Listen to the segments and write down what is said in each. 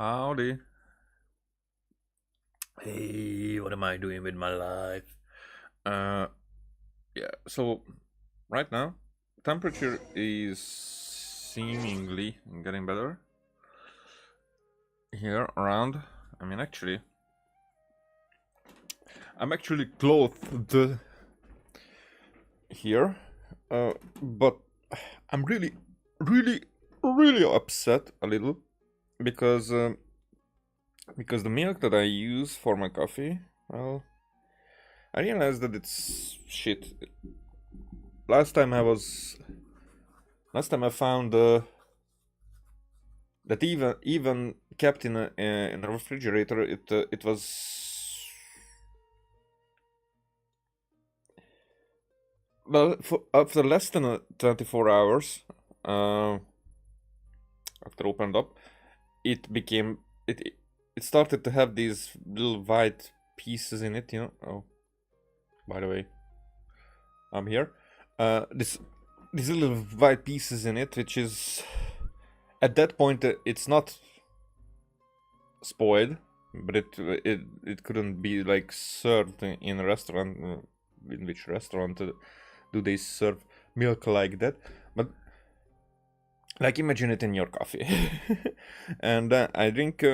Howdy. Hey, what am I doing with my life? Uh, yeah, so right now, temperature is seemingly getting better here around. I mean, actually, I'm actually clothed here, but I'm really upset a little because because the milk that I use for my coffee, well, I realized that it's shit. Last time I found that even kept in a refrigerator, it was well after less than 24 hours after opened up, it started to have these little white pieces in it, you know. Oh, by the way, I'm here. These little white pieces in it, which is at that point it's not spoiled, but it couldn't be like served in a restaurant. In which restaurant do they serve milk like that? But like imagine it in your coffee, and I drink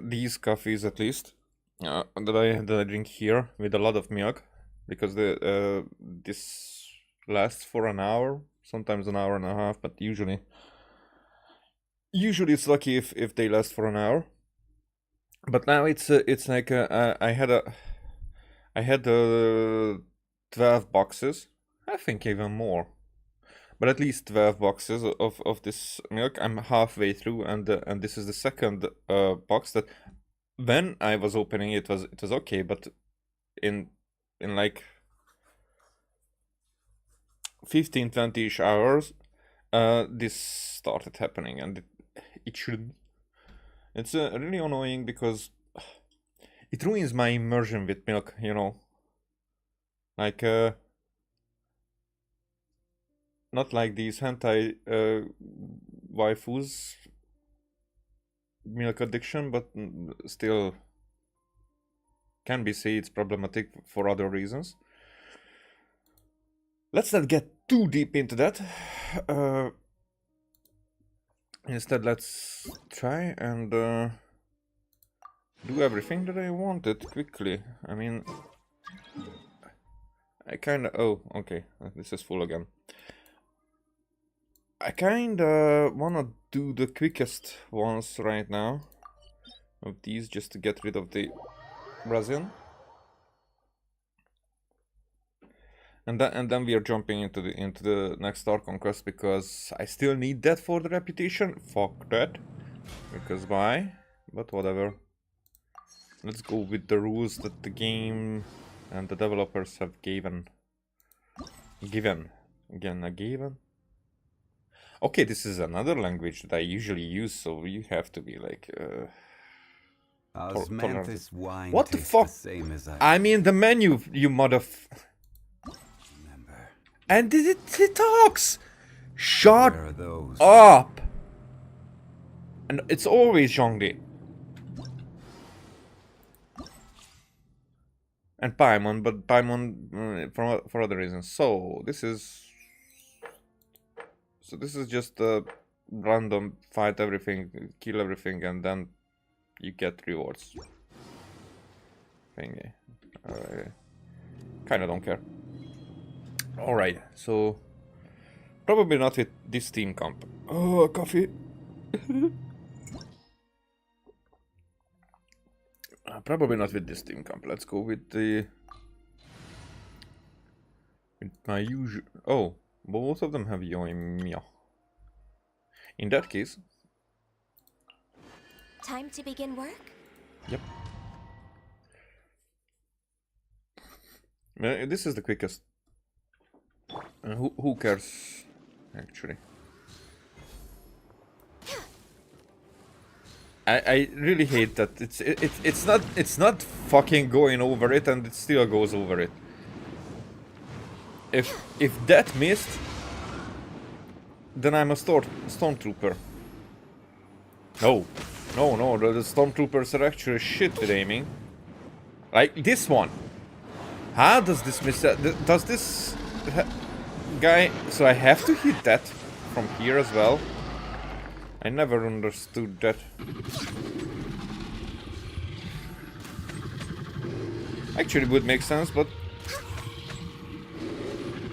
these coffees at least that I drink here with a lot of milk because this lasts for an hour, sometimes an hour and a half, but usually it's lucky if they last for an hour. But now it's like I had 12 boxes, I think even more, but at least 12 boxes of this milk. I'm halfway through, and this is the second box that when I was opening it was okay, but in like 15-20ish hours this started happening, and it shouldn't. It's really annoying because it ruins my immersion with milk, you know. Like not like these hentai waifus milk addiction, but still can be say it's problematic for other reasons. Let's not get too deep into that. Instead, let's try and do everything that I wanted quickly. I mean, I kinda... Oh, okay, this is full again. I kinda wanna do the quickest ones right now of these, just to get rid of the resin. And then we are jumping into the next Archon quest, because I still need that for the reputation. Fuck that. Because why? But whatever. Let's go with the rules that the game and the developers have given. Given. Okay, this is another language that I usually use, so you have to be like Osmanthus wine what the tastes fuck? the same as I'm in the menu, you remember. And it talks! Shut Where are those? up! And it's always Zhongli. And Paimon, but Paimon for other reasons. So this is just a random fight everything, kill everything, and then you get rewards. Thingy. Kinda don't care. Alright, so probably not with this team comp. Oh, coffee. Probably not with this team comp. Let's go with my usual. Oh, both of them have Yoimiya. In that case, time to begin work? Yep. This is the quickest. Who cares, actually? I really hate that it's not fucking going over it, and it still goes over it. If that missed, then I'm a stormtrooper. No, No, no, the stormtroopers are actually shit with aiming. Like this one. How does this miss that? Does this guy... So I have to hit that from here as well? I never understood that. Actually would make sense, but...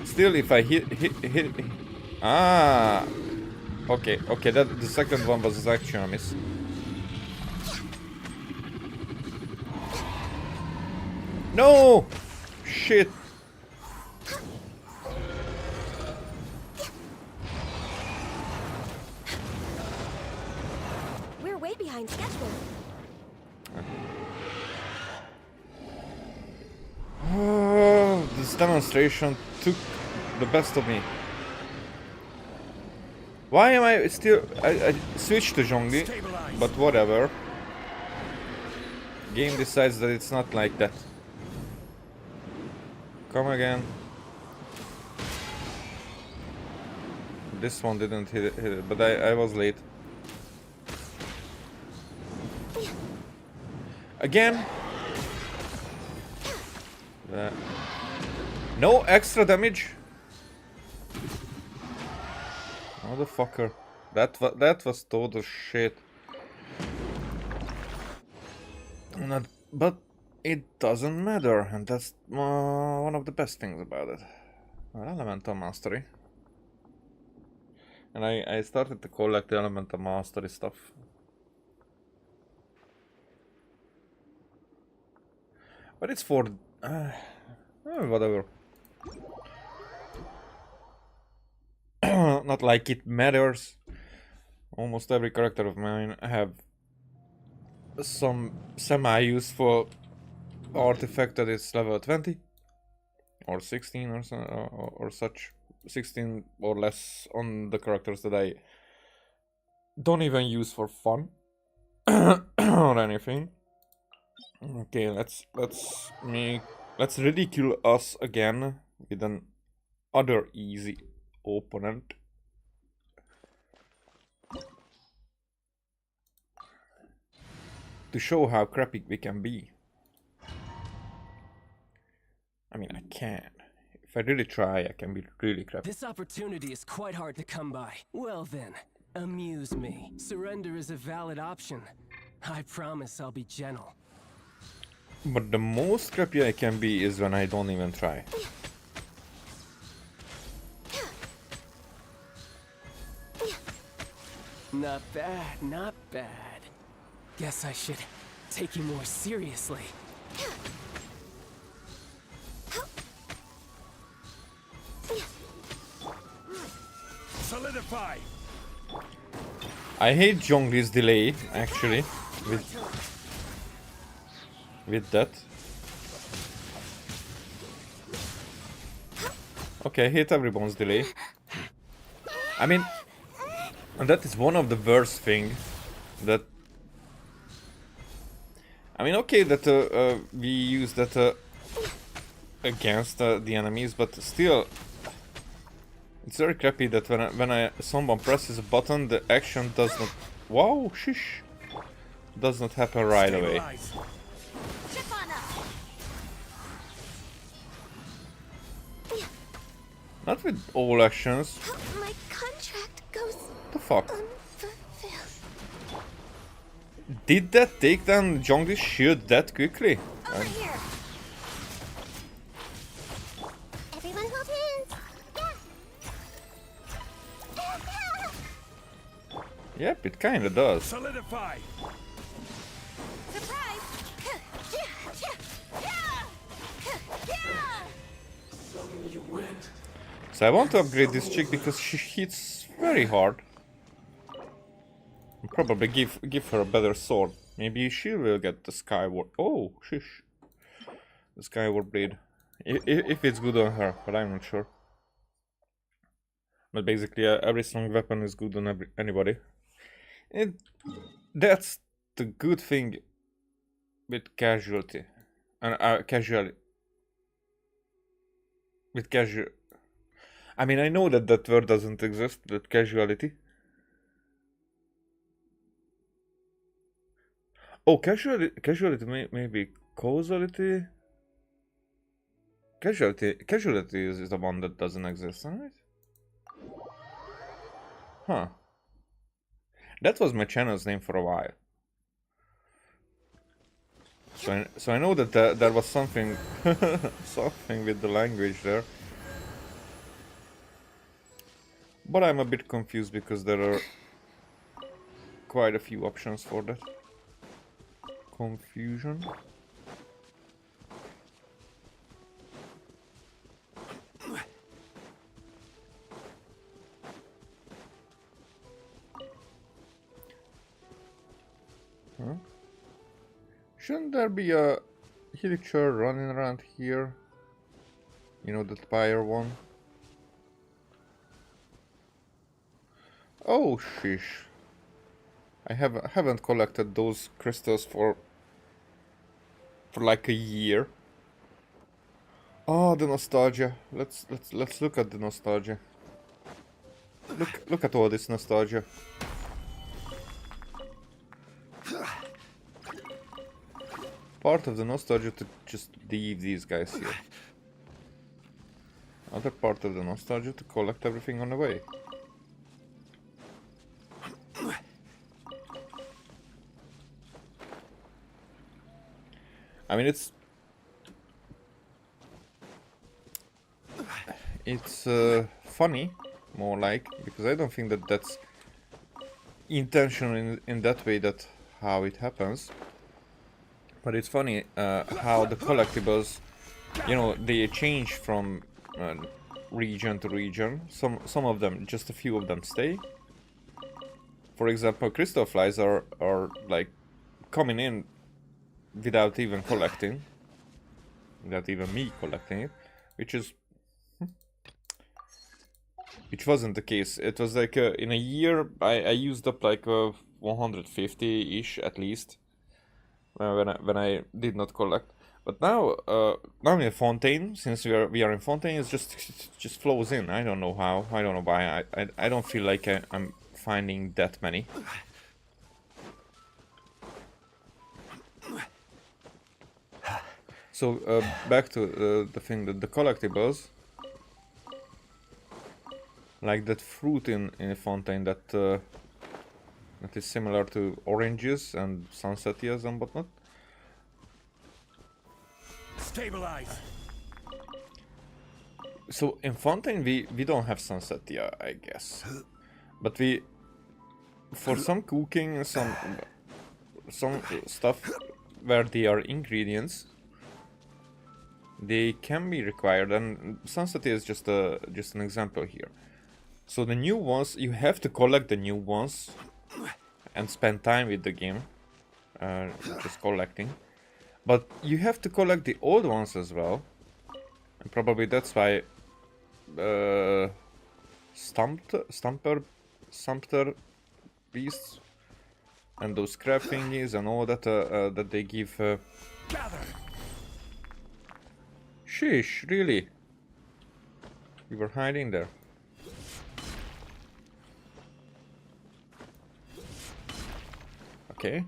Still, if I hit... Ah! Okay, okay, that the second one was actually a miss. No! Shit! We're way behind schedule. This demonstration took the best of me. Why am I still... I switched to Zhongli, but whatever. Game decides that it's not like that. Come again. This one didn't hit it, but I was late. Again? No extra damage? Motherfucker. That was total shit. Not, but it doesn't matter, and that's one of the best things about it. Elemental mastery. And I started to collect the elemental mastery stuff. But it's for... whatever. Not like it matters. Almost every character of mine have some semi-useful artifact that is level 20 or 16 or, or such. 16 or less on the characters that I don't even use for fun or anything. Okay, let's ridicule us again with an other easy opponent. To show how crappy we can be. I mean, I can. If I really try, I can be really crappy. This opportunity is quite hard to come by. Well then, amuse me. Surrender is a valid option. I promise I'll be gentle. But the most crappy I can be is when I don't even try. Not bad, not bad. Guess I should take you more seriously. Solidify. I hate Zhongli's delay, actually, with that. Okay, I hate everyone's delay. I mean, and that is one of the worst thing that... I mean, okay that we use that against the enemies, but still... It's very crappy that when someone presses a button, the action does not... Wow, shish! Does not happen right away. Not with all actions. My contract goes The fuck? unfulfilled. Did that take down Zhongli's shield that quickly? Over here. Everyone hold hands. Yeah. Yep, it kinda does. Solidify. Surprise. So I want to upgrade this chick because she hits very hard. And probably give her a better sword. Maybe she will get the skyward... Oh, shish. The skyward blade. If it's good on her, but I'm not sure. But basically every strong weapon is good on anybody. That's the good thing with casualty. And with casual... I mean, I know that that word doesn't exist, that casuality. Oh, casualty maybe causality. Casualty is the one that doesn't exist, right? Huh. That was my channel's name for a while. So I know that there was something something with the language there. But I'm a bit confused because there are quite a few options for that. Confusion. Huh? Shouldn't there be a Hillicher running around here? You know, that pyre one? Oh, sheesh. I haven't collected those crystals for like a year. Oh, the nostalgia. Let's look at the nostalgia. Look at all this nostalgia. Part of the nostalgia to just leave these guys here. Other part of the nostalgia to collect everything on the way. I mean, it's funny, more like, because I don't think that that's intentional in that way, that how it happens. But it's funny how the collectibles, you know, they change from region to region. Some of them, just a few of them, stay. For example, crystal flies are like coming in without even collecting, without even me collecting it, which wasn't the case. It was like in a year I used up like 150-ish at least when I did not collect. But now now in Fontaine, since we are in Fontaine, it just flows in. I don't know how. I don't know why. I don't feel like I'm finding that many. So back to the thing that the collectibles, like that fruit in Fontaine that that is similar to oranges and sunsetias and whatnot. Stabilize. So in Fontaine we don't have sunsetia, I guess, but we, for some cooking, some stuff where they are ingredients, they can be required, and sunsetia is just an example here. So the new ones, you have to collect the new ones and spend time with the game, just collecting. But you have to collect the old ones as well, and probably that's why Stumpter beasts and those crab thingies and all that that they give. Sheesh, really? You were hiding there. Okay.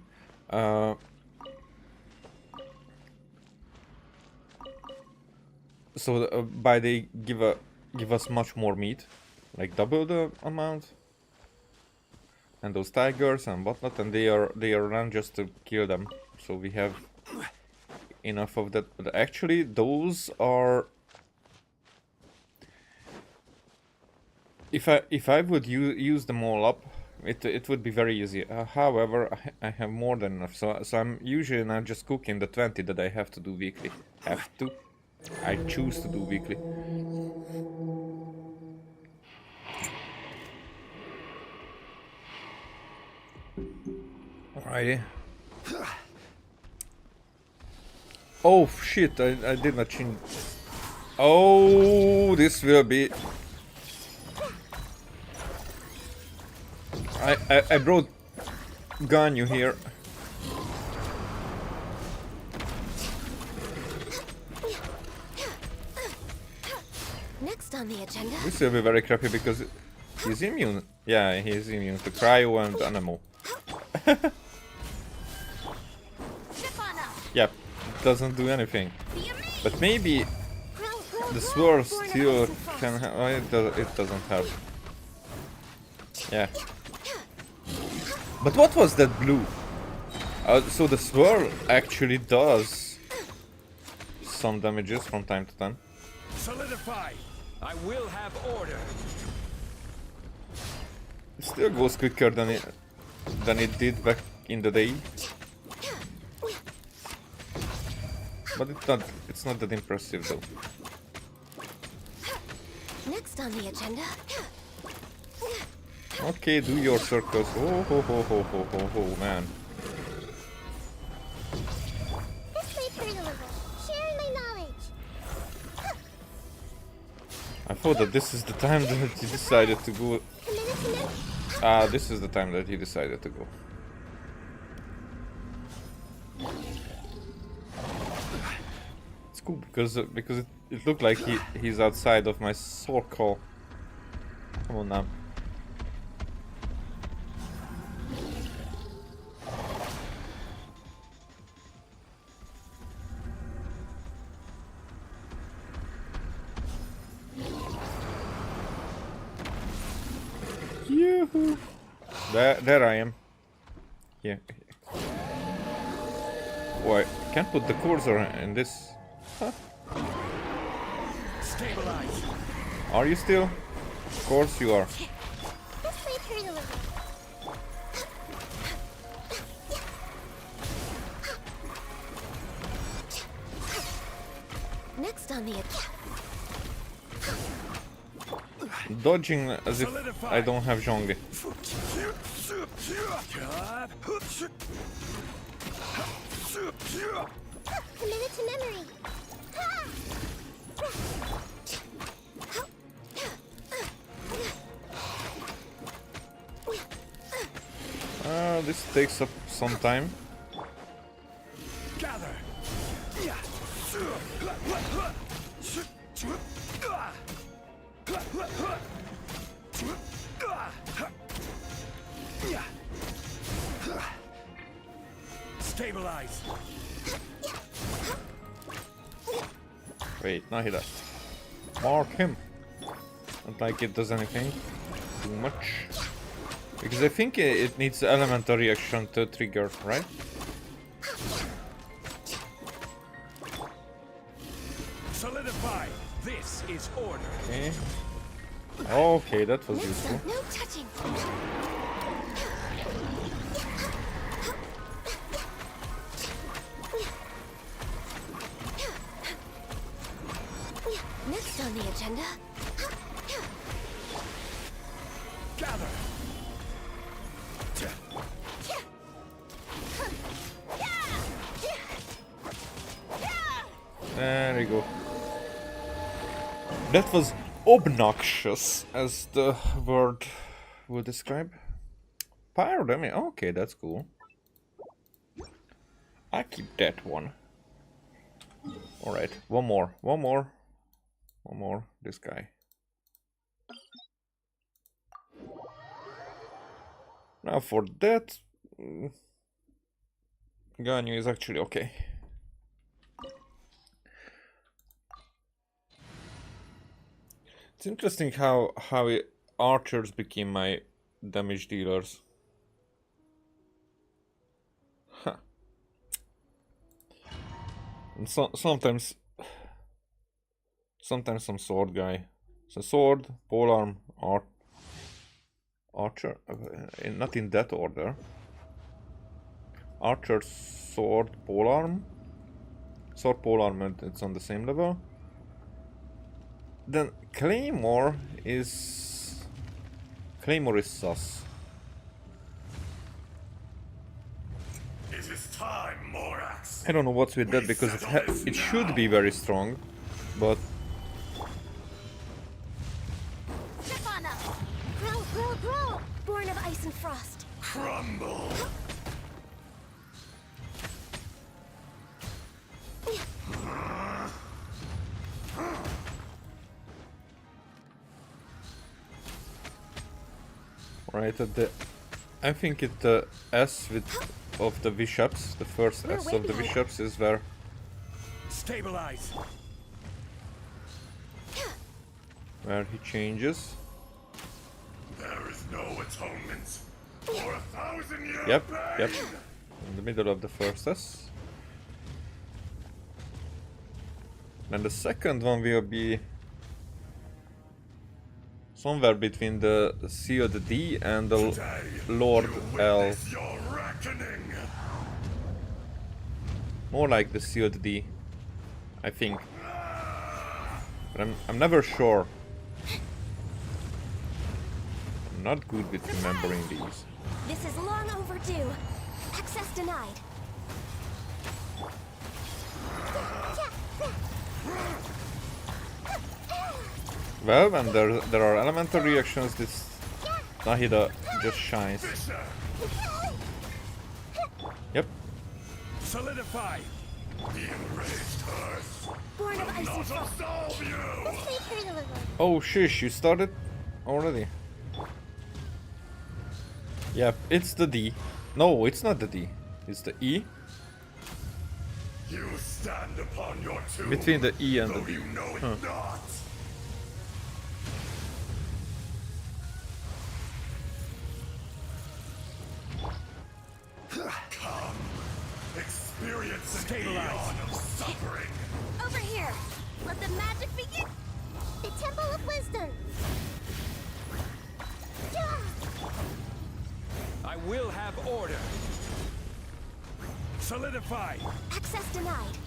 So by they give us much more meat, like double the amount, and those tigers and whatnot, and they are run just to kill them. So we have enough of that. But actually, those are. If I would use them all up, it would be very easy. However, I have more than enough, so I'm usually not just cooking the 20 that I have to do weekly. I choose to do weekly. Alrighty. Oh shit! I did not change. Oh, this will be. I brought Ganyu here. Next on the agenda. This will be very crappy because he's immune. Yeah, he's immune to cryo and anemo. Yep, it doesn't do anything. Be amazed. But maybe Grow, grow, the grow, sword born of still ice and frost. can have. Oh, it doesn't have. Yeah. But what was that blue? So the swirl actually does some damages from time to time. Solidify! I will have order. It still goes quicker than it did back in the day. But it's not that impressive though. Next on the agenda. Okay, do your circles. Oh ho ho ho ho ho ho, man. This way through the river. Sharing my knowledge. I thought that this is the time that he decided to go. Committed to memory. This is the time that he decided to go. It's cool because it looked like he's outside of my circle. Come on now. Yoo-hoo. There I am. Yeah. Why? Can't put the cursor in this. Huh. Stabilize. Are you still? Of course you are. This way through the river. Next on the agenda. Dodging as if I don't have Zhongli. Committed to memory. This takes up some time. Gather. Stabilize. Wait, not hit that. Mark him. Not like it does anything too much. Because I think it needs elemental reaction to trigger, right? Solidify. This is order. Okay. Okay, that was Next useful. on, no touching. Next on the agenda. Gather. There you go. That was obnoxious, as the word would describe. Pyrodemy, okay, that's cool. I keep that one. Alright, one more, this guy. Now for that, Ganyu is actually okay. It's interesting how archers became my damage dealers. Huh. And sometimes some sword guy. So sword, polearm, archer. Not in that order. Archer, sword, polearm. Sword, polearm, and it's on the same level. Then Claymore is sus. It is time, Morax. I don't know what's with that because it should be very strong, but Step on up. Grow, grow, grow. Born of ice and frost. Crumble. right at the, I think it S with of the bishops, the first We're S way of the behind. bishops is where Stabilize. he changes. There is no atonement for 1,000 years. Yep, yep. In the middle of the first S. And the second one will be somewhere between the C or the D and the Today, Lord you L. witness your reckoning. More like the C or the D, I think. But I'm never sure. I'm not good with remembering these. This is long overdue. Access denied. Well, when there are elemental reactions, this Nahida just shines. Yep. Solidify. The enraged hearth Born of ice and not frost. absolve you. Oh shish, you started already? Yep, it's the D. No, it's not the D. It's the E. You stand upon your tomb. Between the E and the though D. you know it not. Come, experience an eon of suffering. Over here. Let the magic begin. The Temple of Wisdom. I will have order. Solidify. Access denied.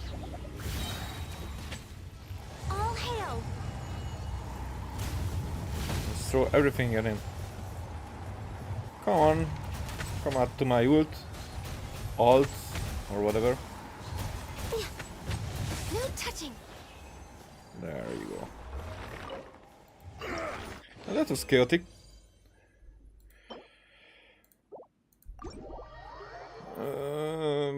All hail. Let's throw everything at him. Come on. Come out to my ult. Alt. Or whatever. No touching. There you go. Well, that was chaotic.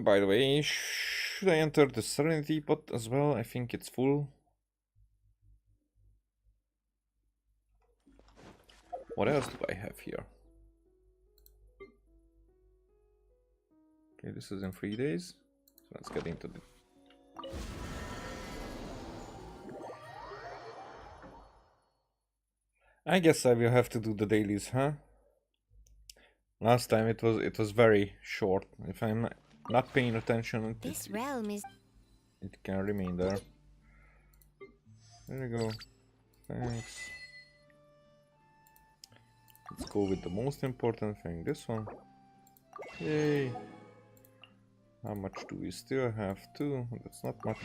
By the way, should I enter the Serenity pot as well? I think it's full. What else do I have here? Okay, this is in 3 days. So let's get into the... I guess I will have to do the dailies, huh? Last time it was very short. If I'm not paying attention, This realm is it can remain there. There we go. Thanks. Let's go with the most important thing, this one. Yay! How much do we still have? 2. That's not much.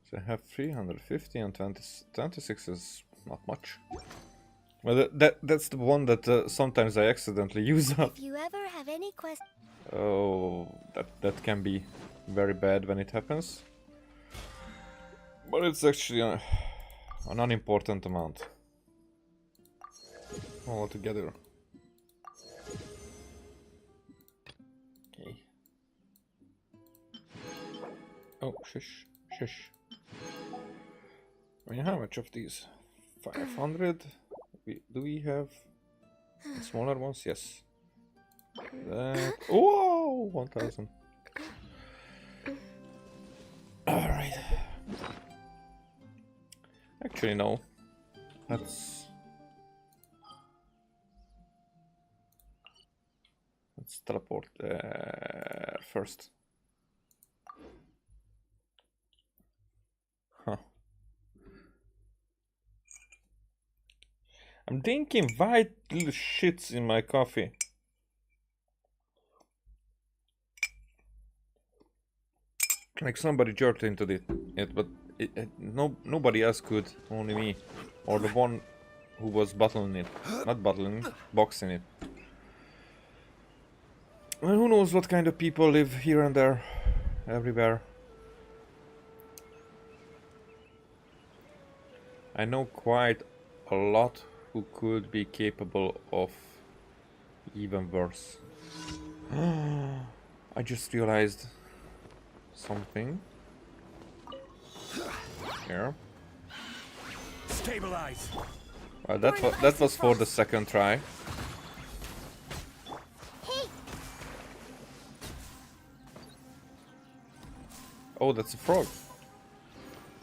So I have 350 and 26 is not much. Well, that's the one that sometimes I accidentally use up. If you ever have any questions. Oh, that can be very bad when it happens. But it's actually an unimportant amount. Altogether. Okay. Oh, shush, shush. I mean, how much of these? 500? Do we have smaller ones? Yes. That... Whoa! 1000. Alright. Actually, no. Let's teleport first. Huh. I'm drinking white little shits in my coffee. Like somebody jerked into it, but nobody else could, only me. Or the one who was bottling it. Not bottling, boxing it. Well, who knows what kind of people live here and there, everywhere. I know quite a lot who could be capable of even worse. I just realized something. Here. Stabilize. Well, that was for the second try. Hey, Oh, that's a frog.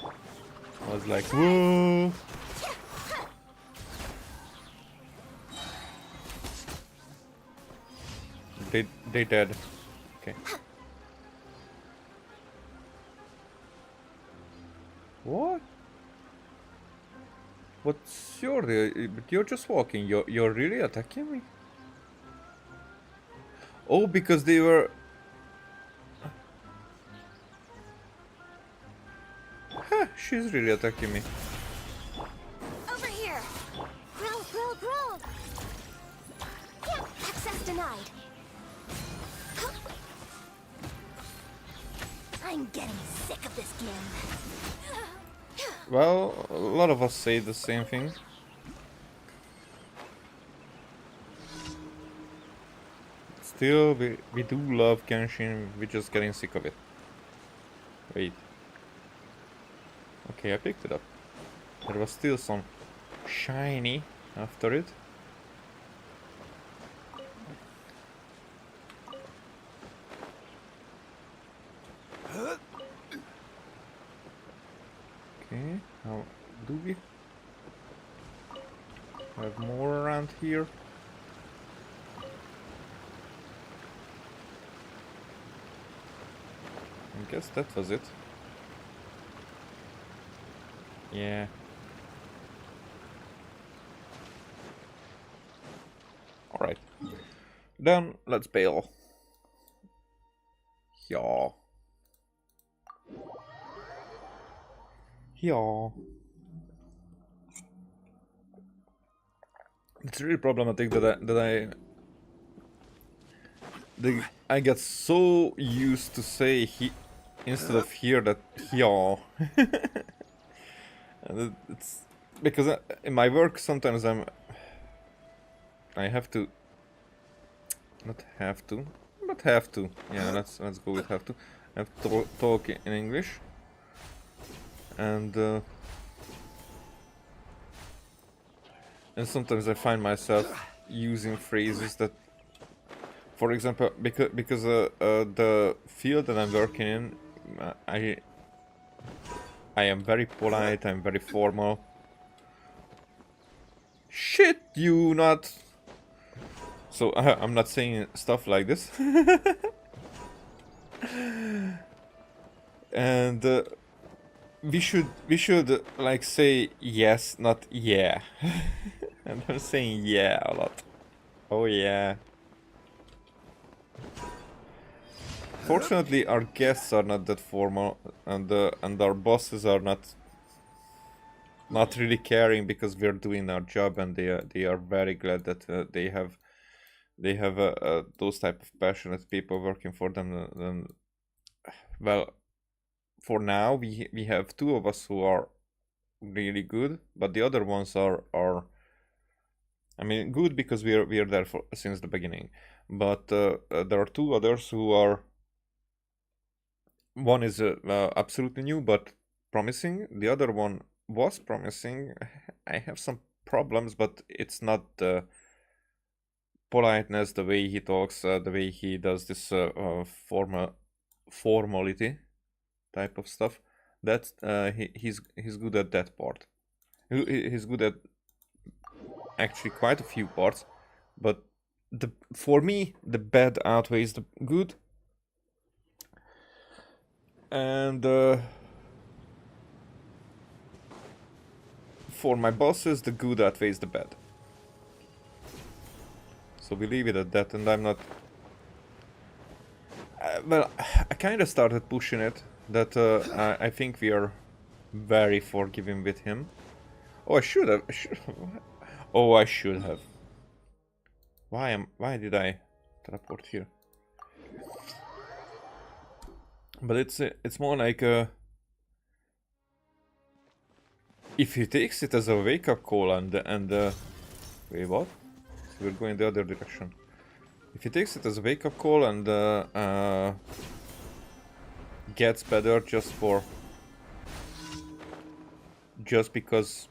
I was like, whoa. They dead. Okay. What? What's your deal? But you're just walking. You're really attacking me? Oh, because they were. Huh, she's really attacking me. over here. Growl, growl, growl. Yeah, access denied. I'm getting sick of this game. Well, a lot of us say the same thing. Still, we do love Genshin, we're just getting sick of it. Wait. Okay, I picked it up. There was still some shiny after it. Okay, how do we have more around here? I guess that was it. Yeah. Alright. Then let's bail. Yeah. Yeah. It's really problematic I get so used to say he instead of here that yeah. And it's because in my work sometimes I have to not have to but have to, yeah, let's go with have to. I have to talk in English, and sometimes I find myself using phrases that, for example, because the field that I'm working in, I am very polite, I'm very formal. Shit, you not. So I'm not saying stuff like this. And we should like say yes, not yeah. And I'm saying yeah a lot. Oh yeah. Fortunately, our guests are not that formal, and our bosses are not really caring because we're doing our job, and they are very glad that they have those type of passionate people working for them. And well, for now we have two of us who are really good, but the other ones are I mean good because we are there since the beginning, but there are two others who are. One is absolutely new but promising. The other one was promising. I have some problems, but it's not the politeness, the way he talks, the way he does this formality type of stuff. That he's good at that part. He's good at actually quite a few parts, but for me the bad outweighs the good. And for my bosses, the good outweighs the bad. So we leave it at that, and I'm not... well, I kind of started pushing it, that I think we are very forgiving with him. Oh, I should have... oh, I should have. Why did I teleport here? But it's more like if he takes it as a wake-up call and wait, what? So we're going the other direction. If he takes it as a wake-up call and gets better just because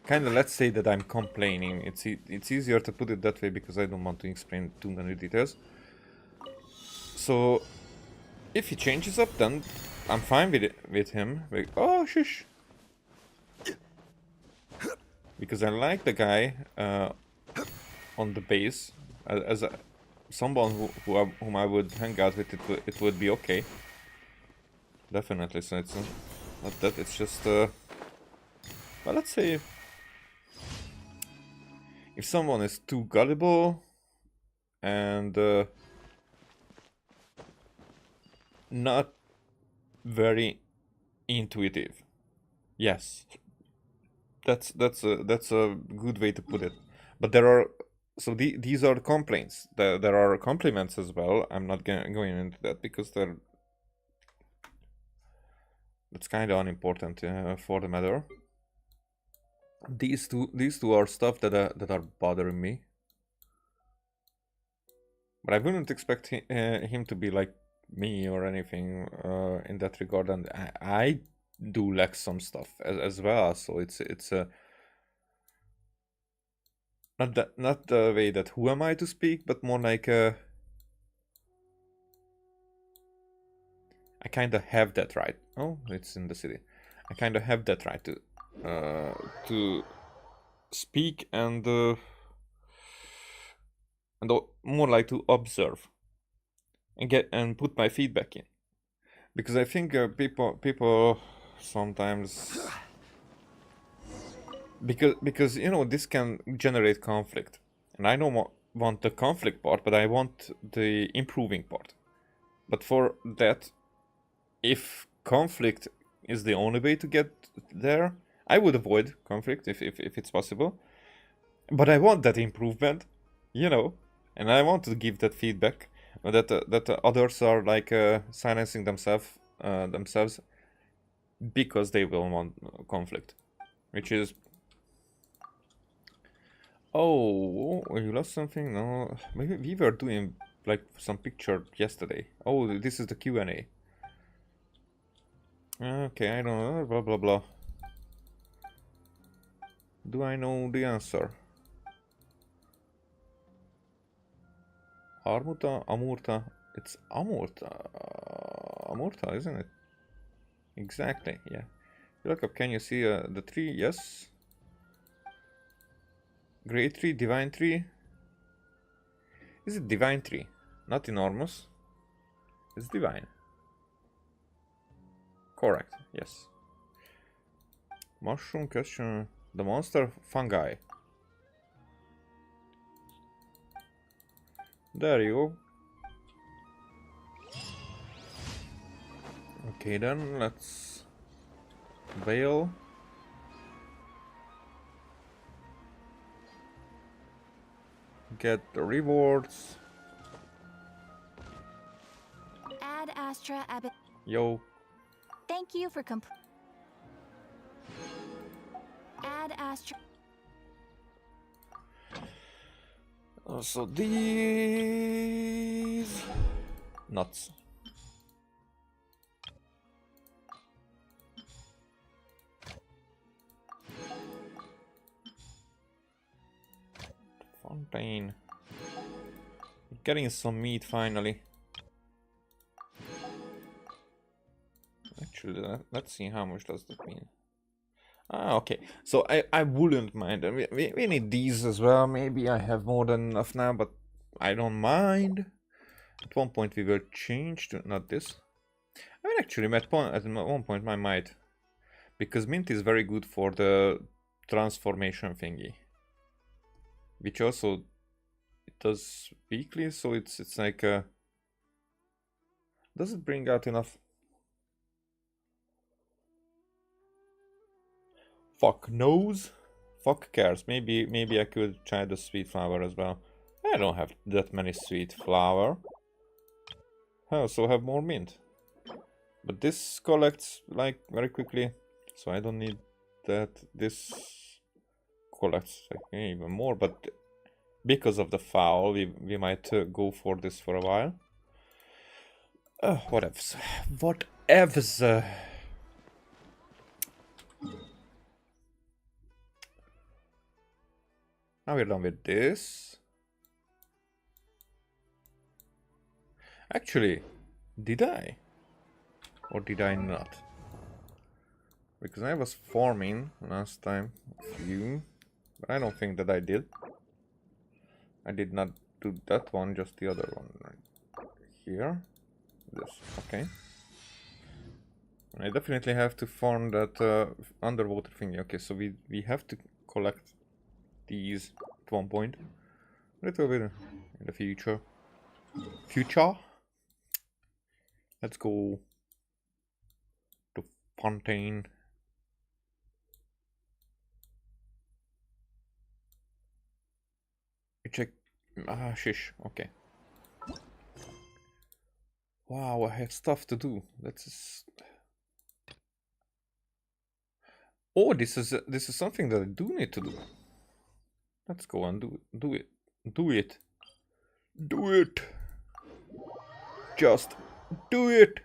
kinda, let's say that I'm complaining. It's easier to put it that way because I don't want to explain too many details. So if he changes up, then I'm fine with him. Like, oh, shush. Because I like the guy on the base as someone whom I would hang out with. It would be okay. Definitely. So it's not that. It's just well, let's say if someone is too gullible and not very intuitive. Yes. That's a good way to put it. But there are these are the complaints. There are compliments as well. I'm not going into that because that's kind of unimportant for the matter. These two are stuff that are bothering me. But I wouldn't expect him to be like me or anything in that regard. And I do lack some stuff as well. So it's not the way that who am I to speak, but more like I kind of have that right. Oh, it's in the city. I kind of have that right to speak and more like to observe and put my feedback in, because I think people sometimes because you know this can generate conflict, and I don't want the conflict part, but I want the improving part. But for that, if conflict is the only way to get there, I would avoid conflict if it's possible. But I want that improvement, you know, and I want to give that feedback that others are like silencing themselves because they will want conflict, which is. Oh, you lost something? No, maybe we were doing like some picture yesterday. Oh, this is the Q&A. Okay, I don't know. Blah blah blah. Do I know the answer? Amurta. It's Amurta, isn't it? Exactly. Yeah. Look up. Can you see the tree? Yes. Great tree, divine tree. Is it divine tree? Not enormous. It's divine. Correct. Yes. Mushroom question. The monster fungi. There you go. Okay then, let's veil. Get the rewards. Ad Astra Abbot. Yo. Thank you for Ad Astra. So these nuts. Fontaine. Getting some meat finally. Actually, let's see how much does that mean. Ah, okay. So I wouldn't mind. We need these as well. Maybe I have more than enough now, but I don't mind. At one point we will change to not this. I mean, actually, at one point I might, because mint is very good for the transformation thingy, which also it does weekly. So it's like does it bring out enough? Fuck knows. Fuck cares. Maybe I could try the sweet flower as well. I don't have that many sweet flower. I also have more mint. But this collects like very quickly, so I don't need that. This collects like even more, but because of the foul, we might go for this for a while. Whatevs. Whatevs. Now we're done with this. Actually, did I? Or did I not? Because I was farming last time a few, but I don't think that I did. I did not do that one, just the other one right here. This, okay. I definitely have to farm that underwater thingy. Okay, so we have to collect these at one point. A little bit in the future. Let's go to Fontaine. Check. Ah, shish. Okay. Wow, I have stuff to do. That's. Oh, this is something that I do need to do. Let's go and do it. Do it. Do it. Just do it.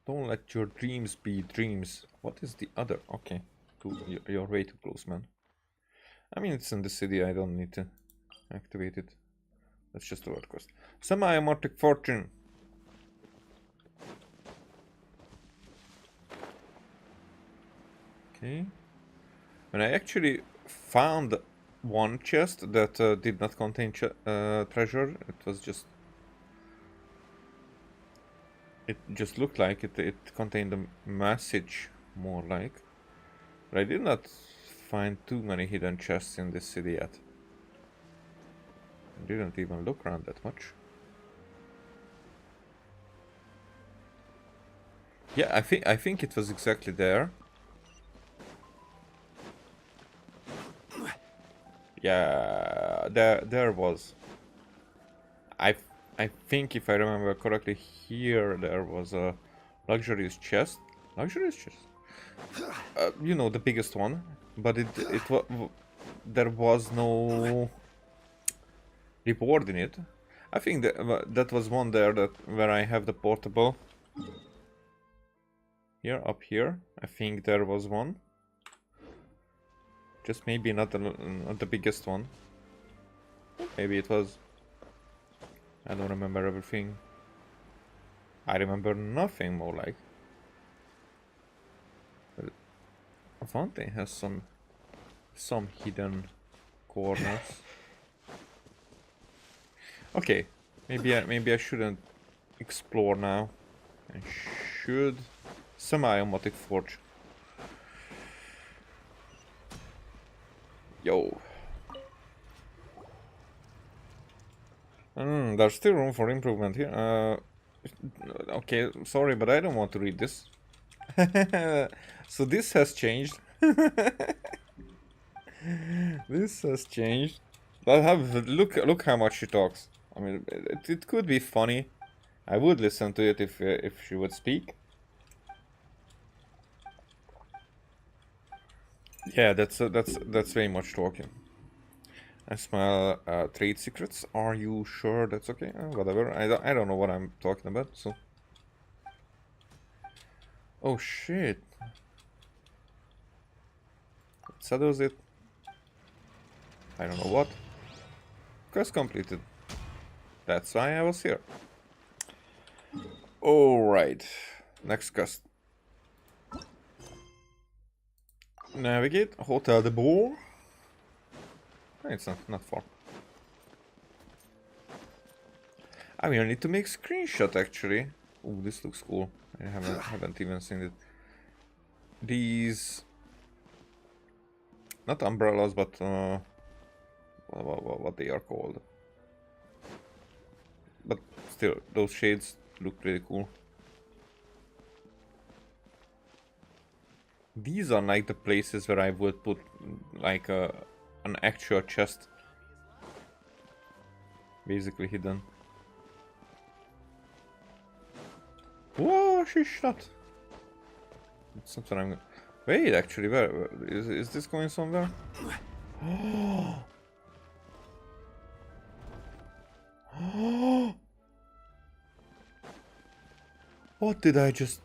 Don't let your dreams be dreams. What is the other? Okay. You're way too close, man. I mean, it's in the city. I don't need to activate it. That's just a word quest. Semi-amortic fortune. Okay. And I actually found one chest that did not contain treasure. It was just... It just looked like it contained a message, more like. But I did not find too many hidden chests in this city yet. I didn't even look around that much. Yeah, I think it was exactly there. Yeah, there was. I think if I remember correctly, here there was a luxurious chest. Luxurious chest. You know, the biggest one, but there was no reward in it. I think that was one there where I have the portable. Here, up here, I think there was one. Just maybe not the biggest one. Maybe it was. I don't remember everything. I remember nothing, more like. But Fontaine has some hidden corners. Okay, maybe I shouldn't explore now. I should. Semi-automatic forge. Yo. There's still room for improvement here. Okay, sorry, but I don't want to read this. So this has changed. This has changed. But look how much she talks. I mean, it could be funny. I would listen to it if she would speak. Yeah, that's very much talking. I smell trade secrets. Are you sure that's okay? Whatever. I don't know what I'm talking about. So. Oh shit. That settles it. I don't know what. Quest completed. That's why I was here. Alright. Next quest. Navigate. Hotel de Bourg. It's not far. I mean, I need to make screenshot actually. Oh, this looks cool. I haven't even seen it. These, not umbrellas, but what they are called. But still, those shades look pretty cool. These are like the places where I would put like an actual chest, basically hidden. Whoa, she's shot. It's something I'm. Wait, actually, where is this going somewhere? What did I just...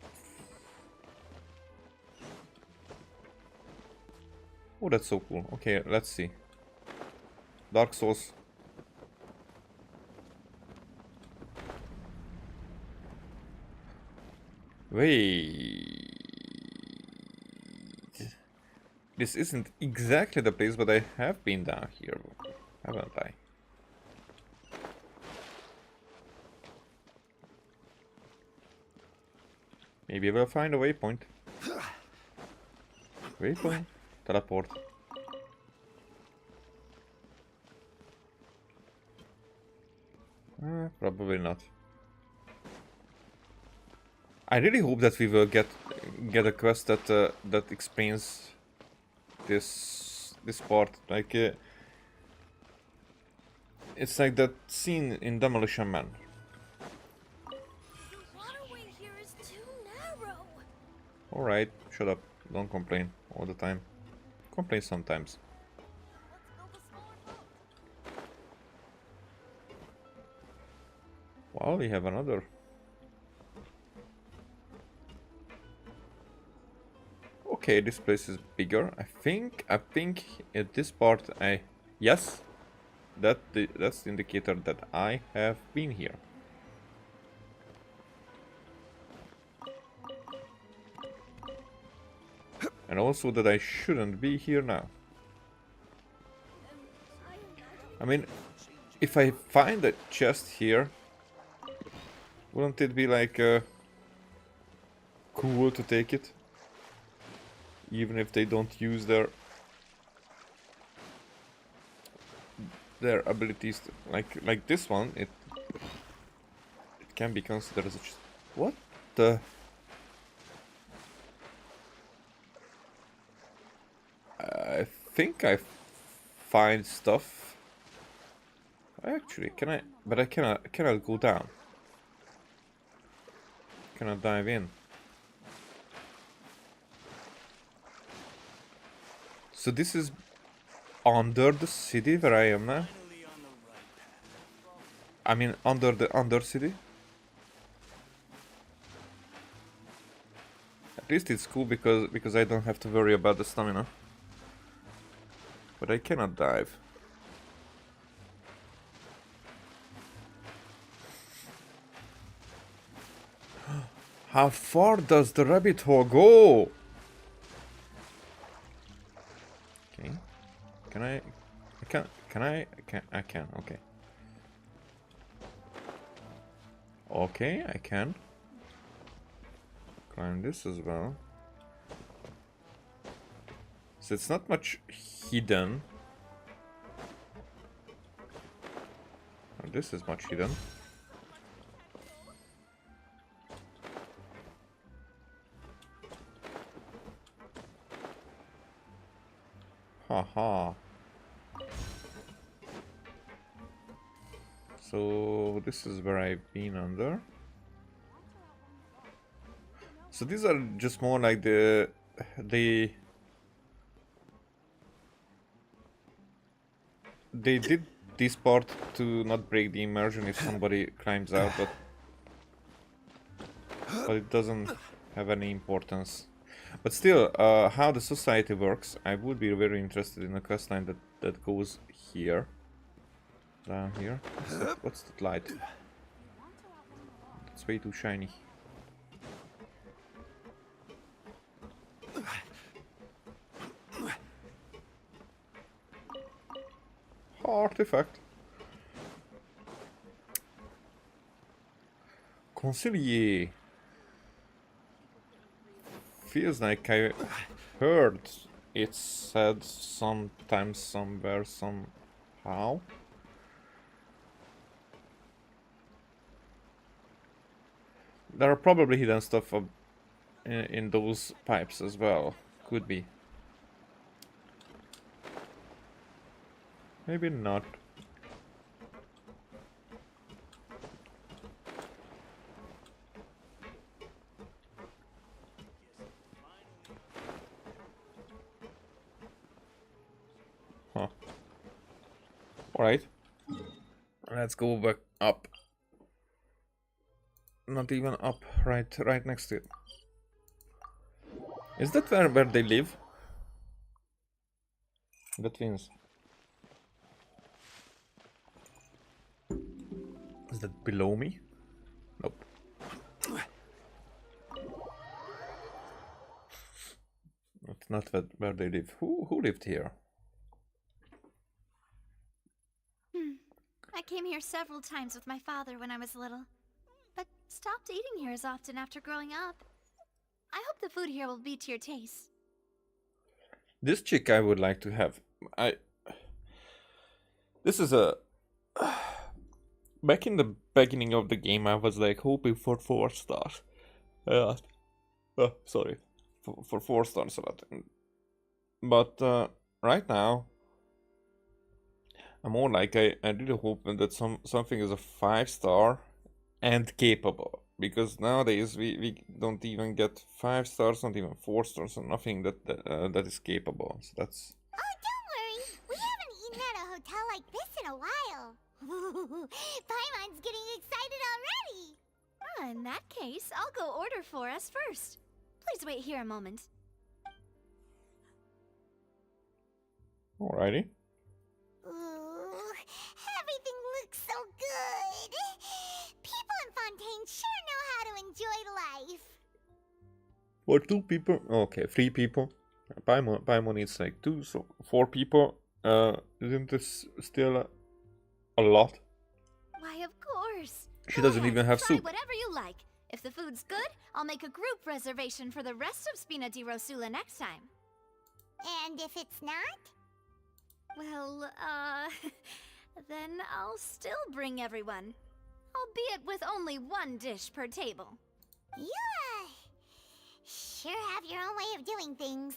Oh, that's so cool. Okay, let's see. Dark Souls. Wait. This isn't exactly the place, but I have been down here, haven't I? Maybe we'll find a waypoint. Waypoint? Teleport. Probably not. I really hope that we will get a quest that that explains this part. Like it's like that scene in Demolition Man. The waterway here is too narrow. All right, shut up. Don't complain all the time. Complain sometimes. Let's build a smaller boat. Well, we have another. Okay, this place is bigger. I think at this part yes, that's the indicator that I have been here. And also that I shouldn't be here now. I mean, if I find a chest here, wouldn't it be like cool to take it? Even if they don't use their abilities to, like this one, it can be considered as a chest. What the? I think I find stuff. Actually, can I? But I cannot go down. Cannot dive in. So this is under the city where I am now. I mean, under the Undercity. At least it's cool because I don't have to worry about the stamina. But I cannot dive. How far does the rabbit hole go? Okay. I can, okay. Okay, I can. Climb this as well. So it's not much hidden. Oh, this is much hidden. Haha. So this is where I've been under. So these are just more like they did this part to not break the immersion if somebody climbs out, but it doesn't have any importance. But still, how the society works, I would be very interested in a questline that goes here. Down here. What's that light? It's way too shiny. Artifact. Concilier. Feels like I heard it said sometimes, somewhere, somehow. There are probably hidden stuff in those pipes as well. Could be. Maybe not. Huh. Alright. Let's go back up. not even up right next to it. Is that where they live? The twins. Is that below me? Nope. That's not where they live. Who lived here? I came here several times with my father when I was little, but stopped eating here as often after growing up. I hope the food here will be to your taste. This chick I would like to have. This is a... Back in the beginning of the game, I was like hoping for 4 stars. Sorry. For 4 stars a lot. But right now, I'm more like I really hope that something is a 5 star and capable. Because nowadays we don't even get 5 stars, not even 4 stars, and nothing that is capable. So that's... Oh, don't worry. We haven't eaten at a hotel like this in a while. Paimon's getting excited already. In that case, I'll go order for us first. Please wait here a moment. Alrighty. Ooh, everything looks so good. People in Fontaine sure know how to enjoy life. For 2 people, okay, 3 people. Paimon needs like 2, so 4 people. Isn't this still a lot? Why, of course. She Go doesn't ahead, even have try soup. whatever you like. If the food's good, I'll make a group reservation for the rest of Spina di Rosula next time. And if it's not? Well, then I'll still bring everyone. Albeit with only 1 dish per table. You, sure have your own way of doing things.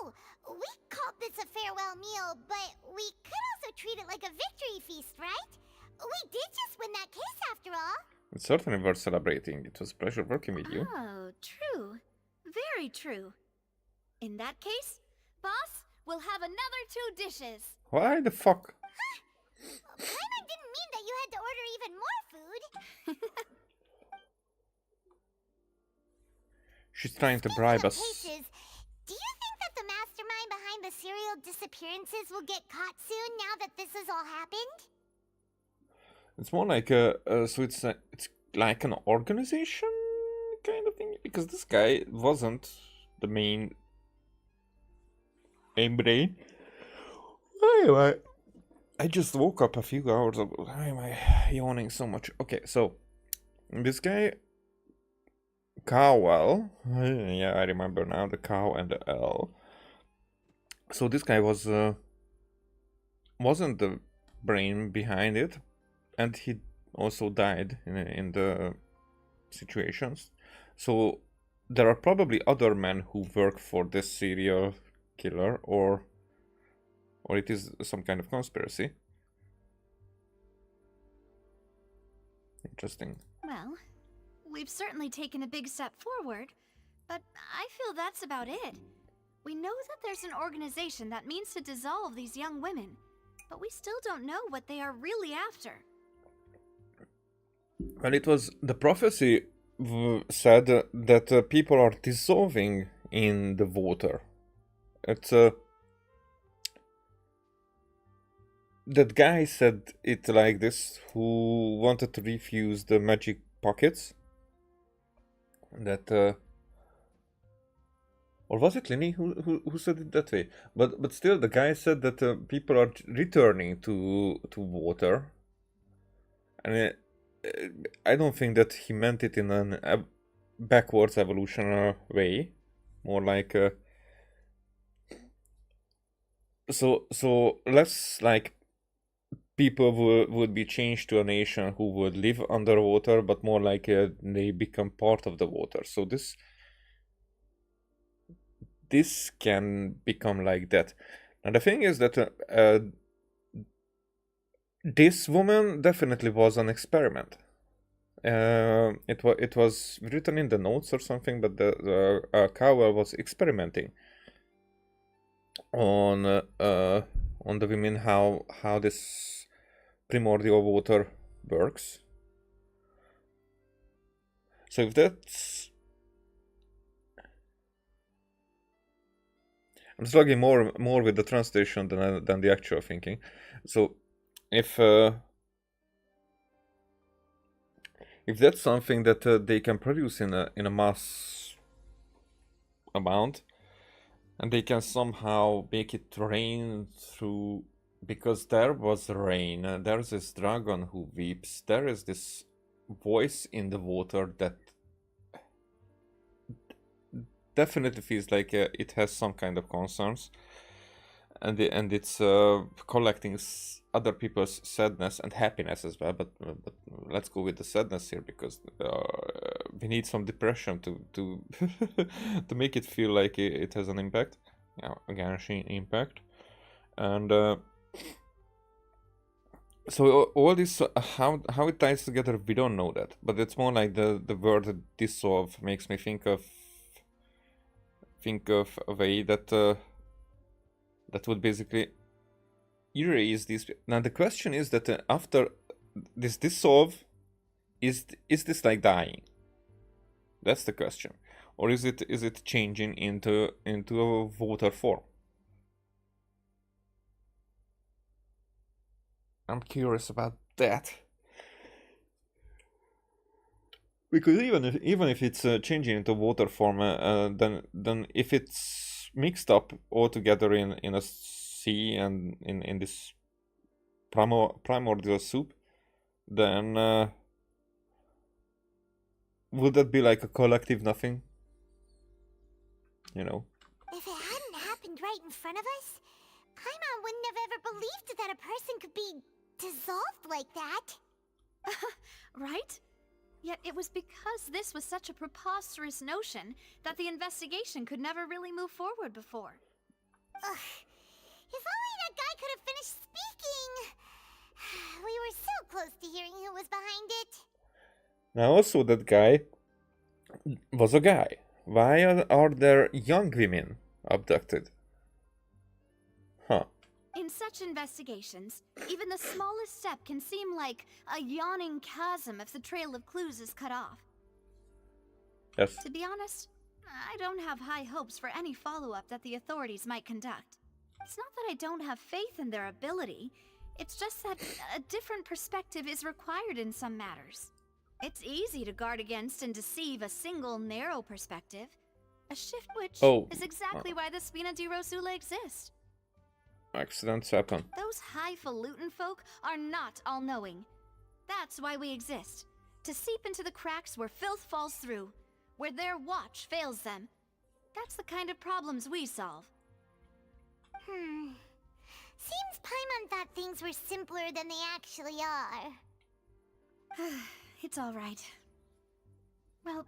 Oh, we called this a farewell meal, but we could also treat it like a victory feast, right? We did just win that case after all. It's certainly worth celebrating. It was a pleasure working with you. Oh, true. Very true. In that case, boss, we'll have another 2 dishes. Why the fuck? Paimon didn't mean that you had to order even more food. She's trying to bribe us. Cases, do you think that the mastermind behind the serial disappearances will get caught soon now that this has all happened? It's more like so it's like an organization kind of thing, because this guy wasn't the main brain. Anyway, I just woke up a few hours ago. Why am I yawning so much? Okay, so this guy Cowell, yeah, I remember now, the cow and the L. So this guy wasn't the brain behind it, and he also died in the situations. So there are probably other men who work for this serial killer, or it is some kind of conspiracy. Interesting. Well, we've certainly taken a big step forward, but I feel that's about it. We know that there's an organization that means to dissolve these young women, but we still don't know what they are really after. Well, it was the prophecy said that people are dissolving in the water. It's that guy said it like this, who wanted to refuse the magic pockets. That or was it Lenny who said it that way? But still, the guy said that people are returning to water, and I don't think that he meant it in a backwards evolutionary way, more like so less like people would be changed to a nation who would live underwater, but more like they become part of the water. So this can become like that. And the thing is that this woman definitely was an experiment. It was written in the notes or something, but the Cowell was experimenting on the women, how this primordial water works. So if that's... I'm slugging more with the translation than the actual thinking. So if that's something that they can produce in a mass amount, and they can somehow make it rain through, because there was rain, there's this dragon who weeps, there is this voice in the water that definitely feels like it has some kind of concerns, and it's collecting other people's sadness and happiness as well. But let's go with the sadness here, because we need some depression to to make it feel like it has an impact. Yeah, a Genshin impact, and so all this how it ties together, we don't know that, but it's more like the word dissolve makes me think of a way that that would basically erase these. Now the question is that after this dissolve, is this like dying? That's the question. Or is it changing into a water form? I'm curious about that. Because even if it's changing into water form, then if it's mixed up all together in a sea and in this primordial soup, then would that be like a collective nothing? You know? If it hadn't happened right in front of us, Paimon wouldn't have ever believed that a person could be dissolved like that. Right? Yet it was because this was such a preposterous notion that the investigation could never really move forward before. Ugh. If only that guy could have finished speaking. We were so close to hearing who was behind it. Now also that guy was a guy. Why are there young women abducted? Huh. In such investigations, even the smallest step can seem like a yawning chasm if the trail of clues is cut off. Yes. To be honest, I don't have high hopes for any follow-up that the authorities might conduct. It's not that I don't have faith in their ability, it's just that a different perspective is required in some matters. It's easy to guard against and deceive a single narrow perspective, a shift which is exactly why the Spina di Rosula exist. Accidents happen. Those highfalutin folk are not all-knowing. That's why we exist. To seep into the cracks where filth falls through, where their watch fails them. That's the kind of problems we solve. Seems Paimon thought things were simpler than they actually are. It's all right. Well,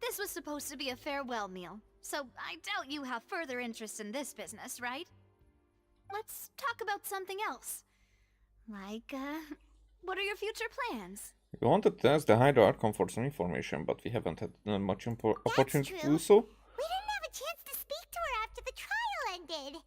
this was supposed to be a farewell meal, so I doubt you have further interest in this business, right? Let's talk about something else. Like, what are your future plans? We wanted to ask the Hydra Archon for some information, but we haven't had much opportunity to do so. We didn't have a chance to speak to her after the trial ended.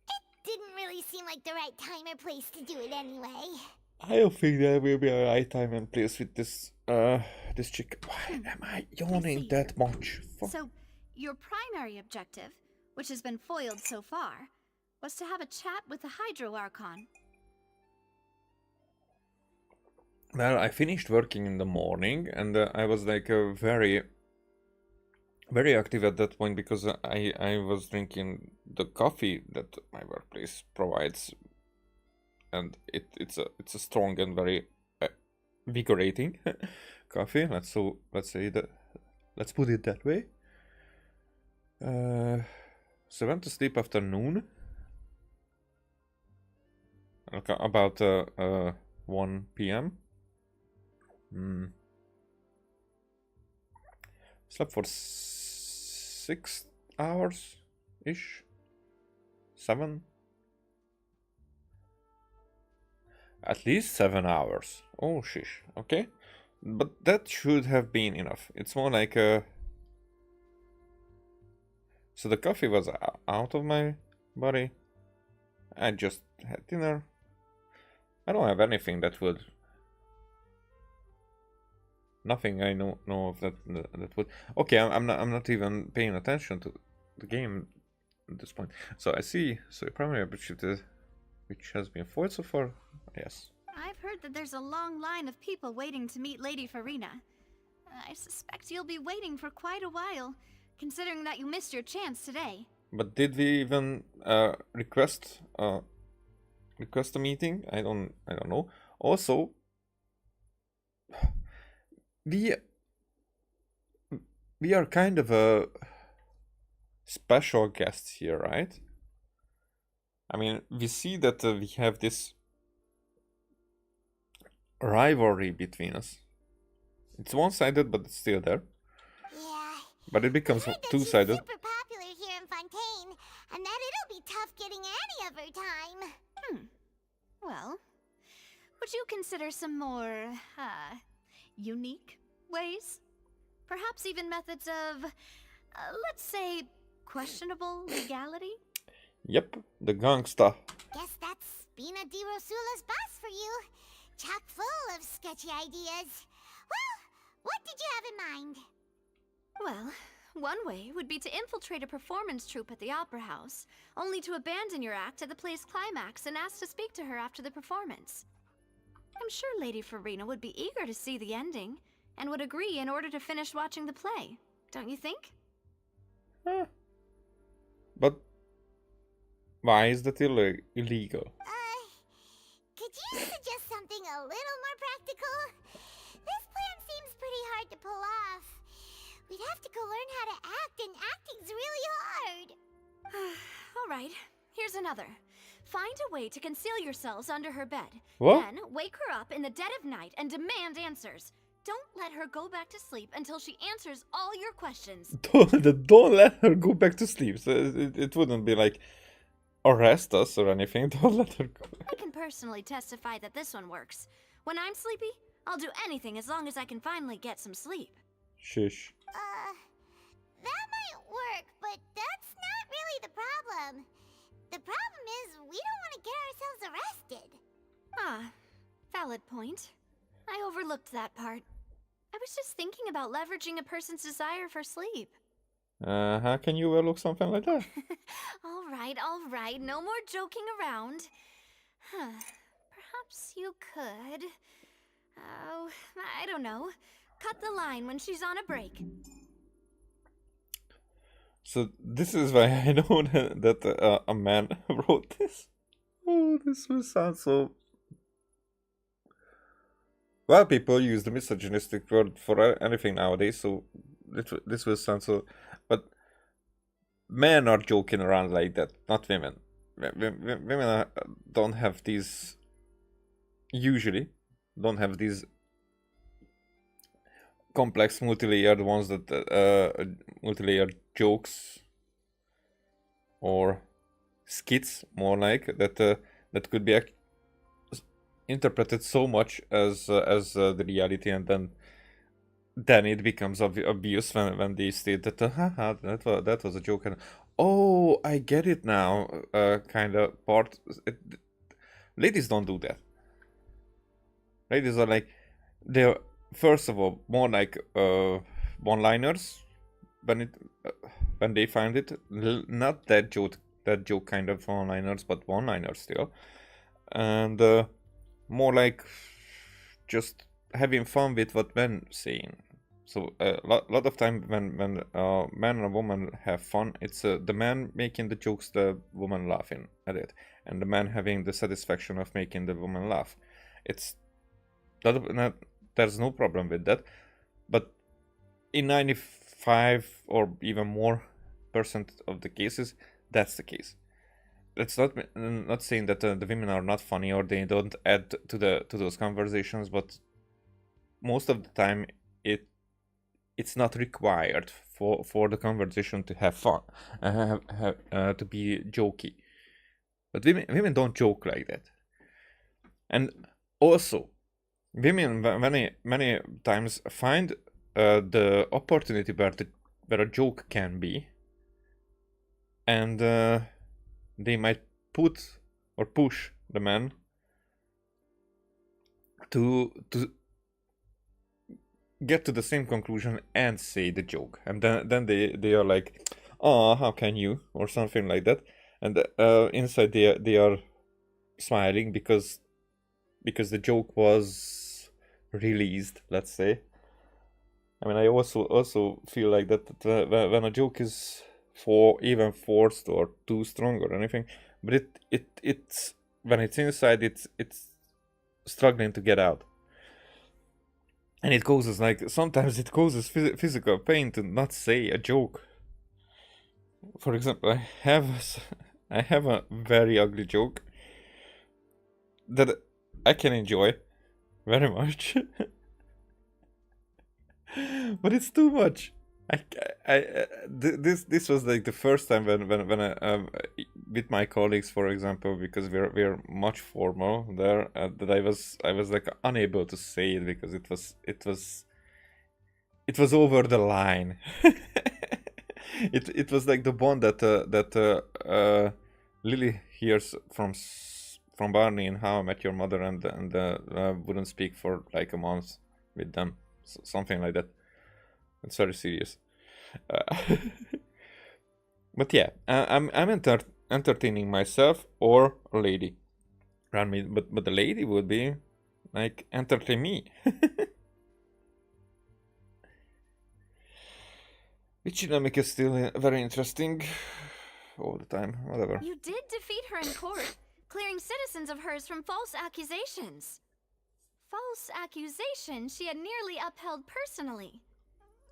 It didn't really seem like the right time or place to do it anyway. I don't think there will be a right time and place with this this chick. Why am I yawning that much? So, your primary objective, which has been foiled so far, was to have a chat with the Hydro Archon. Well, I finished working in the morning, and I was like very active at that point, because I was drinking the coffee that my workplace provides, and it's a strong and very vigorating coffee. Let's say that. Let's put it that way. So I went to sleep after noon. About 1 p.m. Slept for 6 hours ish. 7. At least 7 hours. Oh shish. Okay, but that should have been enough. It's more like so the coffee was out of my body. I just had dinner. I don't have anything that would nothing I know of that would. Okay, I'm not even paying attention to the game at this point. So I see. So your primary objective, which has been foiled so far. Yes. I've heard that there's a long line of people waiting to meet Lady Farina. I suspect you'll be waiting for quite a while, considering that you missed your chance today. But did we even request a meeting? I don't know. Also, we are kind of a special guests here, right? I mean, we see that we have this rivalry between us. It's one-sided, but it's still there. Yeah. But it becomes I heard that two-sided. she's super popular here in Fontaine, and that it'll be tough getting any of her time. Well, would you consider some more, unique ways? Perhaps even methods of, let's say, questionable legality? Yep, the gangsta. Guess that's Spina di Rosula's boss for you. Chock full of sketchy ideas. Well, what did you have in mind? Well, one way would be to infiltrate a performance troupe at the Opera House, only to abandon your act at the play's climax and ask to speak to her after the performance. I'm sure Lady Farina would be eager to see the ending, and would agree in order to finish watching the play, don't you think? But why is that illegal? Could you suggest something a little more practical? This plan seems pretty hard to pull off. We'd have to go learn how to act, and acting's really hard. All right, here's another. Find a way to conceal yourselves under her bed. What? Then wake her up in the dead of night and demand answers. Don't let her go back to sleep until she answers all your questions. Don't let her go back to sleep. So it wouldn't be like arrest us or anything. Don't let her go. I can personally testify that this one works. When I'm sleepy, I'll do anything as long as I can finally get some sleep. Shush. That might work, but that's not really the problem. The problem is we don't want to get ourselves arrested. Ah, valid point. I overlooked that part. I was just thinking about leveraging a person's desire for sleep. How can you overlook something like that? All right, no more joking around. Perhaps you could... Oh, I don't know. Cut the line when she's on a break. So this is why I know that a man wrote this. Oh, this will sound so... Well, people use the misogynistic word for anything nowadays, so this will sound so... But men are joking around like that, not women. Women don't have these... Usually, don't have these complex multi-layered ones that... multi-layered jokes or skits, more like, that could be interpreted so much as the reality, and then it becomes obvious when they state that that was a joke, and oh, I get it now, kind of part. Ladies don't do that. Ladies are like, they're first of all more like one-liners when they find it, not that joke kind of one-liners, but one-liners still, and more like just having fun with what men saying. So a lot of time when man and woman have fun, it's the man making the jokes, the woman laughing at it, and the man having the satisfaction of making the woman laugh. It's not there's no problem with that, but in 95 or even more % of the cases, that's the case. It's not saying that the women are not funny or they don't add to those conversations, but most of the time it's not required for the conversation to have fun, to be jokey. But women don't joke like that. And also, women many times find the opportunity where a joke can be, and they might put or push the man to get to the same conclusion and say the joke, and then they are like, "Oh, how can you?" or something like that, and inside they are smiling because the joke was released, let's say. I mean, I also feel like that when a joke is even forced or too strong or anything, but it's when it's inside, it's struggling to get out, and it causes sometimes it causes physical pain to not say a joke. For example, I have a very ugly joke that I can enjoy very much. But it's too much. This was like the first time when I with my colleagues, for example, because we're much formal there, that I was like unable to say it because it was over the line. It was like the bond that Lily hears from Barney in How I Met Your Mother, and wouldn't speak for like a month with them. Something like that. It's very serious. But yeah, I'm entertaining myself or a lady around me, but the lady would be like entertain me. Which dynamic is still very interesting all the time. Whatever. You did defeat her in court, clearing citizens of hers from false accusations. False accusation she had nearly upheld personally.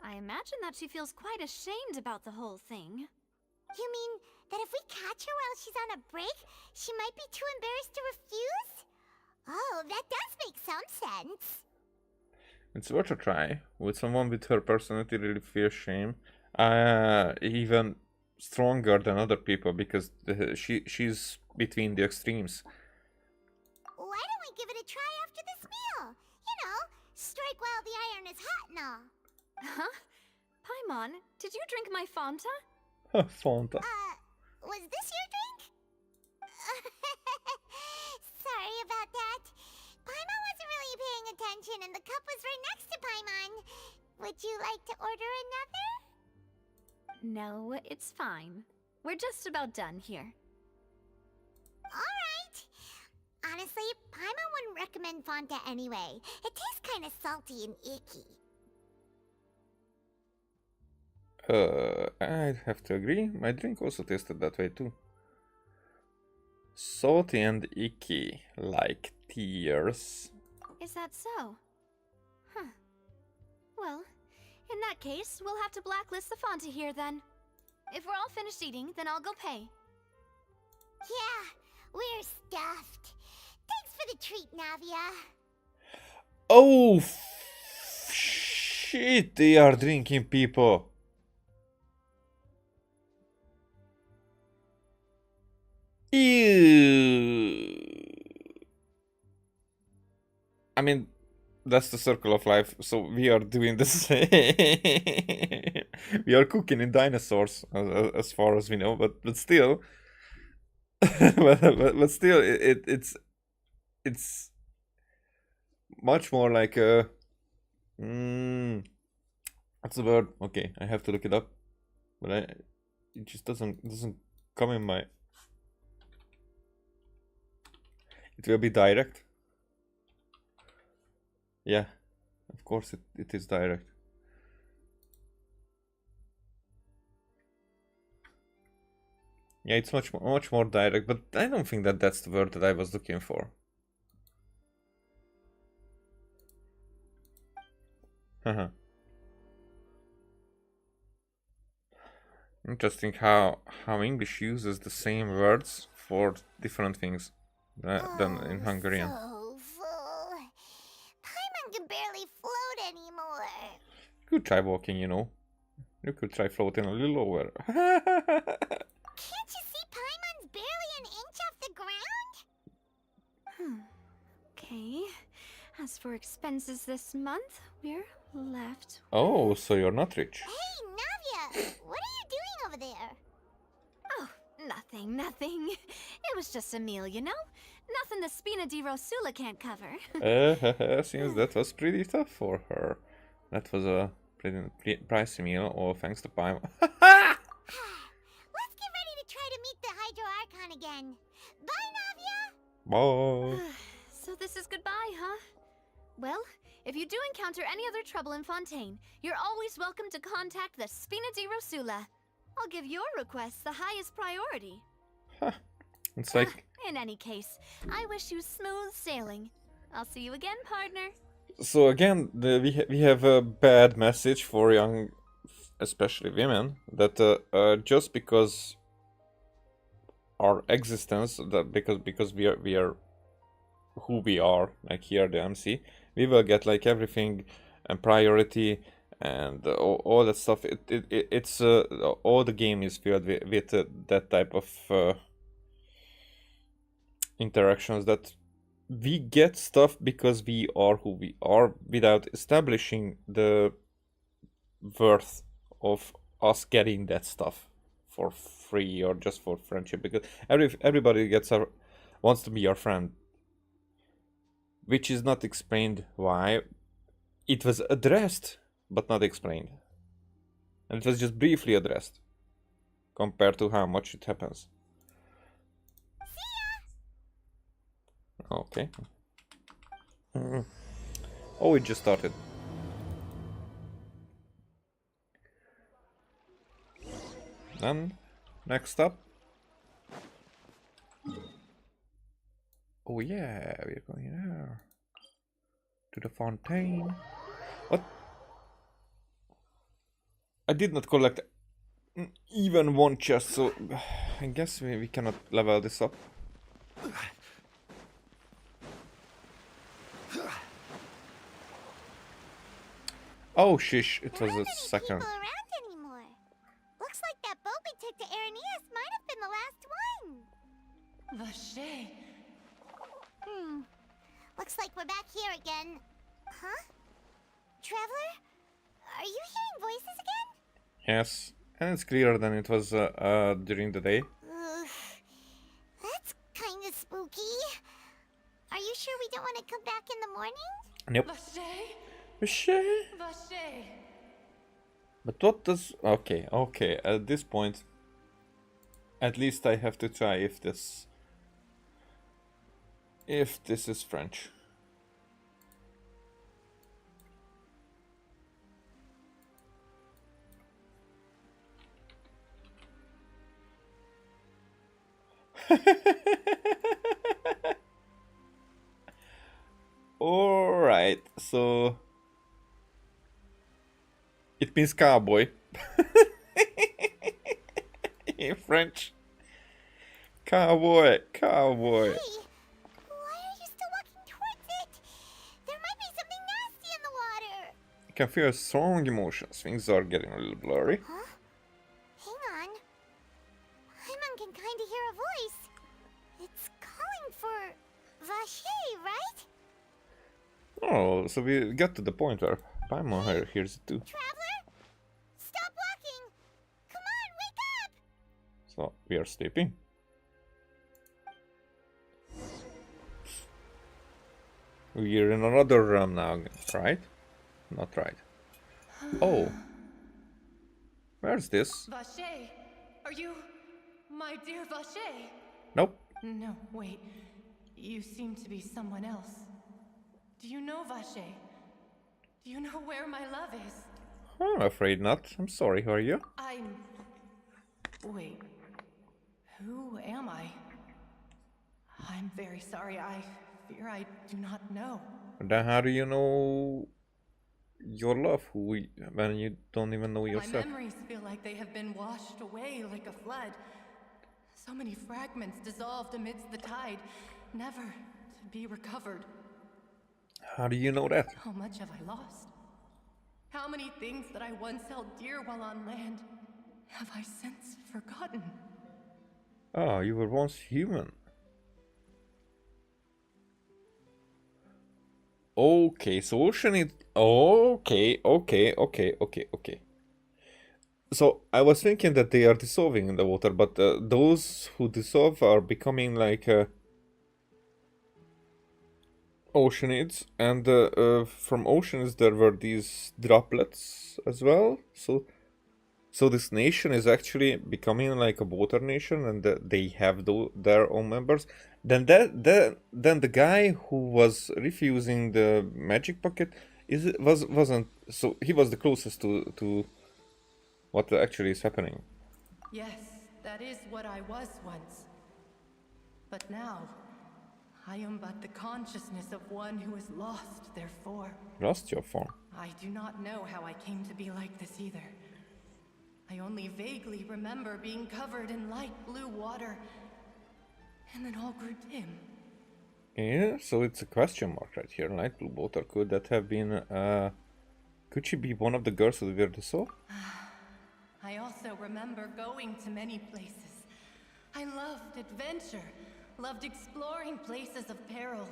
I imagine that she feels quite ashamed about the whole thing. You mean that if we catch her while she's on a break, she might be too embarrassed to refuse? Oh, that does make some sense. It's worth a try. Would someone with her personality really feel shame? Even stronger than other people, because she's between the extremes. Why don't we give it a try after this meal? You know, strike while the iron is hot and all. Huh? Paimon, did you drink my Fanta? Fonta. Was this your drink? Sorry about that. Paimon wasn't really paying attention and the cup was right next to Paimon. Would you like to order another? No, it's fine. We're just about done here. Alright. Honestly, Paimon wouldn't recommend Fanta anyway. It tastes kind of salty and icky. I'd have to agree. My drink also tasted that way too. Salty and icky, like tears. Is that so? Huh. Well, in that case, we'll have to blacklist the Fanta here then. If we're all finished eating, then I'll go pay. Yeah, we're stuffed. Thanks for the treat, Navia. Oh, shit, they are drinking, people. Ew. I mean, that's the circle of life, so we are doing the same. We are cooking in dinosaurs, as far as we know, but still. but still, it's much more like a... what's the word? Okay, I have to look it up. But it just doesn't come in my... It will be direct. Yeah, of course it is direct. Yeah, it's much more direct, but I don't think that's the word that I was looking for. Haha. Interesting how English uses the same words for different things than in Hungarian. So full. Paimon can barely float anymore. You could try walking, you know. You could try floating a little lower. Can't you see Paimon's barely an inch off the ground? Okay. As for expenses this month, we're left. Oh, so you're not rich. Hey, Navia! What are you doing over there? Oh, nothing. It was just a meal, you know? Nothing the Spina di Rosula can't cover. Seems that was pretty tough for her. That was a pretty pricey meal, all thanks to Paimon. Let's get ready to try to meet the Hydro Archon again. Bye, Navia! Bye. So this is goodbye, huh? Well, if you do encounter any other trouble in Fontaine, you're always welcome to contact the Spina di Rosula. I'll give your requests the highest priority. It's like... In any case, I wish you smooth sailing. I'll see you again, partner. So again, we have a bad message for young, especially women, that just because our existence, that because we are who we are, like here the MC, we will get like everything and priority and all that stuff. It's all the game is filled with that type of interactions, that we get stuff because we are who we are without establishing the worth of us getting that stuff for free or just for friendship, because everybody wants to be your friend, which is not explained why. It was addressed but not explained, and it was just briefly addressed compared to how much it happens. Okay. Oh, it just started. Then, next up. Oh yeah, we're going there. To the Fontaine. What? I did not collect even one chest, so I guess we cannot level this up. Oh shish, it was a second. People around anymore. Looks like that boat we took to Araneas might have been the last one. Vache. Looks like we're back here again. Huh? Traveler? Are you hearing voices again? Yes, and it's clearer than it was during the day. That's kind of spooky. Are you sure we don't want to come back in the morning? Nope. Vache. Vache. Vache. But what does... Okay, at this point, at least I have to try if this is French. Alright, so it means cowboy in French. Cowboy. Hey, why are you still walking towards it? There might be something nasty in the water. I can feel strong emotions. Things are getting a little blurry. Huh? Hang on. Paimon can kind of hear a voice. It's calling for Vache, right? Oh, so we got to the point where Paimon hears it too. Traveler? Stop walking! Come on, wake up! So we are sleeping. We're in another realm now, right? Not right. Oh. Where's this? Vache. Are you my dear Vache? Nope. No, wait. You seem to be someone else. Do you know Vache? Do you know where my love is? I'm afraid not. I'm sorry, who are you? Wait. Who am I? I'm very sorry. I fear I do not know. Then how do you know your love when you don't even know My yourself? memories feel like they have been washed away like a flood. So many fragments dissolved amidst the tide, never to be recovered. How do you know that? How much have I lost? How many things that I once held dear while on land have I since forgotten? Oh, you were once human. Okay, so ocean is... Okay. So, I was thinking that they are dissolving in the water, but those who dissolve are becoming like... Oceanids, and from Oceanids there were these droplets as well. So this nation is actually becoming like a water nation, and they have their own members. Then then the guy who was refusing the magic bucket wasn't, so he was the closest to what actually is happening. Yes, that is what I was once. But now, I am but the consciousness of one who is lost, therefore. Lost your form. I do not know how I came to be like this either. I only vaguely remember being covered in light blue water, and then all grew dim. Yeah, so it's a question mark right here. Light blue water. Could that have been? Could she be one of the girls who were the soul? I also remember going to many places. I loved adventure, loved exploring places of peril.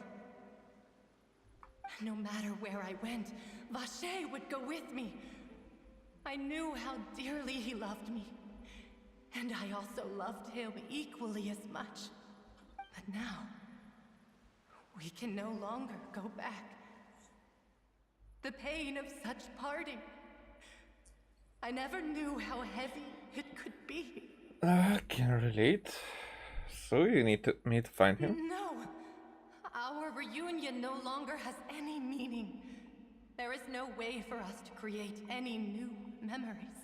No matter where I went, Vacher would go with me. I knew how dearly he loved me, and I also loved him equally as much. But now, we can no longer go back. The pain of such parting. I never knew how heavy it could be. I can relate. So you need me to find him? No! Our reunion no longer has any meaning. There is no way for us to create any new memories.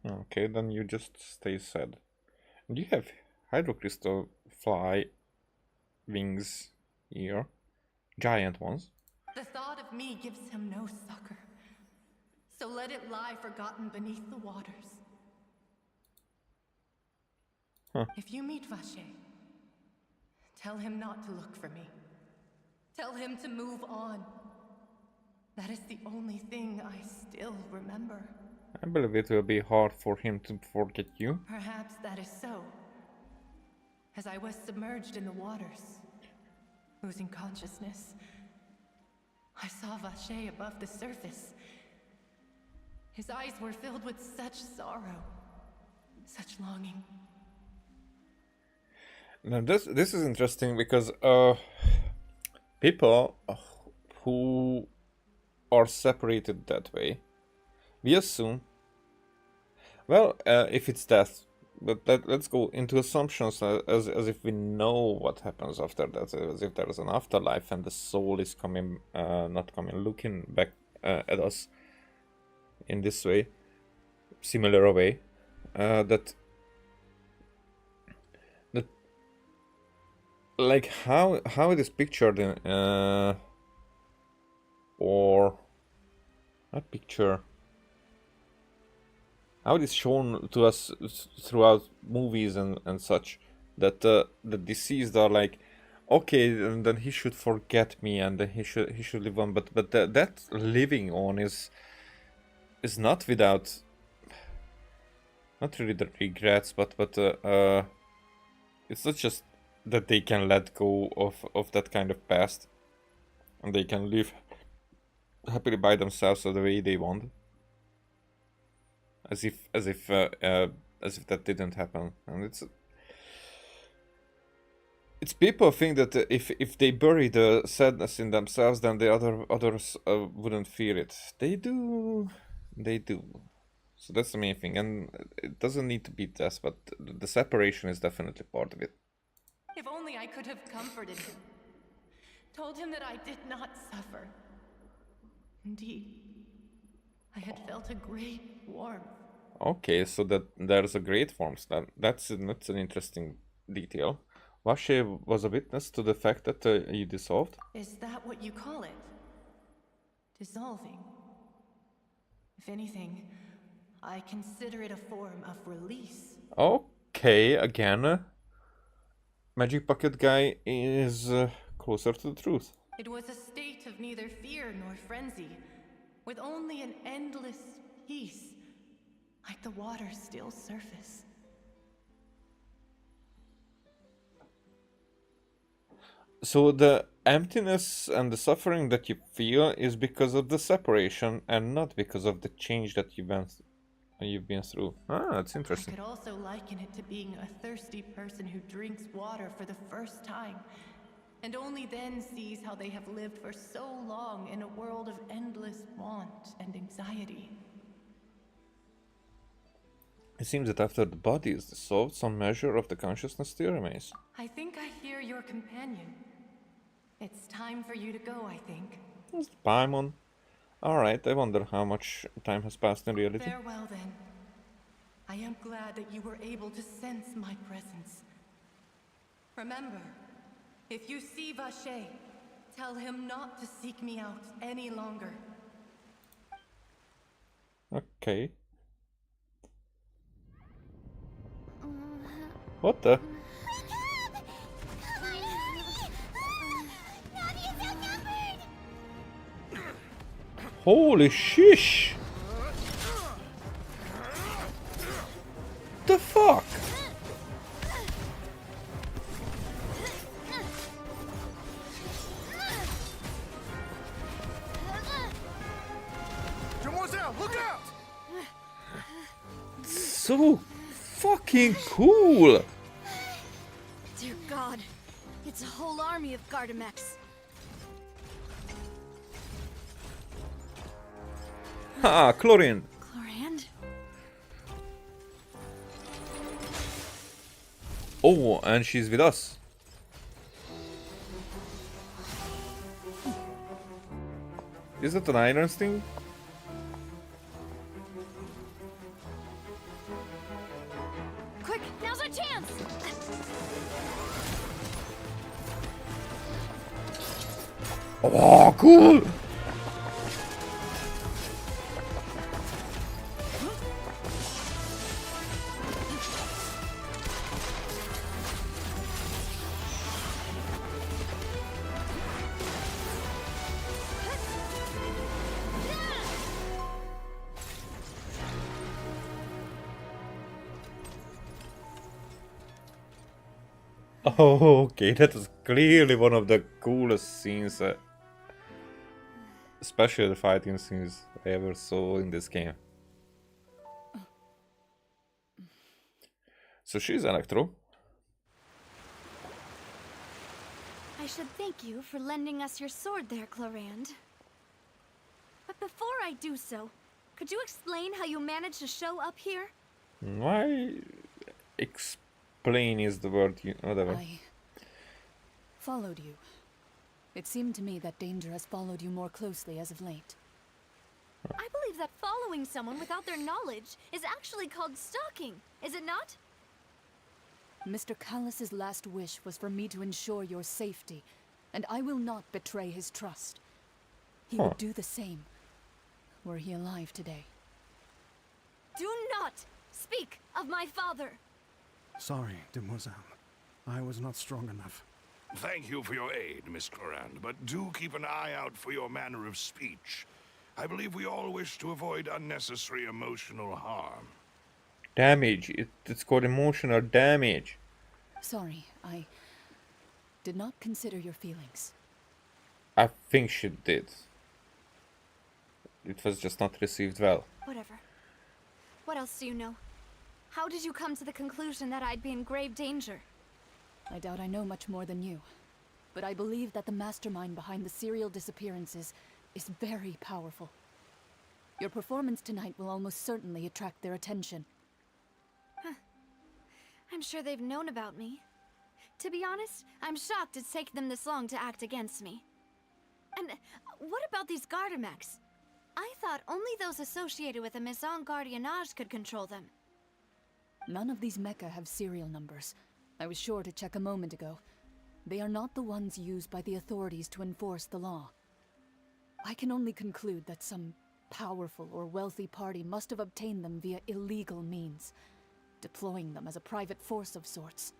Okay, then you just stay sad. And you have hydrocrystal fly wings here. Giant ones. The thought of me gives him no succor. So let it lie forgotten beneath the waters. Huh. If you meet Vacher, tell him not to look for me. Tell him to move on. That is the only thing I still remember. I believe it will be hard for him to forget you. Perhaps that is so. As I was submerged in the waters, losing consciousness, I saw Vacher above the surface. His eyes were filled with such sorrow, such longing. Now this is interesting because people who are separated that way, we assume, well, if it's death, but let's go into assumptions as if we know what happens after that, as if there is an afterlife and the soul is coming, not coming, looking back at us in this way, similar way, that like how it is pictured in or not picture, how it is shown to us throughout movies and such, that the deceased are like, okay, and then he should forget me and then he should live on, but that living on is not without, not really the regrets, but it's not just that they can let go of that kind of past and they can live happily by themselves the way they want, as if that didn't happen. And it's people think that if they bury the sadness in themselves, then the others wouldn't feel it. They do. So that's the main thing, and it doesn't need to be death, but the separation is definitely part of it. If only I could have comforted him, told him that I did not suffer. Indeed, I had felt a great warmth. Okay, so that there's a great warmth. That's an interesting detail. Vacher was a witness to the fact that you dissolved. Is that what you call it? Dissolving? If anything, I consider it a form of release. Okay, again, Magic Bucket Guy is closer to the truth. It was a state of neither fear nor frenzy, with only an endless peace, like the water's still surface. So the emptiness and the suffering that you feel is because of the separation and not because of the change that you've been through. Ah, that's I interesting. could also liken it to being a thirsty person who drinks water for the first time, and only then sees how they have lived for so long in a world of endless want and anxiety. It seems that after the body is dissolved, some measure of the consciousness still remains. I think I hear your companion. It's time for you to go, I think. Is the Paimon? Alright, I wonder how much time has passed in reality. Farewell, then. I am glad that you were able to sense my presence. Remember, if you see Vache, tell him not to seek me out any longer. Okay. What the? Holy shish! The fuck? Demoiselle, look out! So fucking cool! Dear God, it's a whole army of Gardamex. Ha, Chlorine! Chlorand? Oh, and she's with us. Is that an iron sting? Quick, now's our chance! Oh, cool! Oh, okay, that is clearly one of the coolest scenes, especially the fighting scenes I ever saw in this game. So she's Electro. I should thank you for lending us your sword there, Chlorand. But before I do so, could you explain how you managed to show up here? Why explain is the word, whatever. I followed you. It seemed to me that danger has followed you more closely as of late. I believe that following someone without their knowledge is actually called stalking, is it not? Mr. Callus's last wish was for me to ensure your safety, and I will not betray his trust. He would do the same, were he alive today. Do not speak of my father! Sorry, demoiselle. I was not strong enough. Thank you for your aid, Miss Clorand, but do keep an eye out for your manner of speech. I believe we all wish to avoid unnecessary emotional harm. Damage. It's called emotional damage. Sorry, I did not consider your feelings. I think she did. It was just not received well. Whatever. What else do you know? How did you come to the conclusion that I'd be in grave danger? I doubt I know much more than you, but I believe that the mastermind behind the serial disappearances is very powerful. Your performance tonight will almost certainly attract their attention. I'm sure they've known about me. To be honest, I'm shocked it's taken them this long to act against me. And what about these Gardamex? I thought only those associated with a Maison Gardiennage could control them. None of these mecha have serial numbers. I was sure to check a moment ago. They are not the ones used by the authorities to enforce the law. I can only conclude that some powerful or wealthy party must have obtained them via illegal means, deploying them as a private force of sorts.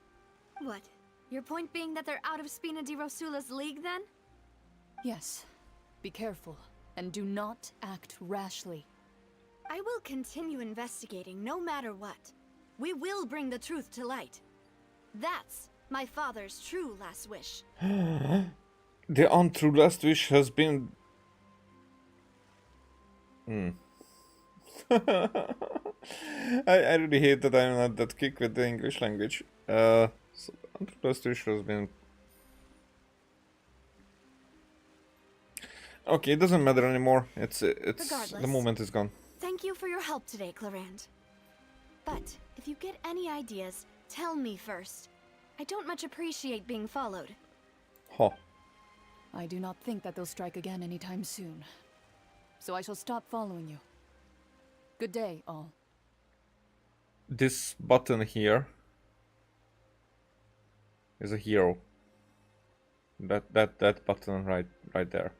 What? Your point being that they're out of Spina di Rosula's league, then? Yes. Be careful, and do not act rashly. I will continue investigating no matter what. We will bring the truth to light. That's my father's true last wish. The untrue last wish has been... I really hate that I'm not that quick with the English language. So untrue last wish has been Okay, it doesn't matter anymore. It's the Regardless. moment is gone. Thank you for your help today, Clarand. But if you get any ideas, tell me first. I don't much appreciate being followed. Huh. I do not think that they'll strike again anytime soon. So I shall stop following you. Good day, all. This button here is a hero. That button right there.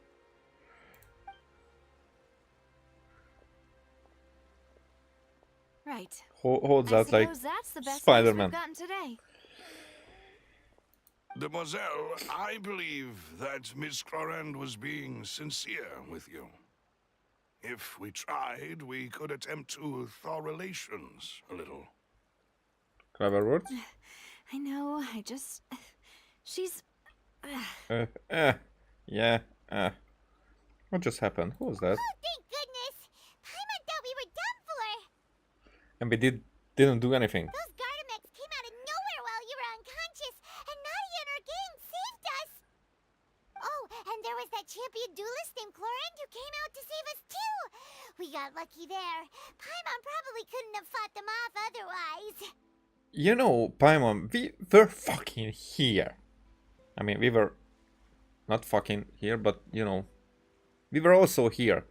Right. Hold I that like suppose that's the best news Spider-Man. we've gotten today. Demoiselle, I believe that Miss Clarand was being sincere with you. If we tried, we could attempt to thaw relations a little. Clever words. I know, she's... Yeah. What just happened? Who was that? Oh, thank goodness! Paimon thought we were done for! And we didn't do anything. Those Gardamex came out of nowhere while you were unconscious, and Nadia and her gang saved us! Oh, and there was that champion duelist named Chlorand who came out to save us too! We got lucky there. Paimon probably couldn't have fought them off otherwise. You know, Paimon, we were fucking here. I mean, we were not fucking here, but you know, we were also here.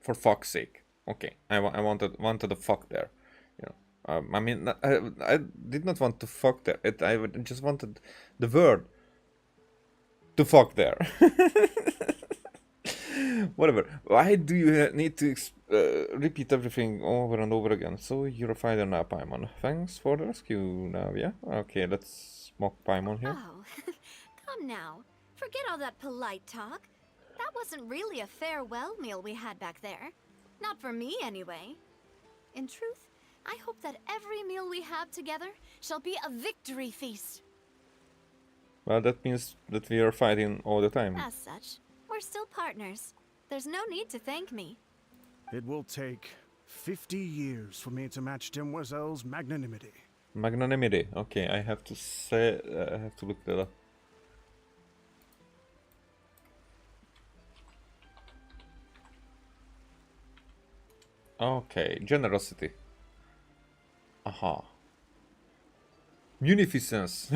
For fuck's sake. Okay, I wanted to fuck there. You know, I mean, I did not want to fuck there. I just wanted the word to fuck there. Whatever. Why do you need to repeat everything over and over again? So you're a fighter now, Paimon. Thanks for the rescue, Navia. Okay, let's mock Paimon here. Oh, come now. Forget all that polite talk. That wasn't really a farewell meal we had back there. Not for me, anyway. In truth, I hope that every meal we have together shall be a victory feast. Well, that means that we are fighting all the time. As such, we're still partners. There's no need to thank me. It will take 50 years for me to match Demoiselle's magnanimity. Magnanimity. Okay, I have to say, I have to look that up. Okay, generosity. Aha. Munificence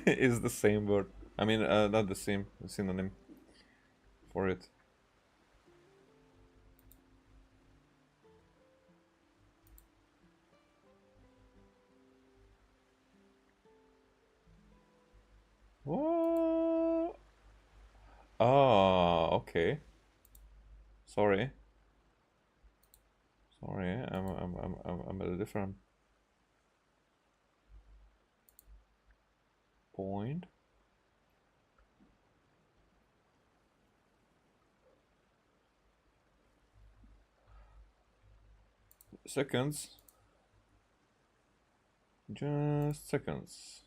is the same word. I mean, not the same synonym for it. What? Ah, okay. Sorry. Sorry, I'm at a different point. Seconds. Just seconds.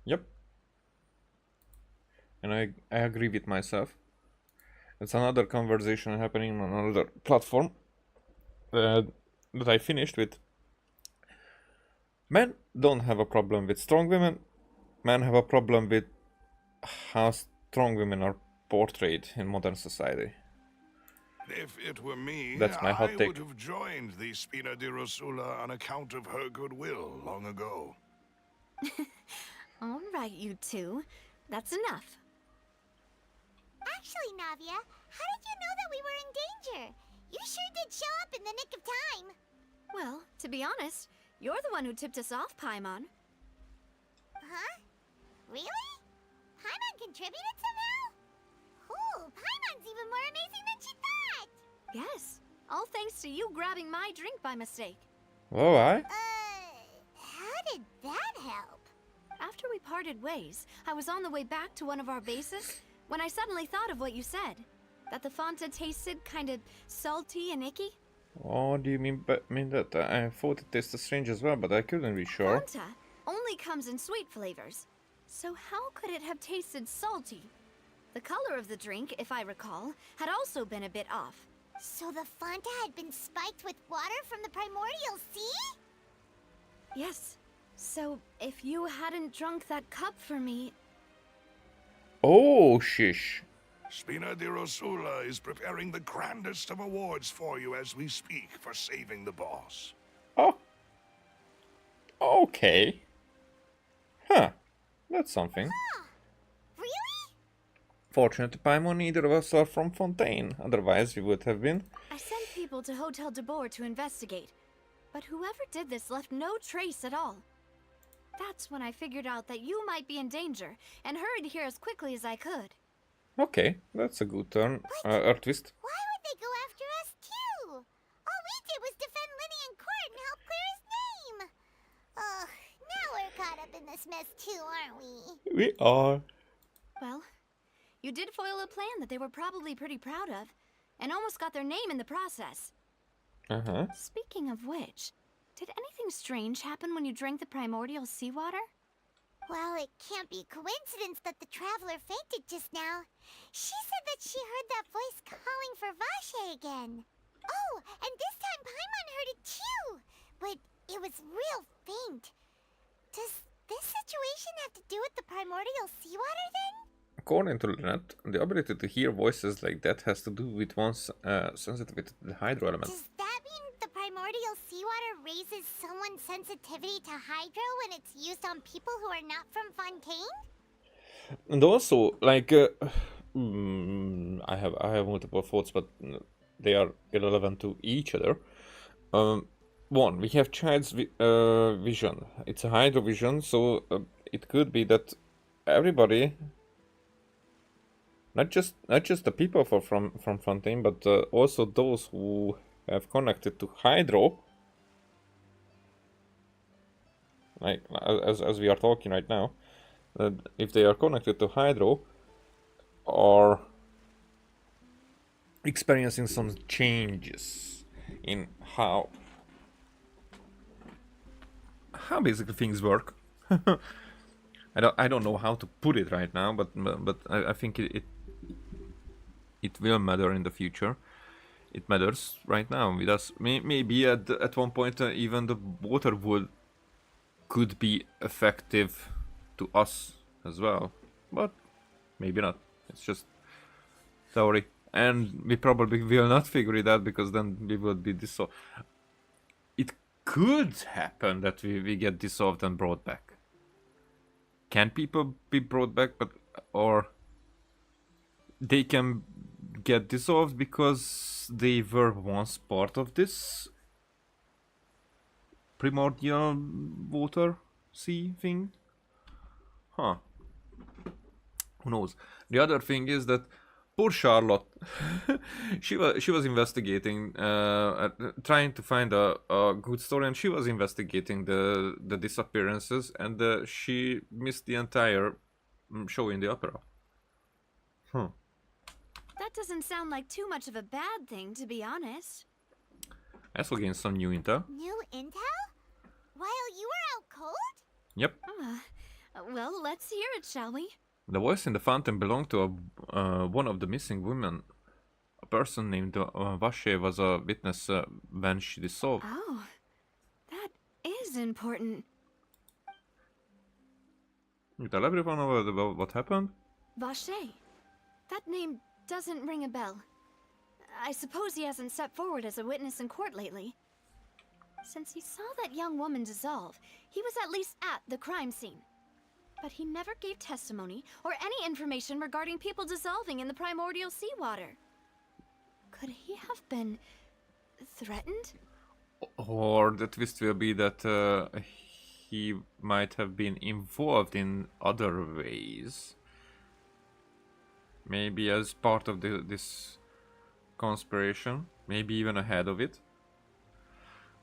Yep. And I agree with myself. It's another conversation happening on another platform that I finished with. Men don't have a problem with strong women. Men have a problem with how strong women are portrayed in modern society. If it were me, That's my hot I take. would have joined the Spina di Rosula on account of her goodwill long ago. All right, you two. That's enough. Actually, Navia, how did you know that we were in danger? You sure did show up in the nick of time. Well, to be honest, you're the one who tipped us off, Paimon. Huh? Really? Paimon contributed somehow? Ooh, Paimon's even more amazing than she thought! Yes, all thanks to you grabbing my drink by mistake. Oh, I? How did that help? After we parted ways, I was on the way back to one of our bases when I suddenly thought of what you said. That the Fonta tasted kind of salty and icky. Oh, do you mean that I thought it tasted strange as well, but I couldn't be sure. Fonta only comes in sweet flavors. So how could it have tasted salty? The color of the drink, if I recall, had also been a bit off. So the Fonta had been spiked with water from the primordial sea? Yes. So, if you hadn't drunk that cup for me... Oh, shish. Spina di Rosula is preparing the grandest of awards for you as we speak for saving the boss. Oh. Okay. Huh. That's something. Really? Fortunately, Paimon, neither of us are from Fontaine. Otherwise, we would have been. I sent people to Hotel de Boer to investigate, but whoever did this left no trace at all. That's when I figured out that you might be in danger, and hurried here as quickly as I could. Okay, that's a good turn. Twist. Why would they go after us too? All we did was defend Linny in court and help clear his name. Ugh, now we're caught up in this mess too, aren't we? We are. Well, you did foil a plan that they were probably pretty proud of, and almost got their name in the process. Uh-huh. Speaking of which, did anything strange happen when you drank the primordial seawater? Well, it can't be coincidence that the traveler fainted just now. She said that she heard that voice calling for Vache again. Oh, and this time Paimon heard it too, but it was real faint. Does this situation have to do with the primordial seawater then? According to Lynette, the ability to hear voices like that has to do with one's sensitivity to the hydro element. Does that mean the primordial seawater raises someone's sensitivity to hydro when it's used on people who are not from Fontaine? And also, like, I have multiple thoughts, but they are irrelevant to each other. One, we have Child's vision. It's a hydro vision, so it could be that everybody, not just the people from Fontaine, but also those who have connected to hydro, like as we are talking right now, if they are connected to hydro, are experiencing some changes in how basically things work. I don't know how to put it right now, but I think it will matter in the future. It matters right now with us. Maybe at one point even the water could be effective to us as well, but maybe not. It's just theory, and we probably will not figure it out because then we would be dissolved. It could happen that we get dissolved and brought back. Can people be brought back, or they can get dissolved because they were once part of this primordial water sea thing? Huh. Who knows? The other thing is that poor Charlotte, she was investigating, trying to find a good story, and she was investigating the disappearances, and she missed the entire show in the opera. That doesn't sound like too much of a bad thing, to be honest. I also gained some new intel. New intel? While you were out cold? Yep. Well, let's hear it, shall we? The voice in the fountain belonged to one of the missing women. A person named Vache was a witness when she dissolved. Oh, that is important. You tell everyone about what happened? Vache. That name doesn't ring a bell. I suppose he hasn't stepped forward as a witness in court lately. Since he saw that young woman dissolve, he was at least at the crime scene. But he never gave testimony or any information regarding people dissolving in the primordial seawater. Could he have been threatened? Or the twist will be that he might have been involved in other ways. Maybe as part of this conspiration, maybe even ahead of it.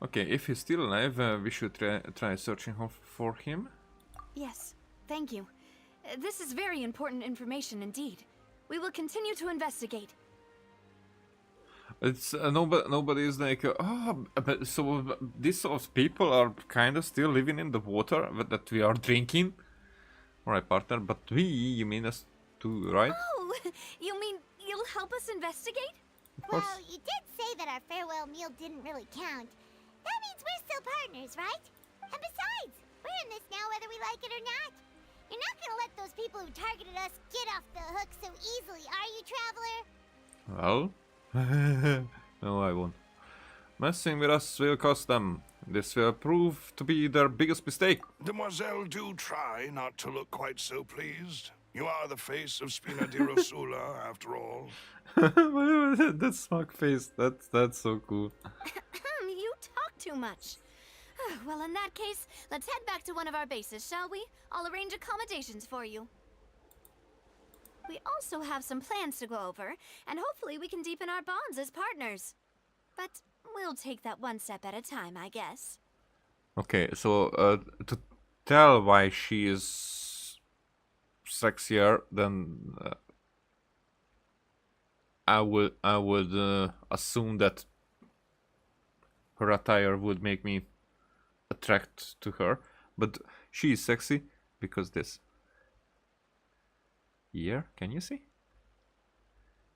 Okay, if he's still alive, we should try searching for him. Yes, thank you. This is very important information indeed. We will continue to investigate. It's nobody is like, but so these sort of people are kind of still living in the water that we are drinking. Alright, partner, but you mean us too, right? Oh, you mean you'll help us investigate? Of course. Well, you did say that our farewell meal didn't really count. That means we're still partners, right? And besides, we're in this now whether we like it or not. You're not gonna let those people who targeted us get off the hook so easily, are you, Traveler? Well, no, I won't. Messing with us will cost them. This will prove to be their biggest mistake. Demoiselle, do try not to look quite so pleased. You are the face of Spina di Rosula, after all. That smug face, that's so cool. You talk too much. Well, in that case, let's head back to one of our bases, shall we? I'll arrange accommodations for you. We also have some plans to go over, and hopefully we can deepen our bonds as partners. But we'll take that one step at a time, I guess. Okay, so to tell why she is sexier than I would assume that her attire would make me attract to her, but she is sexy because this. Here, can you see?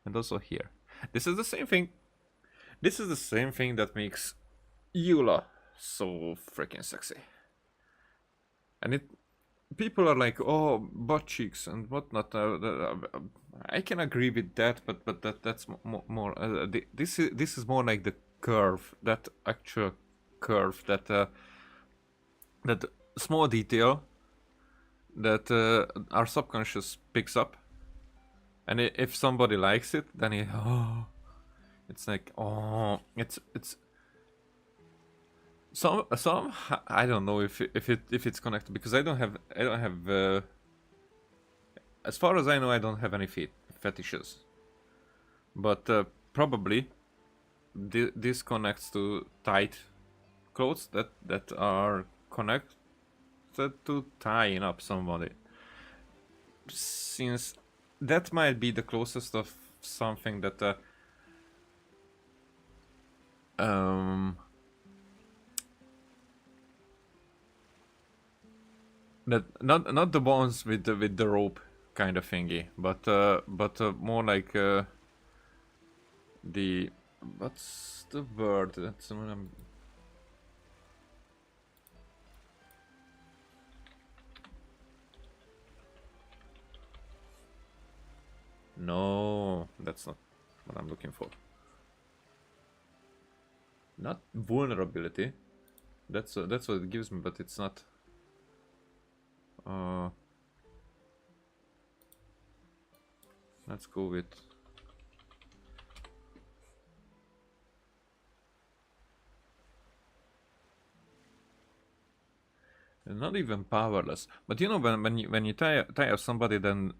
And also here. This is the same thing. This is the same thing that makes Eula so freaking sexy. And people are like, oh, butt cheeks and whatnot. I can agree with that, but that's more. This is more like the curve, that actual curve, that small detail that our subconscious picks up, and if somebody likes it, then it's like, oh, it's some I don't know if it's connected, because I don't have as far as I know, I don't have any fetishes, but probably this connects to tight clothes that are connected to tying up somebody, since that might be the closest of something that that not the ones with the rope kind of thingy, but more like the, what's the word? That's what I'm. No, that's not what I'm looking for. Not vulnerability. That's what it gives me, but it's not. Let's go with. Not even powerless, but you know, when you tie up somebody, then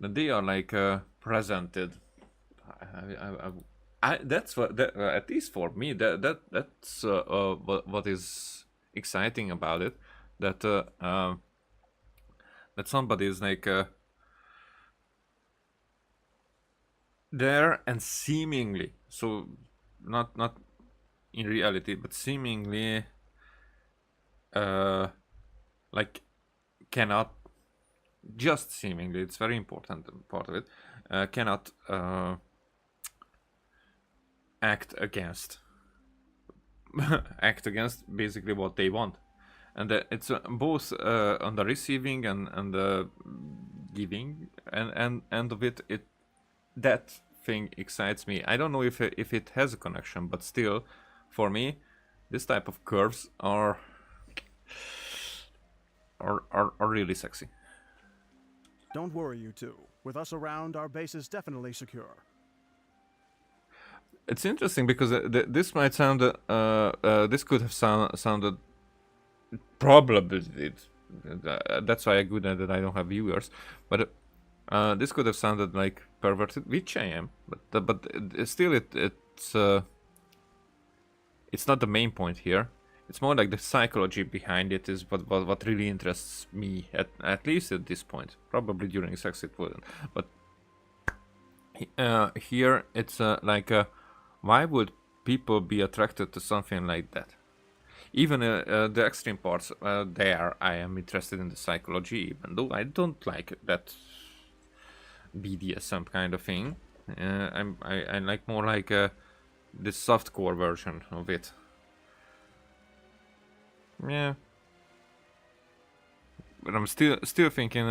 they are like presented. That's what at least for me, that's what is exciting about it. That that somebody is like there and seemingly, so not in reality, but seemingly like cannot, just seemingly, it's very important part of it, cannot act against basically what they want, and it's both on the receiving and the giving and end of it. That thing excites me. I don't know if it has a connection, but still, for me, this type of curves are really sexy. Don't worry, you two. With us around, our base is definitely secure. It's interesting because this might sound, this could have sounded, probably, that's why I'm good at it, I don't have viewers, but this could have sounded like perverted, which I am, but still it's not the main point here. It's more like the psychology behind it is what really interests me, at least at this point. Probably during sex it wouldn't, but here it's like why would people be attracted to something like that? Even the extreme parts, there I am interested in the psychology, even though I don't like that BDSM kind of thing. I like more like this softcore version of it. Yeah. But I'm still thinking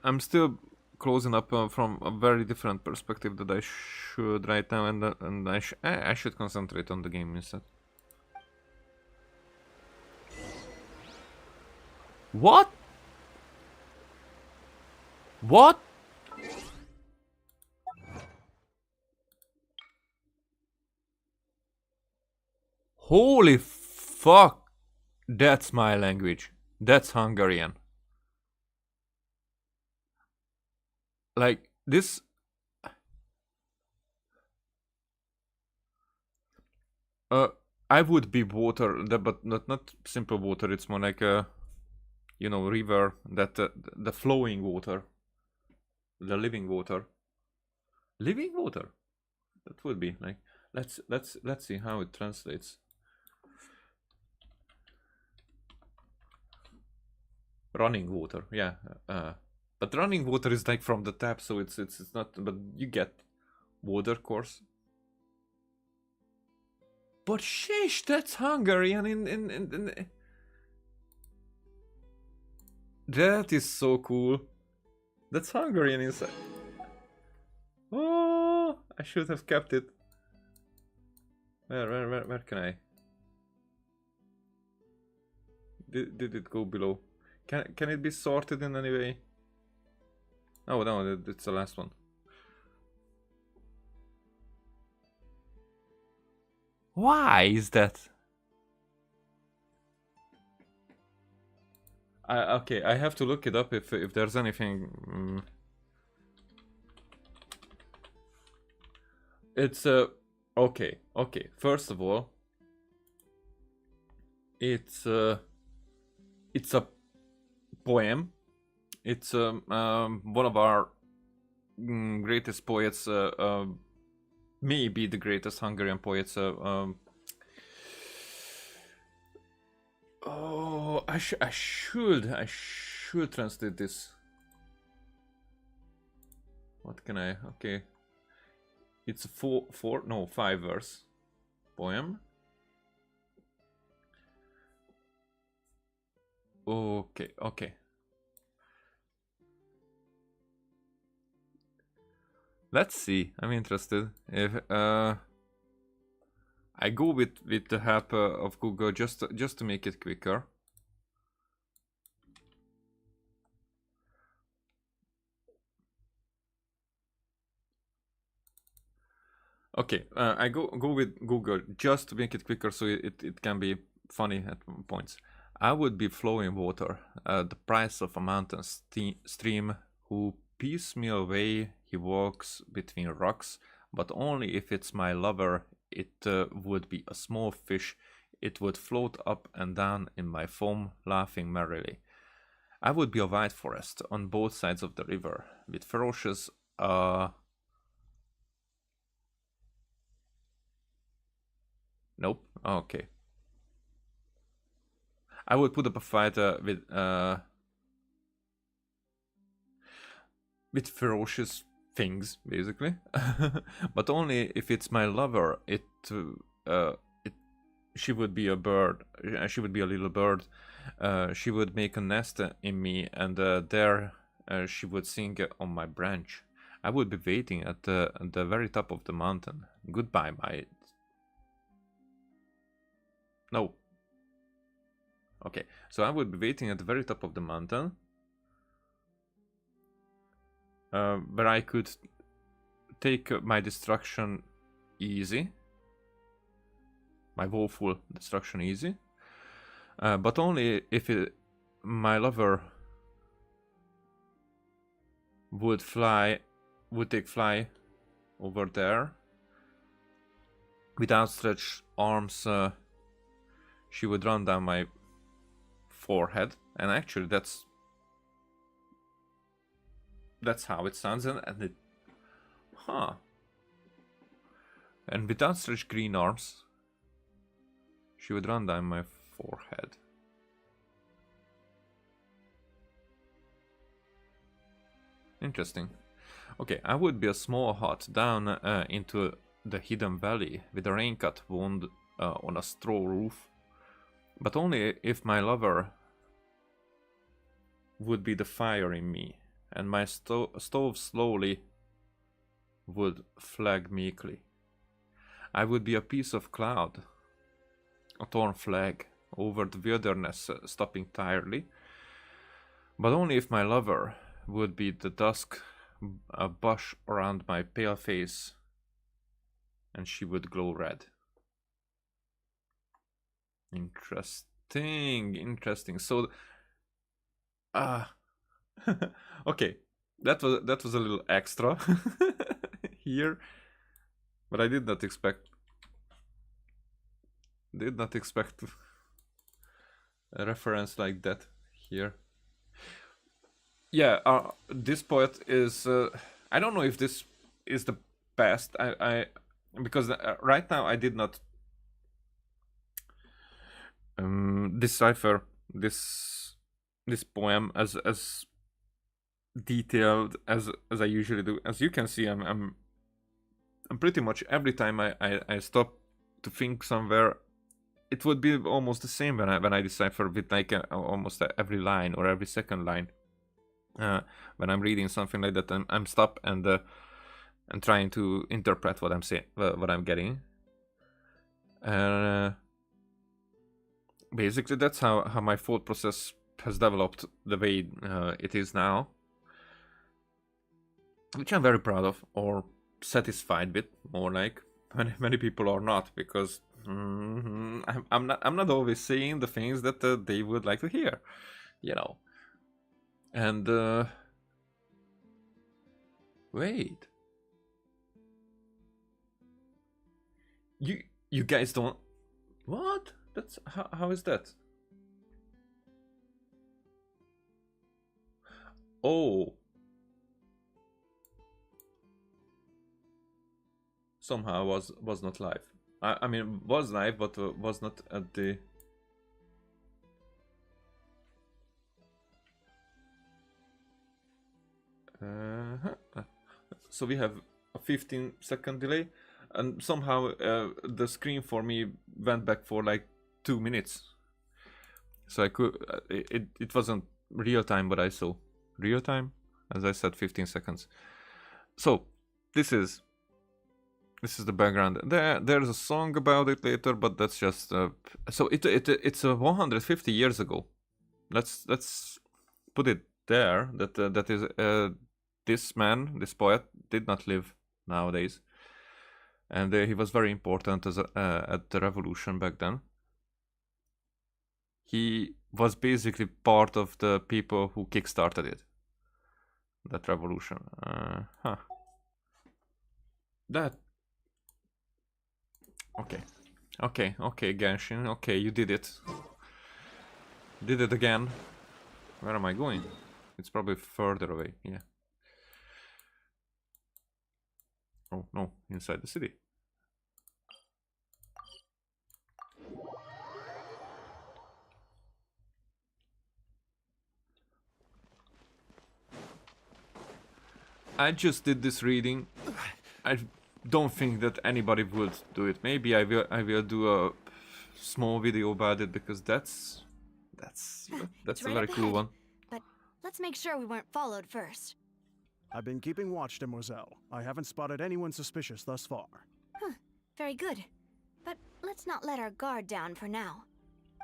I'm still closing up from a very different perspective that I should right now, and I should concentrate on the game instead. What? What? Holy fuck! That's my language. That's Hungarian. Like this. I would be water, but not simple water. It's more like a, you know, river, that the flowing water, the living water. Living water. That would be like. Let's see how it translates. Running water, yeah. But running water is like from the tap, so it's not. But you get water course. But sheesh, that's Hungarian in. That is so cool. That's Hungarian inside. Oh, I should have kept it. Where can I? Did it go below? Can it be sorted in any way? Oh no, it's the last one. Why is that? Okay, I have to look it up if there's anything. It's okay. First of all, it's a poem. It's one of our greatest poets, maybe the greatest Hungarian poets. Oh, I should translate this. What can I? Okay, it's a 5 verse poem. Okay. Let's see. I'm interested. If I go with the help of Google just to make it quicker. Okay, I go with Google just to make it quicker, so it can be funny at points. I would be flowing water, the price of a mountain stream, who piecemeal way he walks between rocks, but only if it's my lover. It would be a small fish. It would float up and down in my foam, laughing merrily. I would be a white forest on both sides of the river, with ferocious Nope. Okay. I would put up a fight with ferocious things, basically, but only if it's my lover. She would be a bird. She would be a little bird. She would make a nest in me, and there she would sing on my branch. I would be waiting at the very top of the mountain. Goodbye, my. No. Okay, so I would be waiting at the very top of the mountain, where I could take my destruction easy, my woeful destruction easy, but only if my lover would take fly over there with outstretched arms. She would run down my forehead, and actually that's how it sounds, and it, and with outstretched green arms, she would run down my forehead. Interesting. Okay, I would be a small hut down into the hidden valley with a rain-cut wound on a straw roof. But only if my lover would be the fire in me, and my stove slowly would flag meekly. I would be a piece of cloud, a torn flag over the wilderness, stopping tirely. But only if my lover would be the dusk, a bush around my pale face, and she would glow red. Interesting. So, okay, that was a little extra here, but I did not expect a reference like that here. Yeah, this poet is. I don't know if this is the best. Because right now I did not decipher this poem as detailed as I usually do. As you can see, I'm pretty much every time I stop to think somewhere, it would be almost the same when I decipher with like almost every line or every second line. When I'm reading something like that, I'm stop and trying to interpret what I'm saying, what I'm getting. Basically, that's how my thought process has developed the way it is now, which I'm very proud of, or satisfied with, more like. Many people are not, because I'm not always saying the things that they would like to hear, you know. And wait, you guys don't. What? That's how is that? Oh, somehow was not live. I mean, was live, but was not at the. So we have a 15-second delay, and somehow the screen for me went back for like 2 minutes. So I could it wasn't real time, but I saw real time, as I said, 15 seconds. So this is the background. There's a song about it later, but that's just so it's 150 years ago. Let's put it there. That is this man, this poet, did not live nowadays, and he was very important as at the revolution back then. He was basically part of the people who kickstarted it, that revolution. That. Okay, Genshin. Okay, you did it. Did it again. Where am I going? It's probably further away. Yeah. Oh no, inside the city. I just did this reading. I don't think that anybody would do it. Maybe I will do a small video about it, because that's It's a right very up cool ahead. one. But let's make sure we weren't followed first. I've been keeping watch, Demoiselle. I haven't spotted anyone suspicious thus far. Very good. But let's not let our guard down for now.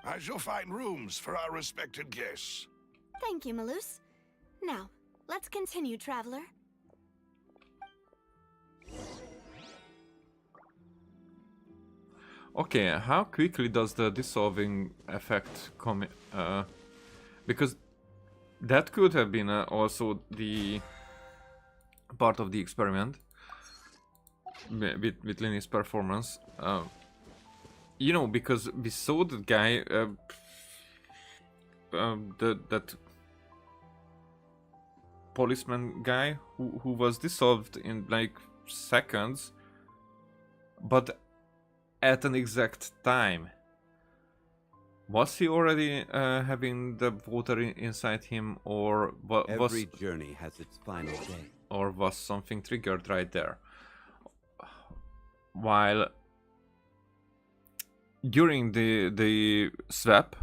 I shall find rooms for our respected guests. Thank you, Malus. Now, let's continue, traveler. Okay, how quickly does the dissolving effect come? Because that could have been also the part of the experiment with Linny's performance. You know, because we saw the guy, that policeman guy who was dissolved in like seconds, but at an exact time. Was he already having the water inside him, or Every journey has its final day. or was something triggered right there? While during the swap,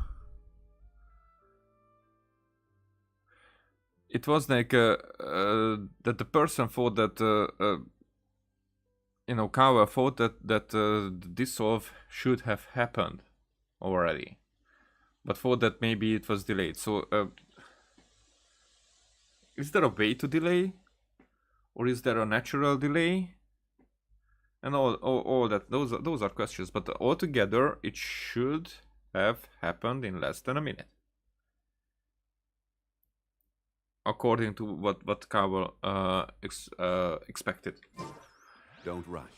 it was like that the person thought that you know, Kawa thought that the dissolve should have happened already, but thought that maybe it was delayed. So is there a way to delay, or is there a natural delay? And all that, those are questions, but altogether it should have happened in less than a minute, according to what Kawa expected. Don't rush.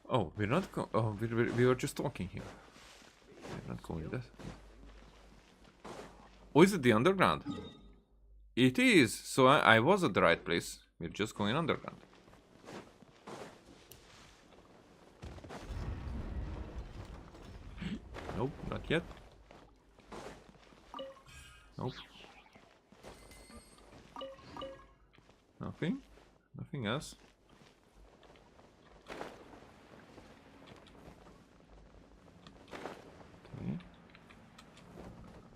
Oh, we're not oh, we were just talking here. We're not going that. Oh, is it the underground? It is. So I was at the right place. We're just going underground. Nope, not yet. Nope. Nothing. Nothing else. Okay.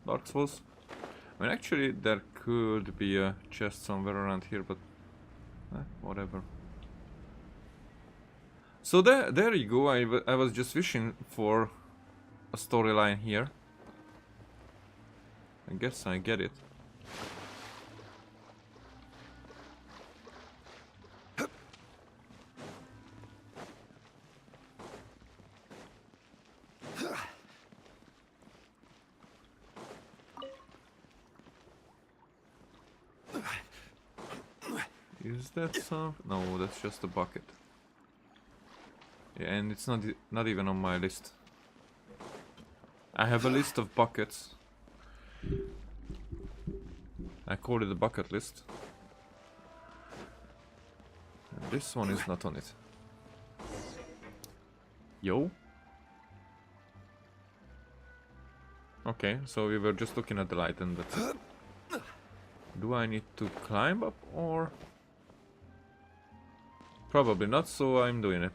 Dark Souls. I mean, actually, there could be a chest somewhere around here, but whatever. So there you go. I was just wishing for a storyline here. I guess I get it. Is that some? No, that's just a bucket. Yeah, and it's not even on my list. I have a list of buckets. I call it a bucket list. And this one is not on it. Yo. Okay, so we were just looking at the light and that's it. Do I need to climb up or? Probably not, so I'm doing it.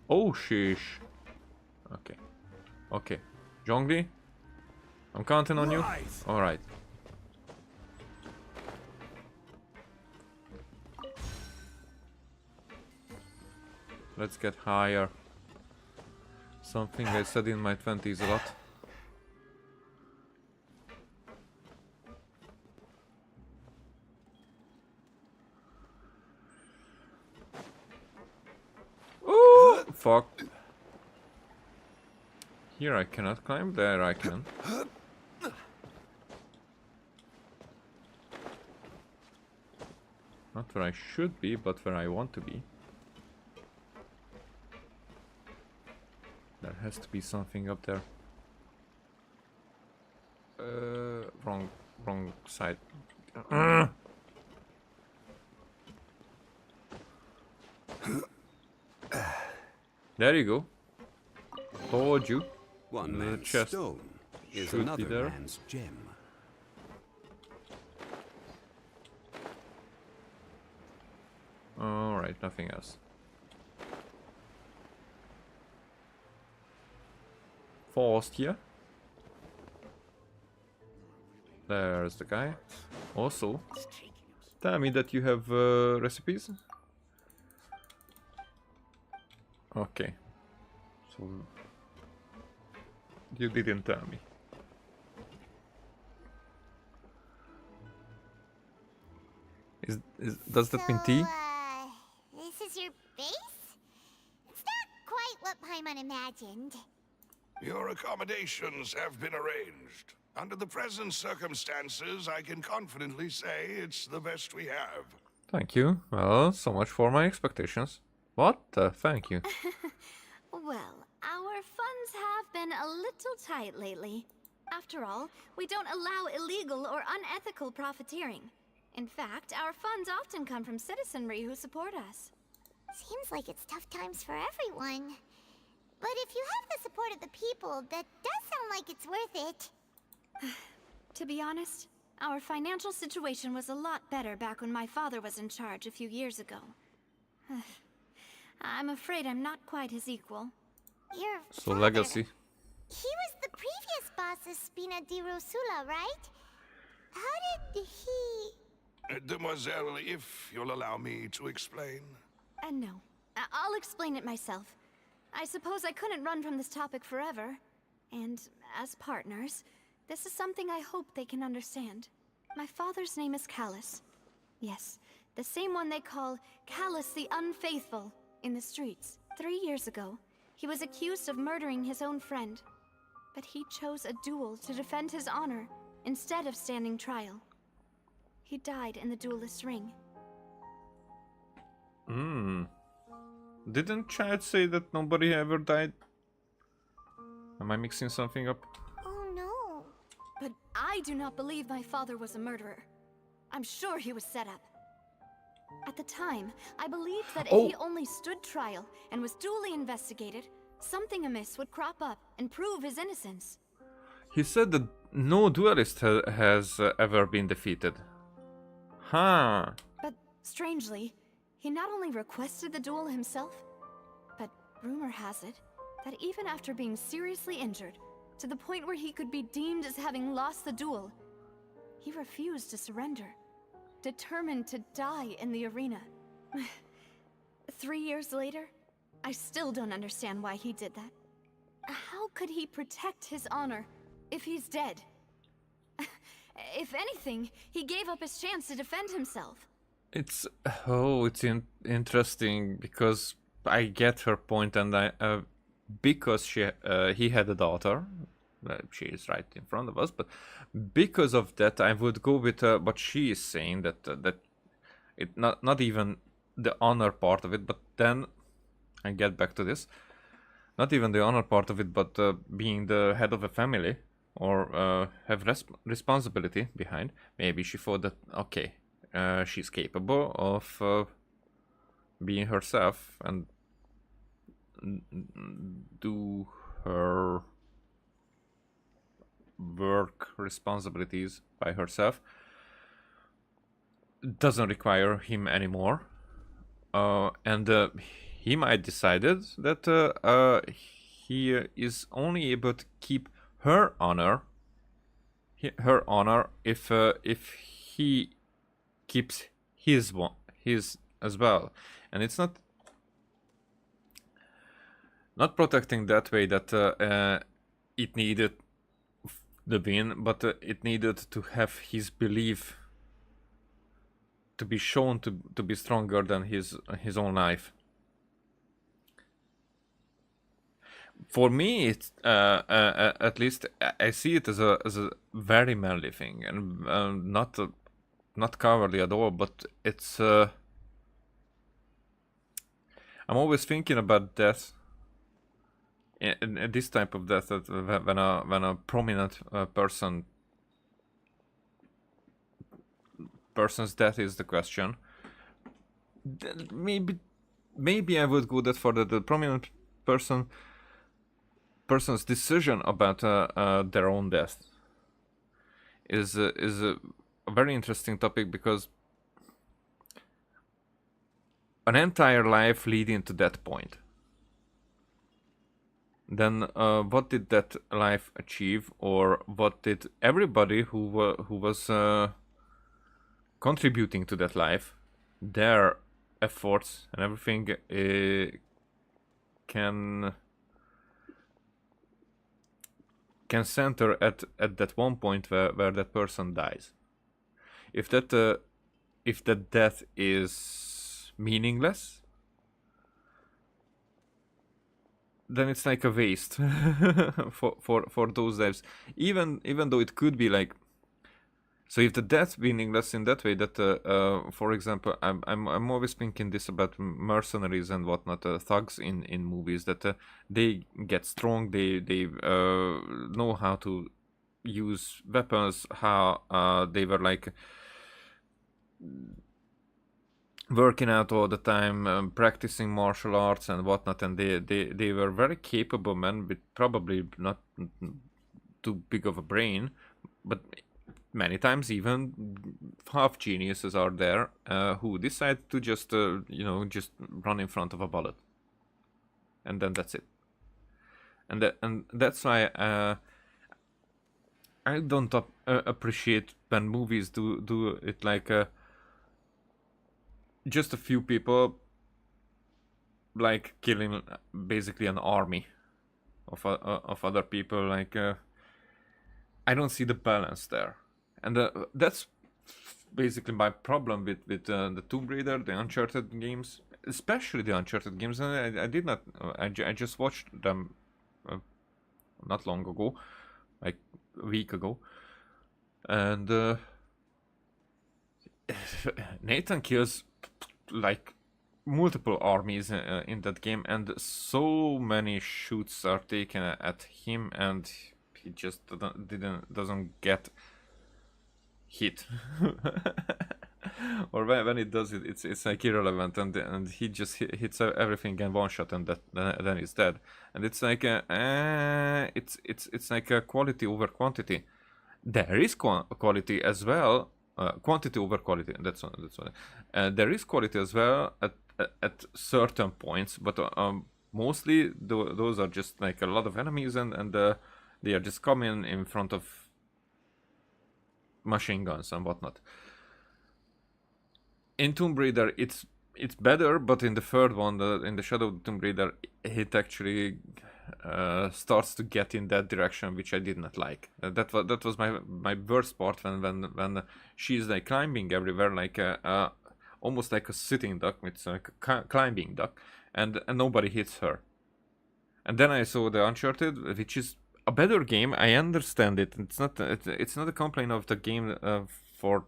Oh, sheesh. Okay. Okay. Zhongli? I'm counting on you. Alright. Let's get higher. Something I said in my 20s a lot. Oh, fuck. Here I cannot climb, there I can. Not where I should be, but where I want to be. There has to be something up there. Wrong side. There you go. Told you. One The man's chest stone is should be another there. man's gem. Alright, nothing else. Forced here. There's the guy. Also, tell me that you have recipes. Okay. So you didn't tell me. Does that mean tea? This is your base? It's not quite what Paimon imagined. Your accommodations have been arranged. Under the present circumstances, I can confidently say it's the best we have. Thank you. Well, so much for my expectations. What? Thank you. Well, our funds have been a little tight lately. After all, we don't allow illegal or unethical profiteering. In fact, our funds often come from citizenry who support us. Seems like it's tough times for everyone. But if you have the support of the people, that does sound like it's worth it. To be honest, our financial situation was a lot better back when my father was in charge a few years ago. I'm afraid I'm not quite his equal. Your So father, legacy. he was the previous boss of Spina di Rosula, right? How did he... Demoiselle, if you'll allow me to explain. No. I'll explain it myself. I suppose I couldn't run from this topic forever. And as partners, this is something I hope they can understand. My father's name is Callus. Yes, the same one they call Callus the Unfaithful in the streets. 3 years ago, he was accused of murdering his own friend. But he chose a duel to defend his honor instead of standing trial. He died in the duelist's ring. Didn't Chad say that nobody ever died? Am I mixing something up? Oh no. But I do not believe my father was a murderer. I'm sure he was set up. At the time, I believed that if he only stood trial and was duly investigated, something amiss would crop up and prove his innocence. He said that no duelist has ever been defeated. Huh. But strangely, he not only requested the duel himself, but rumor has it that even after being seriously injured, to the point where he could be deemed as having lost the duel, he refused to surrender, determined to die in the arena. 3 years later, I still don't understand why he did that. How could he protect his honor if he's dead? If anything, he gave up his chance to defend himself. It's interesting because I get her point, and because he had a daughter, she is right in front of us, but because of that, I would go with what she is saying, that it not even the honor part of it, but then I get back to this, not even the honor part of it, but being the head of a family or have responsibility behind. Maybe she thought that okay, she's capable of being herself and do her work responsibilities by herself. Doesn't require him anymore, and he might decided that he is only able to keep her honor if he keeps his as well, and it's not protecting that way that it needed the win, but it needed to have his belief to be shown to be stronger than his own life. For me, it's at least I see it as a very manly thing, and not cowardly at all. But it's I'm always thinking about death, in this type of death, that when a prominent person's death is the question. Maybe I would go that for the prominent person's decision about their own death is a very interesting topic, because an entire life leading to that point, then what did that life achieve, or what did everybody who was contributing to that life, their efforts and everything can center at that one point where that person dies. If that death is meaningless, then it's like a waste for those lives. Even though it could be like, so if the death meaningless in that way, that for example, I'm always thinking this about mercenaries and whatnot, thugs in movies, that they get strong, they know how to use weapons, how they were like working out all the time, practicing martial arts and whatnot, and they were very capable men with probably not too big of a brain, but many times even half geniuses are there who decide to just just run in front of a bullet, and then that's it. And that's why I don't appreciate when movies do it like just a few people like killing basically an army of other people. Like I don't see the balance there, and that's basically my problem with the Tomb Raider, the Uncharted games, especially the Uncharted games. And I did not. I just watched them not long ago, like a week ago, and Nathan kills like multiple armies in that game, and so many shoots are taken at him, and he just doesn't get hit. Or when it does it, it's like irrelevant, and he just hits everything in one shot, and then he's dead. And it's like it's like a quality over quantity. There is quality as well, quantity over quality. That's what. There is quality as well at certain points, but mostly those are just like a lot of enemies, and they are just coming in front of machine guns and whatnot. In Tomb Raider, it's better, but in the third one, in the Shadow of the Tomb Raider, it actually starts to get in that direction, which I did not like. That was my worst part when she's like climbing everywhere, like almost like a sitting duck. It's like a climbing duck, and nobody hits her. And then I saw the Uncharted, which is a better game. I understand it. It's not a complaint of the game for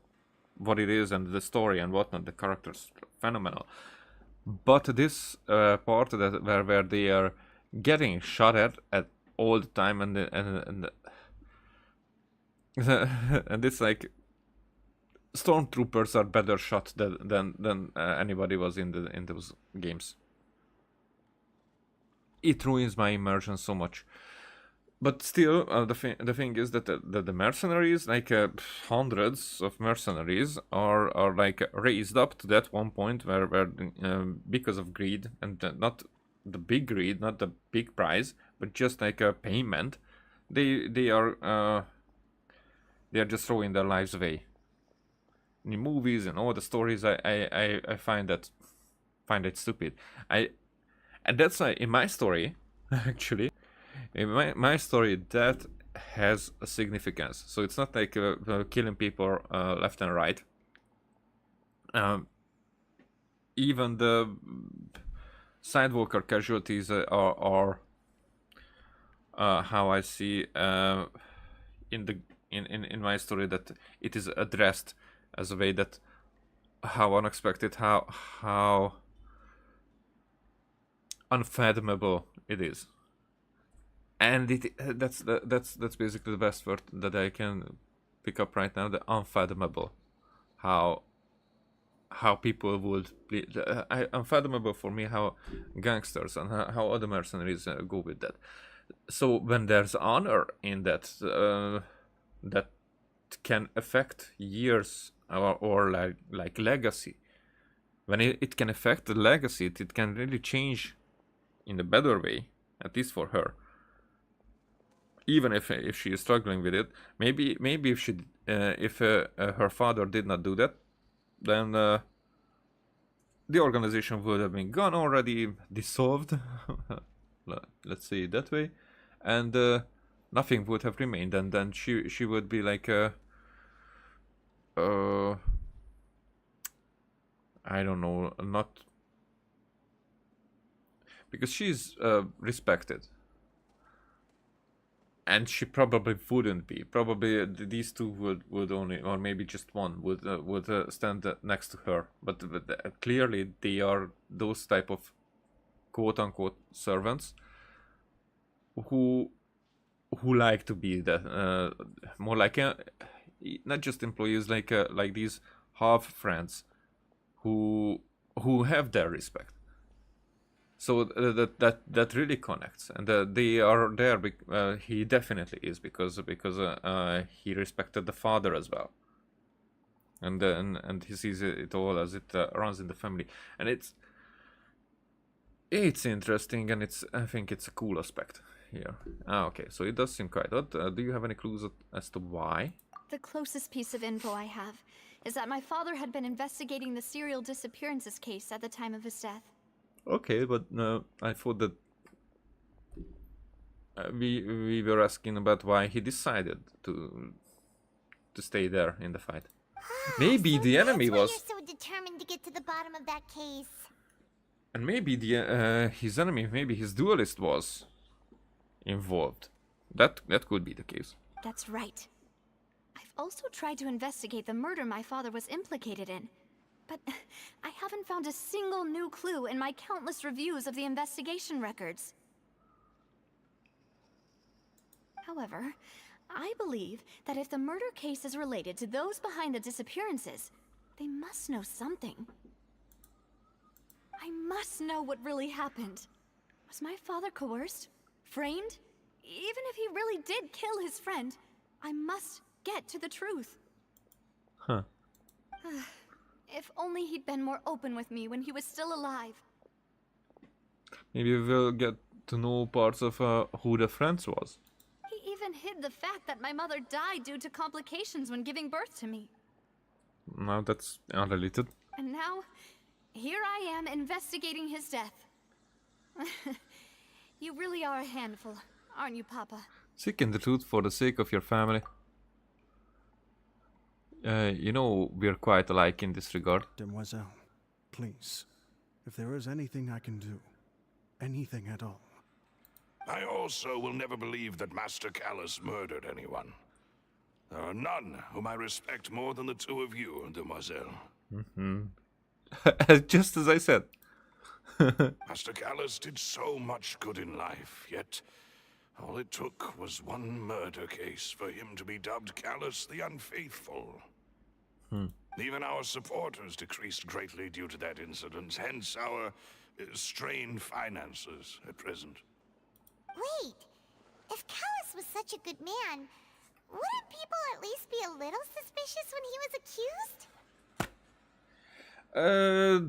what it is and the story and whatnot. The characters phenomenal, but this part where they are getting shot at all the time, and and it's like stormtroopers are better shot than anybody was in those games. It ruins my immersion so much. But still, the thing is that the mercenaries, like hundreds of mercenaries, are like raised up to that one point where because of greed, and not the big greed, not the big prize, but just like a payment, they are just throwing their lives away. In the movies and all the stories, I find it stupid. And that's why in my story, actually. In my story, that has a significance. So it's not like killing people left and right. Even the sidewalker casualties are how I see in my story, that it is addressed as a way that how unexpected, how unfathomable it is. And that's basically the best word that I can pick up right now. The unfathomable, how people would be unfathomable for me, how gangsters and how other mercenaries go with that. So when there's honor in that, that can affect years or like legacy. When it can affect the legacy, it can really change in a better way, at least for her. Even if she is struggling with it, maybe if her father did not do that, then the organization would have been gone already, dissolved. Let's say it that way, and nothing would have remained, and then she would be like I don't know, not because she's respected. And she probably wouldn't be. Probably these two would only, or maybe just one would stand next to her. But clearly they are those type of quote unquote servants who who like to be that more like not just employees, like these half friends who have their respect. So that really connects, and they are there. He definitely is because he respected the father as well, and he sees it all as it runs in the family, and it's interesting, and I think it's a cool aspect here. Okay, so it does seem quite odd. Do you have any clues as to why? The closest piece of info I have is that my father had been investigating the serial disappearances case at the time of his death. Okay, but I thought that we were asking about why he decided to stay there in the fight. Maybe So the enemy that's why was, you're so determined to get to the bottom of that case. and maybe his enemy, maybe his duelist was involved. That could be the case. That's right. I've also tried to investigate the murder my father was implicated in, but I haven't found a single new clue in my countless reviews of the investigation records. However, I believe that if the murder case is related to those behind the disappearances, they must know something. I must know what really happened. Was my father coerced? Framed? Even if he really did kill his friend, I must get to the truth. Huh. If only he'd been more open with me when he was still alive. Maybe we'll get to know parts of who the friends was. He even hid the fact that my mother died due to complications when giving birth to me. Now that's unrelated. And now, here I am investigating his death. You really are a handful, aren't you, Papa? Seeking the truth for the sake of your family. You know, we're quite alike in this regard. Demoiselle, please, if there is anything I can do, anything at all. I also will never believe that Master Callus murdered anyone. There are none whom I respect more than the two of you, Demoiselle. Just as I said. Master Callus did so much good in life, yet all it took was one murder case for him to be dubbed Callus the Unfaithful. Even our supporters decreased greatly due to that incident, hence our strained finances at present. Wait, if Callus was such a good man, wouldn't people at least be a little suspicious when he was accused?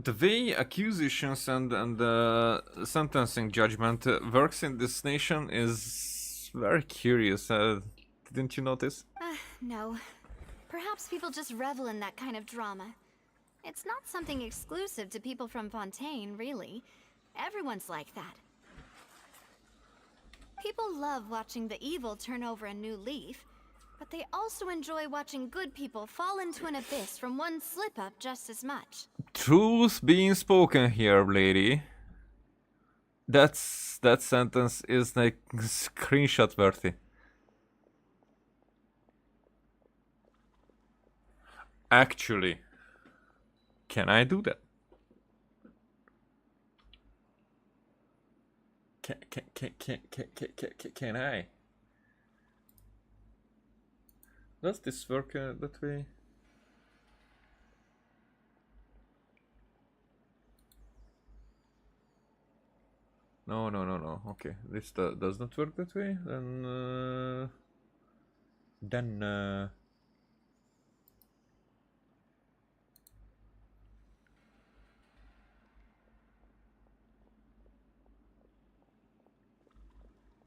The way accusations and sentencing judgment works in this nation is very curious. Didn't you notice? No. Perhaps people just revel in that kind of drama. It's not something exclusive to people from Fontaine, really. Everyone's like that. People love watching the evil turn over a new leaf, but they also enjoy watching good people fall into an abyss from one slip-up just as much. Truth being spoken here, lady. That sentence is like screenshot worthy. Actually, can I do that? Can I? Does this work that way? No. Okay, this does not work that way. Then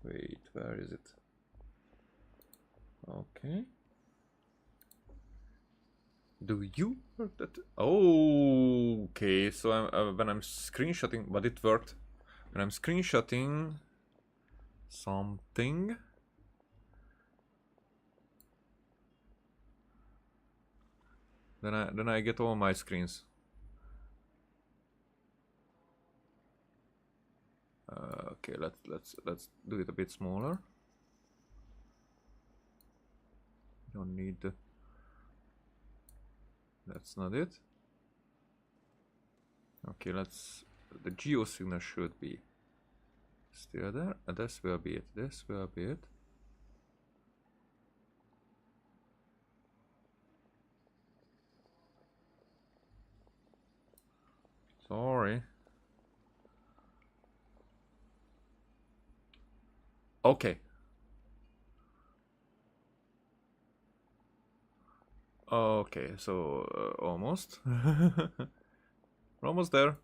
wait, where is it? Okay. Do you work that? Oh, okay. So when I'm screenshotting, but it worked. When I'm screenshotting something, then I get all my screens. Okay, let's do it a bit smaller. Don't need the. That's not it. Okay, the geo signal should be still there. This will be it. This will be it. Okay. Okay, so almost. We're almost there.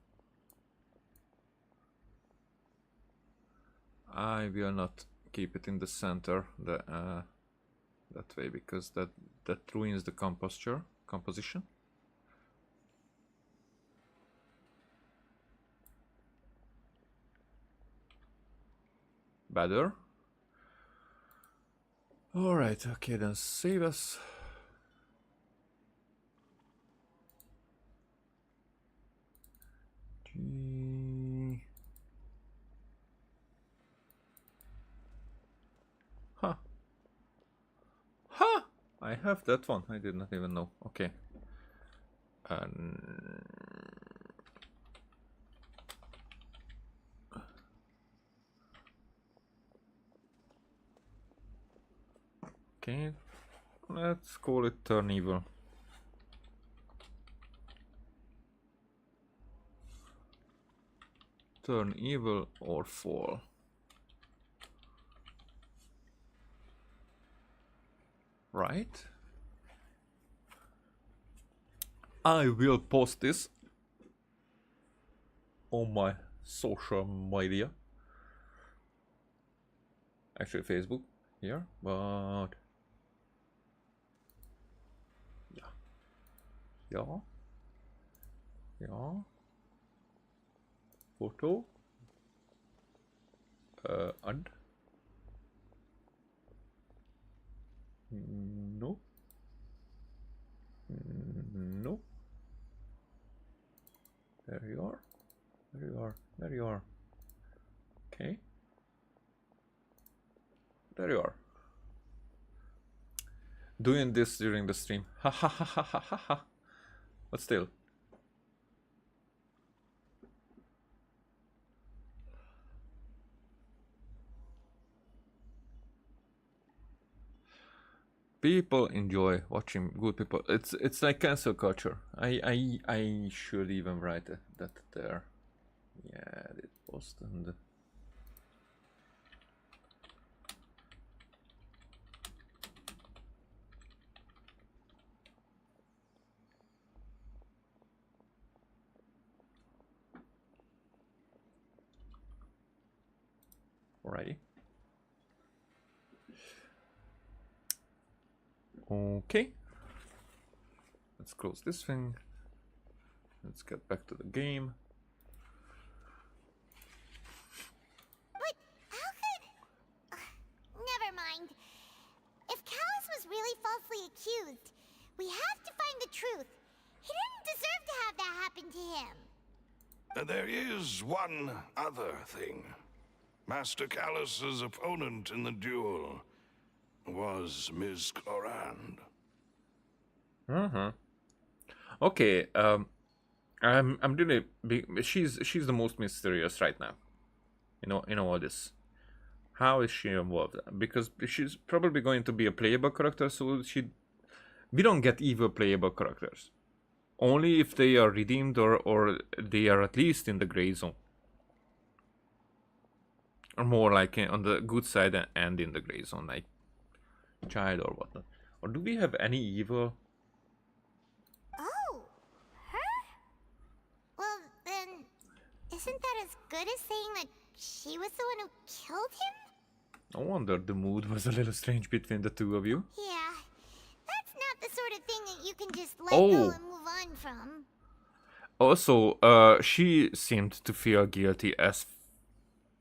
I will not keep it in the center that way because that ruins the composition. Better. All right. Okay, then save us. Huh. Huh! I have that one. I did not even know. Okay. Okay. Let's call it turn evil. Turn evil or fall. Right? I will post this on my social media. Actually, Facebook here, but yeah. Photo. Add. No. No. There you are. There you are. There you are. Okay. There you are. Doing this during the stream. Ha ha ha ha ha ha ha. But still. People enjoy watching good people. It's like cancel culture. I should even write that there. Yeah, it post and alrighty. Okay. Let's close this thing. Let's get back to the game. But how could... never mind. If Callus was really falsely accused, we have to find the truth. He didn't deserve to have that happen to him. There is one other thing. Master Callus's opponent in the duel was Ms. Clorand. Okay, I'm really she's the most mysterious right now. In all this. How is she involved? Because she's probably going to be a playable character, so we don't get evil playable characters. Only if they are redeemed or they are at least in the gray zone. Or more like on the good side and in the gray zone, like child or whatnot. Or do we have any evil? Oh, her? Well, then, isn't that as good as saying that she was the one who killed him? No wonder the mood was a little strange between the two of you. Yeah, that's not the sort of thing that you can just let Oh. go and move on from. Also, she seemed to feel guilty as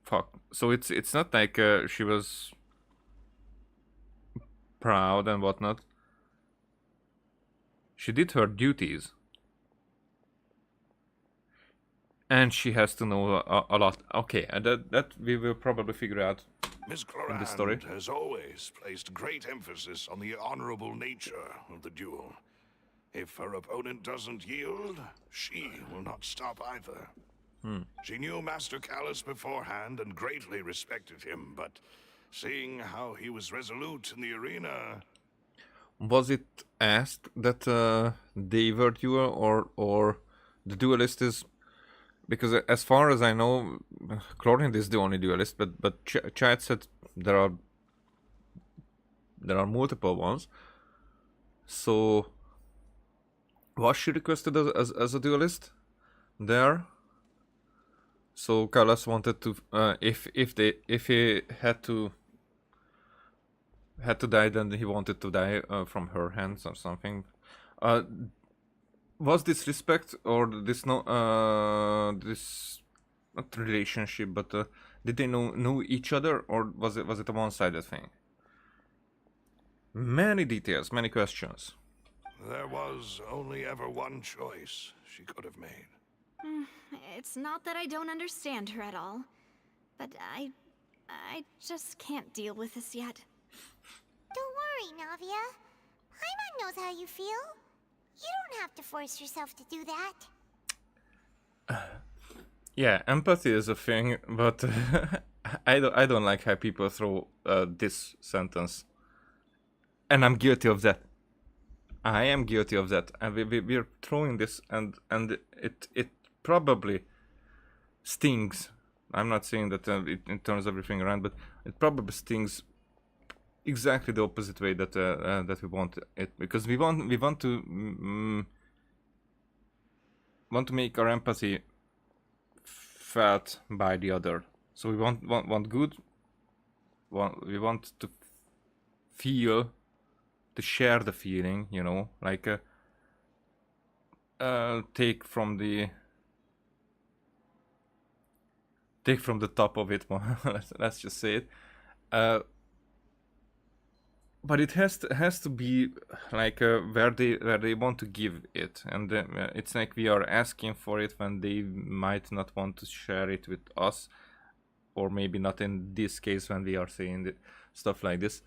fuck. So it's not like she was proud and whatnot. She did her duties. And she has to know a lot. Okay, and that we will probably figure out Ms. in the story. Clorand has always placed great emphasis on the honorable nature of the duel. If her opponent doesn't yield, she will not stop either. She knew Master Callus beforehand and greatly respected him, but seeing how he was resolute in the arena... Was it asked that they were duel or the duelist is... Because as far as I know, Chlorine is the only duelist, but Chad said there are multiple ones. So was she requested as a duelist there? So Carlos wanted to, if he had to die, then he wanted to die from her hands or something. Was this respect or this this not relationship, but did they know each other, or was it a one-sided thing? Many details, many questions. There was only ever one choice she could have made. It's not that I don't understand her at all, but I just can't deal with this yet. Don't worry, Navia. Paimon knows how you feel. You don't have to force yourself to do that. Yeah, empathy is a thing, but I don't like how people throw this sentence, and I'm guilty of that. I am guilty of that, and we're throwing this, and it probably stings. I'm not saying that it turns everything around, but it probably stings exactly the opposite way that that we want it, because we want to make our empathy felt by the other. So we want good. We want to feel, to share the feeling, you know, like take from the top of it. Let's just say it. But it has to be like where they want to give it, and it's like we are asking for it when they might not want to share it with us, or maybe not in this case when we are saying stuff like this.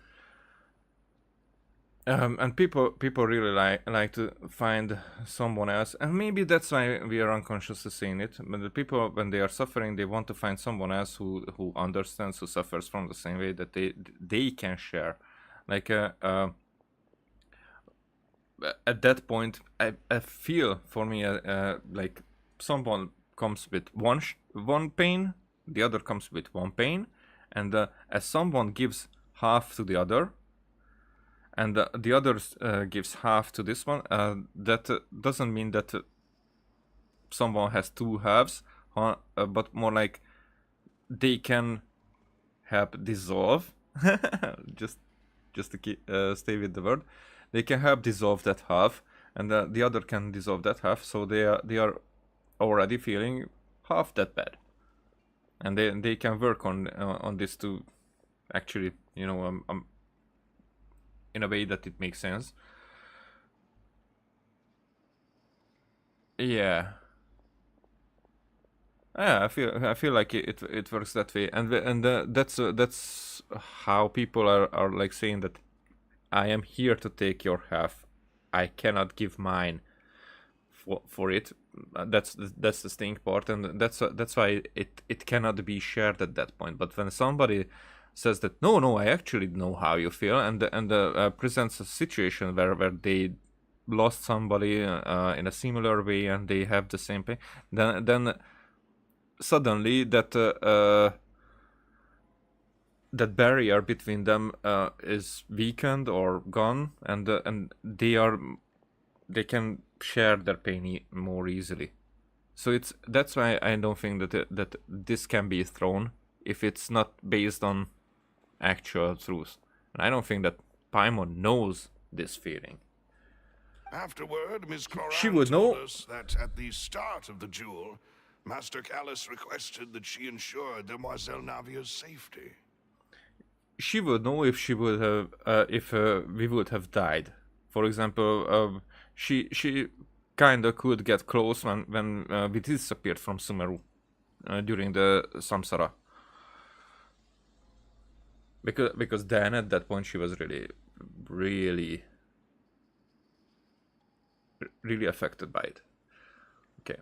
And people really like to find someone else, and maybe that's why we are unconsciously saying it. But the people, when they are suffering, they want to find someone else who understands, who suffers from the same way, that they can share. Like at that point, I feel, for me, like someone comes with one pain, the other comes with one pain, and as someone gives half to the other, and the other gives half to this one, that doesn't mean that someone has two halves, but more like they can help dissolve. just to stay with the word, they can help dissolve that half, and the other can dissolve that half, so they are already feeling half that bad, and they can work on this to actually, you know, in a way that it makes sense. Yeah. Yeah, I feel like it works that way, and that's how people are like saying that I am here to take your half, I cannot give mine for it. That's the sting part, and that's why it cannot be shared at that point. But when somebody says that no, I actually know how you feel, and presents a situation where they lost somebody in a similar way, and they have the same pain, then suddenly that that barrier between them is weakened or gone, and they can share their pain more easily. So that's why I don't think that this can be thrown if it's not based on actual truth. And I don't think that Paimon knows this feeling. Afterward, Ms. Cloran She would told know. us that at the start of the duel, Master Callus requested that she ensure Demoiselle Navia's safety. She would know if she would have if we would have died. For example, she kinda could get close when we disappeared from Sumeru during the Samsara. Because then at that point she was really affected by it. Okay.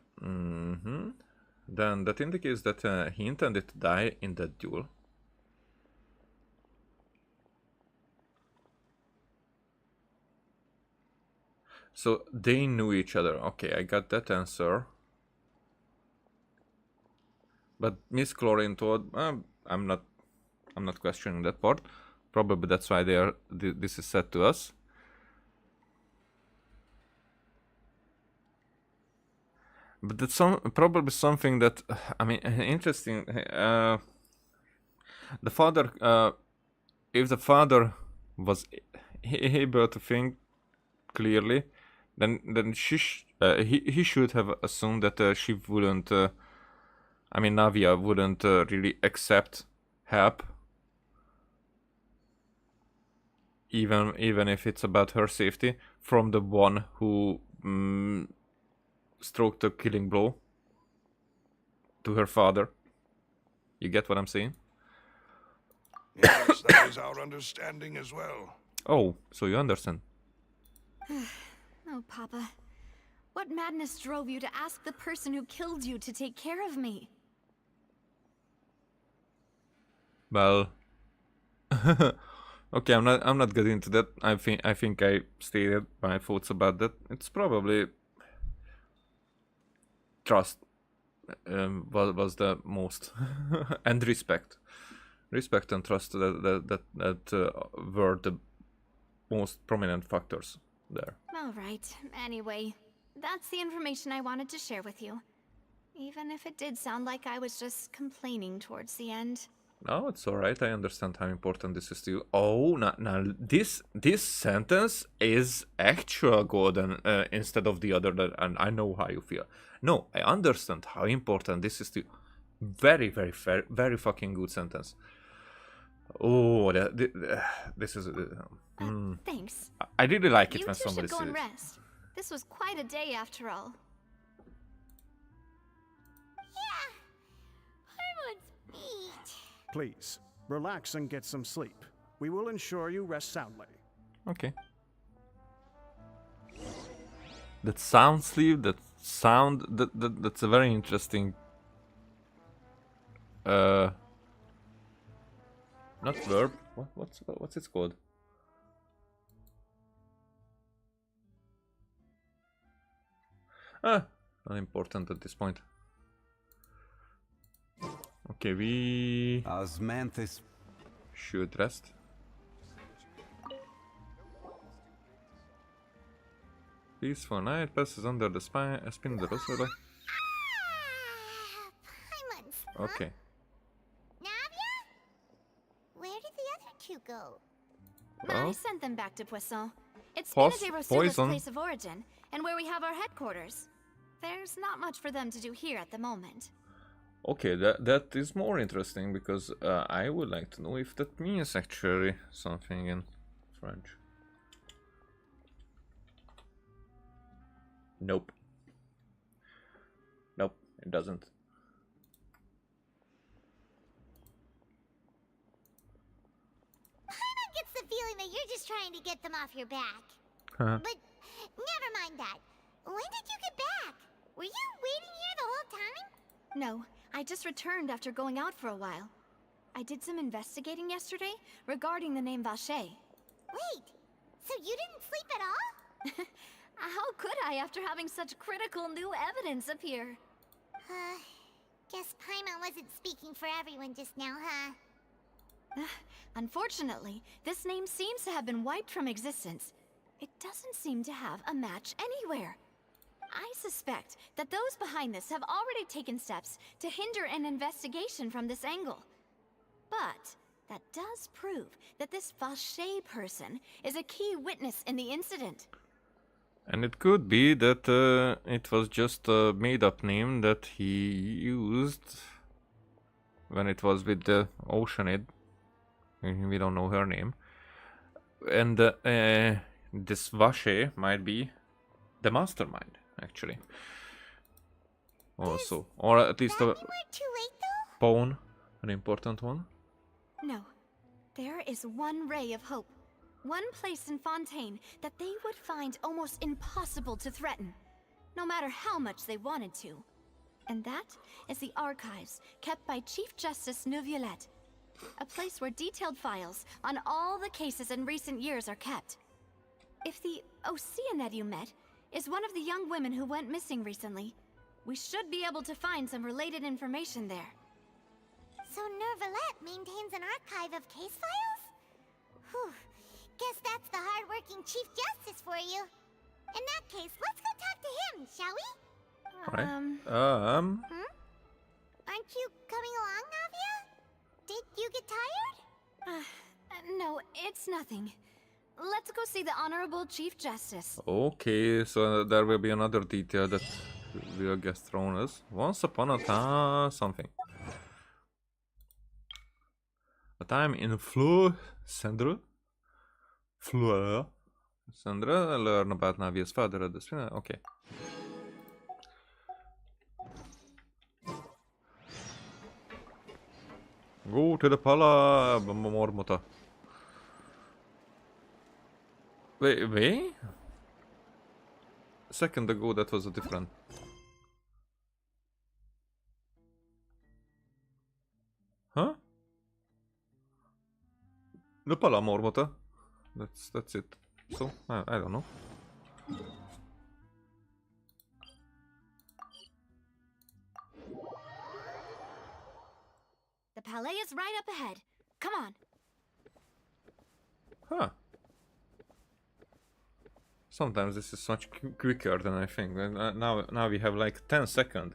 Then that indicates that he intended to die in that duel. So they knew each other. Okay, I got that answer. But Miss Chlorine told, I'm not I'm not questioning that part. Probably that's why they are. This is said to us. But that's probably something that, I mean, interesting. The father, if the father was able to think clearly, then he should have assumed that she wouldn't. I mean, Navia wouldn't really accept help, even if it's about her safety, from the one who stroked a killing blow to her father. You get what I'm saying? Yes, that is our understanding as well. Oh, so you understand. Oh, Papa. What madness drove you to ask the person who killed you to take care of me? Well, okay, I'm not getting into that. I think I stated my thoughts about that. It's probably trust was the most and respect and trust that were the most prominent factors there. All right. Anyway, that's the information I wanted to share with you. Even if it did sound like I was just complaining towards the end. No, it's alright. I understand how important this is to you. Oh, now this sentence is actual golden instead of the other, and I know how you feel. No, I understand how important this is to you. Very, very fair, very fucking good sentence. Oh, this is... Thanks. I really like it You when two somebody should go says and it. rest. This was quite a day after all. Please, relax and get some sleep. We will ensure you rest soundly. Okay. That sound sleep, that's a very interesting not verb. What's it called? Unimportant at this point. Okay, we Osmanthus. should rest. Peaceful night passes under the spine. Spin the rosary. Paimons, Okay. Navia? Where did the other two go? I Well, sent them back to Poisson. It's Pos- Spina de Rosula's Poison. place of origin, and where we have our headquarters. There's not much for them to do here at the moment. okay, that is more interesting because I would like to know if that means actually something in French. Nope. Nope, it doesn't. Paimon gets the feeling that you're just trying to get them off your back. Huh. But never mind that. When did you get back? Were you waiting here the whole time? No, I just returned after going out for a while. I did some investigating yesterday regarding the name Vache. Wait, so you didn't sleep at all? How could I after having such critical new evidence appear? Guess Paimon wasn't speaking for everyone just now, huh? Unfortunately, this name seems to have been wiped from existence. It doesn't seem to have a match anywhere. I suspect that those behind this have already taken steps to hinder an investigation from this angle. But that does prove that this Vache person is a key witness in the incident. And it could be that it was just a made-up name that he used when it was with the Oceanid. We don't know her name. And this Vache might be the mastermind, actually. Also, or at least That a mean we're too late, though? pawn, an important one. No, there is one ray of hope. One place in Fontaine that they would find almost impossible to threaten, no matter how much they wanted to. And that is the archives kept by Chief Justice Neuvillette, a place where detailed files on all the cases in recent years are kept. If the Oceanid you met is one of the young women who went missing recently, we should be able to find some related information there. So Nervalette maintains an archive of case files? Whew. Guess that's the hard-working Chief Justice for you. In that case, let's go talk to him, shall we? Right. Aren't you coming along, Navia? Did you get tired? No, it's nothing. Let's go see the Honorable Chief Justice. Okay, so there will be another detail that will get thrown us. Once upon a time, something. A time in Sandra, learn about Navia's father at the spin. Okay. Go to the Pala Mormota. Wait? A second ago that was a different. Huh? The Pala Mormota. That's it. So I don't know. The palais is right up ahead. Come on. Huh. Sometimes this is much quicker than I think. Now we have like 10 seconds,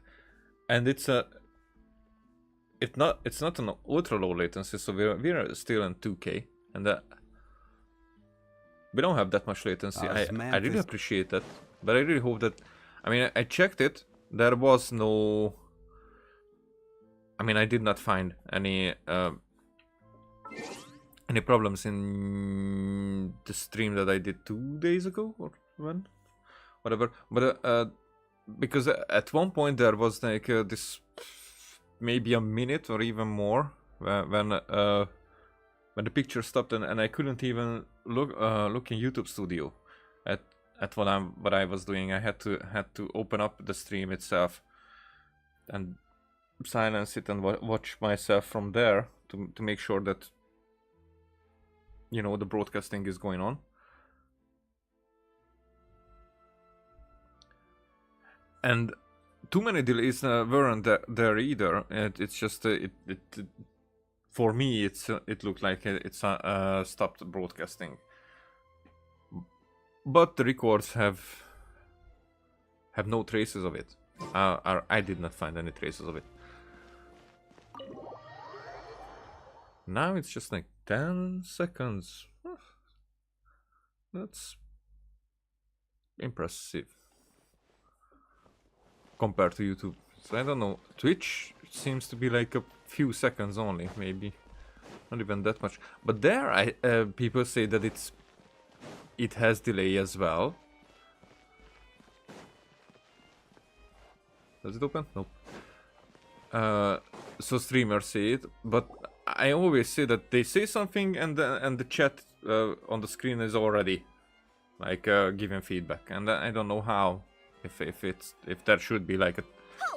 and it's not an ultra low latency, so we're still in 2K, and we don't have that much latency. I really appreciate that, but I really hope that. I mean, I checked it. There was no. I mean, I did not find any problems in the stream that I did 2 days ago or when, whatever. But because at one point there was like this maybe a minute or even more when the picture stopped and I couldn't even look in YouTube Studio at what I was doing. I had to open up the stream itself and silence it and watch myself from there to make sure that, you know, the broadcasting is going on. And too many delays weren't there either. It's just for me it looked like it's stopped broadcasting. But the records have no traces of it. I did not find any traces of it. Now it's just like 10 seconds. That's impressive compared to YouTube. So I don't know. Twitch seems to be like a few seconds only, maybe not even that much. But there, people say that it has delay as well. Does it open? Nope. So streamers say it, but I always say that they say something and the chat on the screen is already like giving feedback, and I don't know how if there should be like a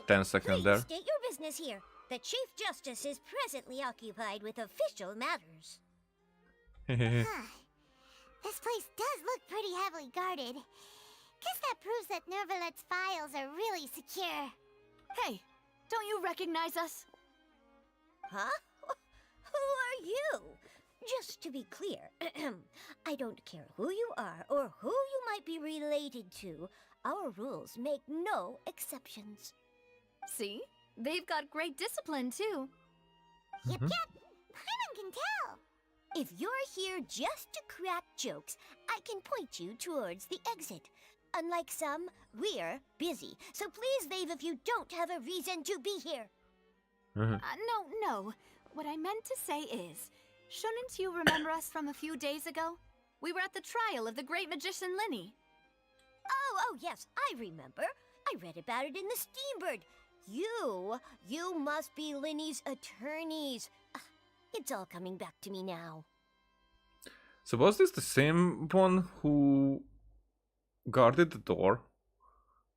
10-second there. State your business here. The Chief Justice is presently occupied with official matters. This place does look pretty heavily guarded. Guess that proves that Nervalette's files are really secure. Hey, don't you recognize us? Huh? Who are you? Just to be clear, I don't care who you are or who you might be related to. Our rules make no exceptions. See? They've got great discipline, too. Yep. Paimon can tell. If you're here just to crack jokes, I can point you towards the exit. Unlike some, we're busy, so please leave if you don't have a reason to be here. No. What I meant to say is, shouldn't you remember us from a few days ago? We were at the trial of the great magician Linny. Oh, yes, I remember. I read about it in the Steambird. You must be Linny's attorneys. It's all coming back to me now. So was this the same one who guarded the door?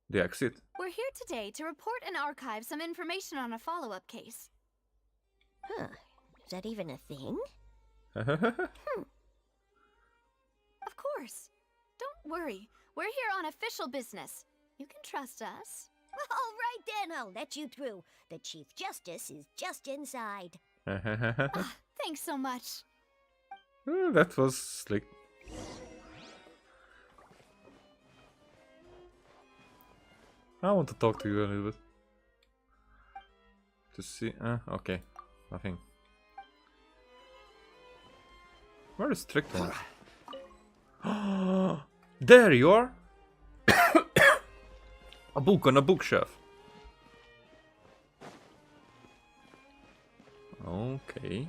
The exit? We're here today to report and archive some information on a follow-up case. Huh. Is that even a thing? Of course. Don't worry. We're here on official business. You can trust us. All right then, I'll let you through. The Chief Justice is just inside. Thanks so much. That was slick. I want to talk to you a little bit. To see... okay. Nothing. Where is strict one? There you are! A book on a bookshelf. Okay.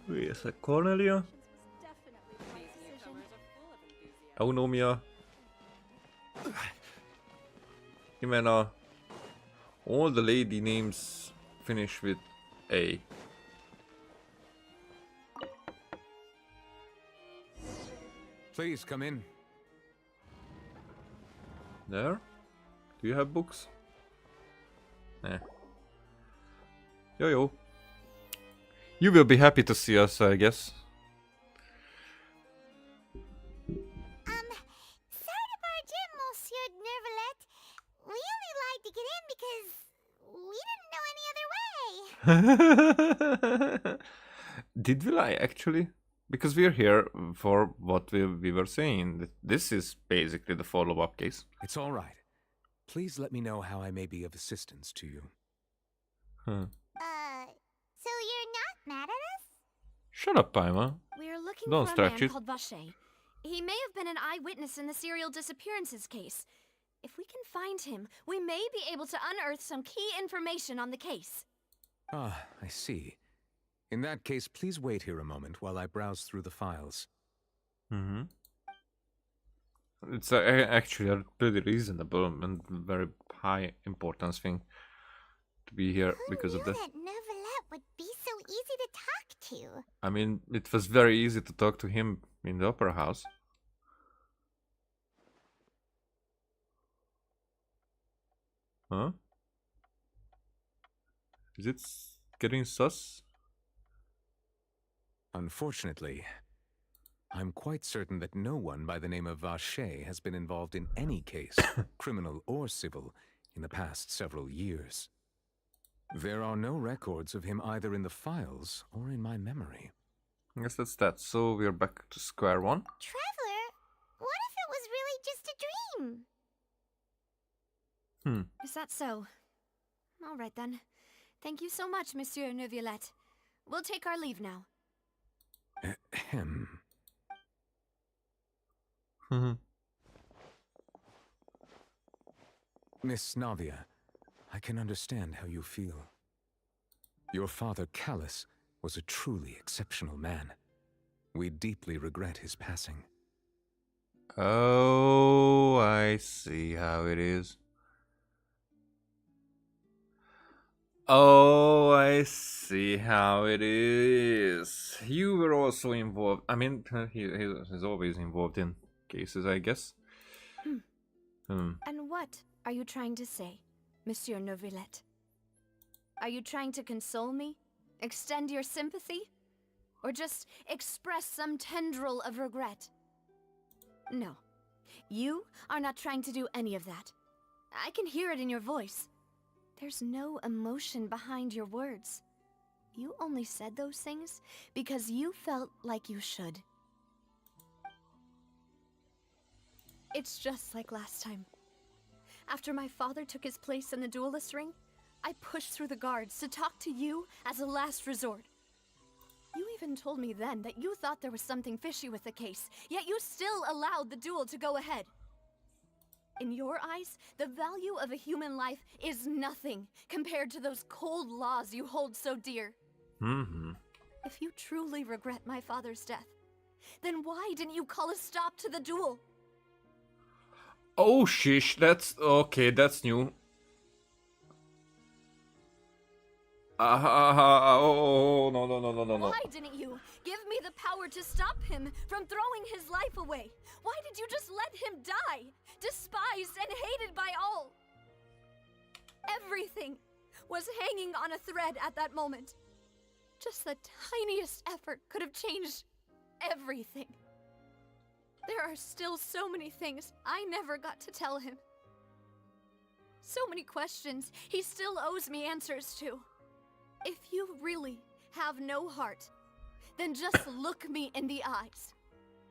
Wait a sec, Cornelia? Eunomia? Jimena? All the lady names finish with A. Please come in. There? Do you have books? Eh. Yo. You will be happy to see us, I guess. Sorry to barge in, Monsieur Nervalet. We only lied to get in because we didn't know any other way. Did we lie, actually? Because we're here for what we were saying. This is basically the follow-up case. It's all right. Please let me know how I may be of assistance to you. So you're not mad at us? Shut up, Paima. We're looking Don't for a start man shit. called Vache. He may have been an eyewitness in the serial disappearances case. If we can find him, we may be able to unearth some key information on the case. Ah, I see. In that case, please wait here a moment while I browse through the files. Mm-hmm. It's actually a pretty reasonable and very high importance thing to be here because of Who this. knew that Nervalet would be so easy to talk to? I mean, it was very easy to talk to him in the opera house. Huh? Is it getting sus? Unfortunately, I'm quite certain that no one by the name of Vache has been involved in any case, criminal or civil, in the past several years. There are no records of him either in the files or in my memory. I guess that's that. So we're back to square one. Traveler, what if it was really just a dream? Is that so? All right then. Thank you so much, Monsieur Neuvillette. We'll take our leave now. Ahem. Miss Navia, I can understand how you feel. Your father, Callus, was a truly exceptional man. We deeply regret his passing. Oh, I see how it is. Oh, I see how it is. You were also involved. I mean, he's always involved in cases, I guess. And what are you trying to say, Monsieur Neuvillette? Are you trying to console me? Extend your sympathy? Or just express some tendril of regret? No. You are not trying to do any of that. I can hear it in your voice. There's no emotion behind your words. You only said those things because you felt like you should. It's just like last time. After my father took his place in the duelist ring, I pushed through the guards to talk to you as a last resort. You even told me then that you thought there was something fishy with the case, yet you still allowed the duel to go ahead. In your eyes, the value of a human life is nothing compared to those cold laws you hold so dear. If you truly regret my father's death, then why didn't you call a stop to the duel? Oh, shish, that's okay, that's new. Oh, no. Why didn't you give me the power to stop him from throwing his life away? Why did you just let him die, despised and hated by all? Everything was hanging on a thread at that moment. Just the tiniest effort could have changed everything. There are still so many things I never got to tell him. So many questions he still owes me answers to. If you really have no heart, then just look me in the eyes.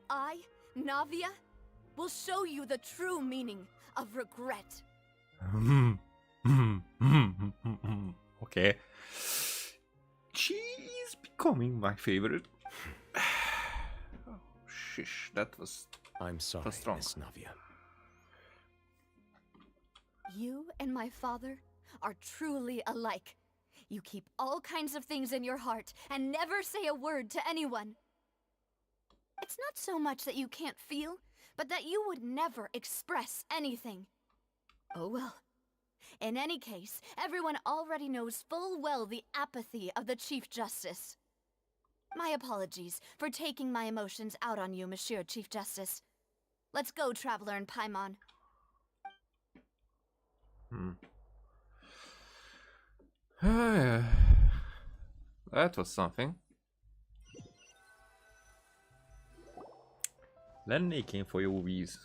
I, Navia, will show you the true meaning of regret. Okay. She's becoming my favorite. Oh, shish, that was I'm sorry, was strong. Miss Navia. You and my father are truly alike. You keep all kinds of things in your heart and never say a word to anyone. It's not so much that you can't feel, but that you would never express anything. Oh well. In any case, everyone already knows full well the apathy of the Chief Justice. My apologies for taking my emotions out on you, Monsieur Chief Justice. Let's go, Traveler and Paimon. Yeah. That was something. Lenny came for your Wiz.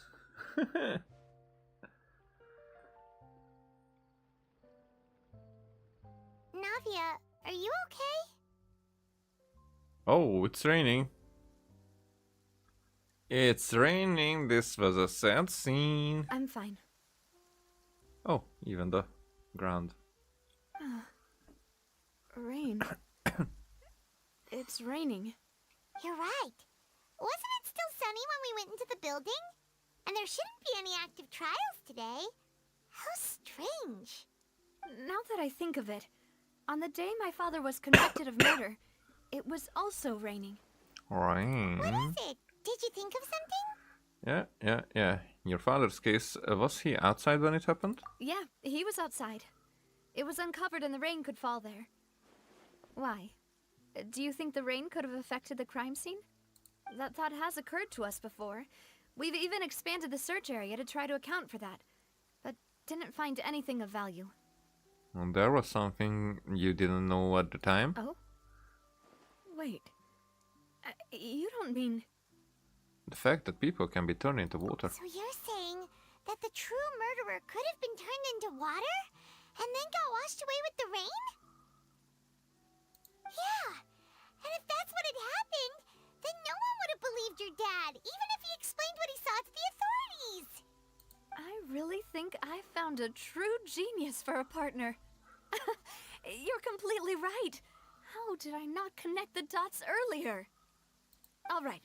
Navia, are you okay? Oh, it's raining. It's raining. This was a sad scene. I'm fine. Oh, even the ground. Rain. It's raining. You're right. Wasn't it still sunny when we went into the building? And there shouldn't be any active trials today. How strange. Now that I think of it, on the day my father was convicted of murder, it was also raining. Rain. What is it? Did you think of something? Yeah. Your father's case, was he outside when it happened? Yeah, he was outside. It was uncovered and the rain could fall there. Why? Do you think the rain could have affected the crime scene? That thought has occurred to us before. We've even expanded the search area to try to account for that, but didn't find anything of value. Well, there was something you didn't know at the time. Oh? Wait. You don't mean... The fact that people can be turned into water. So you're saying that the true murderer could have been turned into water and then got washed away with the rain? Yeah, and if that's what had happened, then no one would have believed your dad, even if he explained what he saw to the authorities. I really think I found a true genius for a partner. You're completely right. How did I not connect the dots earlier? All right,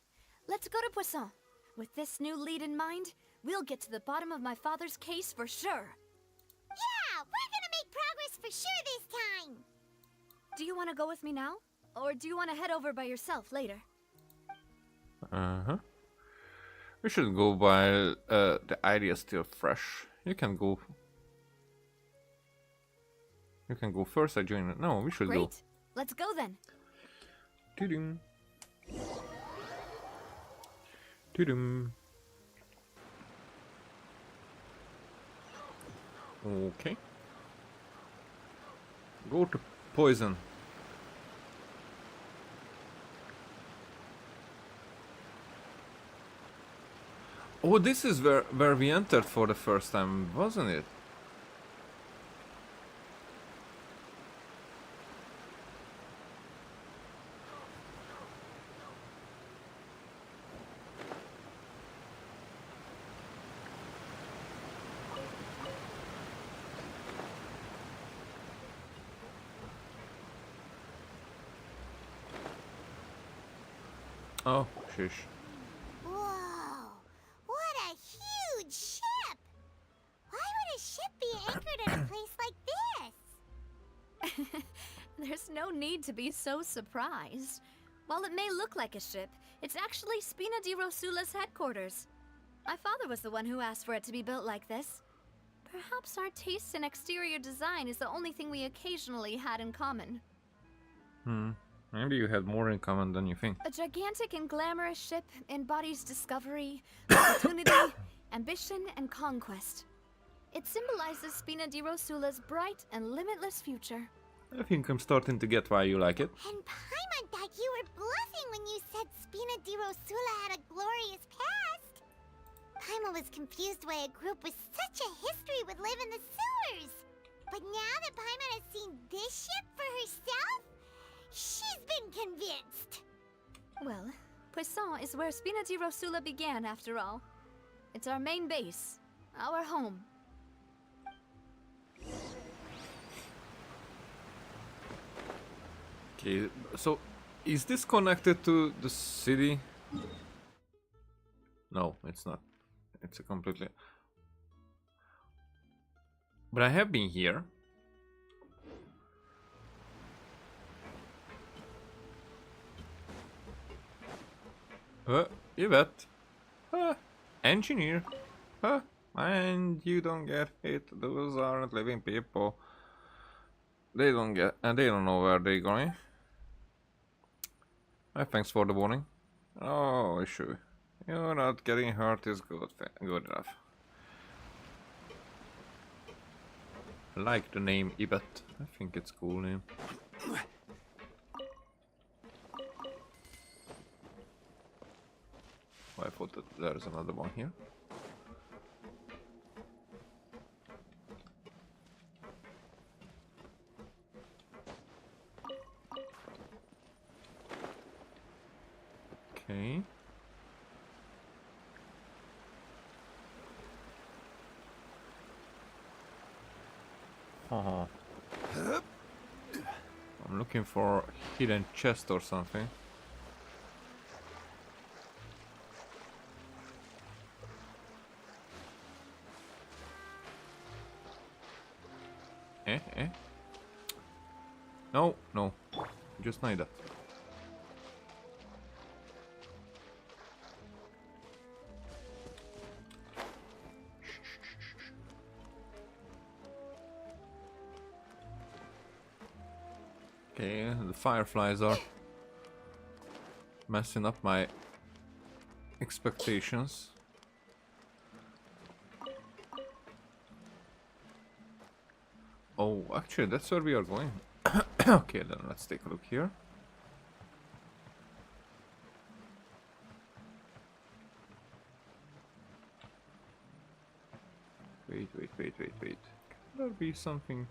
let's go to Poisson. With this new lead in mind, we'll get to the bottom of my father's case for sure. Yeah, we're gonna make progress for sure this time. Do you want to go with me now? Or do you want to head over by yourself later? We should go while the idea is still fresh. You can go. You can go first. I join. No, we should go. Great. Let's go then. Tudum. Tudum. Okay. Go to poison. Oh, this is where we entered for the first time, wasn't it? Oh, shish. Whoa, what a huge ship! Why would a ship be anchored at a place like this? There's no need to be so surprised. While it may look like a ship, it's actually Spina di Rosula's headquarters. My father was the one who asked for it to be built like this. Perhaps our taste in exterior design is the only thing we occasionally had in common. Maybe you had more in common than you think. A gigantic and glamorous ship embodies discovery, opportunity, ambition, and conquest. It symbolizes Spina di Rosula's bright and limitless future. I think I'm starting to get why you like it. And Paimon thought you were bluffing when you said Spina di Rosula had a glorious past. Paimon was confused why a group with such a history would live in the sewers. But now that Paimon has seen this ship for herself, she's been convinced. Well, Poisson is where Spina di Rosula began, after all. It's our main base, our home. Okay, so is this connected to the city? No, it's not. It's a completely... But I have been here. Yvette. Engineer. And you don't get hit. Those aren't living people. They don't get... And they don't know where they're going. Thanks for the warning. Oh, sure. You're not getting hurt is good enough. I like the name Yvette. I think it's a cool name. Oh, I thought that there's another one here. Okay. I'm looking for a hidden chest or something. No. Just need that. Okay, the fireflies are messing up my expectations. Oh, actually, that's where we are going. Okay, then let's take a look here. Wait. Can there be something?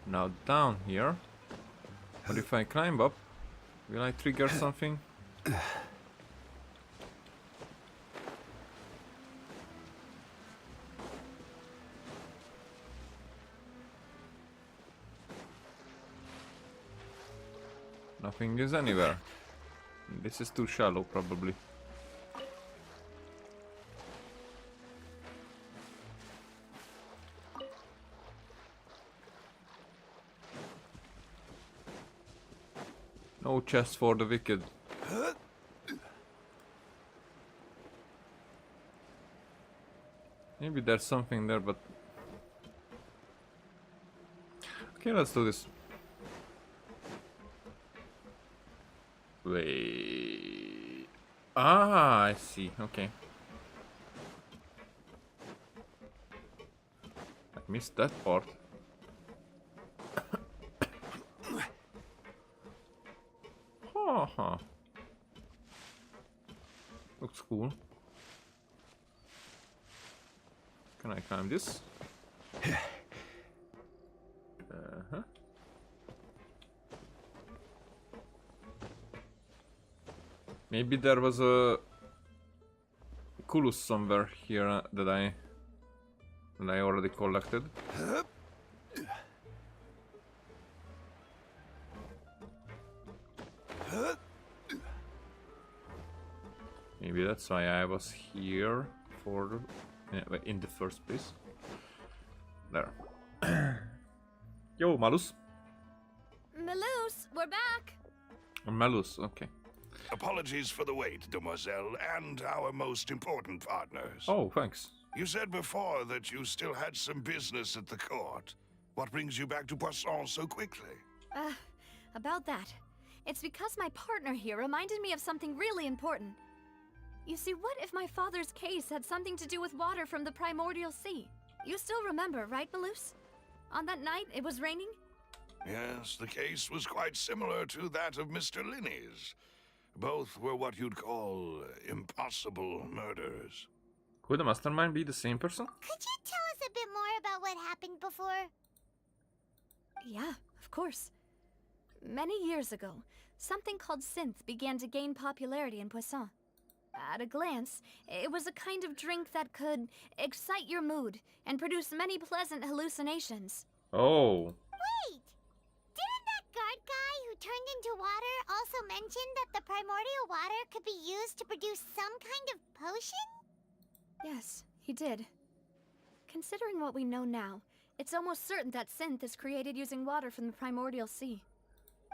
Now down here. But if I climb up, will I trigger something? Nothing is anywhere. This is too shallow, probably. No chest for the wicked. Maybe there's something there, but... Okay, let's do this. Wait... Ah, I see. Okay. I missed that part. Huh. Looks cool. Can I climb this? Maybe there was a Kulus somewhere here that I already collected. Maybe that's why I was here for in the first place. There. Yo, Malus. Malus, we're back. Malus, okay. Apologies for the wait, demoiselle, and our most important partners. Oh, thanks. You said before that you still had some business at the court. What brings you back to Poisson so quickly? About that. It's because my partner here reminded me of something really important. You see, what if my father's case had something to do with water from the primordial sea? You still remember, right, Malus? On that night, it was raining? Yes, the case was quite similar to that of Mr. Linney's. Both were what you'd call impossible murders. Could the mastermind be the same person? Could you tell us a bit more about what happened before? Yeah, of course. Many years ago, something called synth began to gain popularity in Poisson. At a glance, it was a kind of drink that could excite your mood and produce many pleasant hallucinations. Oh. Wait! Didn't that guard guy who turned into water also mention that the primordial water could be used to produce some kind of potion? Yes, he did. Considering what we know now, it's almost certain that synth is created using water from the primordial sea.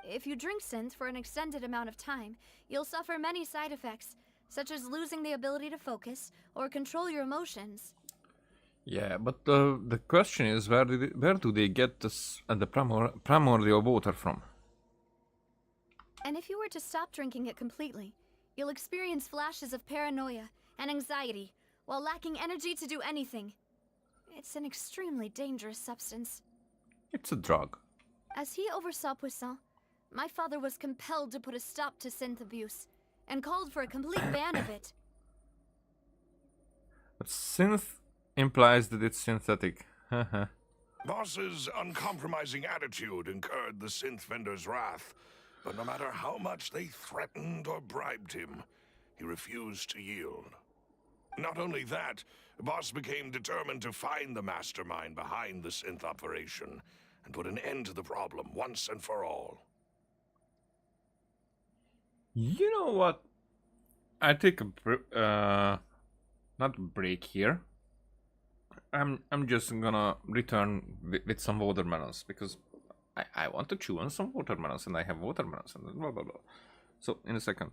If you drink synth for an extended amount of time, you'll suffer many side effects, such as losing the ability to focus or control your emotions. Yeah, but the question is, where do they get this the primordial water from? And if you were to stop drinking it completely, you'll experience flashes of paranoia and anxiety while lacking energy to do anything. It's an extremely dangerous substance. It's a drug. As he oversaw Poisson, my father was compelled to put a stop to synth abuse and called for a complete ban of it. But synth implies that it's synthetic. Haha. Boss's uncompromising attitude incurred the synth vendor's wrath, but no matter how much they threatened or bribed him, he refused to yield. Not only that, Boss became determined to find the mastermind behind the synth operation and put an end to the problem once and for all. You know what? I take a not break here. I'm just gonna return with some watermelons because I want to chew on some watermelons and I have watermelons and blah blah blah. So in a second.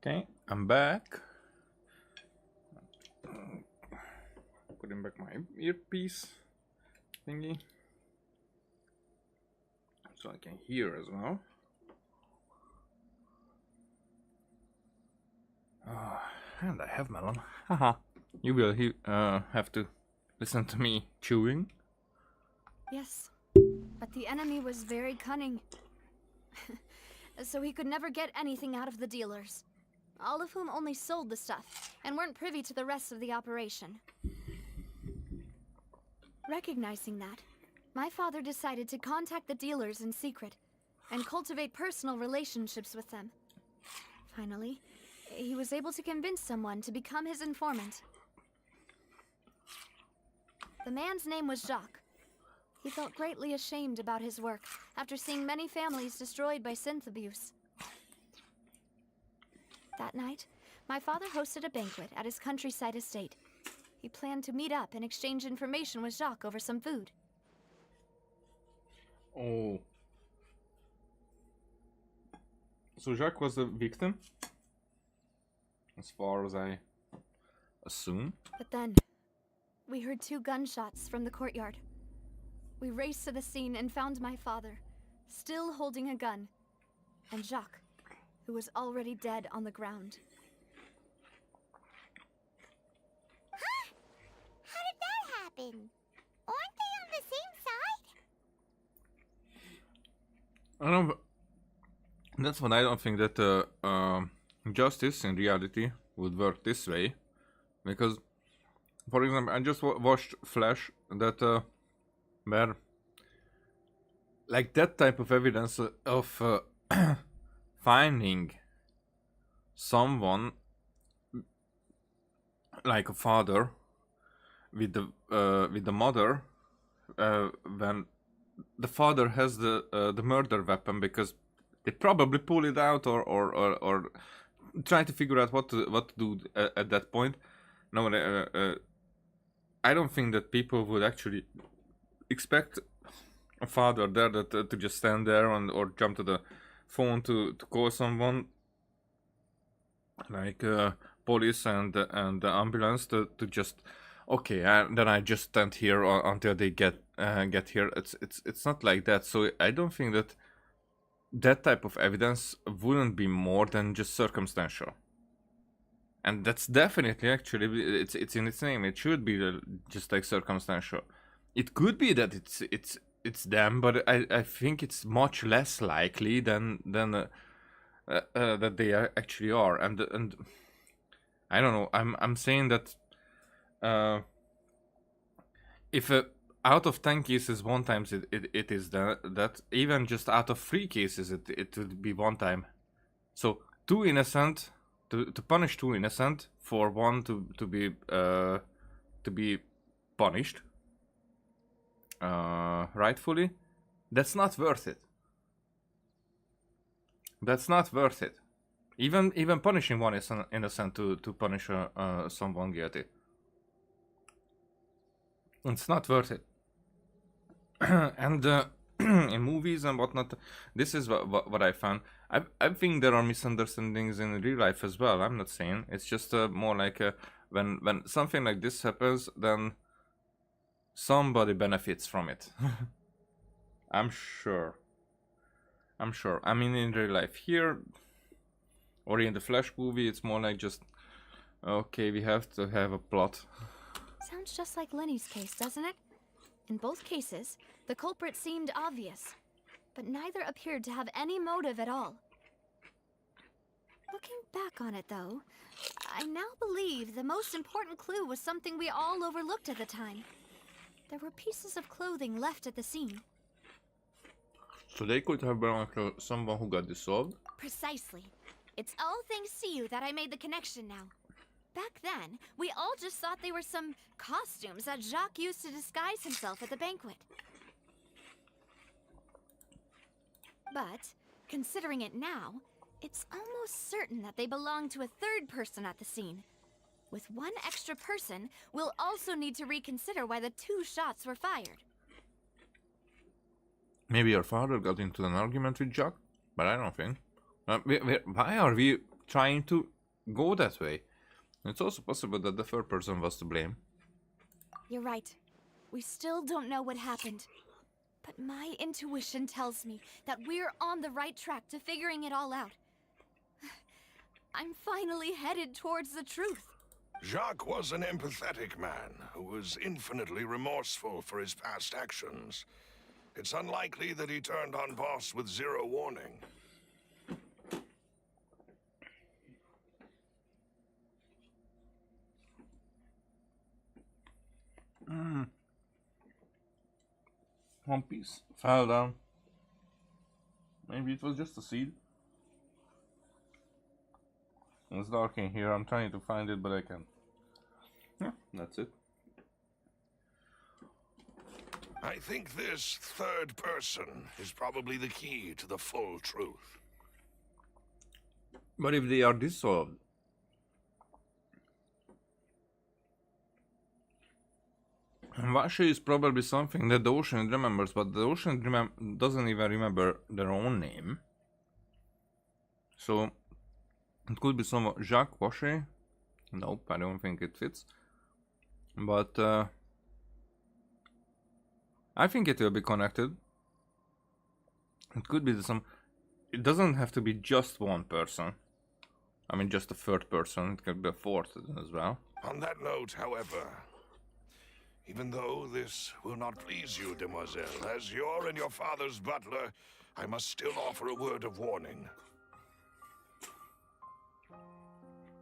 Okay, I'm back. Putting back my earpiece thingy so I can hear as well. And I have melon. Haha. You will have to listen to me chewing. Yes, but the enemy was very cunning. So he could never get anything out of the dealers, all of whom only sold the stuff and weren't privy to the rest of the operation. Recognizing that, my father decided to contact the dealers in secret and cultivate personal relationships with them. Finally, he was able to convince someone to become his informant. The man's name was Jacques. He felt greatly ashamed about his work after seeing many families destroyed by synth abuse. That night, my father hosted a banquet at his countryside estate. He planned to meet up and exchange information with Jacques over some food. Oh. So Jacques was the victim? As far as I assume. But then, we heard 2 gunshots from the courtyard. We raced to the scene and found my father, still holding a gun, and Jacques, who was already dead on the ground. Huh? How did that happen? Aren't they on the same side? I don't. That's what I don't think that justice in reality would work this way, because, for example, I just watched Flash that where like that type of evidence of finding someone like a father with the mother when the father has the murder weapon, because they probably pull it out or try to figure out what to do at that point. No, I don't think that people would actually expect a father there to just stand there or jump to the phone to call someone like police and the ambulance to just okay, then I just stand here until they get here. It's not like that. So I don't think that type of evidence wouldn't be more than just circumstantial. And that's definitely actually it's in its name. It should be just like circumstantial. It could be that it's them, but I think it's much less likely than that they actually are. And I don't know. I'm saying that if out of 10 cases, one time it is that even just out of 3 cases it would be one time. So 2 innocent to punish 2 innocent for one to be punished rightfully, that's not worth it. That's not worth it. Even punishing one is innocent to punish someone guilty. It's not worth it. And in movies and whatnot, this is what I found. I think there are misunderstandings in real life as well. I'm not saying. It's just more like when something like this happens, then somebody benefits from it. I'm sure. I mean, in real life here, or in the Flash movie, it's more like just, okay, we have to have a plot. Sounds just like Lenny's case, doesn't it? In both cases, the culprit seemed obvious, but neither appeared to have any motive at all. Looking back on it, though, I now believe the most important clue was something we all overlooked at the time. There were pieces of clothing left at the scene. So they could have belonged to someone who got dissolved? Precisely. It's all thanks to you that I made the connection now. Back then, we all just thought they were some costumes that Jacques used to disguise himself at the banquet. But, considering it now, it's almost certain that they belong to a third person at the scene. With one extra person, we'll also need to reconsider why the 2 shots were fired. Maybe your father got into an argument with Jacques, but I don't think. Why are we trying to go that way. It's also possible that the third person was to blame. You're right. We still don't know what happened. But my intuition tells me that we're on the right track to figuring it all out. I'm finally headed towards the truth. Jacques was an empathetic man who was infinitely remorseful for his past actions. It's unlikely that he turned on Boss with zero warning. One Piece fell down. Maybe it was just a seed. It's dark in here. I'm trying to find it, but I can't. Yeah, that's it. I think this third person is probably the key to the full truth. But if they are dissolved, Vashi is probably something that the ocean remembers, but the ocean doesn't even remember their own name. So it could be some Jacques Vashi. Nope, I don't think it fits. But I think it will be connected. It could be some. It doesn't have to be just one person. I mean, just a third person. It could be a fourth as well. On that note, however, even though this will not please you, demoiselle, as your and your father's butler, I must still offer a word of warning.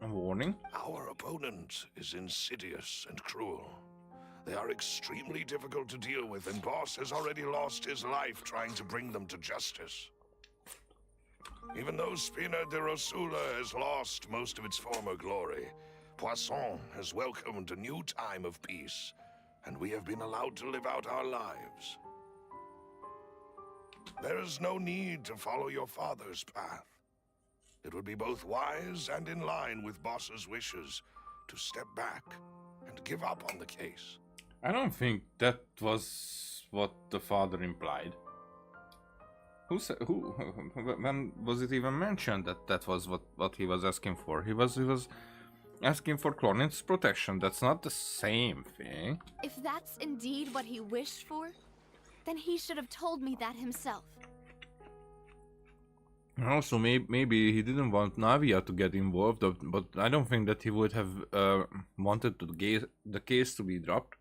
A warning? Our opponent is insidious and cruel. They are extremely difficult to deal with, and Boss has already lost his life trying to bring them to justice. Even though Spina de Rosula has lost most of its former glory, Poisson has welcomed a new time of peace, and we have been allowed to live out our lives. There is no need to follow your father's path. It would be both wise and in line with Boss's wishes to step back and give up on the case. I don't think that was what the father implied. Who said? Who? When was it even mentioned that that was what he was asking for? He was asking for Clornin's protection. That's not the same thing. If that's indeed what he wished for, then he should have told me that himself. Also, maybe he didn't want Navia to get involved, but I don't think that he would have wanted the case to be dropped.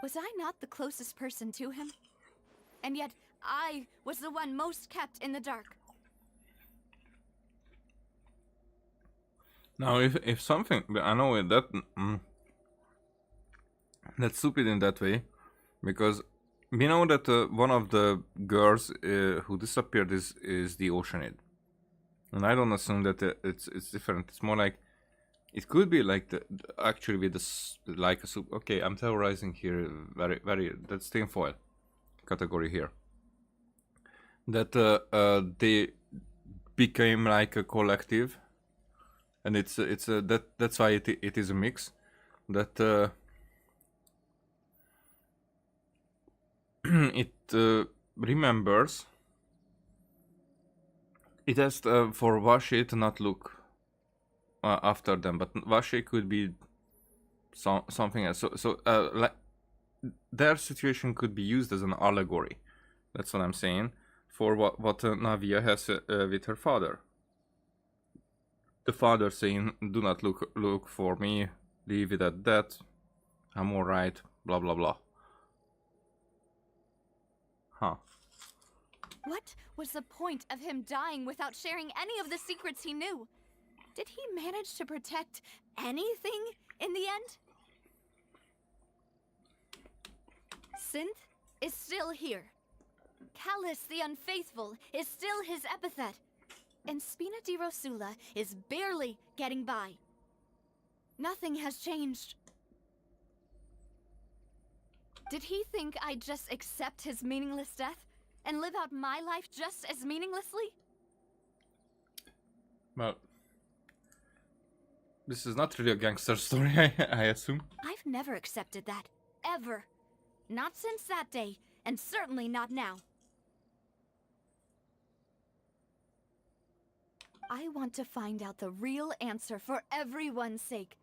Was I not the closest person to him? And yet, I was the one most kept in the dark. Now, if something, I know that that's stupid in that way, because we know that one of the girls who disappeared is the Oceanid, and I don't assume that it's different. It's more like it could be like actually with this like a soup. Okay, I'm theorizing here. Very that's tinfoil category here. That they became like a collective. And that's why it is a mix that it remembers. It has for Vashi to not look after them, but Vashi could be something else. So like their situation could be used as an allegory. That's what I'm saying for what Navia has with her father. The father saying, "Do not look for me. Leave it at that. I'm all right." Blah blah blah. Huh. What was the point of him dying without sharing any of the secrets he knew? Did he manage to protect anything in the end? Synth is still here. Callus the Unfaithful is still his epithet. And Spina di Rosula is barely getting by. Nothing has changed. Did he think I'd just accept his meaningless death and live out my life just as meaninglessly? Well, this is not really a gangster story, I assume. I've never accepted that. Ever. Not since that day, and certainly not now. I want to find out the real answer for everyone's sake.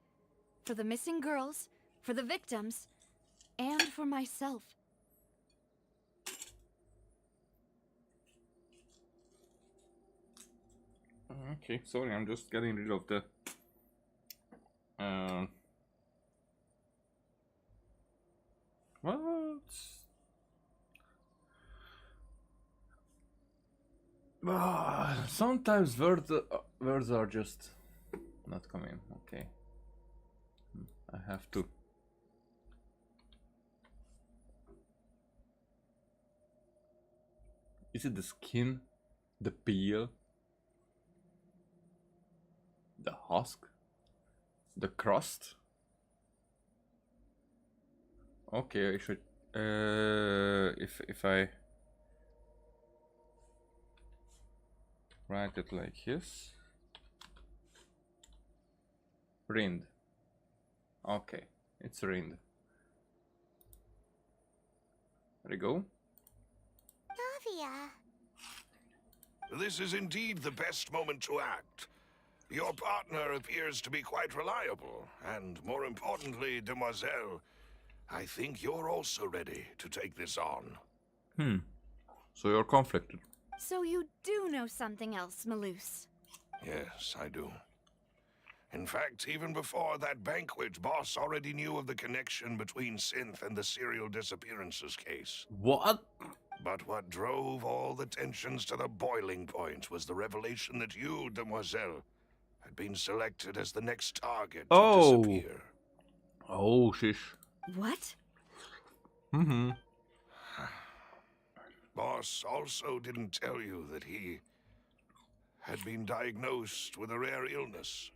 For the missing girls, for the victims, and for myself. Okay, sorry, I'm just getting rid of the what? Sometimes words are just not coming. Okay, I have to. Is it the skin, the peel, the husk, the crust? Okay, I should. If I write it like this. Rind. Okay, it's rind. There we go. Navia. This is indeed the best moment to act. Your partner appears to be quite reliable, and more importantly, Demoiselle, I think you're also ready to take this on. So you're conflicted. So you do know something else, Malus. Yes, I do. In fact, even before that banquet, Boss already knew of the connection between Synth and the serial disappearances case. What? But what drove all the tensions to the boiling point was the revelation that you, Demoiselle, had been selected as the next target to disappear. Oh, shish. What? Mm-hmm. Boss also didn't tell you that he had been diagnosed with a rare illness.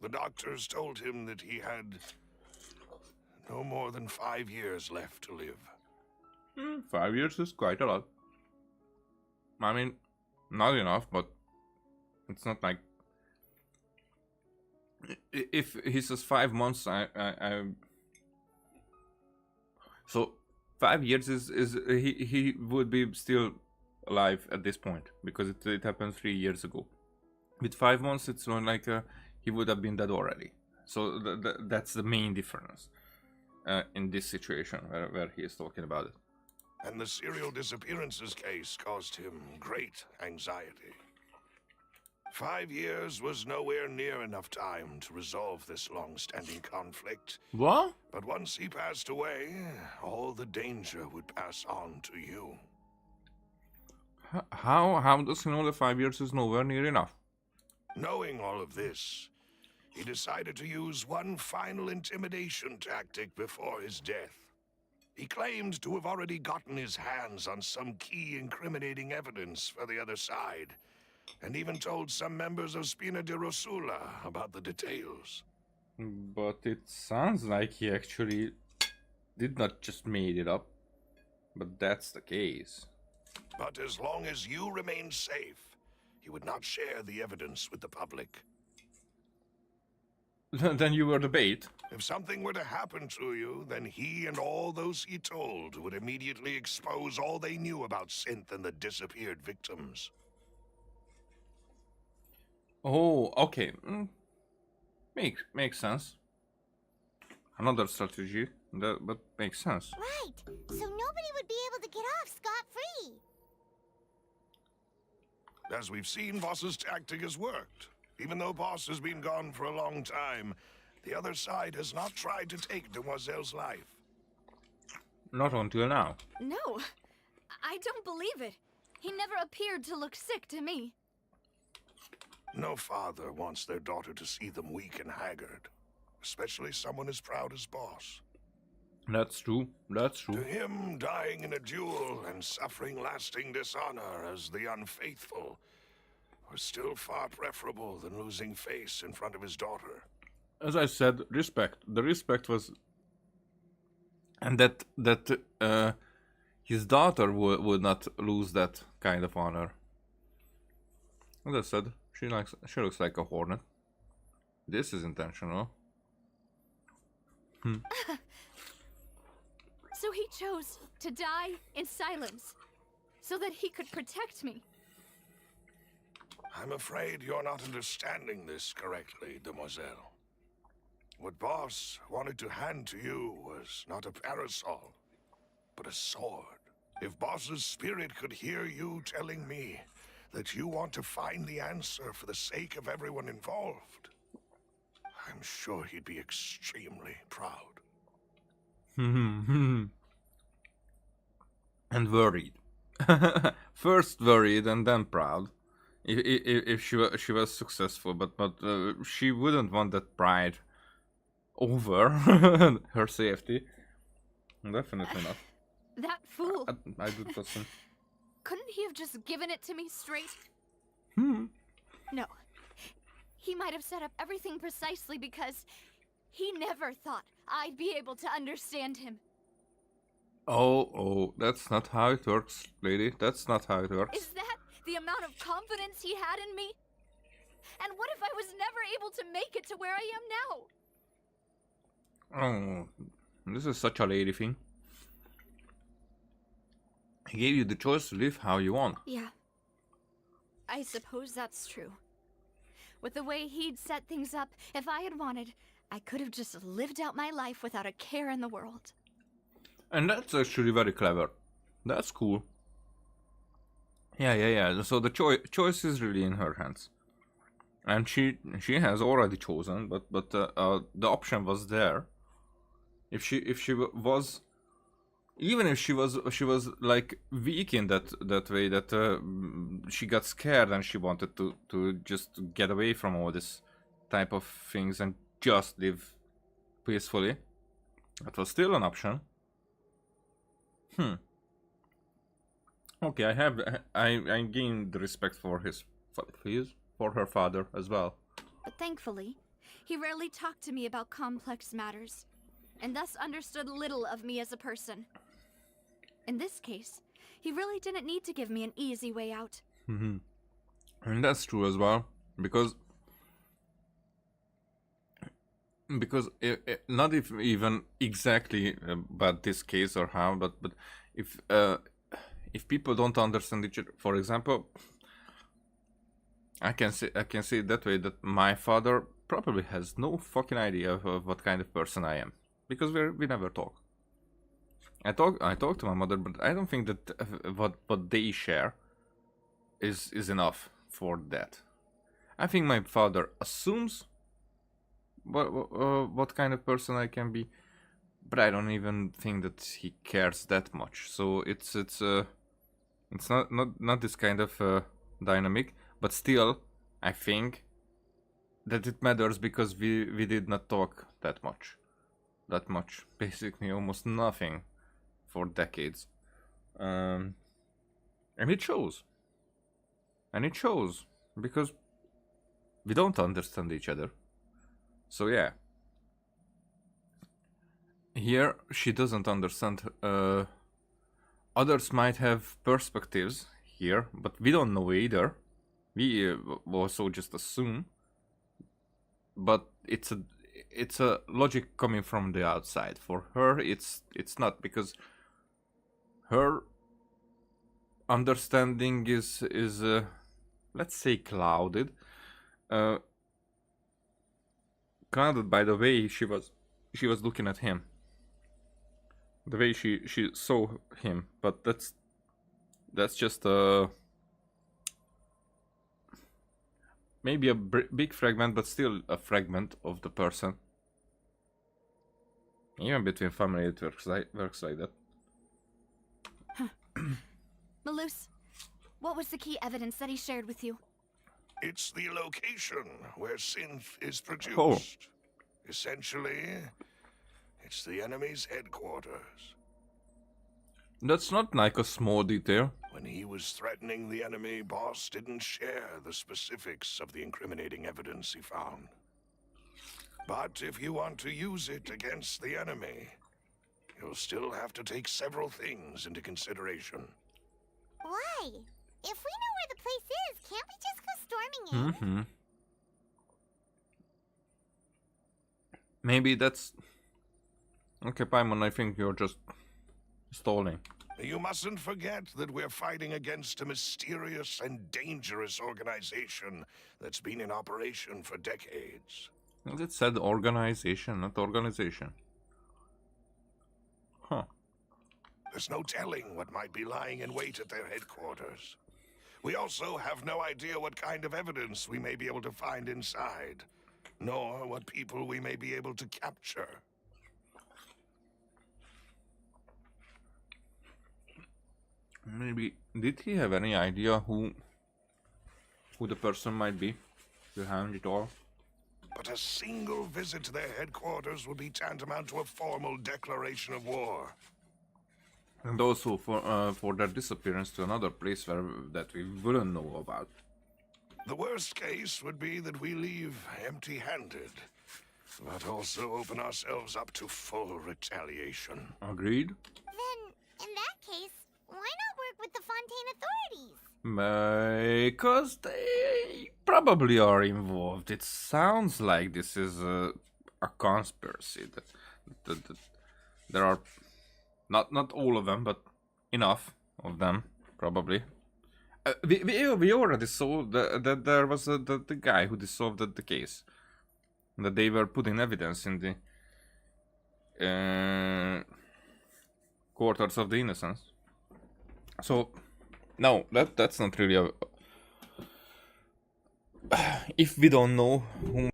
The doctors told him that he had no more than 5 years left to live. 5 years is quite a lot. I mean, not enough, but it's not like if he says 5 months. So 5 years is he would be still alive at this point because it happened 3 years ago. With 5 months, it's not like he would have been dead already. So that's the main difference in this situation where he is talking about it. And the serial disappearances case caused him great anxiety. 5 years was nowhere near enough time to resolve this long-standing conflict. What? But once he passed away, all the danger would pass on to you. How does he know that 5 years is nowhere near enough? Knowing all of this, he decided to use one final intimidation tactic before his death. He claimed to have already gotten his hands on some key incriminating evidence for the other side, and even told some members of Spina di Rosula about the details. But it sounds like he actually did not just made it up. But that's the case. But as long as you remained safe, he would not share the evidence with the public. Then you were the bait. If something were to happen to you, then he and all those he told would immediately expose all they knew about Synth and the disappeared victims. Oh, okay. Makes sense. Another strategy, but makes sense. Right. So nobody would be able to get off scot-free. As we've seen, Boss's tactic has worked. Even though Boss has been gone for a long time, the other side has not tried to take Demoiselle's life. Not until now. No, I don't believe it. He never appeared to look sick to me. No father wants their daughter to see them weak and haggard, especially someone as proud as Boss. That's true. That's To true. him, dying in a duel and suffering lasting dishonor as the unfaithful was still far preferable than losing face in front of his daughter. As I said, respect. The respect was, and that his daughter would not lose that kind of honor. As I said, she looks like a hornet. This is intentional. So he chose to die in silence, so that he could protect me. I'm afraid you're not understanding this correctly, demoiselle. What Boss wanted to hand to you was not a parasol, but a sword. If Boss's spirit could hear you telling me that you want to find the answer for the sake of everyone involved, I'm sure he'd be extremely proud. And worried. First worried and then proud. If she was successful, but she wouldn't want that pride over her safety. Definitely not. That fool. I do trust him. Couldn't he have just given it to me straight? Hmm. No. He might have set up everything precisely because he never thought I'd be able to understand him. Oh, that's not how it works, lady. That's not how it works. Is that the amount of confidence he had in me? And what if I was never able to make it to where I am now? Oh, this is such a lady thing. He gave you the choice to live how you want. Yeah. I suppose that's true. With the way he'd set things up, if I had wanted, I could have just lived out my life without a care in the world. And that's actually very clever. That's cool. Yeah. So the choice is really in her hands. And she has already chosen, but the option was there. If she was, even if she was like weak in that way, that she got scared and she wanted to just get away from all this type of things and just live peacefully, that was still an option. Okay, I gained respect for for her father as well. But thankfully, he rarely talked to me about complex matters, and thus understood little of me as a person. In this case, he really didn't need to give me an easy way out. And that's true as well, because not if even exactly about this case or how, but if people don't understand each other, for example, I can say it that way, that my father probably has no fucking idea of what kind of person I am, because we never talk. I talk to my mother, but I don't think that what they share is enough for that. I think my father assumes what kind of person I can be, but I don't even think that he cares that much. So it's not this kind of dynamic, but still I think that it matters because we did not talk that much, basically almost nothing for decades, and it shows because we don't understand each other. So yeah, here she doesn't understand. Others might have perspectives here, but we don't know either. We also just assume, but it's a logic coming from the outside. For her, it's not, because her understanding is let's say clouded by the way she was looking at him, the way she saw him. But that's just maybe a big fragment, but still a fragment of the person. Even between family, it works like that. Malus, what was the key evidence that he shared with you? It's the location where synth is produced. Oh. Essentially, it's the enemy's headquarters. That's not like a small detail. When he was threatening the enemy, Boss didn't share the specifics of the incriminating evidence he found. But if you want to use it against the enemy, you'll still have to take several things into consideration. Why? If we know where the place is, can't we just go storming in? Maybe that's... Okay, Paimon, I think you're just stalling. You mustn't forget that we're fighting against a mysterious and dangerous organization that's been in operation for decades. It said organization, not organization. Huh. There's no telling what might be lying in wait at their headquarters. We also have no idea what kind of evidence we may be able to find inside, nor what people we may be able to capture. Maybe did he have any idea who the person might be behind it all? But a single visit to their headquarters would be tantamount to a formal declaration of war. And also for their disappearance to another place that we wouldn't know about. The worst case would be that we leave empty-handed, but also open ourselves up to full retaliation. Agreed? Then, in that case, why not work with the Fontaine authorities? Because they probably are involved. It sounds like this is a conspiracy. That there are not all of them, but enough of them probably. We already saw that there was the guy who dissolved the case. That they were putting evidence in the quarters of the innocents. So, no, that's not really a... If we don't know whom...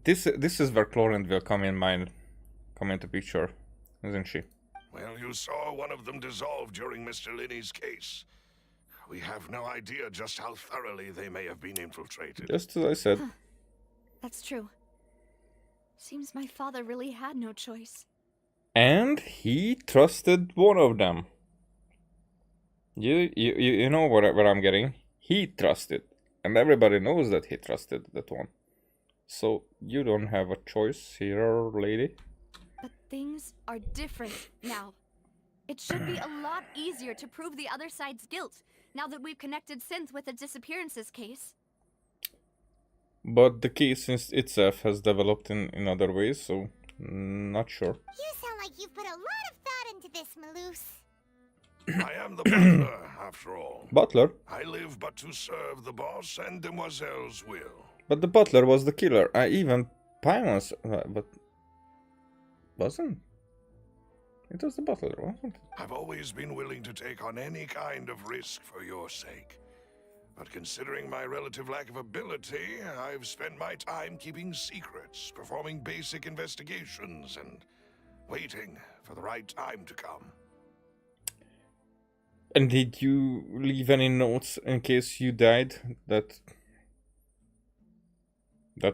this is where Chlorine will come into picture, isn't she? Well, you saw one of them dissolve during Mr. Linney's case. We have no idea just how thoroughly they may have been infiltrated. Just as I said. Huh. That's true. Seems my father really had no choice. And he trusted one of them. You know what I'm getting? He trusted. And everybody knows that he trusted that one. So you don't have a choice here, lady. But things are different now. It should be a lot easier to prove the other side's guilt, now that we've connected Synth with the disappearances case. But the case itself has developed in other ways, so not sure. You sound like you've put a lot of thought into this, Maloose. I am the butler, after all. Butler? I live but to serve the boss and Demoiselle's will. But the butler was the killer. Even Paimon's... but... wasn't? It was the butler, wasn't it? I've always been willing to take on any kind of risk for your sake. But considering my relative lack of ability, I've spent my time keeping secrets, performing basic investigations, and waiting for the right time to come. And did you leave any notes in case you died that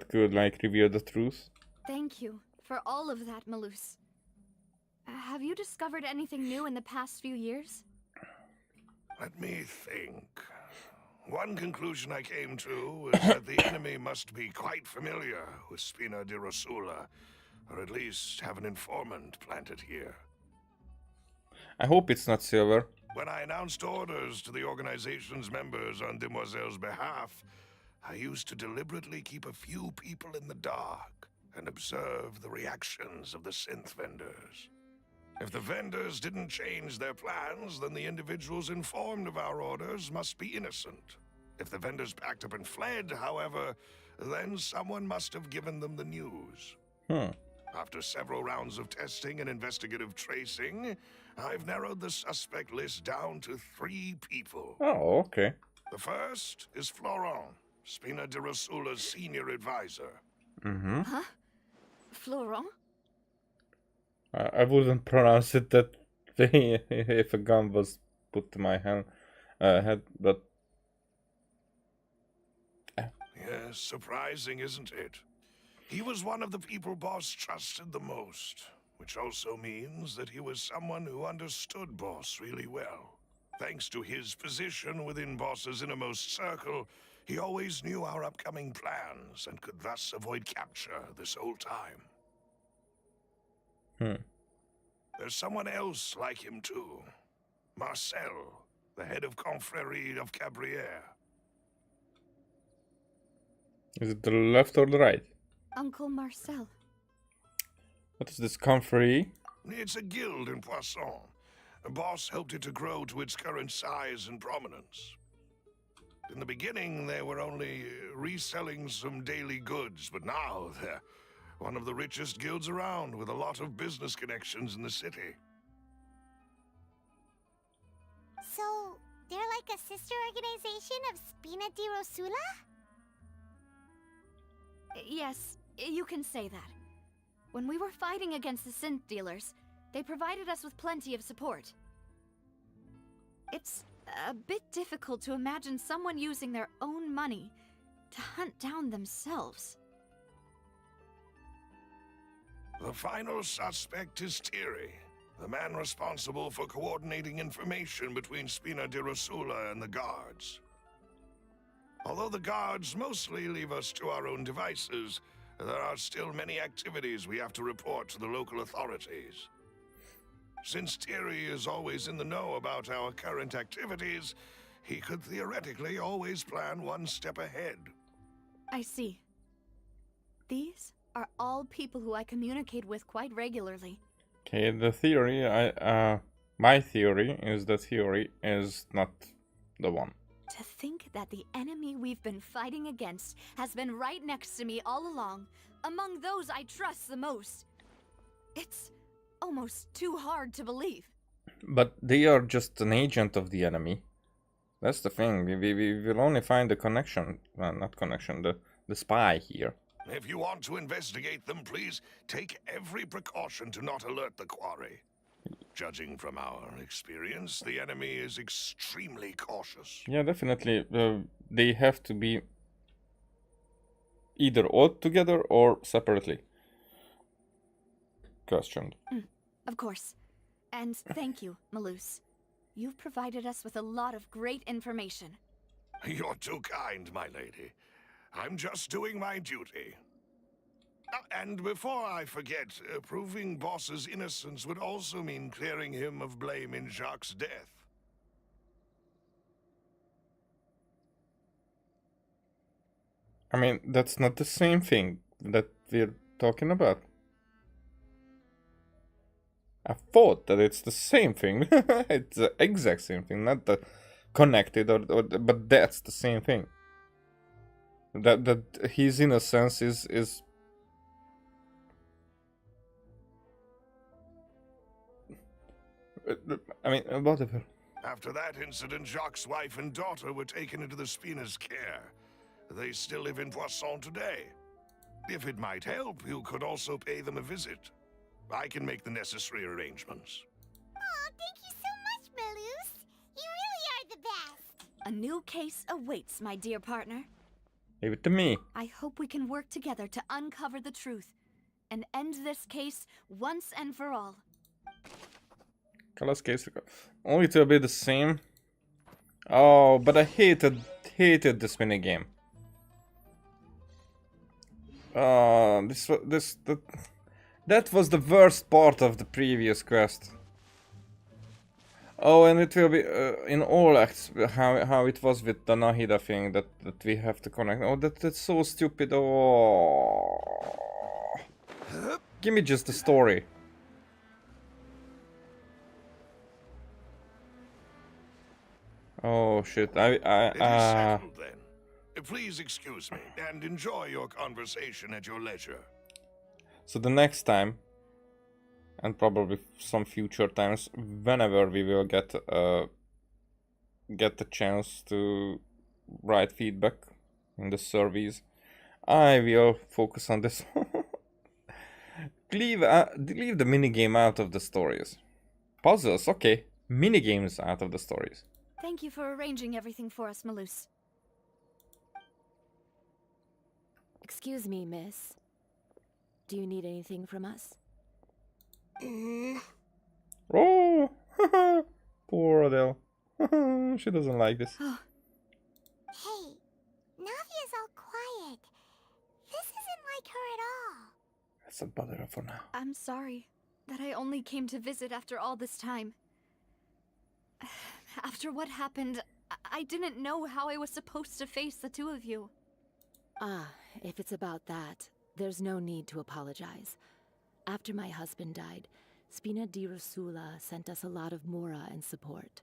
could, like, reveal the truth? Thank you for all of that, Maloose. Have you discovered anything new in the past few years? Let me think. One conclusion I came to is that the enemy must be quite familiar with Spina di Rosula, or at least have an informant planted here. I hope it's not Silver. When I announced orders to the organization's members on Demoiselle's behalf, I used to deliberately keep a few people in the dark and observe the reactions of the synth vendors. If the vendors didn't change their plans, then the individuals informed of our orders must be innocent. If the vendors packed up and fled, however, then someone must have given them the news. After several rounds of testing and investigative tracing, I've narrowed the suspect list down to 3 people. Oh, okay. The first is Florent, Spina di Rosula's senior advisor. Mm-hmm. Huh? Florent? I wouldn't pronounce it that way if a gun was put to my head, but... Yes, surprising, isn't it? He was one of the people Boss trusted the most, which also means that he was someone who understood Boss really well. Thanks to his position within Boss's innermost circle, he always knew our upcoming plans and could thus avoid capture this whole time. There's someone else like him too. Marcel, the head of Confrérie of Cabrières. Is it the left or the right? Uncle Marcel. What is this Confrérie? It's a guild in Poisson. A boss helped it to grow to its current size and prominence. In the beginning, they were only reselling some daily goods, but now they're one of the richest guilds around, with a lot of business connections in the city. So, they're like a sister organization of Spina di Rosula? Yes, you can say that. When we were fighting against the synth dealers, they provided us with plenty of support. It's a bit difficult to imagine someone using their own money to hunt down themselves. The final suspect is Thierry, the man responsible for coordinating information between Spina di Rosula and the guards. Although the guards mostly leave us to our own devices, there are still many activities we have to report to the local authorities. Since Thierry is always in the know about our current activities, he could theoretically always plan one step ahead. I see. These are all people who I communicate with quite regularly. Okay, the theory, my theory is that Thierry is not the one. To think that the enemy we've been fighting against has been right next to me all along, among those I trust the most. It's almost too hard to believe. But they are just an agent of the enemy. That's the thing. We will only find the connection, not connection, the spy here. If you want to investigate them, please take every precaution to not alert the quarry. Judging from our experience, the enemy is extremely cautious. Yeah, definitely. They have to be either all together or separately questioned. Of course. And thank you, Malus. You've provided us with a lot of great information. You're too kind, my lady. I'm just doing my duty. And before I forget, proving Boss's innocence would also mean clearing him of blame in Jacques' death. I mean, that's not the same thing that we're talking about. I thought that it's the same thing. It's the exact same thing, not the connected, but that's the same thing. That his innocence is I mean, whatever. After that incident, Jacques' wife and daughter were taken into the Spina's care. They still live in Poisson today. If it might help, you could also pay them a visit. I can make the necessary arrangements. Oh, thank you so much, Malus. You really are the best. A new case awaits, my dear partner. Leave it to me. I hope we can work together to uncover the truth and end this case once and for all. Colors case only to be the same. Oh, but I hated this minigame. That was the worst part of the previous quest. Oh, and it will be in all acts how it was with the Nahida thing that we have to connect. Oh, that's so stupid. Oh, give me just the story. Oh shit! It is settled then. Please excuse me and enjoy your conversation at your leisure. So the next time, and probably some future times, whenever we will get the chance to write feedback in the surveys, I will focus on this. leave the minigame out of the stories. Puzzles, okay. Minigames out of the stories. Thank you for arranging everything for us, Malus. Excuse me, miss. Do you need anything from us? Oh, poor Adele. She doesn't like this. Hey, Navia's all quiet. This isn't like her at all. Let's not bother her for now. I'm sorry that I only came to visit after all this time. After what happened, I didn't know how I was supposed to face the two of you. Ah, if it's about that, there's no need to apologize. After my husband died, Spina di Rosula sent us a lot of mora and support.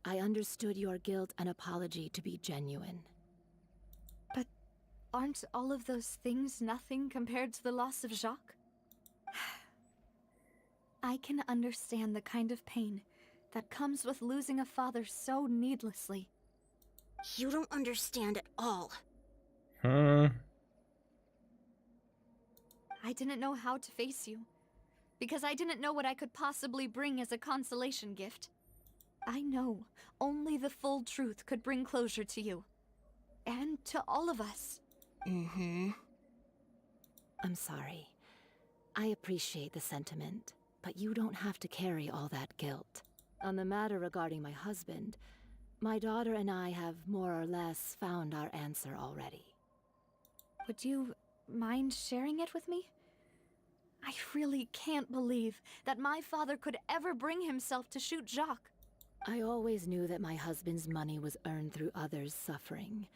I understood your guilt and apology to be genuine. But aren't all of those things nothing compared to the loss of Jacques? I can understand the kind of pain that comes with losing a father so needlessly. You don't understand at all. Hmm. I didn't know how to face you, because I didn't know what I could possibly bring as a consolation gift. I know only the full truth could bring closure to you. And to all of us. I'm sorry. I appreciate the sentiment, but you don't have to carry all that guilt. On the matter regarding my husband, my daughter and I have more or less found our answer already. Would you mind sharing it with me? I really can't believe that my father could ever bring himself to shoot Jacques. I always knew that my husband's money was earned through others' suffering.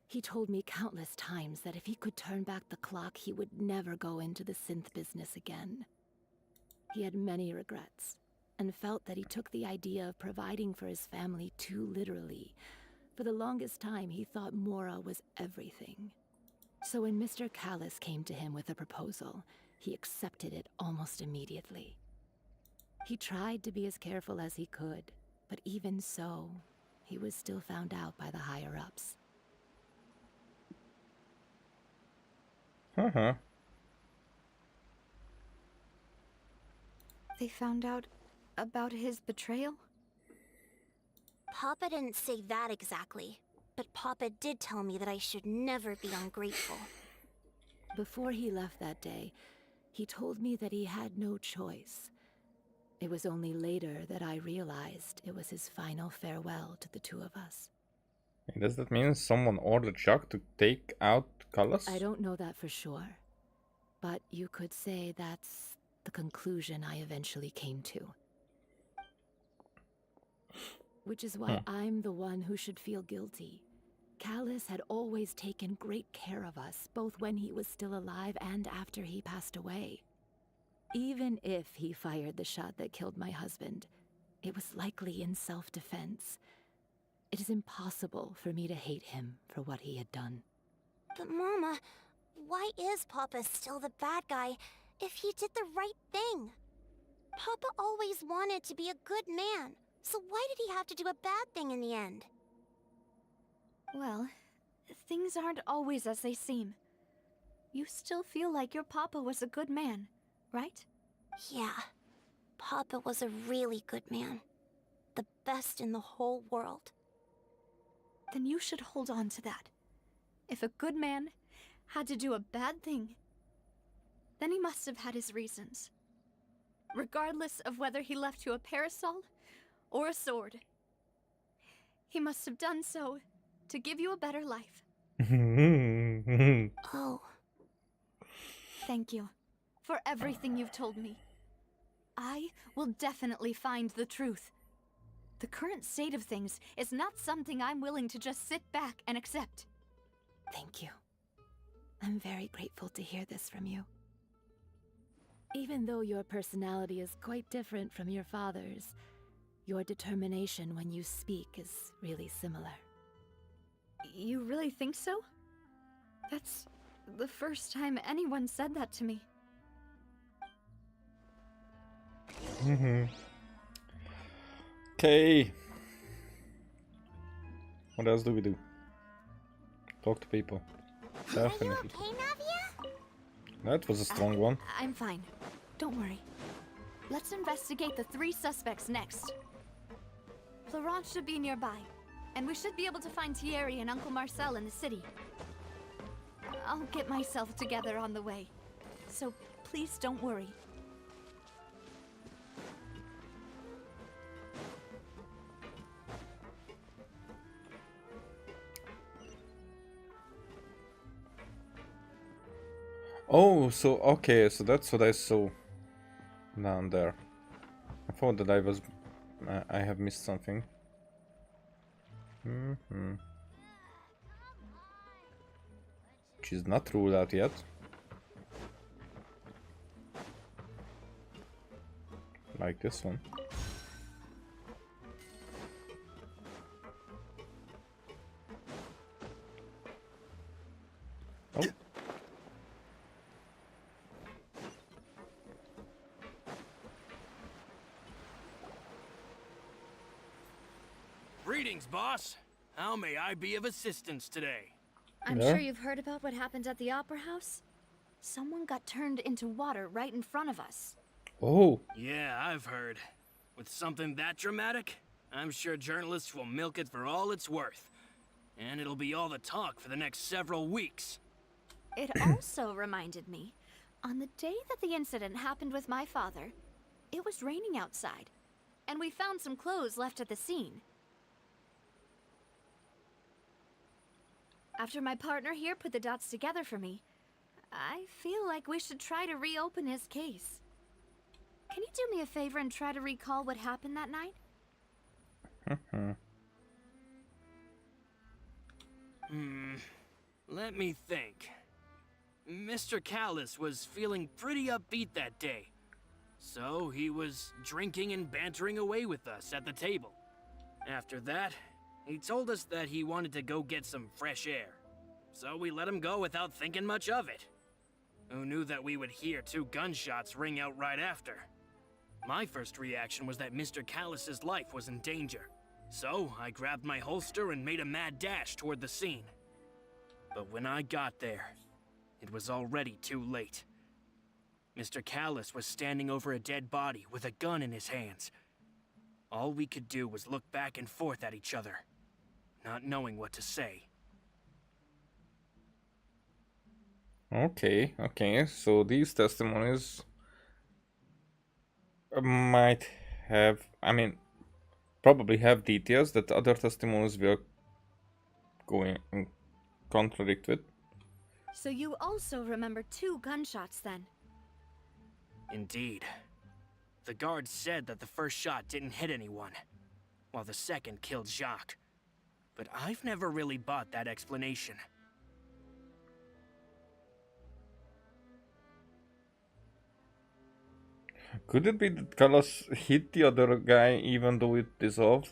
He told me countless times that if he could turn back the clock, he would never go into the synth business again. He had many regrets, and felt that he took the idea of providing for his family too literally. For the longest time, he thought Mora was everything. So when Mr. Callis came to him with a proposal, he accepted it almost immediately. He tried to be as careful as he could, but even so, he was still found out by the higher-ups. Uh-huh. They found out about his betrayal? Papa didn't say that exactly, but Papa did tell me that I should never be ungrateful. Before he left that day, he told me that he had no choice. It was only later that I realized it was his final farewell to the two of us. Does that mean someone ordered Jacques to take out Callas? I don't know that for sure, but you could say that's the conclusion I eventually came to. Which is why I'm the one who should feel guilty. Callis had always taken great care of us, both when he was still alive and after he passed away. Even if he fired the shot that killed my husband, it was likely in self-defense. It is impossible for me to hate him for what he had done. But Mama, why is Papa still the bad guy if he did the right thing? Papa always wanted to be a good man, so why did he have to do a bad thing in the end? Well, things aren't always as they seem. You still feel like your papa was a good man, right? Yeah, Papa was a really good man. The best in the whole world. Then you should hold on to that. If a good man had to do a bad thing, then he must have had his reasons. Regardless of whether he left you a parasol or a sword. He must have done so to give you a better life. Oh. Thank you for everything you've told me. I will definitely find the truth. The current state of things is not something I'm willing to just sit back and accept. Thank you. I'm very grateful to hear this from you. Even though your personality is quite different from your father's, your determination when you speak is really similar. You really think so? That's the first time anyone said that to me. Okay. What else do we do? Talk to people. Definitely. Are you okay, Navia? That was a strong one. I'm fine. Don't worry. Let's investigate the 3 suspects next. Florence should be nearby, and we should be able to find Thierry and Uncle Marcel in the city. I'll get myself together on the way, so please don't worry. Oh, so okay, so that's what I saw down there. I thought that I have missed something. She's not ruled out yet. Like this one. Oh. Greetings, boss. How may I be of assistance today? I'm Yeah. sure you've heard about what happened at the Opera House. Someone got turned into water right in front of us. Oh. Yeah, I've heard. With something that dramatic, I'm sure journalists will milk it for all it's worth. And it'll be all the talk for the next several weeks. It also reminded me, on the day that the incident happened with my father, it was raining outside, and we found some clothes left at the scene. After my partner here put the dots together for me, I feel like we should try to reopen his case. Can you do me a favor and try to recall what happened that night? Let me think. Mr. Callus was feeling pretty upbeat that day. So he was drinking and bantering away with us at the table. After that, he told us that he wanted to go get some fresh air. So we let him go without thinking much of it. Who knew that we would hear 2 gunshots ring out right after? My first reaction was that Mr. Callus's life was in danger. So I grabbed my holster and made a mad dash toward the scene. But when I got there, it was already too late. Mr. Callus was standing over a dead body with a gun in his hands. All we could do was look back and forth at each other, not knowing what to say. Okay, so these testimonies might have, probably have details that other testimonies will go in contradict with. So you also remember 2 gunshots then? Indeed. The guard said that the first shot didn't hit anyone, while the second killed Jacques. But I've never really bought that explanation. Could it be that Callus hit the other guy even though it dissolved?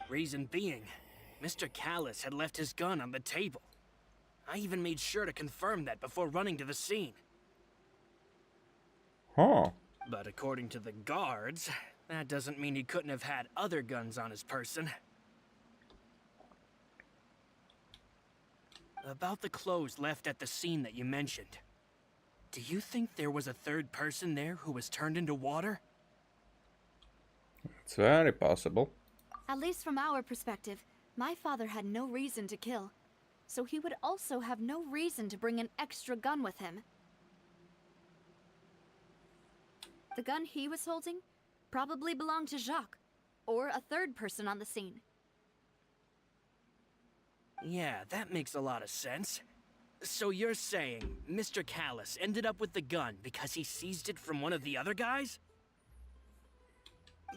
Reason being, Mr. Callus had left his gun on the table. I even made sure to confirm that before running to the scene. Huh. But according to the guards, that doesn't mean he couldn't have had other guns on his person. About the clothes left at the scene that you mentioned. Do you think there was a third person there who was turned into water? It's very possible. At least from our perspective, my father had no reason to kill. So he would also have no reason to bring an extra gun with him. The gun he was holding probably belonged to Jacques, or a third person on the scene. Yeah, that makes a lot of sense. So you're saying Mr. Callus ended up with the gun because he seized it from one of the other guys?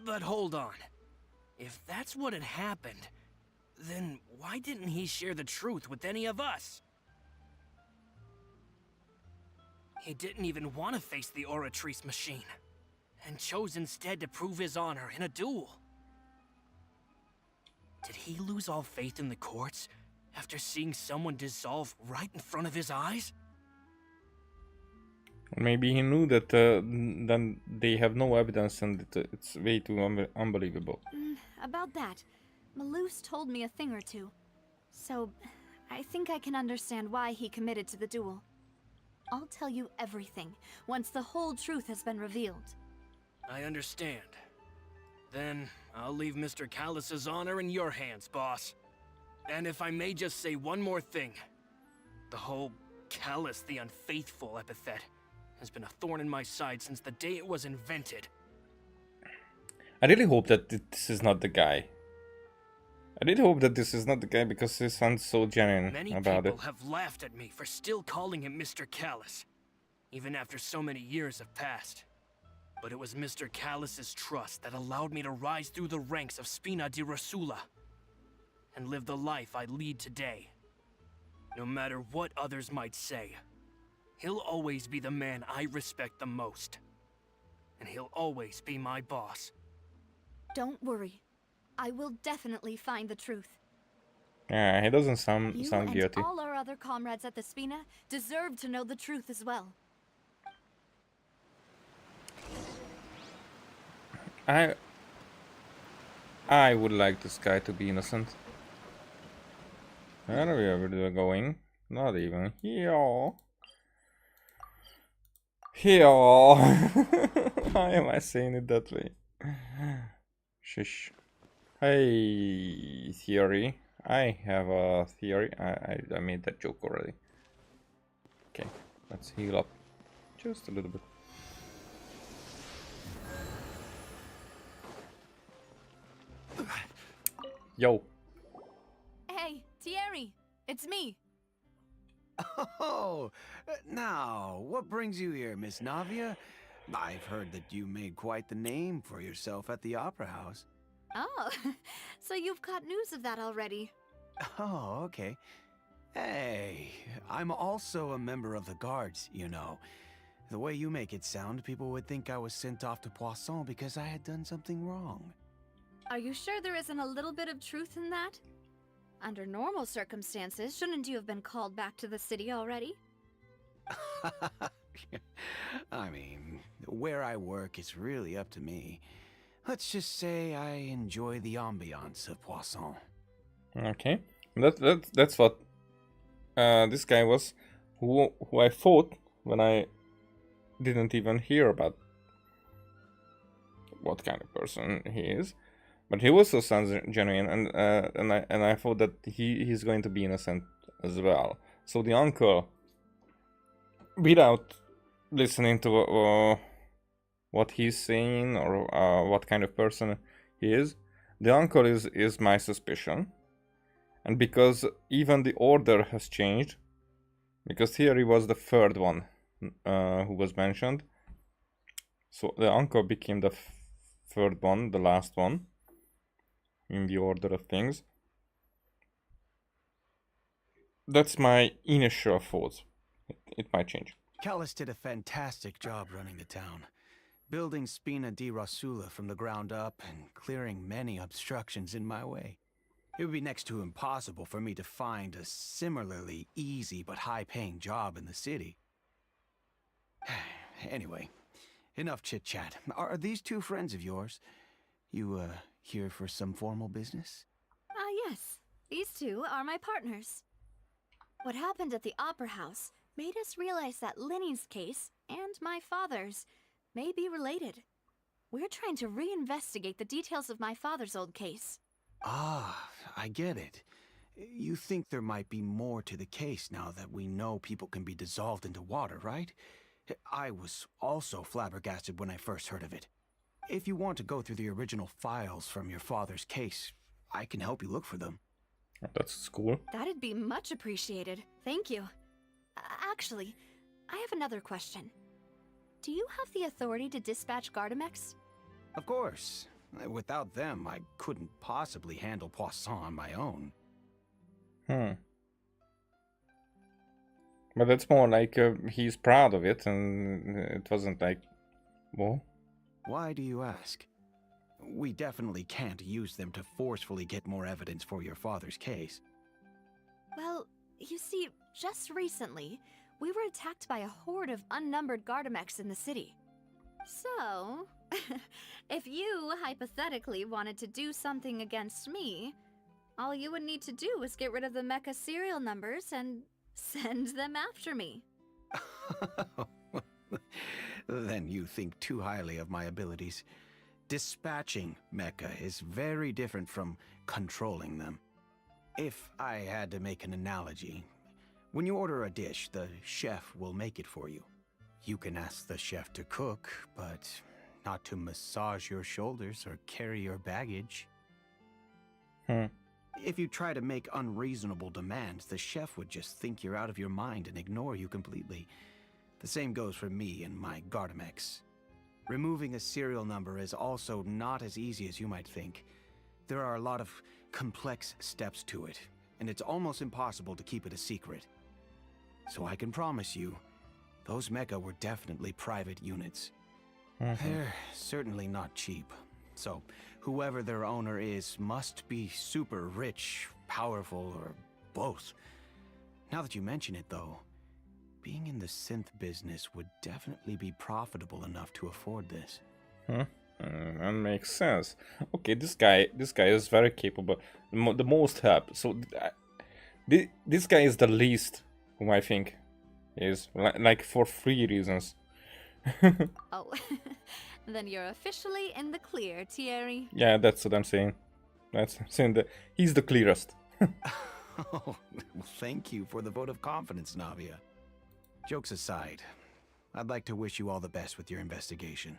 But hold on. If that's what had happened, then why didn't he share the truth with any of us? He didn't even want to face the Oratrice machine, and chose instead to prove his honor in a duel. Did he lose all faith in the courts after seeing someone dissolve right in front of his eyes? Maybe he knew that then they have no evidence and it's way too unbelievable. About that, Malus told me a thing or two. So, I think I can understand why he committed to the duel. I'll tell you everything once the whole truth has been revealed. I understand. Then I'll leave Mr. Callus's honor in your hands, boss. And if I may just say one more thing. The whole Callus the Unfaithful epithet has been a thorn in my side since the day it was invented. I really hope that this is not the guy. I really hope that this is not the guy because he sounds so genuine Many about people it. have laughed at me for still calling him Mr. Callus, even after so many years have passed. But it was Mr. Callus's trust that allowed me to rise through the ranks of Spina di Rosula and live the life I lead today. No matter what others might say, he'll always be the man I respect the most. And he'll always be my boss. Don't worry. I will definitely find the truth. Yeah, he doesn't sound You and guilty. all our other comrades at the Spina deserve to know the truth as well. I would like this guy to be innocent. Where are we ever going? Not even here. Here. Why am I saying it that way? Shush. Hey, theory. I have a theory. I made that joke already. Okay, let's heal up just a little bit. Yo. Hey, Thierry, it's me. Oh, now, what brings you here, Miss Navia? I've heard that you made quite the name for yourself at the Opera House. Oh, so you've got news of that already. Oh, okay. Hey, I'm also a member of the guards, you know. The way you make it sound, people would think I was sent off to Poisson because I had done something wrong. Are you sure there isn't a little bit of truth in that? Under normal circumstances, shouldn't you have been called back to the city already? I mean, where I work is really up to me. Let's just say I enjoy the ambiance of Poisson. Okay, that's what this guy was, who I fought when I didn't even hear about what kind of person he is, but he also sounds genuine, and I thought that he's going to be innocent as well. So the uncle, without listening to what he's saying or what kind of person he is, the uncle is my suspicion. And because even the order has changed, because Thierry was the third one who was mentioned, so the uncle became the third one, the last one in the order of things. That's my initial thoughts. It might change. Callus did a fantastic job running the town, building Spina di Rosula from the ground up and clearing many obstructions in my way. It would be next to impossible for me to find a similarly easy but high-paying job in the city. Anyway, enough chit-chat. Are these two friends of yours? You, here for some formal business? Yes. These two are my partners. What happened at the Opera House made us realize that Linny's case and my father's may be related. We're trying to reinvestigate the details of my father's old case. Ah, I get it. You think there might be more to the case now that we know people can be dissolved into water, right? I was also flabbergasted when I first heard of it. If you want to go through the original files from your father's case, I can help you look for them. That's cool. That'd be much appreciated. Thank you. Actually, I have another question. Do you have the authority to dispatch Gardamex? Of course. Without them, I couldn't possibly handle Poisson on my own. But that's more like he's proud of it, and it wasn't like, well. Why do you ask? We definitely can't use them to forcefully get more evidence for your father's case. Well, you see, just recently, we were attacked by a horde of unnumbered Gardamex in the city. So, if you hypothetically wanted to do something against me, all you would need to do was get rid of the mecha serial numbers and send them after me. Then you think too highly of my abilities. Dispatching mecha is very different from controlling them. If I had to make an analogy, when you order a dish, the chef will make it for you. You can ask the chef to cook, but not to massage your shoulders or carry your baggage. If you try to make unreasonable demands, the chef would just think you're out of your mind and ignore you completely. The same goes for me and my Gardamex. Removing a serial number is also not as easy as you might think. There are a lot of complex steps to it, and it's almost impossible to keep it a secret. So I can promise you, Those mecha were definitely private units. They're certainly not cheap. So, whoever their owner is must be super rich, powerful, or both. Now that you mention it, though, being in the synth business would definitely be profitable enough to afford this. That makes sense. Okay, this guy is very capable. The most help. So this guy is the least whom I think is like for 3 reasons. Oh, then you're officially in the clear, Thierry. Yeah, that's what I'm saying. That's saying that he's the clearest. Oh, well, thank you for the vote of confidence, Navia. Jokes aside, I'd like to wish you all the best with your investigation.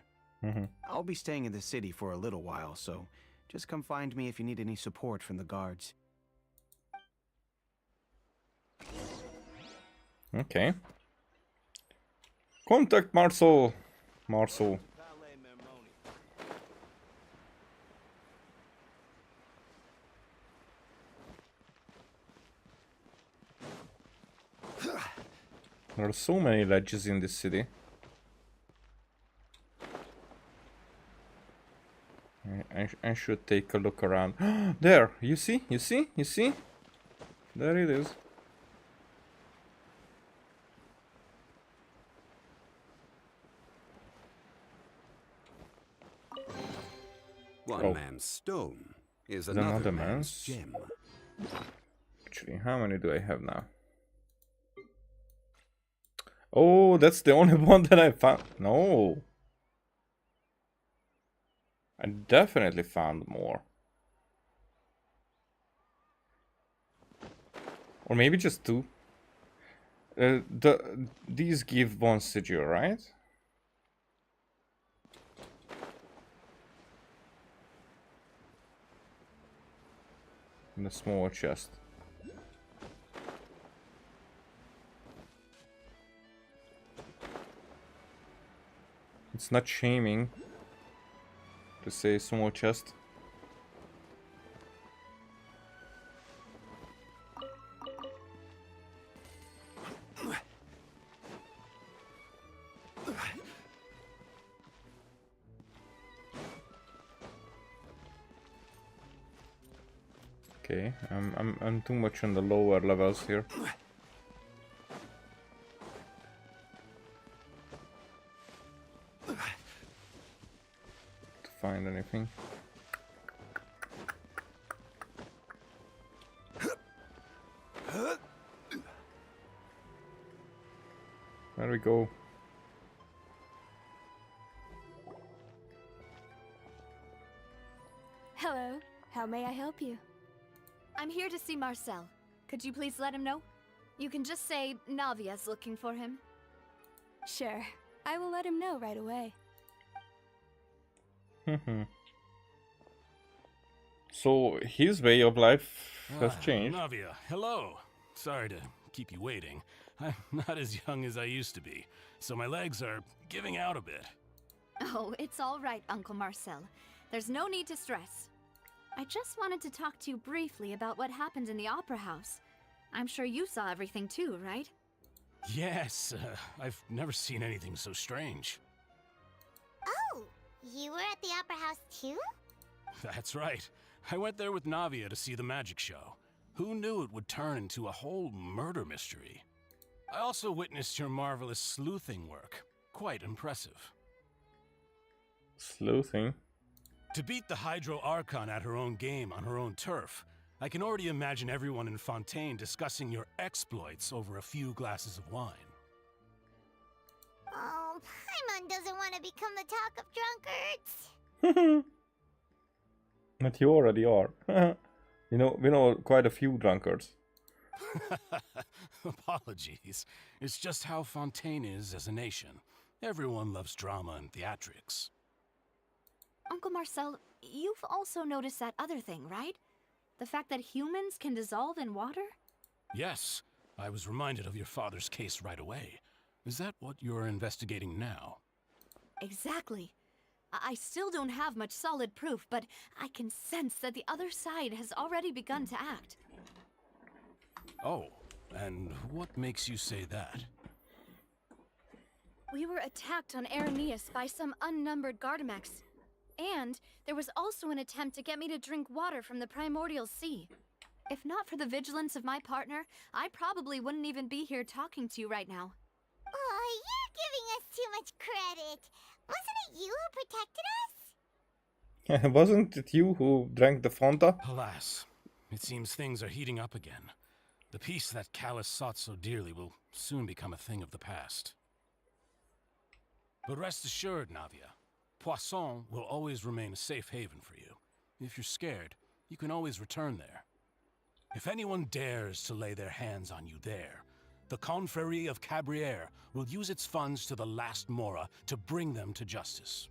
I'll be staying in the city for a little while, so just come find me if you need any support from the guards. Okay. Contact Marcel. Marcel. There are so many ledges in this city. I should take a look around. There! You see? You see? You see? There it is. One man's stone is another man's gem. Actually, how many do I have now? Oh, that's the only one that I found. No. I definitely found more. Or maybe just 2. These give 1 sigil, right? In the small chest. It's not shaming to say small chest. Okay, I'm too much on the lower levels here. To find anything. There we go. Hello, how may I help you? I'm here to see Marcel. Could you please let him know? You can just say Navia's looking for him. Sure, I will let him know right away. So his way of life has changed. Navia, hello. Sorry to keep you waiting. I'm not as young as I used to be, so my legs are giving out a bit. Oh, it's all right, Uncle Marcel. There's no need to stress. I just wanted to talk to you briefly about what happened in the Opera House. I'm sure you saw everything too, right? Yes, I've never seen anything so strange. Oh, you were at the Opera House too? That's right. I went there with Navia to see the magic show. Who knew it would turn into a whole murder mystery? I also witnessed your marvelous sleuthing work. Quite impressive. Sleuthing? To beat the Hydro Archon at her own game on her own turf, I can already imagine everyone in Fontaine discussing your exploits over a few glasses of wine. Oh, Paimon doesn't want to become the talk of drunkards. But you already are. We know quite a few drunkards. Apologies. It's just how Fontaine is as a nation. Everyone loves drama and theatrics. Uncle Marcel, you've also noticed that other thing, right? The fact that humans can dissolve in water? Yes, I was reminded of your father's case right away. Is that what you're investigating now? Exactly. I still don't have much solid proof, but I can sense that the other side has already begun to act. Oh, and what makes you say that? We were attacked on Araneus by some unnumbered Gardamex. And there was also an attempt to get me to drink water from the primordial sea. If not for the vigilance of my partner, I probably wouldn't even be here talking to you right now. Oh, you're giving us too much credit. Wasn't it you who protected us? Wasn't it you who drank the Fonta? Alas, it seems things are heating up again. The peace that Callus sought so dearly will soon become a thing of the past. But rest assured, Navia, Poisson will always remain a safe haven for you. If you're scared, you can always return there. If anyone dares to lay their hands on you there, the Confrérie of Cabriere will use its funds to the last Mora to bring them to justice.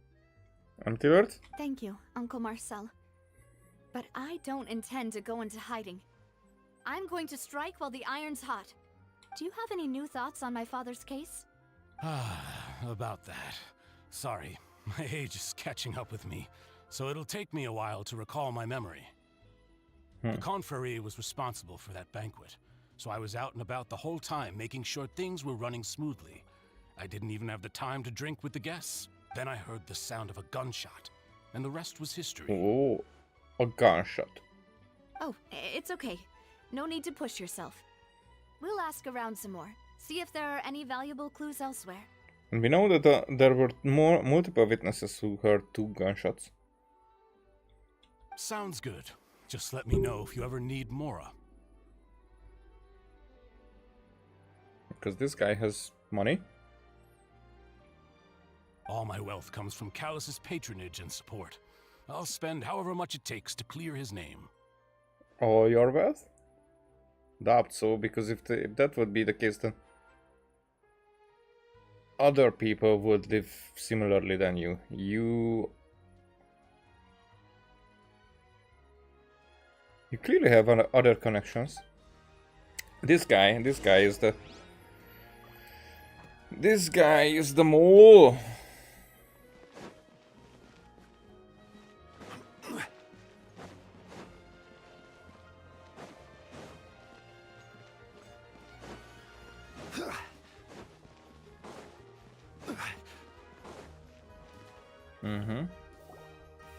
Empty word? Thank you, Uncle Marcel. But I don't intend to go into hiding. I'm going to strike while the iron's hot. Do you have any new thoughts on my father's case? About that. Sorry, my age is catching up with me, so it'll take me a while to recall my memory. The Confrérie was responsible for that banquet, so I was out and about the whole time making sure things were running smoothly. I didn't even have the time to drink with the guests. Then I heard the sound of a gunshot, and the rest was history. Oh, a gunshot. Oh, it's okay. No need to push yourself. We'll ask around some more, see if there are any valuable clues elsewhere. And we know that there were multiple witnesses who heard 2 gunshots. Sounds good. Just let me know if you ever need Mora. Because this guy has money. All my wealth comes from Callus's patronage and support. I'll spend however much it takes to clear his name. All your wealth? Doubt so, because if that would be the case, then other people would live similarly than you. You clearly have other connections. This guy is the mole.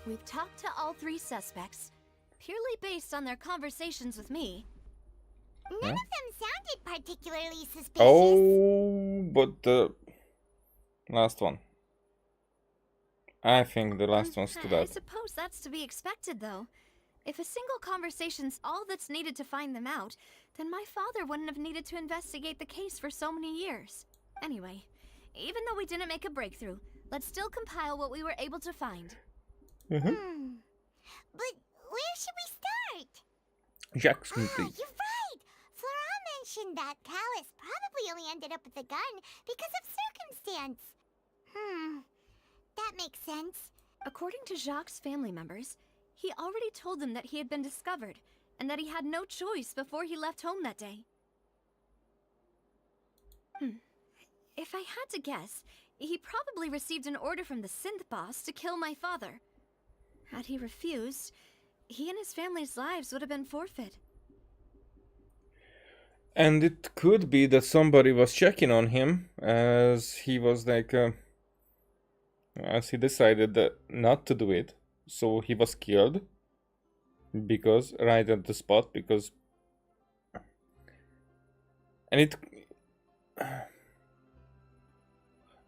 We've talked to all 3 suspects, purely based on their conversations with me. None of them sounded particularly suspicious. Oh, but the last one. I think the last one stood I out. suppose that's to be expected, though. If a single conversation's all that's needed to find them out, then my father wouldn't have needed to investigate the case for so many years. Anyway, even though we didn't make a breakthrough, let's still compile what we were able to find. But where should we start? Jack's movie. You're right! Flora mentioned that Callus probably only ended up with the gun because of circumstance. That makes sense. According to Jacques' family members, he already told them that he had been discovered, and that he had no choice before he left home that day. If I had to guess, he probably received an order from the synth boss to kill my father. Had he refused, he and his family's lives would have been forfeit. And it could be that somebody was checking on him as he was like, as he decided not to do it. So he was killed because right at the spot because, and it.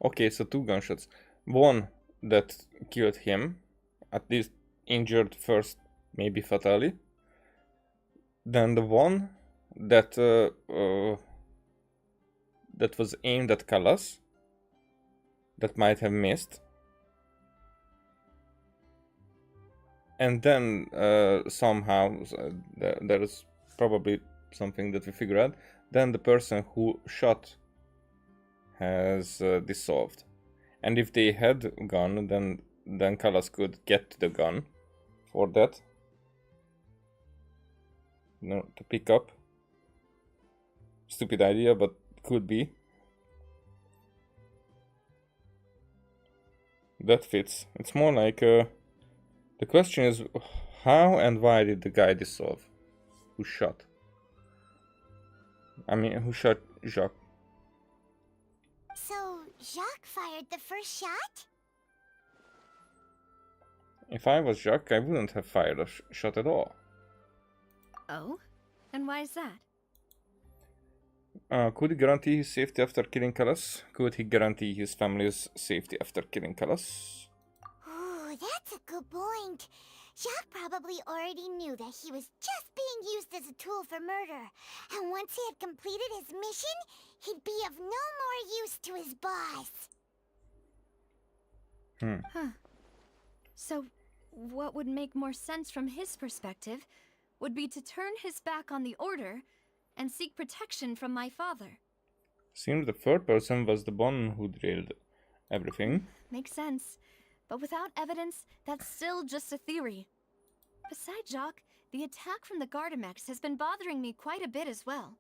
Okay, so 2 gunshots. One that killed him, at least injured first, maybe fatally. Then the one that that was aimed at Callus, that might have missed. And then somehow there is probably something that we figure out. Then the person who shot has dissolved, and if they had a gun, then Callus could get the gun for that. No, to pick up. Stupid idea, but could be. That fits. It's more like the question is how and why did the guy dissolve? Who shot? I mean, who shot Jacques? So, Jacques fired the first shot? If I was Jacques, I wouldn't have fired a shot at all. Oh? And why is that? Could he guarantee his safety after killing Callas? Could he guarantee his family's safety after killing Callas? Ooh, that's a good point. Jacques probably already knew that he was just being used as a tool for murder. And once he had completed his mission, he'd be of no more use to his boss. Huh. So, what would make more sense from his perspective would be to turn his back on the Order and seek protection from my father. Seems the third person was the one who drilled everything. Makes sense. But without evidence, that's still just a theory. Besides Jacques, the attack from the Gardamex has been bothering me quite a bit as well.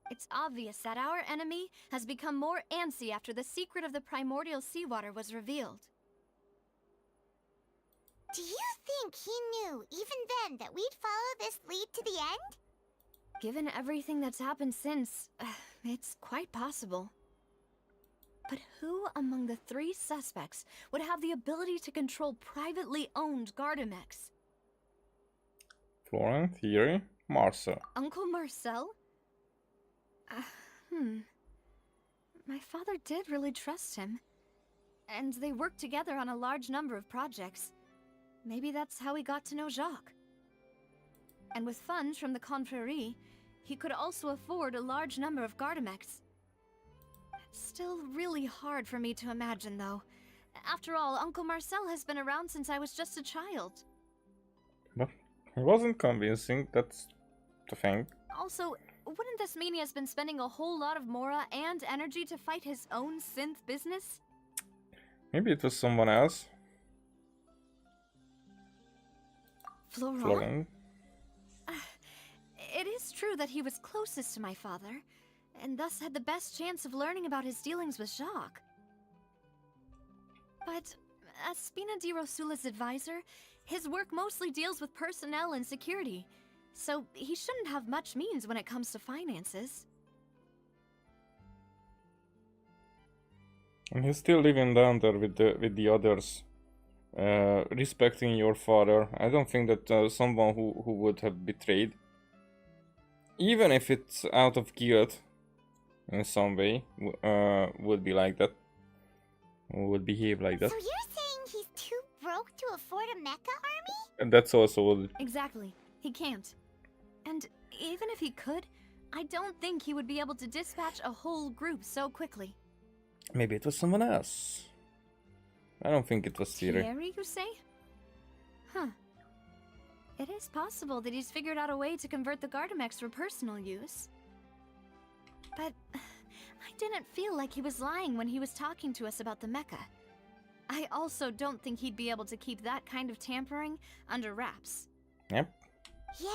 It's obvious that our enemy has become more antsy after the secret of the primordial seawater was revealed. Do you think he knew, even then, that we'd follow this lead to the end? Given everything that's happened since, it's quite possible. But who among the three suspects would have the ability to control privately owned Gardamex? Florian, Thierry, Marcel. Uncle Marcel? My father did really trust him. And they worked together on a large number of projects. Maybe that's how he got to know Jacques. And with funds from the Confrérie, he could also afford a large number of Gardamex. It's still really hard for me to imagine, though. After all, Uncle Marcel has been around since I was just a child. But it wasn't convincing, that's the thing. Also, wouldn't this mean he has been spending a whole lot of mora and energy to fight his own synth business? Maybe it was someone else. Florent? It is true that he was closest to my father, and thus had the best chance of learning about his dealings with Jacques. But as Spina di Rosula's advisor, his work mostly deals with personnel and security, so he shouldn't have much means when it comes to finances. And he's still living down there with the others. Respecting your father. I don't think that someone who would have betrayed, even if it's out of guilt in some way, would be like that. Would behave like that. So you're saying he's too broke to afford a mecha army? And that's also what... Exactly. He can't. And even if he could, I don't think he would be able to dispatch a whole group so quickly. Maybe it was someone else. I don't think it was Thierry. Thierry, you say? Huh. It is possible that he's figured out a way to convert the Gardamex for personal use. But I didn't feel like he was lying when he was talking to us about the mecha. I also don't think he'd be able to keep that kind of tampering under wraps. Yep. Yeah.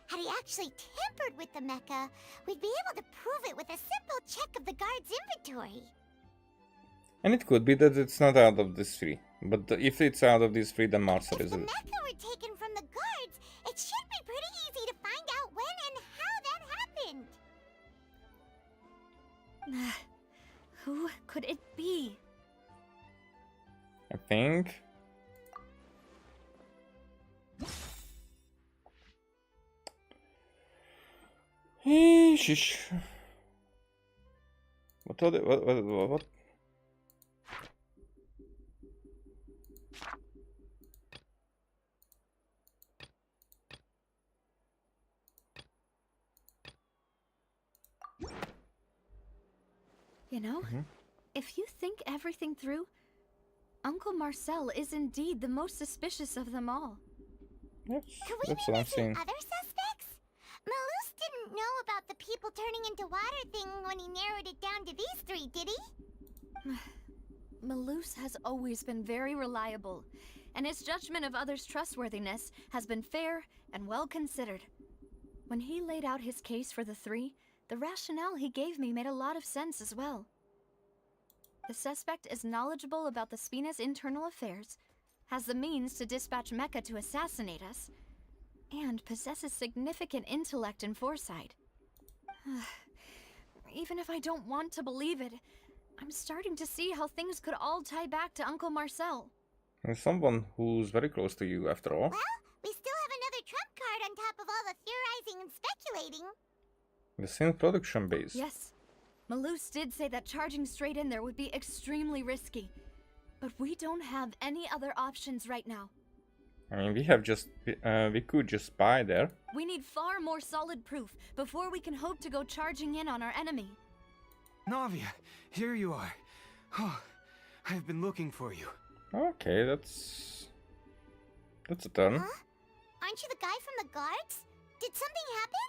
Had he actually tampered with the mecha, we'd be able to prove it with a simple check of the guard's inventory. And it could be that it's not out of these three. But if it's out of these three, then Marcel is it. If the mecha were taken from the guards, it should be pretty easy to find out when and how that happened. Who could it be? I think... Sheesh. What are they? What? You know, if you think everything through, Uncle Marcel is indeed the most suspicious of them all. Yes, Could we that's be what I'm missing saying. other suspects? Malus didn't know about the people turning into water thing when he narrowed it down to these three, did he? Malus has always been very reliable, and his judgment of others' trustworthiness has been fair and well considered. When he laid out his case for the three, the rationale he gave me made a lot of sense as well. The suspect is knowledgeable about the Spina's internal affairs, has the means to dispatch Mecha to assassinate us, and possesses significant intellect and foresight. Even if I don't want to believe it, I'm starting to see how things could all tie back to Uncle Marcel. And someone who's very close to you, after all. Well, we still have another trump card on top of all the theorizing and speculating. The same production base. Yes. Malus did say that charging straight in there would be extremely risky. But we don't have any other options right now. I mean, we could just buy there. We need far more solid proof before we can hope to go charging in on our enemy. Navia, here you are. Oh, I've been looking for you. Okay, that's a turn. Huh? Aren't you the guy from the guards? Did something happen?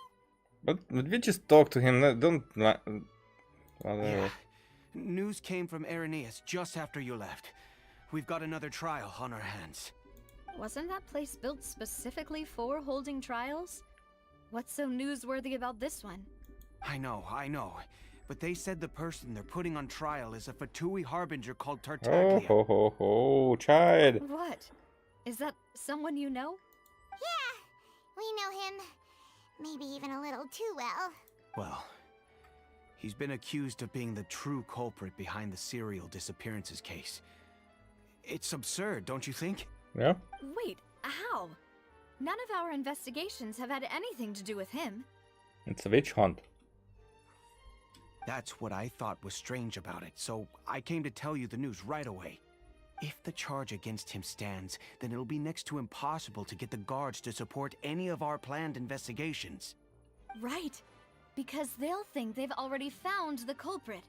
But we just talked to him. Don't. Yeah. News came from Irenaeus just after you left. We've got another trial on our hands. Wasn't that place built specifically for holding trials? What's so newsworthy about this one? I know. But they said the person they're putting on trial is a Fatui harbinger called Tartaglia. Oh, ho, ho, child. What? Is that someone you know? Yeah, we know him. Maybe even a little too well. Well, he's been accused of being the true culprit behind the serial disappearances case. It's absurd, don't you think? Yeah. Wait, how? None of our investigations have had anything to do with him. It's a witch hunt. That's what I thought was strange about it, so I came to tell you the news right away. If the charge against him stands, then it'll be next to impossible to get the guards to support any of our planned investigations. Right, because they'll think they've already found the culprit.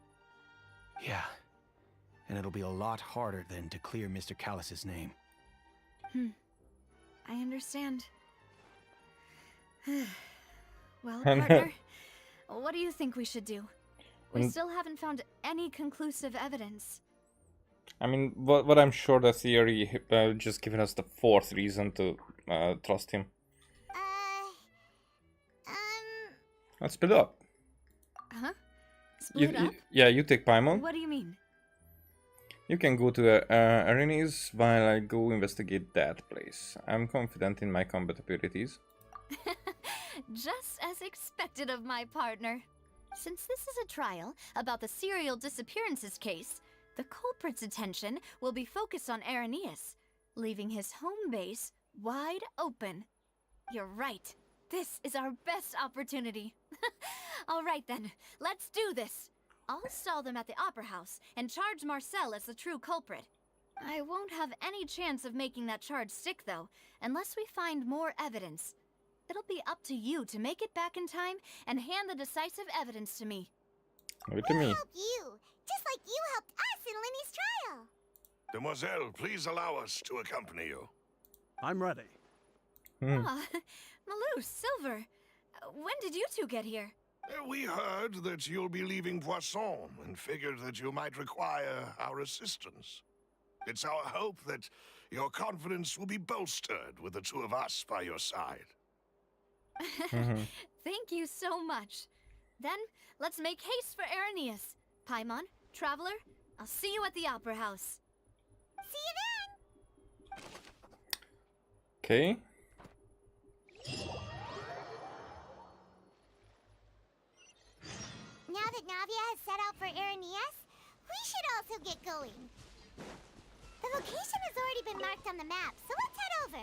Yeah, and it'll be a lot harder then to clear Mr. Callus's name. I understand. Well, partner, what do you think we should do? We still haven't found any conclusive evidence. I mean, what I'm sure the theory just giving us the fourth reason to trust him. Let's split up. Huh? Split up? Yeah, you take Paimon. What do you mean? You can go to Irenaeus while I go investigate that place. I'm confident in my combat abilities. Just as expected of my partner. Since this is a trial about the serial disappearances case, the culprit's attention will be focused on Irenaeus, leaving his home base wide open. You're right. This is our best opportunity. All right then, let's do this. I'll stall them at the Opera House and charge Marcel as the true culprit. I won't have any chance of making that charge stick, though, unless we find more evidence. It'll be up to you to make it back in time and hand the decisive evidence to me. Look at me. We'll help you, just like you helped us in Linny's trial. Demoiselle, please allow us to accompany you. I'm ready. Malus, Silver, when did you two get here? We heard that you'll be leaving Poisson and figured that you might require our assistance. It's our hope that your confidence will be bolstered with the two of us by your side. Thank you so much. Then, let's make haste for Irenaeus. Paimon, Traveler, I'll see you at the Opera House. See you then! Okay. Now that Navia has set out for Irenaeus, we should also get going. The location has already been marked on the map, so let's head over.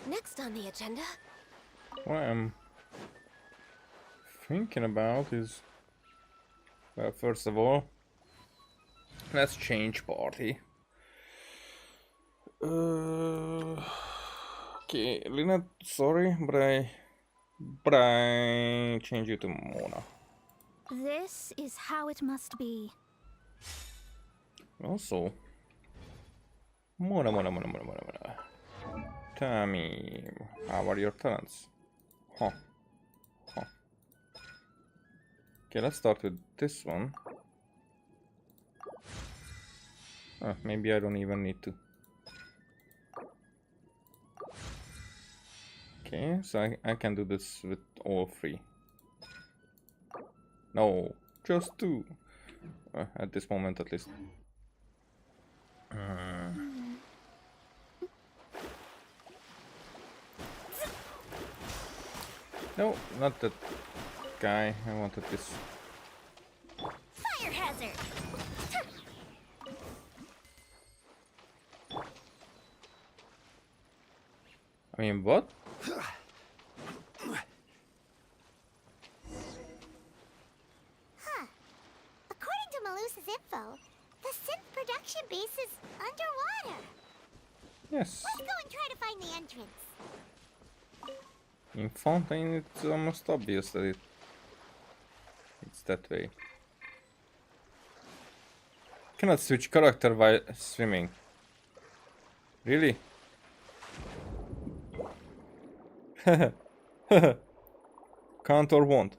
Next on the agenda. What I'm thinking about is, first of all, let's change party. Okay, Lina, sorry, but I change you to Mona. This is how it must be. Also, Mona. Tell me, how are your talents? Huh. Okay, let's start with this one. Maybe I don't even need to. Okay, so I can do this with all three. No, just two. At this moment, at least. No, not that guy. I wanted this. Fire hazard! I mean, what? Huh. According to Malusa's info, the synth production base is underwater. Yes. Let's go and try to find the entrance. In Fontaine, it's almost obvious that it's that way. Cannot switch character while swimming. Really? Can't or won't.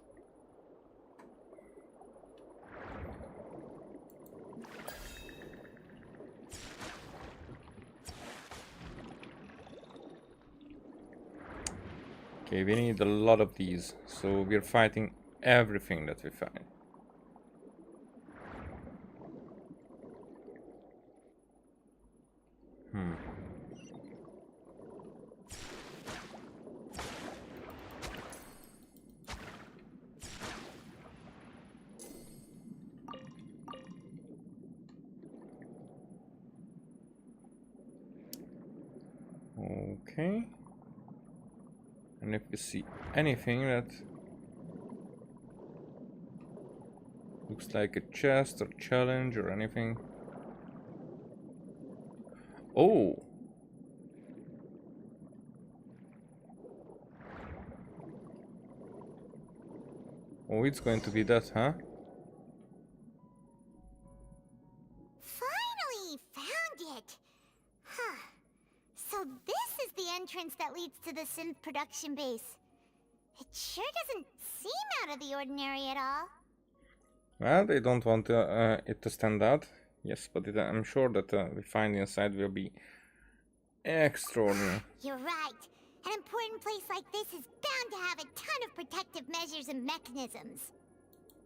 Okay, we need a lot of these, so we're fighting everything that we find. Okay. And if you see anything that looks like a chest or challenge or anything. Oh! Oh, it's going to be that, huh? Finally found it! Huh. So this is the entrance that leads to the synth production base. It sure doesn't seem out of the ordinary at all. Well, they don't want it to stand out. Yes, but I'm sure that we find inside will be extraordinary. You're right. An important place like this is bound to have a ton of protective measures and mechanisms.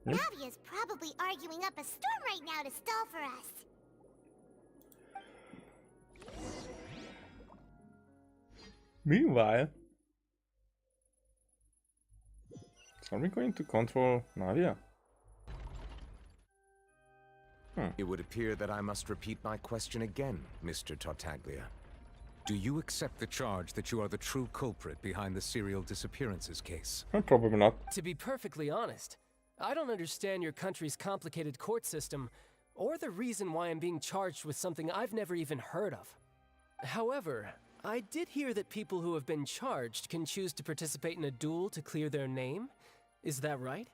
Yep. Navia's probably arguing up a storm right now to stall for us. Meanwhile, are we going to control Navia? It would appear that I must repeat my question again, Mr. Tartaglia. Do you accept the charge that you are the true culprit behind the serial disappearances case? Probably not. To be perfectly honest, I don't understand your country's complicated court system, or the reason why I'm being charged with something I've never even heard of. However, I did hear that people who have been charged can choose to participate in a duel to clear their name. Is that right?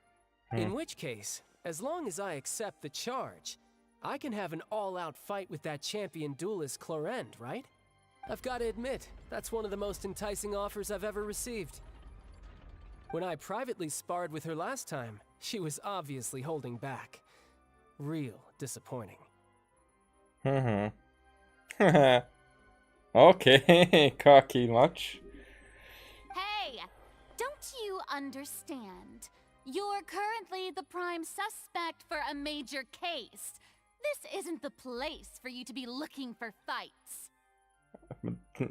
In which case, as long as I accept the charge, I can have an all-out fight with that champion duelist Clorend, right? I've got to admit, that's one of the most enticing offers I've ever received. When I privately sparred with her last time, she was obviously holding back. Real disappointing. Okay, cocky much. Hey, don't you understand? You're currently the prime suspect for a major case. This isn't the place for you to be looking for fights.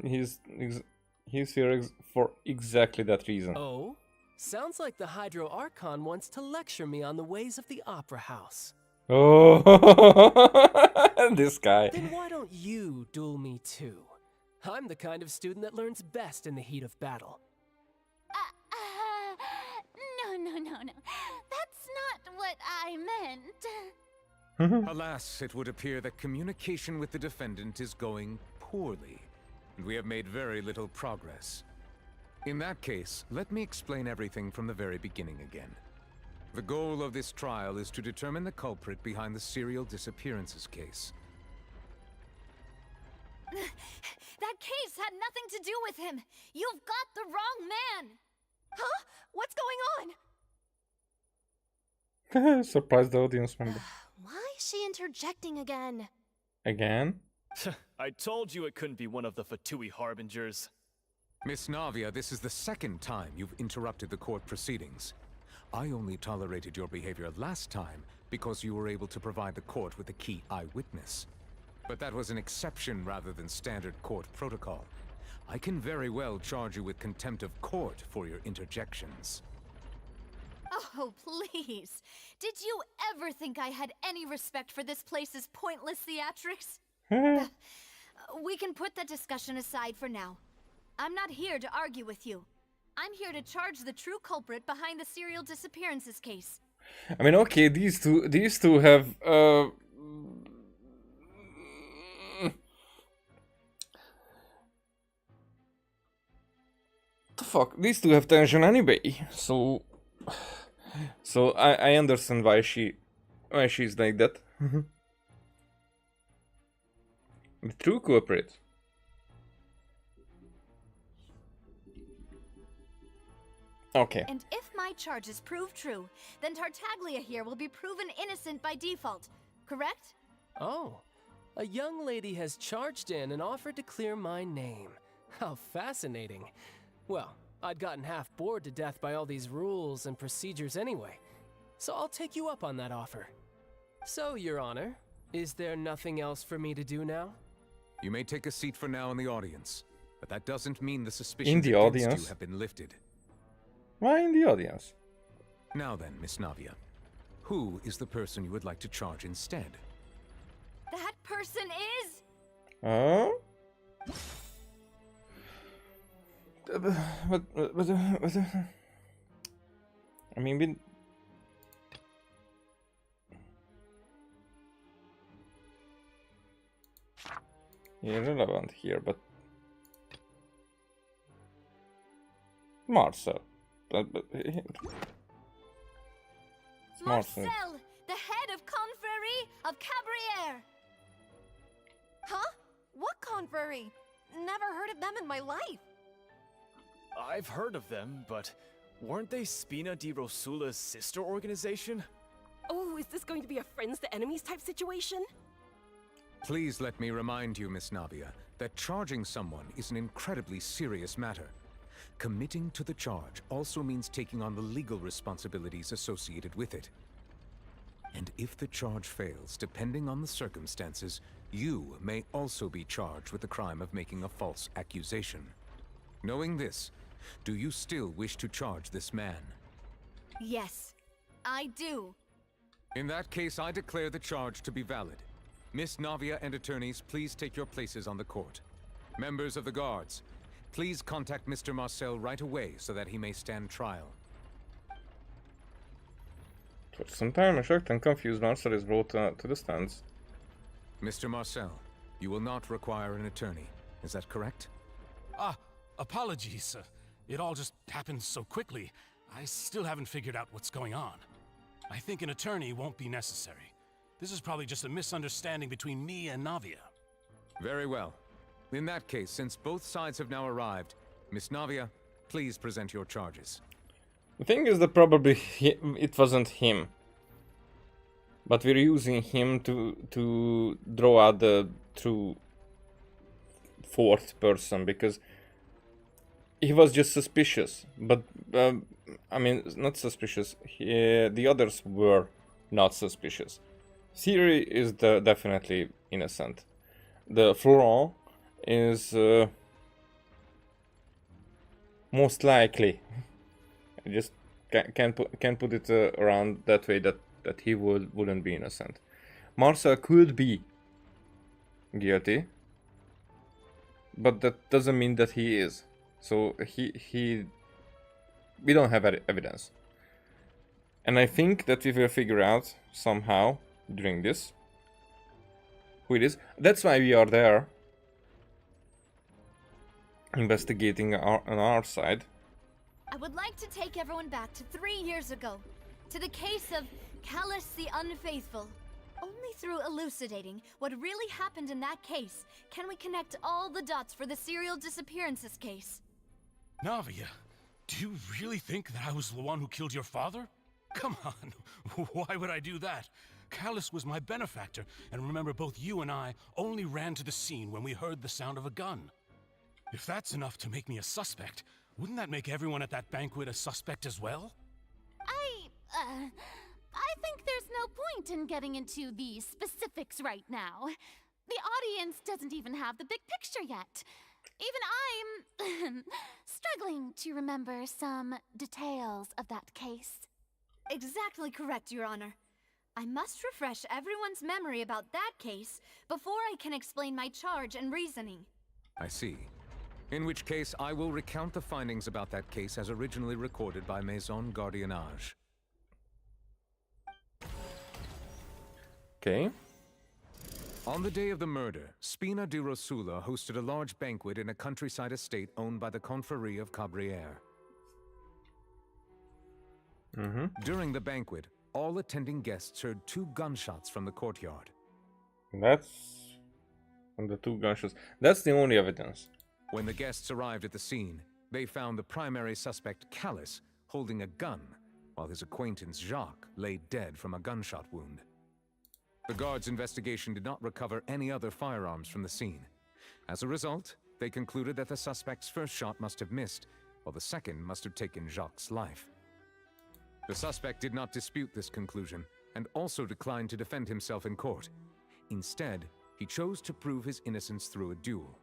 He's here for exactly that reason. Oh? Sounds like the Hydro Archon wants to lecture me on the ways of the Opera House. Oh, this guy. Then why don't you duel me too? I'm the kind of student that learns best in the heat of battle. No. That's not what I meant. Alas, it would appear that communication with the defendant is going poorly, and we have made very little progress. In that case, let me explain everything from the very beginning again. The goal of this trial is to determine the culprit behind the serial disappearances case. That case had nothing to do with him. You've got the wrong man. Huh? What's going on? Surprise the audience member. Why is she interjecting again? Again? I told you it couldn't be one of the Fatui harbingers. Miss Navia, this is the second time you've interrupted the court proceedings. I only tolerated your behavior last time because you were able to provide the court with a key eyewitness. But that was an exception rather than standard court protocol. I can very well charge you with contempt of court for your interjections. Oh, please. Did you ever think I had any respect for this place's pointless theatrics? We can put that discussion aside for now. I'm not here to argue with you. I'm here to charge the true culprit behind the serial disappearances case. I mean, okay, these two have the fuck? These two have tension anyway, so I understand why she's like that. The true culprit. Okay. And if my charges prove true, then Tartaglia here will be proven innocent by default, correct? Oh, a young lady has charged in and offered to clear my name. How fascinating. Well, I'd gotten half bored to death by all these rules and procedures anyway, so I'll take you up on that offer. So, Your Honor, is there nothing else for me to do now? You may take a seat for now in the audience, but that doesn't mean the suspicions In the against audience? you have been lifted. Why in the audience? Now then, Miss Navia, who is the person you would like to charge instead? That person is... Oh? But I mean, irrelevant here, but Marcel. Marcel, the head of Confrérie of Cabriere. Huh? What confrérie? Never heard of them in my life. I've heard of them, but weren't they Spina di Rosula's sister organization? Oh, is this going to be a friends to enemies type situation? Please let me remind you, Miss Navia, that charging someone is an incredibly serious matter. Committing to the charge also means taking on the legal responsibilities associated with it. And if the charge fails, depending on the circumstances, you may also be charged with the crime of making a false accusation. Knowing this, do you still wish to charge this man? Yes, I do. In that case, I declare the charge to be valid. Miss Navia and attorneys, please take your places on the court. Members of the guards, please contact Mr. Marcel right away so that he may stand trial. For some time, a shocked and confused Marcel is brought to the stands. Mr. Marcel, you will not require an attorney. Is that correct? Apologies. It all just happened so quickly. I still haven't figured out what's going on. I think an attorney won't be necessary. This is probably just a misunderstanding between me and Navia. Very well. In that case, since both sides have now arrived, Miss Navia, please present your charges. The thing is that probably it wasn't him. But we're using him to draw out the true fourth person, because he was just suspicious. But, I mean, not suspicious. The others were not suspicious. Theory is definitely innocent. The flaw is most likely. I just can't put it around that way that he wouldn't be innocent. Marcel could be guilty, but that doesn't mean that he is. So we don't have evidence. And I think that we will figure out somehow during this who it is. That's why we are there, investigating on our side. I would like to take everyone back to 3 years ago, to the case of Callus the Unfaithful. Only through elucidating what really happened in that case can we connect all the dots for the serial disappearances case. Navia, do you really think that I was the one who killed your father? Come on, why would I do that? Callus was my benefactor, and remember, both you and I only ran to the scene when we heard the sound of a gun. If that's enough to make me a suspect, wouldn't that make everyone at that banquet a suspect as well? I think there's no point in getting into the specifics right now. The audience doesn't even have the big picture yet. Even I'm struggling to remember some details of that case. Exactly correct, Your Honor. I must refresh everyone's memory about that case before I can explain my charge and reasoning. I see. In which case, I will recount the findings about that case as originally recorded by Maison Gardiennage. Okay. On the day of the murder, Spina di Rosula hosted a large banquet in a countryside estate owned by the Confrérie of Cabrières. During the banquet, all attending guests heard 2 gunshots from the courtyard. That's... from the 2 gunshots. That's the only evidence. When the guests arrived at the scene, they found the primary suspect, Callus, holding a gun, while his acquaintance, Jacques, lay dead from a gunshot wound. The guards' investigation did not recover any other firearms from the scene. As a result, they concluded that the suspect's first shot must have missed, while the second must have taken Jacques' life. The suspect did not dispute this conclusion, and also declined to defend himself in court. Instead, he chose to prove his innocence through a duel.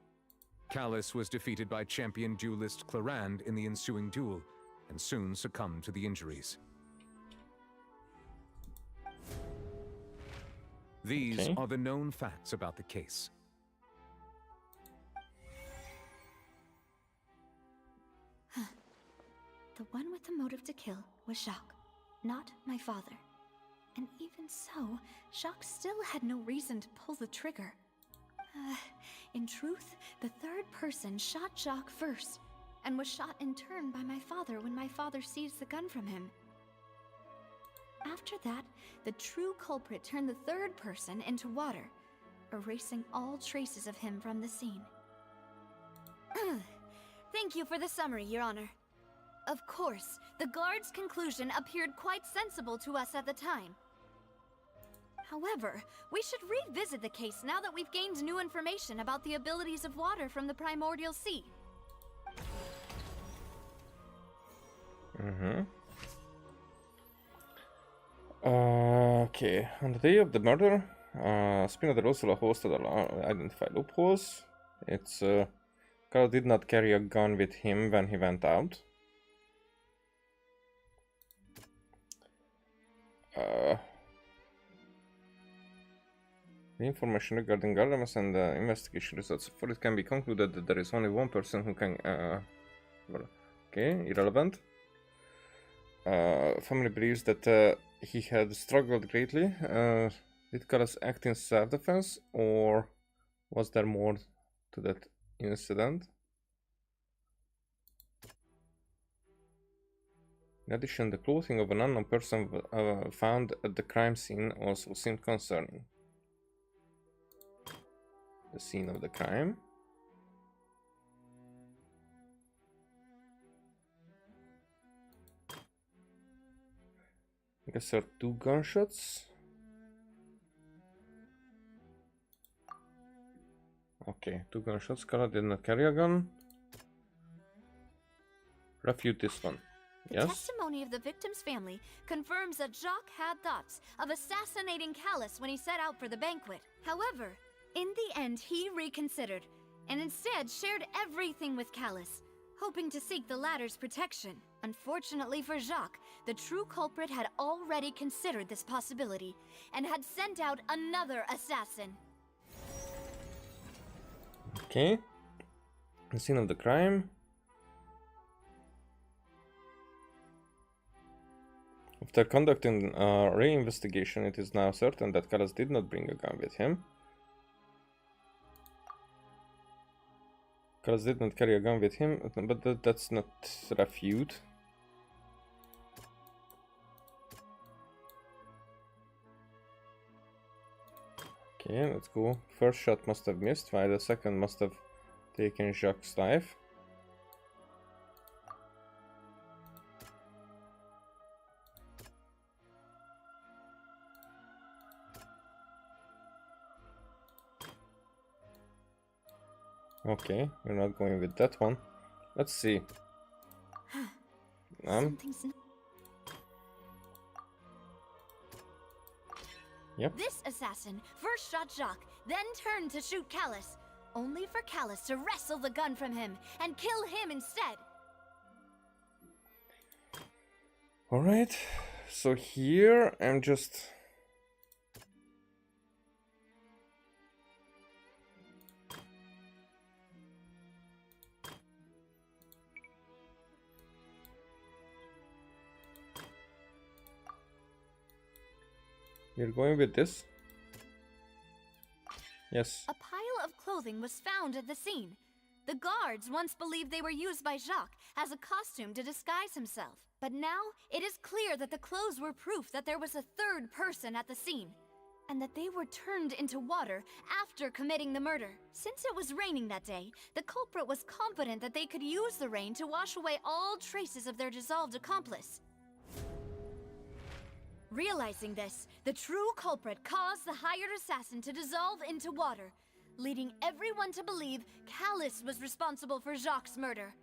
Callus was defeated by champion duelist Clarande in the ensuing duel, and soon succumbed to the injuries. These are the known facts about the case. The one with the motive to kill was Jacques, not my father. And even so, Jacques still had no reason to pull the trigger. In truth, the third person shot Jacques first, and was shot in turn by my father when my father seized the gun from him. After that, the true culprit turned the third person into water, erasing all traces of him from the scene. Thank you for the summary, Your Honor. Of course, the guard's conclusion appeared quite sensible to us at the time. However, we should revisit the case now that we've gained new information about the abilities of water from the primordial sea. Okay, on the day of the murder, Spina di Rosula hosted a identified loopholes. It's Carl did not carry a gun with him when he went out. The information regarding Gardamas and the investigation results. For it can be concluded that there is only one person who can... okay, irrelevant. Family believes that he had struggled greatly. Did Callus act in self-defense, or was there more to that incident? In addition, the clothing of an unknown person found at the crime scene also seemed concerning. The scene of the crime. I guess there are 2 gunshots. Okay, 2 gunshots. Carla did not carry a gun. Refute this one. The testimony of the victim's family confirms that Jacques had thoughts of assassinating Callus when he set out for the banquet. However, in the end, he reconsidered, and instead shared everything with Callus, hoping to seek the latter's protection. Unfortunately for Jacques, the true culprit had already considered this possibility, and had sent out another assassin. Okay. The scene of the crime. After conducting a re-investigation, it is now certain that Callus did not bring a gun with him. Callus did not carry a gun with him, but that's not refute. Okay, let's go. First shot must have missed, while the second must have taken Jacques' life. Okay, we're not going with that one. Let's see. Yep. This assassin first shot Jacques, then turned to shoot Callus, only for Callus to wrestle the gun from him and kill him instead. Alright, so here I'm just... We're going with this? Yes. A pile of clothing was found at the scene. The guards once believed they were used by Jacques as a costume to disguise himself. But now, it is clear that the clothes were proof that there was a third person at the scene, and that they were turned into water after committing the murder. Since it was raining that day, the culprit was confident that they could use the rain to wash away all traces of their dissolved accomplice. Realizing this, the true culprit caused the hired assassin to dissolve into water, leading everyone to believe Callus was responsible for Jacques' murder.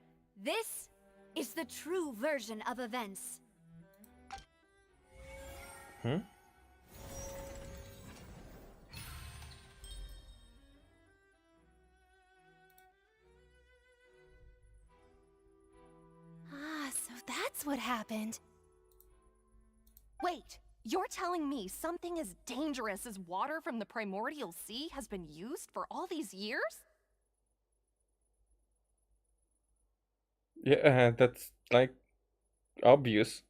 This is the true version of events. Ah, so that's what happened. Wait, you're telling me something as dangerous as water from the primordial sea has been used for all these years? Yeah, that's like obvious.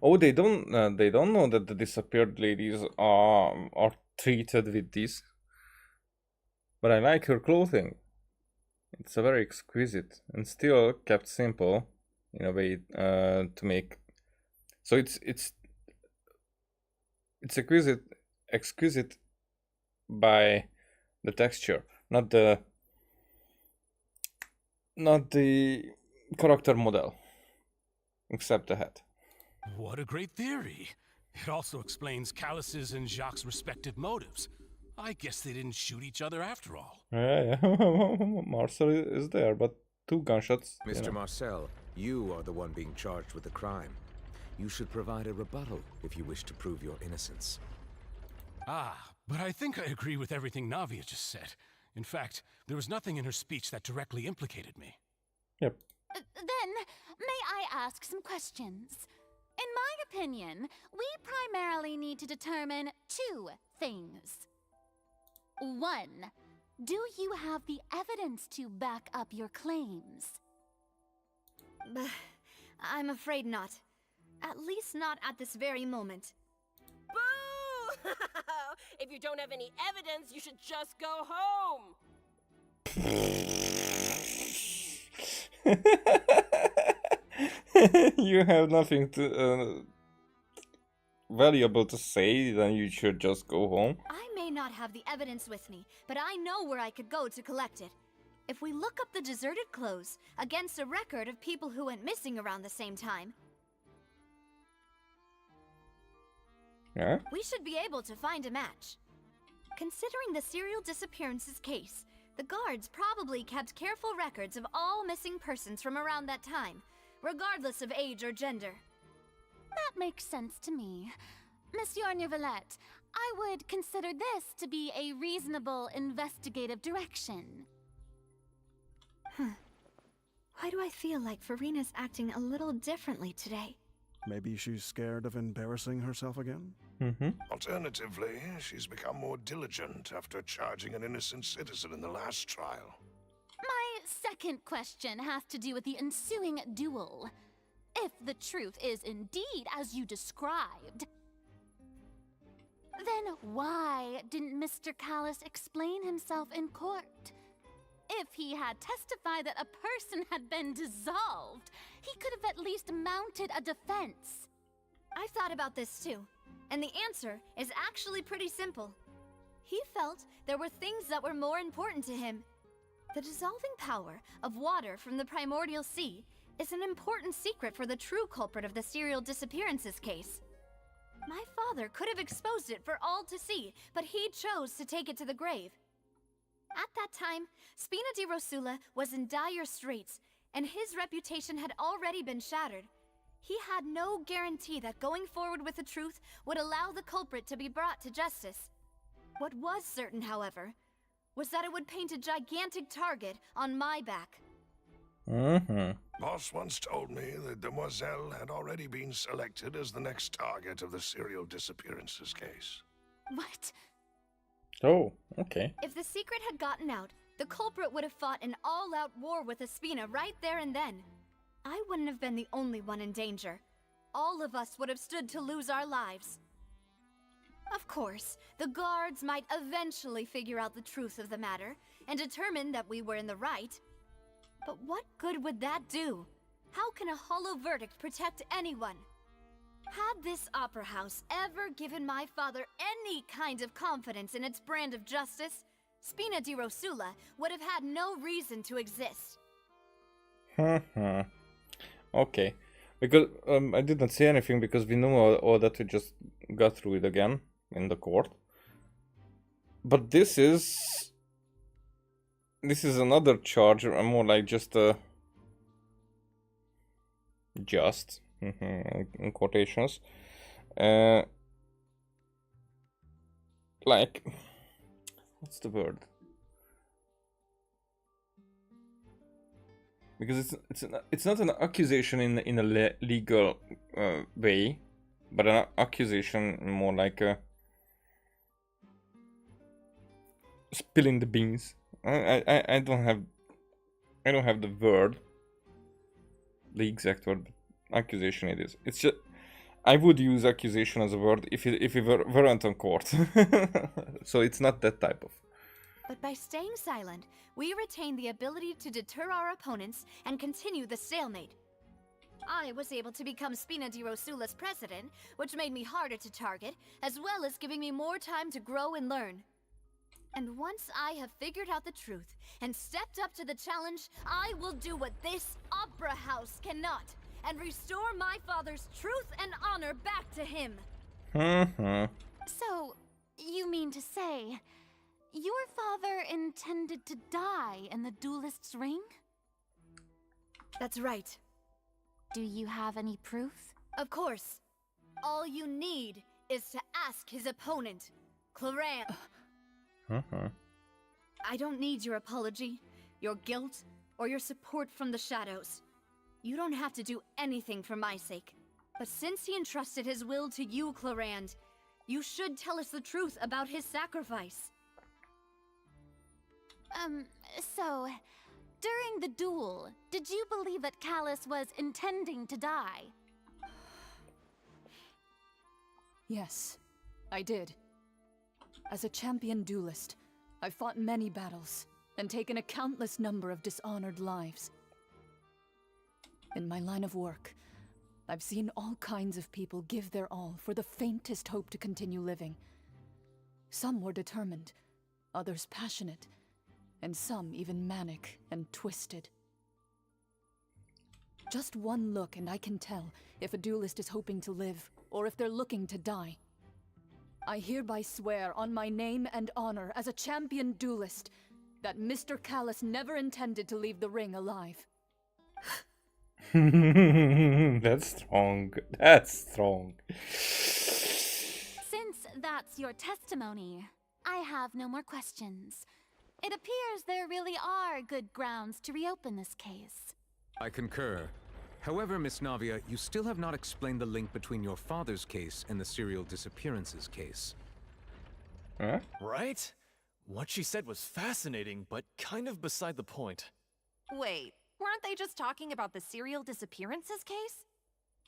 Oh, they don't know that the disappeared ladies are treated with this. But I like her clothing. It's a very exquisite and still kept simple in a way to make. So it's exquisite by the texture, not the character model, except the hat. What a great theory. It also explains Callus's and Jacques' respective motives. I guess they didn't shoot each other after all. Yeah. Marcel is there, but 2 gunshots. Mr. Marcel, you are the one being charged with the crime. You should provide a rebuttal if you wish to prove your innocence. Ah, but I think I agree with everything Navia just said. In fact, there was nothing in her speech that directly implicated me. Yep. Then, may I ask some questions? In my opinion, we primarily need to determine 2 things. 1, do you have the evidence to back up your claims? I'm afraid not. At least not at this very moment. Boo! If you don't have any evidence, you should just go home. You have nothing to valuable to say, then you should just go home. I may not have the evidence with me, but I know where I could go to collect it. If we look up the deserted clothes against a record of people who went missing around the same time, yeah, we should be able to find a match. Considering the serial disappearances case, the guards probably kept careful records of all missing persons from around that time, regardless of age or gender. That makes sense to me. Monsieur Neuvillette, I would consider this to be a reasonable investigative direction. Why do I feel like Farina's acting a little differently today? Maybe she's scared of embarrassing herself again? Alternatively, she's become more diligent after charging an innocent citizen in the last trial. My second question has to do with the ensuing duel. If the truth is indeed as you described, then why didn't Mr. Callus explain himself in court? If he had testified that a person had been dissolved, he could have at least mounted a defense. I thought about this too, and the answer is actually pretty simple. He felt there were things that were more important to him. The dissolving power of water from the primordial sea is an important secret for the true culprit of the serial disappearances case. My father could have exposed it for all to see, but he chose to take it to the grave. At that time, Spina di Rosula was in dire straits, and his reputation had already been shattered. He had no guarantee that going forward with the truth would allow the culprit to be brought to justice. What was certain, however, was that it would paint a gigantic target on my back. Boss once told me that Demoiselle had already been selected as the next target of the serial disappearances case. What? Oh, okay. If the secret had gotten out, the culprit would have fought an all-out war with Espina right there and then. I wouldn't have been the only one in danger. All of us would have stood to lose our lives. Of course, the guards might eventually figure out the truth of the matter and determine that we were in the right. But what good would that do? How can a hollow verdict protect anyone? Had this opera house ever given my father any kind of confidence in its brand of justice, Spina di Rosula would have had no reason to exist. Okay. Because I didn't say anything because we know all that. We just got through it again in the court. But this is another charge, more like just in quotations, like, what's the word? Because it's not an accusation in a legal way, but an accusation more like a spilling the beans. I don't have the word, the exact word. Accusation it is. It's just I would use accusation as a word if we weren't on court. So it's not that type of. But by staying silent, we retain the ability to deter our opponents and continue the stalemate. I was able to become Spina di Rosula's president, which made me harder to target, as well as giving me more time to grow and learn. And once I have figured out the truth and stepped up to the challenge, I will do what this opera house cannot, and restore my father's truth and honor back to him. So, you mean to say, your father intended to die in the duelist's ring? That's right. Do you have any proof? Of course. All you need is to ask his opponent, Claran. I don't need your apology, your guilt, or your support from the shadows. You don't have to do anything for my sake. But since he entrusted his will to you, Clarand, you should tell us the truth about his sacrifice. So, during the duel, did you believe that Callus was intending to die? Yes, I did. As a champion duelist, I've fought many battles and taken a countless number of dishonored lives. In my line of work, I've seen all kinds of people give their all for the faintest hope to continue living. Some were determined, others passionate, and some even manic and twisted. Just one look and I can tell if a duelist is hoping to live or if they're looking to die. I hereby swear on my name and honor as a champion duelist that Mr. Callus never intended to leave the ring alive. That's strong. That's strong. Since that's your testimony, I have no more questions. It appears there really are good grounds to reopen this case. I concur. However, Miss Navia, you still have not explained the link between your father's case and the serial disappearances case. Huh? Right? What she said was fascinating, but kind of beside the point. Wait, weren't they just talking about the serial disappearances case?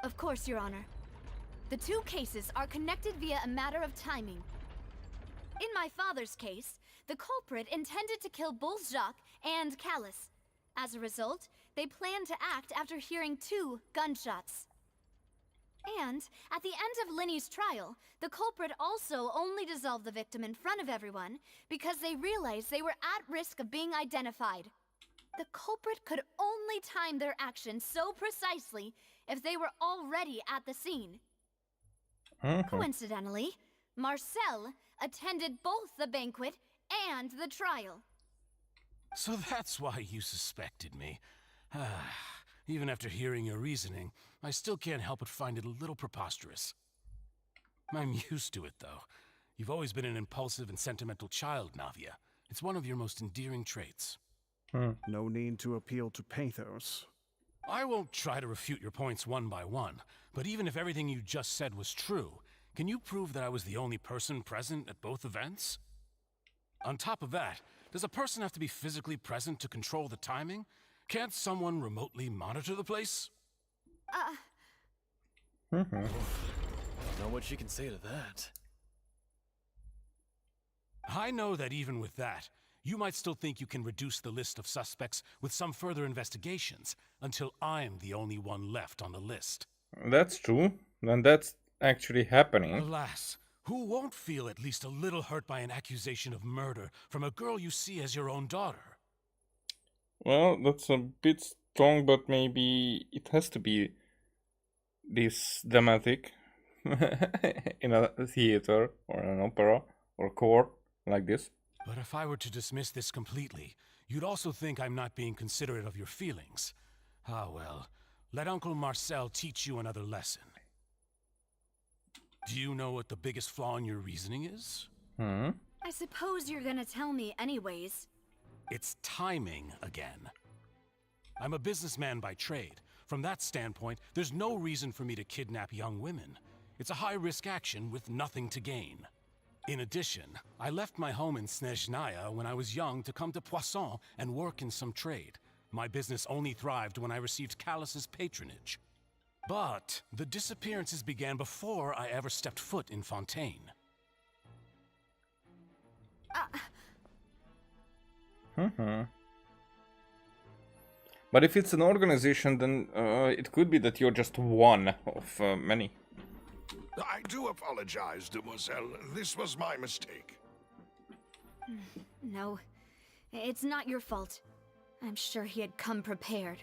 Of course, Your Honor. The two cases are connected via a matter of timing. In my father's case, the culprit intended to kill both Jacques and Callus. As a result, they planned to act after hearing 2 gunshots. And, at the end of Linny's trial, the culprit also only dissolved the victim in front of everyone because they realized they were at risk of being identified. The culprit could only time their actions so precisely if they were already at the scene. Coincidentally, Marcel attended both the banquet and the trial. So that's why you suspected me. Even after hearing your reasoning, I still can't help but find it a little preposterous. I'm used to it, though. You've always been an impulsive and sentimental child, Navia. It's one of your most endearing traits. No need to appeal to pathos. I won't try to refute your points one by one, but even if everything you just said was true, can you prove that I was the only person present at both events? On top of that, does a person have to be physically present to control the timing? Can't someone remotely monitor the place? Don't know what she can say to that. I know that even with that, you might still think you can reduce the list of suspects with some further investigations until I'm the only one left on the list. That's true, and that's actually happening. Alas, who won't feel at least a little hurt by an accusation of murder from a girl you see as your own daughter? Well, that's a bit strong, but maybe it has to be this dramatic in a theater or an opera or court like this. But if I were to dismiss this completely, you'd also think I'm not being considerate of your feelings. Ah well, let Uncle Marcel teach you another lesson. Do you know what the biggest flaw in your reasoning is? I suppose you're gonna tell me anyways. It's timing again. I'm a businessman by trade. From that standpoint, there's no reason for me to kidnap young women. It's a high-risk action with nothing to gain. In addition, I left my home in Snezhnaya when I was young to come to Poisson and work in some trade. My business only thrived when I received Callus's patronage. But the disappearances began before I ever stepped foot in Fontaine. But if it's an organization, then it could be that you're just one of many. I do apologize, demoiselle. This was my mistake. No, it's not your fault. I'm sure he had come prepared.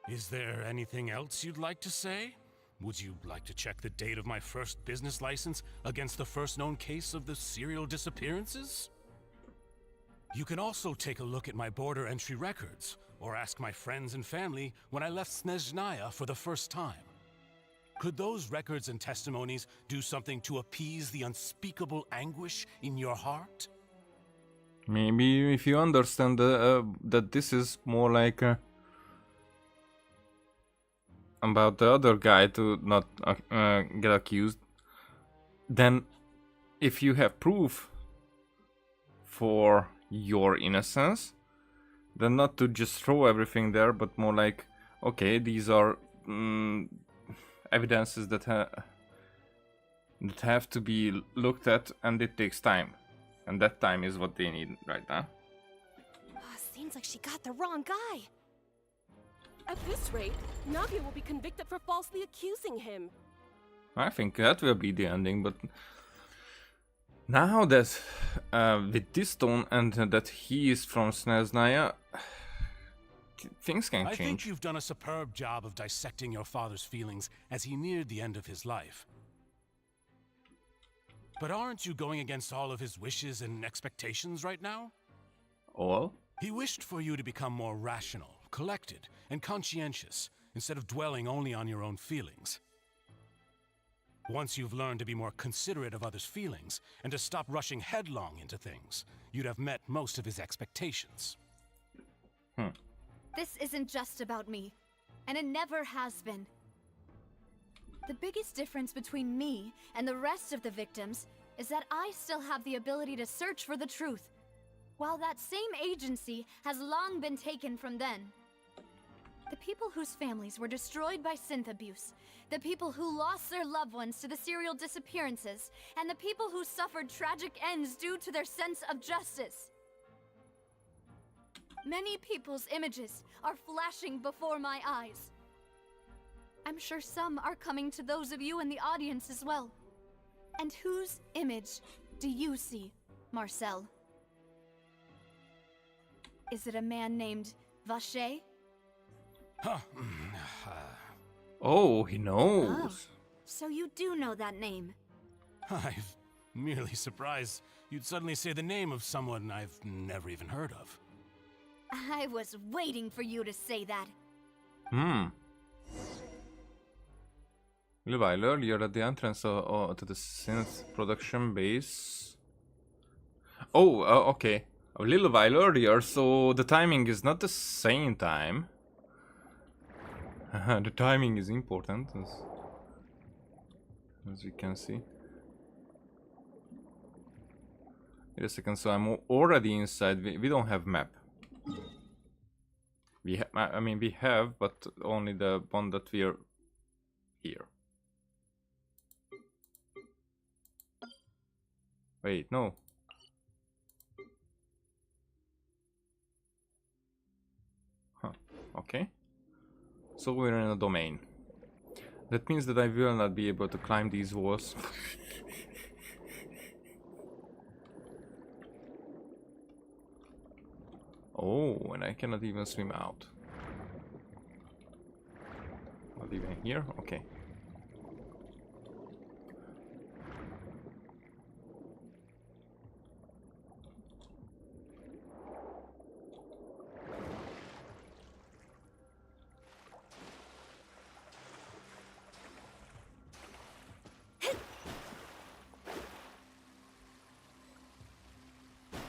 Is there anything else you'd like to say? Would you like to check the date of my first business license against the first known case of the serial disappearances? You can also take a look at my border entry records, or ask my friends and family when I left Snezhnaya for the first time. Could those records and testimonies do something to appease the unspeakable anguish in your heart? Maybe if you understand that this is more like about the other guy to not get accused, then if you have proof for your innocence, then not to just throw everything there, but more like, okay, these are evidences that have to be looked at, and it takes time, and that time is what they need right now. Seems like she got the wrong guy. At this rate, Navia will be convicted for falsely accusing him. I think that will be the ending, but now that with this tone and that he is from Snezhnaya, things can change. I think you've done a superb job of dissecting your father's feelings as he neared the end of his life. But aren't you going against all of his wishes and expectations right now? All? He wished for you to become more rational, collected, and conscientious, instead of dwelling only on your own feelings. Once you've learned to be more considerate of others' feelings, and to stop rushing headlong into things, you'd have met most of his expectations. This isn't just about me, and it never has been. The biggest difference between me and the rest of the victims is that I still have the ability to search for the truth, while that same agency has long been taken from them. The people whose families were destroyed by synth abuse, the people who lost their loved ones to the serial disappearances, and the people who suffered tragic ends due to their sense of justice. Many people's images are flashing before my eyes. I'm sure some are coming to those of you in the audience as well. And whose image do you see, Marcel? Is it a man named Vacher? Oh, he knows. Oh, so you do know that name. I'm merely surprised you'd suddenly say the name of someone I've never even heard of. I was waiting for you to say that. A while earlier at the entrance to the synth production base. Oh, okay. a little while earlier, so the timing is not the same time. The timing is important, as you can see. Wait a second, so I'm already inside. We don't have map. I mean, we have, but only the one that we're here. Wait, no. Huh, okay. So we're in a domain. That means that I will not be able to climb these walls. Oh, and I cannot even swim out. Not even here? Okay.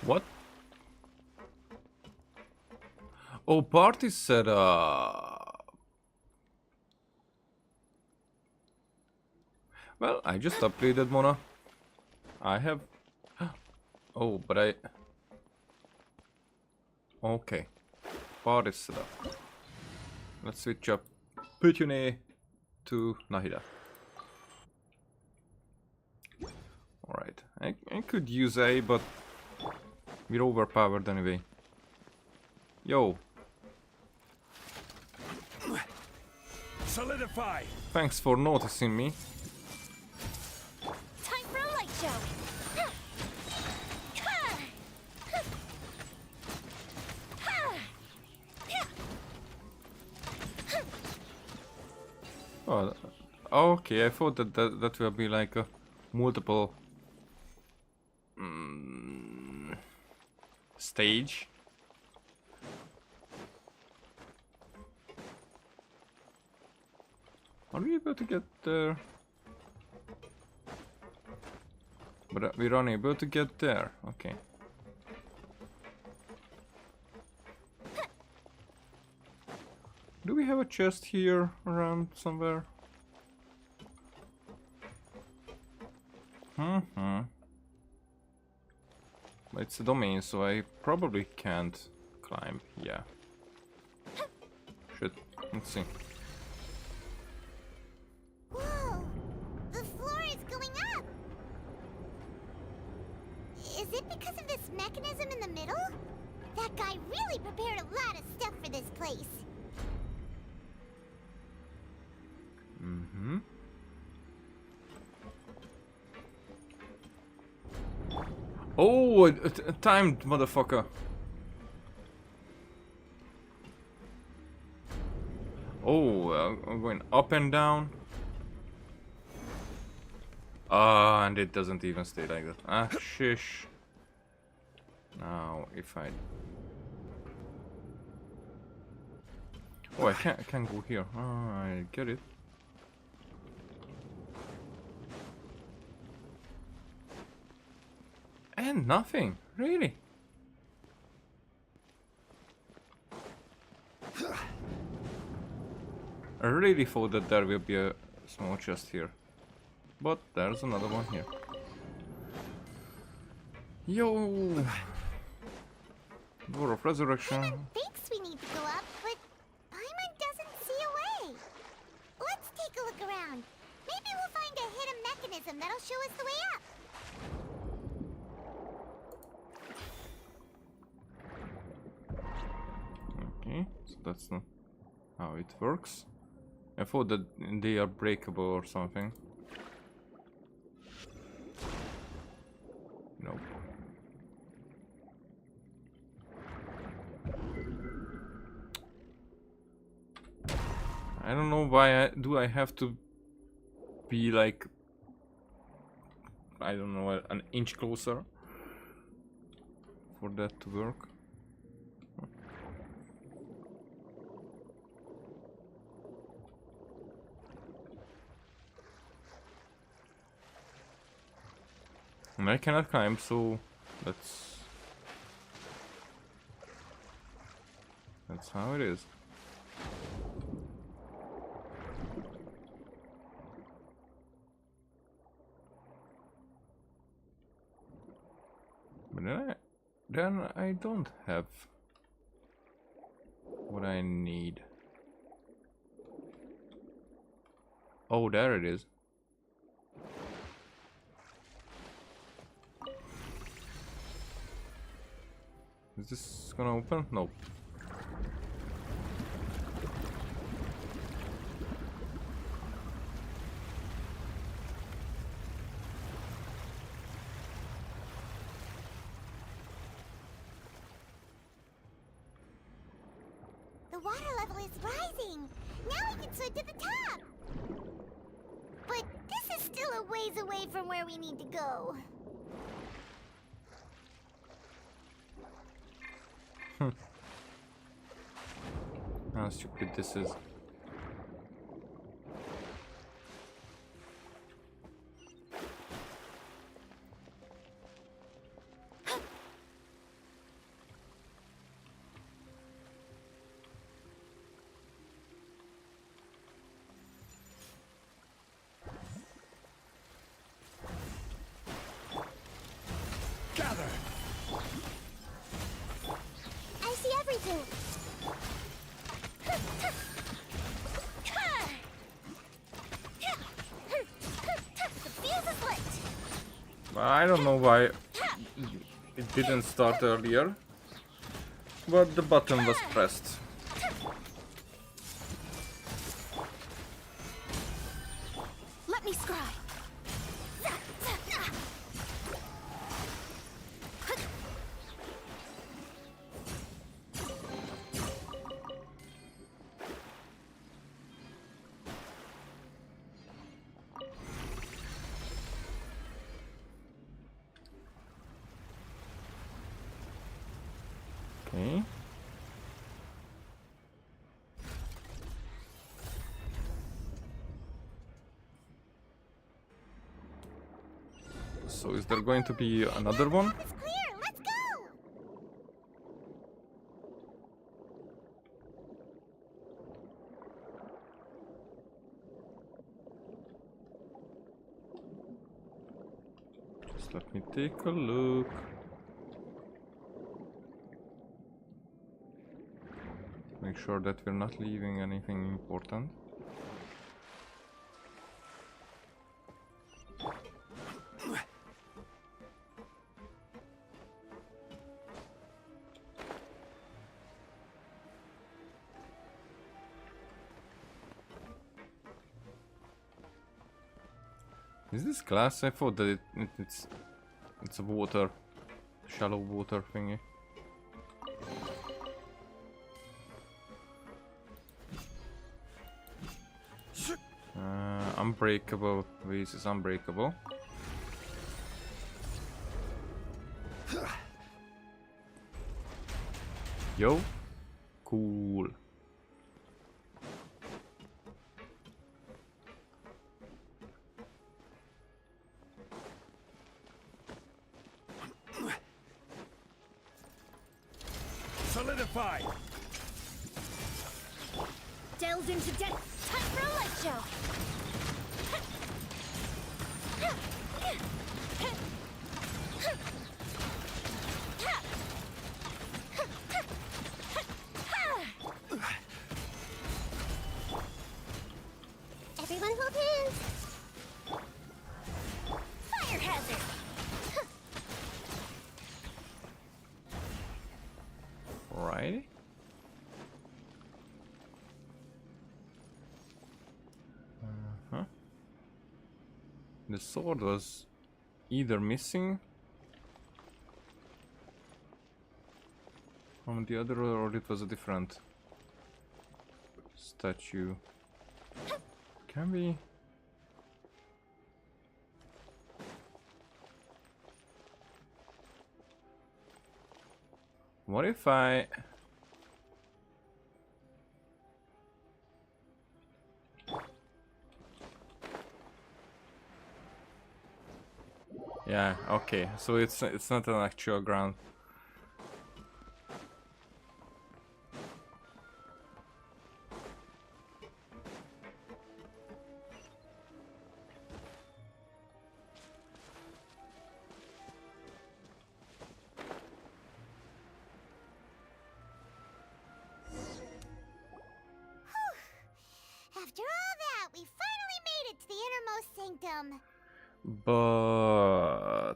What? Oh, party setup. Well, I just upgraded Mona. I have... Oh, but I... Okay. Party setup. Let's switch up Pithew to Nahida. Alright. I could use A, but we're overpowered anyway. Yo. Solidify. Thanks for noticing me. Time for a light show. Oh, okay. I thought that will be like a multiple stage. Are we able to get there? But we're unable to get there. Okay. Do we have a chest here around somewhere? It's a domain, so I probably can't climb. Yeah. Shit. Let's see. Whoa! The floor is going up! Is it because of this mechanism in the middle? That guy really prepared a lot of stuff for this place. Mm-hmm. Oh, timed, motherfucker. Oh, I'm going up and down. Ah, and it doesn't even stay like that. Ah, shish. Now, if I... Oh, I can't go here. Ah, I get it. And nothing, really. I really thought that there will be a small chest here. But there's another one here. Yo! Door of Resurrection. Thinks we need to go up, but Paimon doesn't see a way. Let's take a look around. Maybe we'll find a hidden mechanism that'll show us the way up. Okay, so that's not how it works. I thought that they are breakable or something. Nope. I don't know why do I have to be like, I don't know, an inch closer for that to work. And I cannot climb, so that's That's how it is. But then I don't have what I need. Oh, there it is. Is this gonna open? No. The water level is rising. Now we can swim to the top. But this is still a ways away from where we need to go. How stupid this is. Gather. I see everything. I don't know why it didn't start earlier, but the button was pressed. Let me scry. Okay. So is there going to be another one? It's clear. Let's go. Just let me take a look. Make sure that we're not leaving anything important. Is this glass? I thought that it's a water, shallow water thingy. Unbreakable. Vase is unbreakable. Yo, cool. Solidify. Delved into debt. Time for a light show. Everyone hold hands. Fire hazard. Right. The sword was either missing from the other, or it was a different statue. Can we? What if I? Yeah, okay, so it's not an actual ground. Sanctum. But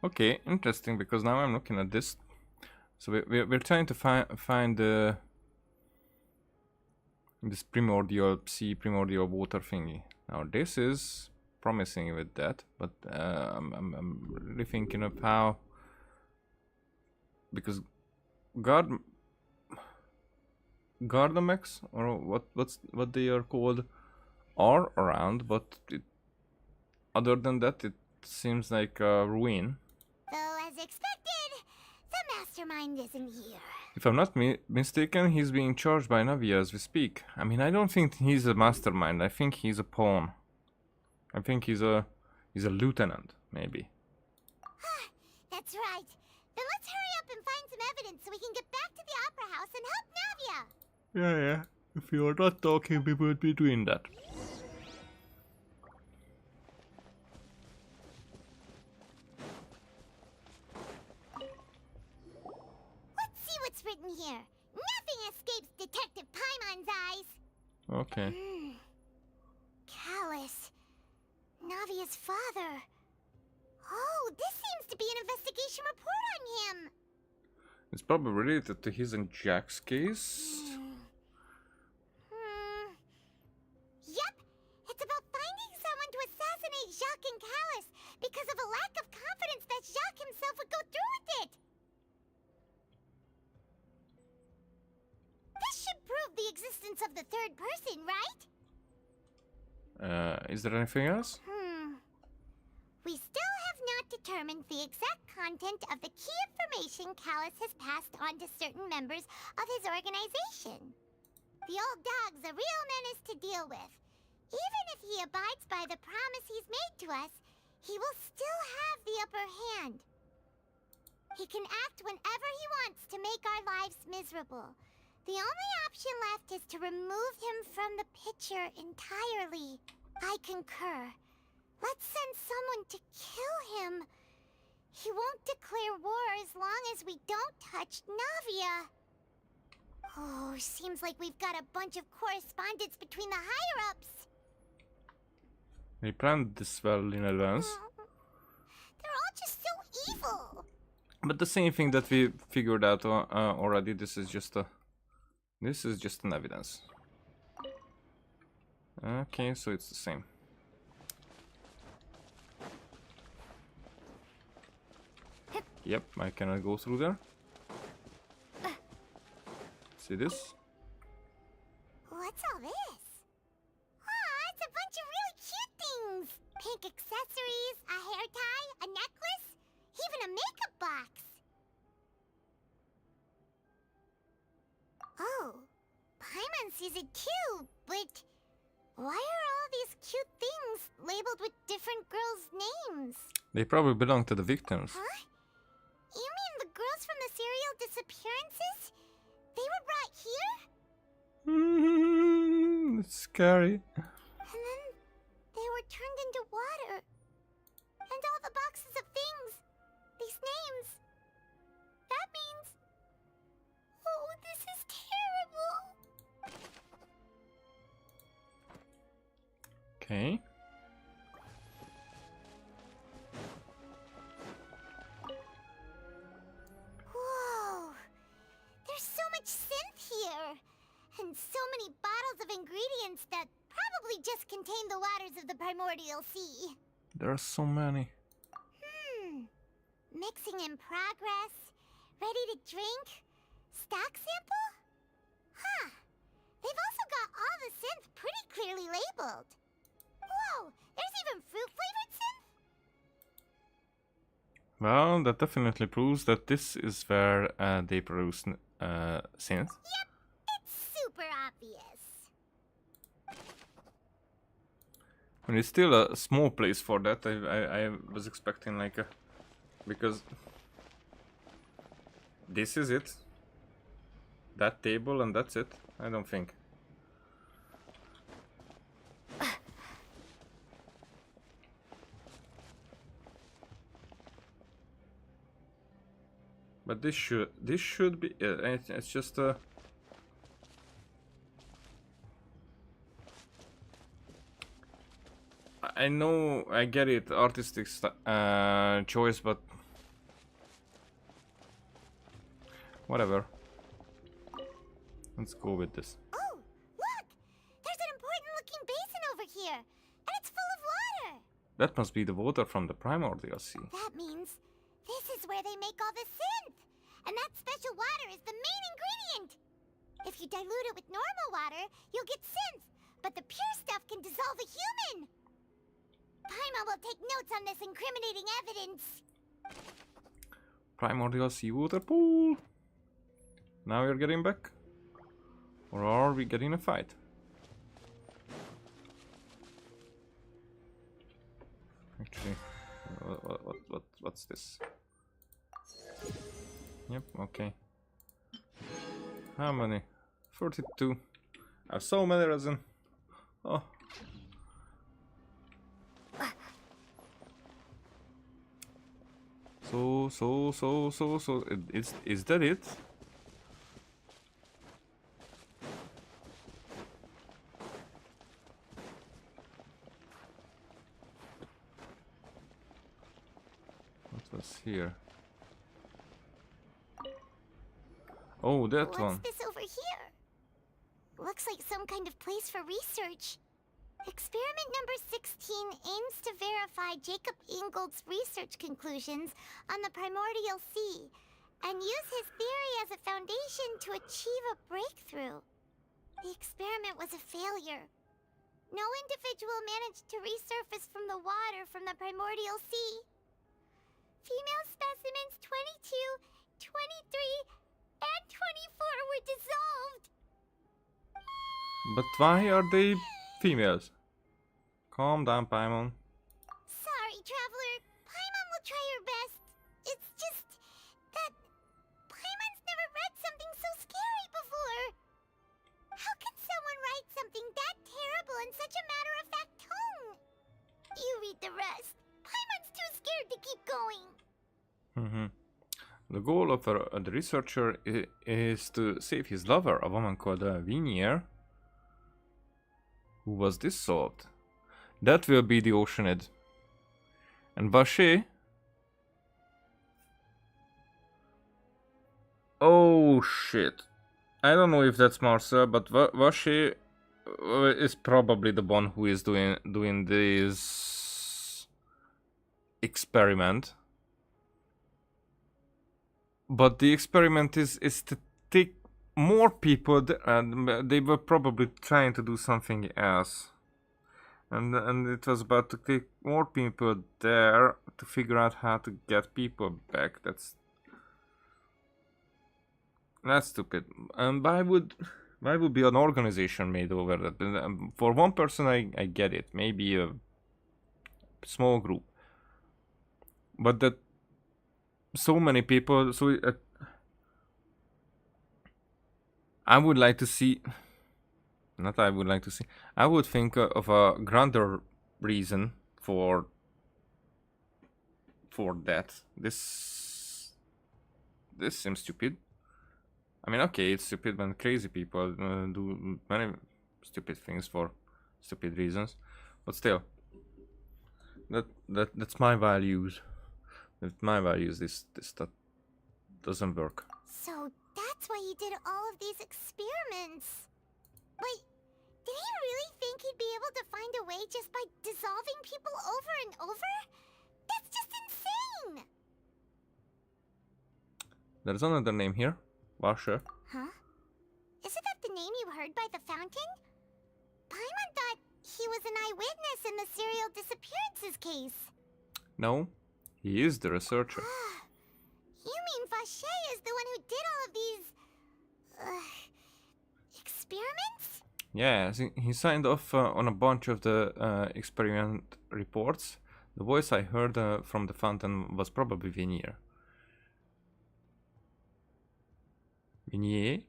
okay, interesting, because now I'm looking at this. So we're trying to find this primordial primordial water thingy. Now this is promising with that, but I'm really thinking of how, because Gardamex, or what they are called, are around, but other than that, it seems like a ruin. Though, as expected, the mastermind isn't here. If I'm not mistaken, he's being charged by Navia as we speak. I mean, I don't think he's a mastermind. I think he's a pawn. I think he's a lieutenant, maybe. That's right. Then let's hurry up and find some evidence so we can get back to the Opera House and help Navia. Yeah. If you're not talking, we would be doing that. Let's see what's written here. Nothing escapes Detective Paimon's eyes. Okay. Callus. Navia's father. Oh, this seems to be an investigation report on him. It's probably related to his and Jack's case. Yep. It's about finding someone to assassinate Jacques and Callus because of a lack of confidence that Jacques himself would go through with it. This should prove the existence of the third person, right? Is there anything else? We still have not determined the exact content of the key information Callus has passed on to certain members of his organization. The old dog's a real menace to deal with. Even if he abides by the promise he's made to us, he will still have the upper hand. He can act whenever he wants to make our lives miserable. The only option left is to remove him from the picture entirely. I concur. Let's send someone to kill him. He won't declare war as long as we don't touch Navia. Oh, seems like we've got a bunch of correspondence between the higher-ups. They planned this well in advance. They're all just so evil. But the same thing that we figured out already. This is just an evidence. Okay, so it's the same. Yep, I cannot go through there. See this? What's all this? Aw, it's a bunch of really cute things. Pink accessories, a hair tie, a necklace, even a makeup box. Oh, Paimon sees it too, but why are all these cute things labeled with different girls' names? They probably belong to the victims. Huh? You mean the girls from the serial disappearances? They were brought here? It's scary. And then they were turned into water. And all the boxes of things. These names. That means... Oh, this is terrible. Okay. Whoa. There's so much synth here. And so many bottles of ingredients that probably just contain the waters of the primordial sea. There are so many. Mixing in progress. Ready to drink. Stock sample? Huh. They've also got all the synth pretty clearly labeled. Whoa, there's even fruit-flavored synth? Well, that definitely proves that this is where they produce synth. Yep, it's super obvious. And it's still a small place for that. I was expecting like a... Because... This is it. That table and that's it. I don't think. But this should be it's just a I know, I get it, artistic choice, but whatever. Let's go with this. Oh, look! There's an important-looking basin over here, and it's full of water. That must be the water from the primordial sea. That means this is where they make all the synth, and that special water is the main ingredient. If you dilute it with normal water, you'll get synth, but the pure stuff can dissolve a human. Paimon will take notes on this incriminating evidence. Primordial seawater pool. Now we're getting back? Or are we getting a fight? Actually, what's this? Yep, okay. How many? 42. I have so many resin. Oh. So, is that it? What was here? Oh, that one. What's this over here? Looks like some kind of place for research. Experiment number 16 aims to verify Jacob Ingold's research conclusions on the primordial sea and use his theory as a foundation to achieve a breakthrough. The experiment was a failure. No individual managed to resurface from the water from the primordial sea. Female specimens 22, 23, and 24 were dissolved. But why are they females? Calm down, Paimon. Sorry, Traveler. Paimon will try her best. It's just that Paimon's never read something so scary before. How can someone write something that terrible in such a matter-of-fact tone? You read the rest. Paimon's too scared to keep going. The goal of the researcher is to save his lover, a woman called Vinier, who was dissolved. That will be the Oceanid. And Vache. Oh shit. I don't know if that's Marcel, but Vache is probably the one who is doing this experiment. But the experiment is to take more people, and they were probably trying to do something else. And it was about to take more people there to figure out how to get people back. That's stupid. And why would be an organization made over that? For one person, I get it. Maybe a small group. But that so many people, so I would like to see, not I would like to see, I would think of a grander reason for that. This seems stupid. I mean, okay, it's stupid when crazy people do many stupid things for stupid reasons, but still, that's my values. With my values, this stuff doesn't work. So that's why he did all of these experiments. Wait, did he really think he'd be able to find a way just by dissolving people over and over? That's just insane! There's another name here. Washer. Huh? Isn't that the name you heard by the fountain? Paimon thought he was an eyewitness in the serial disappearances case. No. He is the researcher. You mean Vache is the one who did all of these... experiments? Yeah, he signed off on a bunch of the experiment reports. The voice I heard from the fountain was probably Vinier. Vinier?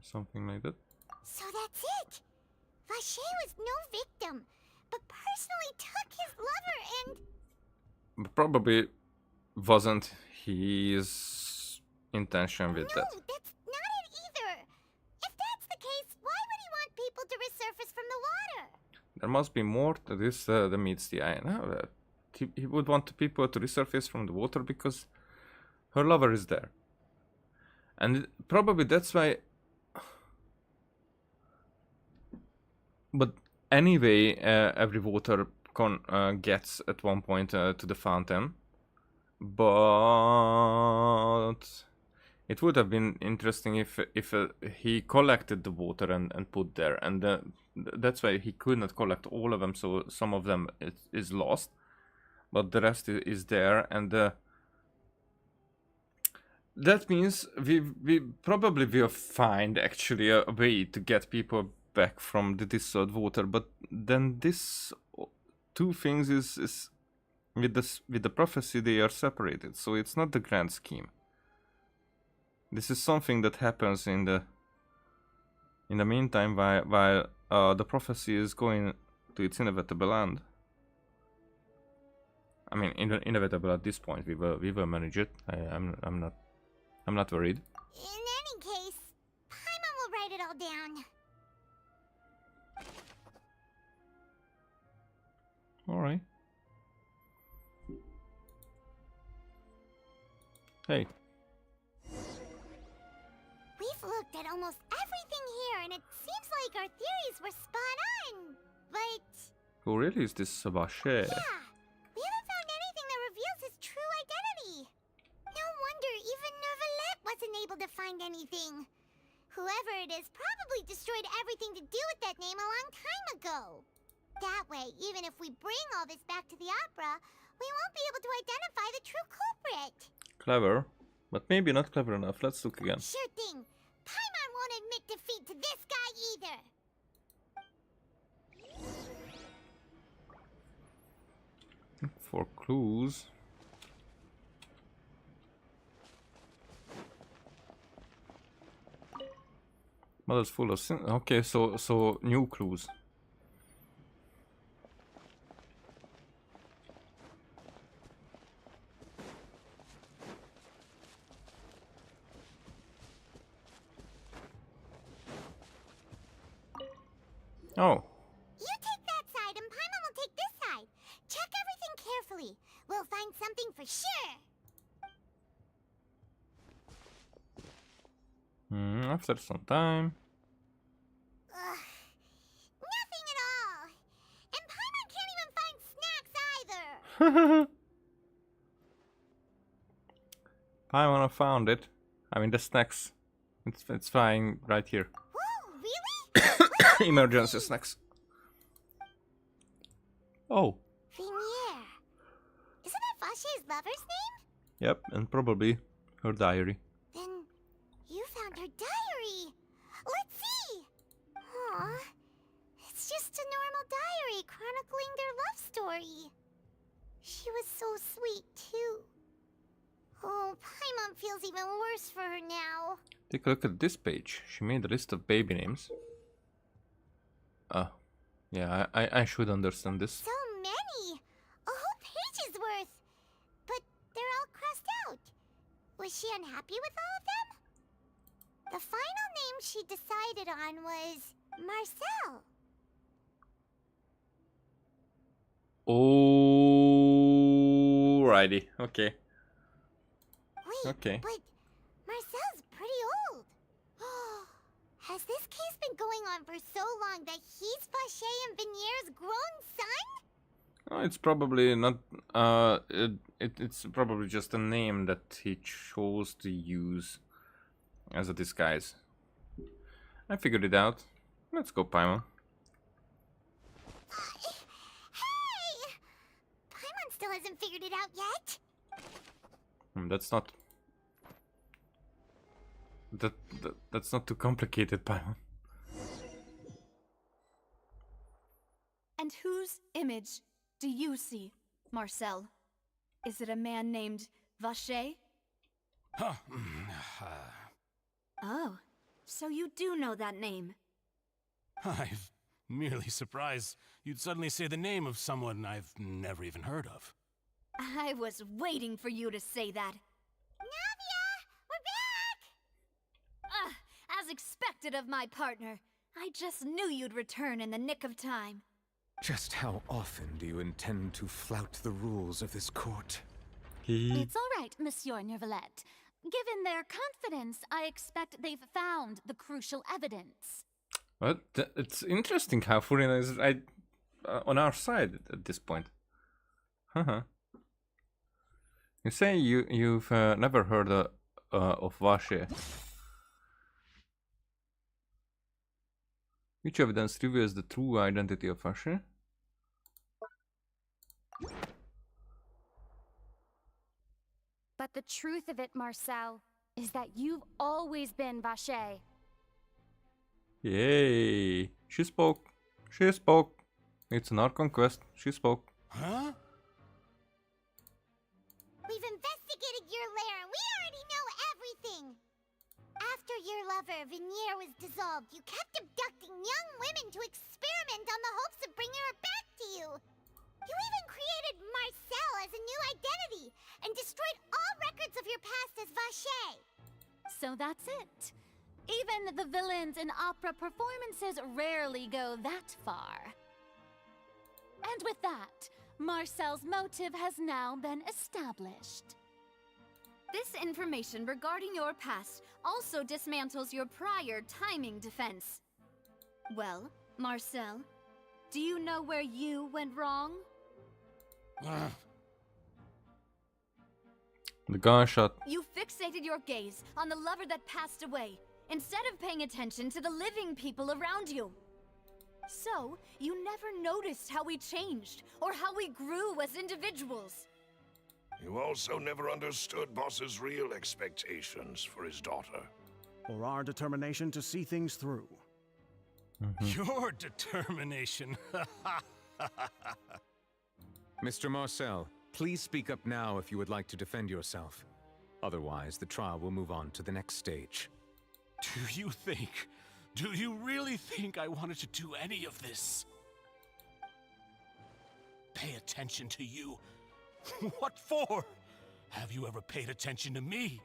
Something like that. So that's it! Vache was no victim, but personally took his lover and... Probably wasn't his intention with that. No, that's not it either. If that's the case, why would he want people to resurface from the water? There must be more to this than meets the eye. No, he would want people to resurface from the water because her lover is there. And probably that's why... But anyway, every water gets at one point to the fountain. But it would have been interesting if he collected the water and put there. And that's why he could not collect all of them, so some of them is lost. But the rest is there, and that means we probably will find actually a way to get people back from the dissolved water. But then this two things is with the prophecy, they are separated, so it's not the grand scheme. This is something that happens in the meantime while the prophecy is going to its inevitable end. I mean, inevitable at this point. We will manage it. I'm not worried. In any case, Paimon will write it all down. All right. Hey. We've looked at almost everything here, and it seems like our theories were spot on. But Who really is this Vache? yeah, we haven't found anything that reveals his true identity. No wonder even Neuvillette wasn't able to find anything. Whoever it is probably destroyed everything to do with that name a long time ago. That way, even if we bring all this back to the opera, we won't be able to identify the true culprit. Clever, but maybe not clever enough. Let's look again. Sure thing. Paimon won't admit defeat to this guy either. For clues. Mother's full of sin. Okay, so new clues. Oh. You take that side and Paimon will take this side. Check everything carefully. We'll find something for sure. After some time. Nothing at all. And Paimon can't even find snacks either. I found it. I mean the snacks. It's flying right here. Whoa, really? Emergency snacks. Oh. Vinier. Isn't that Vache's lover's name? Yep, and probably her diary. Then you found her diary. Let's see. Aw. It's just a normal diary chronicling their love story. She was so sweet, too. Oh, Paimon feels even worse for her now. Take a look at this page. She made a list of baby names. Yeah, I should understand this. So many! A whole page's worth! But they're all crossed out. Was she unhappy with all of them? The final name she decided on was Marcel. Alrighty, okay. Wait, okay. but Marcel's pretty old. Has this case been going on for so long that he's Vache and Vinier's grown son? Oh, it's probably not. It's probably just a name that he chose to use as a disguise. I figured it out. Let's go, Paimon. Hey! Paimon still hasn't figured it out yet. That's not. That's not too complicated, Paimon. And whose image do you see, Marcel? Is it a man named Vache? Oh, so you do know that name. I'm merely surprised you'd suddenly say the name of someone I've never even heard of. I was waiting for you to say that. As expected of my partner. I just knew you'd return in the nick of time. Just how often do you intend to flout the rules of this court? It's all right, Monsieur Nervalette. Given their confidence, I expect they've found the crucial evidence. Well, it's interesting how Furina is right on our side at this point. You say you've never heard of Vache. Which evidence reveals the true identity of Vache? But the truth of it, Marcel, is that you've always been Vache. Yay! She spoke. She spoke. It's an Archon quest. She spoke. Huh? We've investigated your lair and we already know everything! After your lover, Veneer, was dissolved, you kept abducting young women to experiment on the hopes of bringing her back to you! You even created Marcel as a new identity, and destroyed all records of your past as Vache! So that's it. Even the villains in opera performances rarely go that far. And with that, Marcel's motive has now been established. This information regarding your past also dismantles your prior timing defense. Well, Marcel, do you know where you went wrong? The gunshot. You fixated your gaze on the lover that passed away, instead of paying attention to the living people around you. So, you never noticed how we changed, or how we grew as individuals. You also never understood Boss's real expectations for his daughter. Or our determination to see things through. Your determination. Mr. Marcel, please speak up now if you would like to defend yourself. Otherwise, the trial will move on to the next stage. Do you really think I wanted to do any of this? Pay attention to you? What for? Have you ever paid attention to me?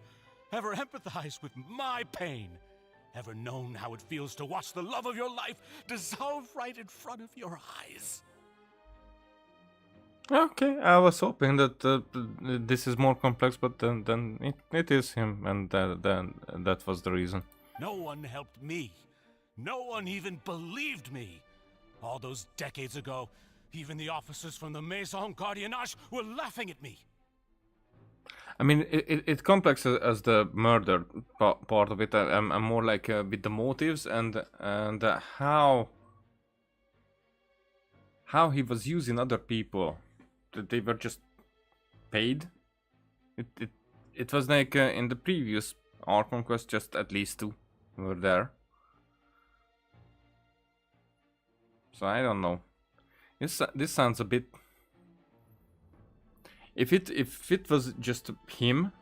Ever empathized with my pain? Ever known how it feels to watch the love of your life dissolve right in front of your eyes? Okay, I was hoping that this is more complex, but then it is him, and then that was the reason. No one helped me. No one even believed me. All those decades ago, even the officers from the Maison Gardiennage were laughing at me. I mean, it's complex as the murder part of it. I'm more like with the motives and how he was using other people. That they were just paid. It was like in the previous Archon quest, just at least 2 were there. So I don't know. This sounds a bit. If it was just him,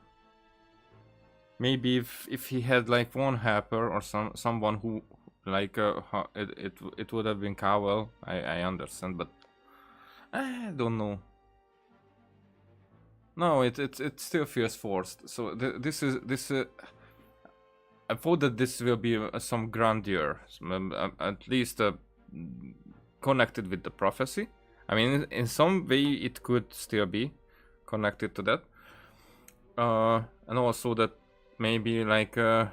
maybe if he had like one helper or someone who like it would have been Cowell. I understand, but I don't know. No, it still feels forced. So this I thought that this will be some grandeur, at least connected with the prophecy. I mean, in some way it could still be connected to that, and also that maybe like a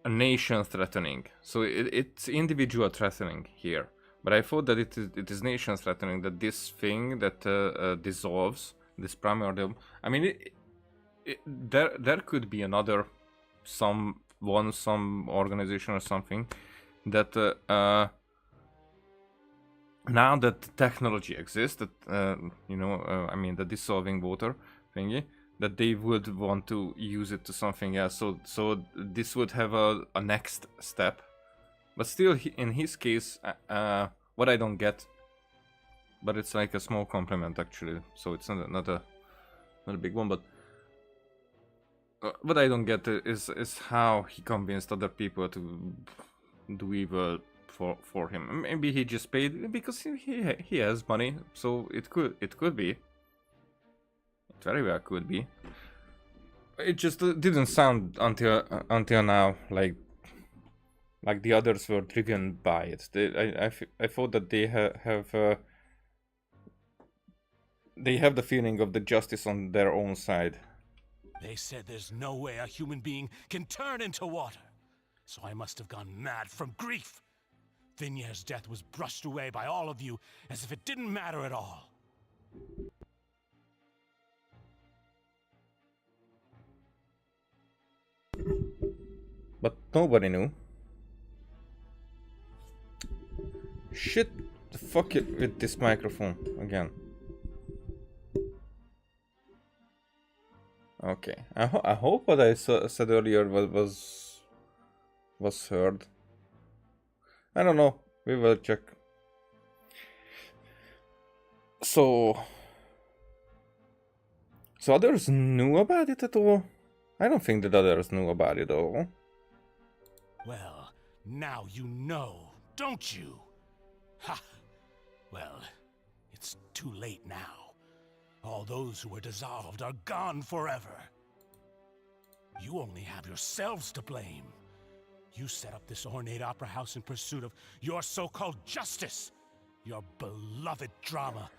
nation threatening. So it's individual threatening here, but I thought that it is nation threatening, that this thing that dissolves this primordial. I mean, there could be another some organization or something that now that the technology exists, that I mean the dissolving water thingy, that they would want to use it to something else. So this would have a next step. But still, in his case, what I don't get, but it's like a small compliment actually, so it's not a big one. But what I don't get is how he convinced other people to do evil for him. Maybe he just paid because he has money, so it could be. It very well could be. It just didn't sound until now like the others were driven by it. I thought that they have the feeling of the justice on their own side. They said there's no way a human being can turn into water. So I must have gone mad from grief. Vignier's death was brushed away by all of you as if it didn't matter at all. But nobody knew. Shit the fuck it with this microphone again. Okay, I hope what I said earlier was heard. I don't know. We will check. So others knew about it at all? I don't think that others knew about it at all. Well, now you know, don't you? Ha! Well, it's too late now. All those who were dissolved are gone forever. You only have yourselves to blame. You set up this ornate opera house in pursuit of your so-called justice, your beloved drama,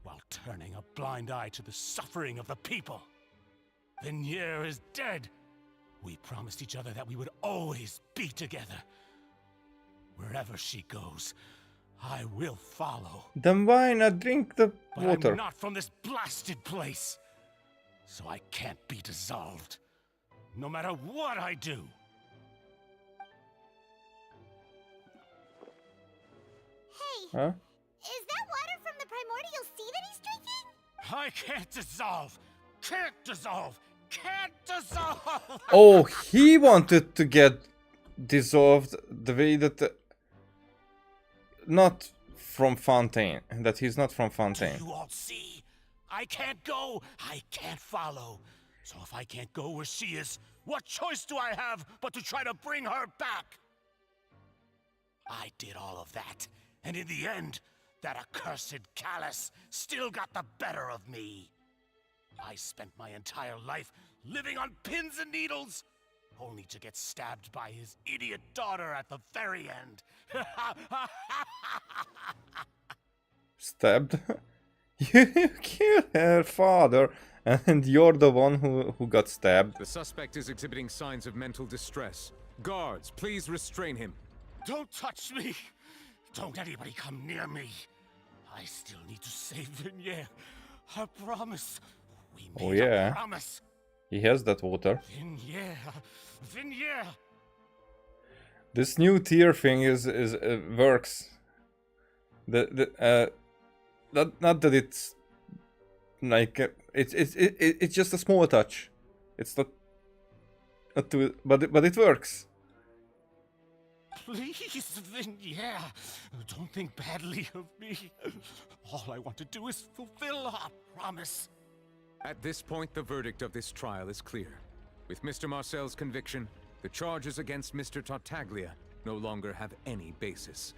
while turning a blind eye to the suffering of the people. Vignere is dead. We promised each other that we would always be together. Wherever she goes, I will follow. Then why not drink the water? But I'm not from this blasted place, so I can't be dissolved, no matter what I do. Hey, huh? Is that water from the primordial sea that he's drinking? I can't dissolve! Can't dissolve! Can't dissolve! Oh, he wanted to get dissolved the way that... not from Fontaine. That he's not from Fontaine. Do you all see? I can't go, I can't follow. So if I can't go where she is, what choice do I have but to try to bring her back? I did all of that, and in the end, that accursed Callus still got the better of me. I spent my entire life living on pins and needles, only to get stabbed by his idiot daughter at the very end. Stabbed? You killed her father, and you're the one who got stabbed. The suspect is exhibiting signs of mental distress. Guards, please restrain him. Don't touch me! Don't anybody come near me! I still need to save Vignere. I promise. We made a promise. He has that water. Vignere! This new tier thing is works. Not that it's like it's just a small touch. It's not too, but it works. Please, Vignere, don't think badly of me. All I want to do is fulfill our promise. At this point, the verdict of this trial is clear. With Mr. Marcel's conviction, the charges against Mr. Tartaglia no longer have any basis.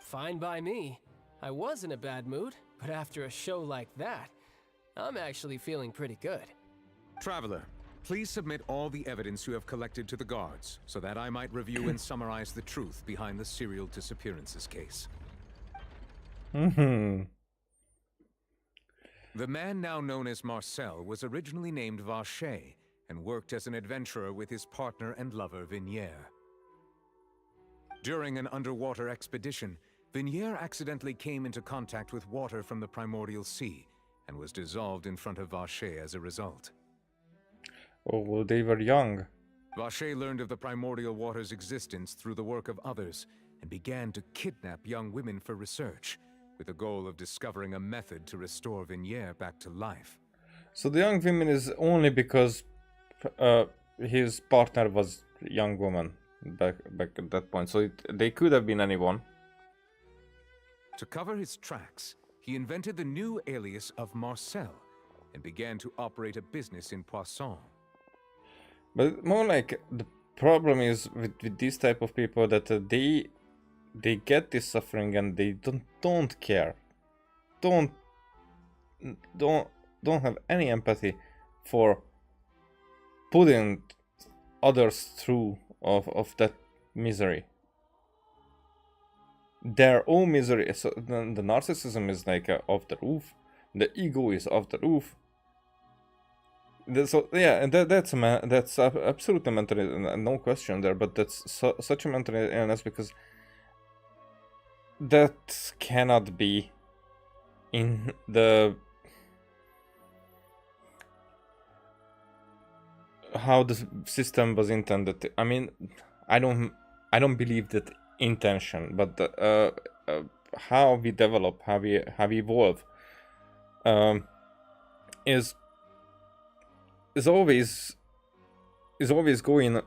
Fine by me. I was in a bad mood, but after a show like that, I'm actually feeling pretty good. Traveler, please submit all the evidence you have collected to the guards, so that I might review and summarize the truth behind the serial disappearances case. The man now known as Marcel was originally named Vacher and worked as an adventurer with his partner and lover Vignere. During an underwater expedition, Vignere accidentally came into contact with water from the primordial sea and was dissolved in front of Vacher as a result. Oh, well, they were young. Vacher learned of the primordial water's existence through the work of others and began to kidnap young women for research, with the goal of discovering a method to restore Vignere back to life. So the young woman is only because his partner was a young woman back at that point. So they could have been anyone. To cover his tracks, he invented the new alias of Marcel and began to operate a business in Poisson. But more like the problem is with these type of people that they get this suffering and they don't care, don't have any empathy for putting others through of that misery. Their own misery. So the narcissism is like off the roof. The ego is off the roof. So yeah, and that's absolutely mental, no question there. But that's such a mental illness because that cannot be in the how the system was intended. I mean, I don't believe that intention, but how we develop, how we evolve, is always going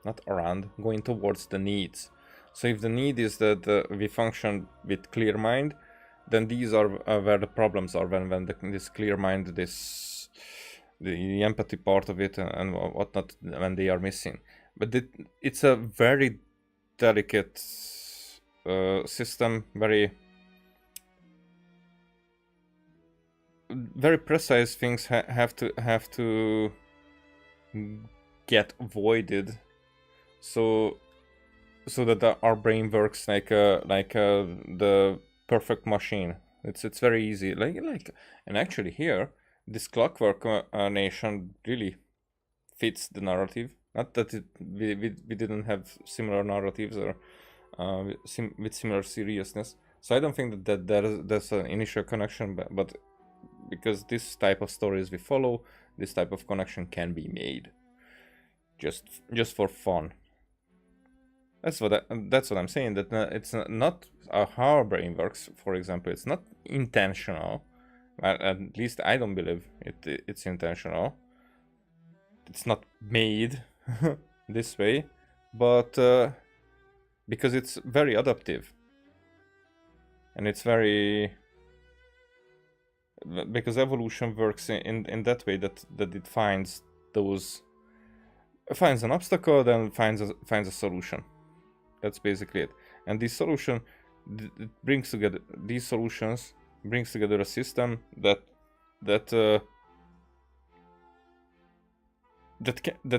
not around, going towards the needs. So if the need is that we function with clear mind, then these are where the problems are. When this clear mind, the empathy part of it and whatnot, when they are missing. But it's a very delicate system, very precise things have to get avoided, so that our brain works like the perfect machine. It's very easy, and actually here this Clockwork Nation really fits the narrative. Not that we didn't have similar narratives or with similar seriousness. So I don't think that there's an initial connection, but because this type of stories we follow, this type of connection can be made just for fun. That's what I'm saying. That it's not how our brain works. For example, it's not intentional. At least I don't believe it's intentional. It's not made this way, but because it's very adaptive, and it's very because evolution works in that way that it finds an obstacle, then finds a solution. That's basically it. And this solution brings together a system that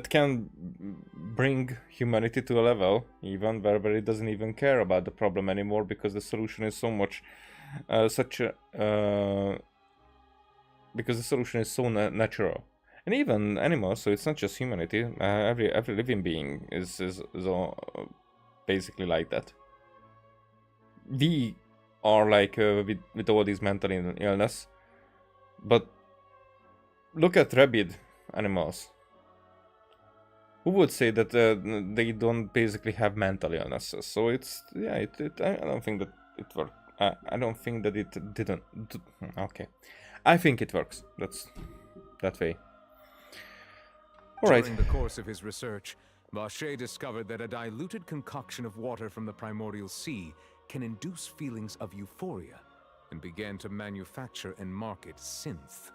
can bring humanity to a level even where it doesn't even care about the problem anymore, because the solution is so much because the solution is so natural. And even animals, so it's not just humanity, every living being is basically like that. We are like with all these mental illness, but look at rabid animals. Who would say that they don't basically have mental illnesses? So it's I don't think that it worked. I don't think that it didn't. Okay, I think it works. That's that way. All right. During the course of his research, Vacher discovered that a diluted concoction of water from the primordial sea can induce feelings of euphoria, and began to manufacture and market synth.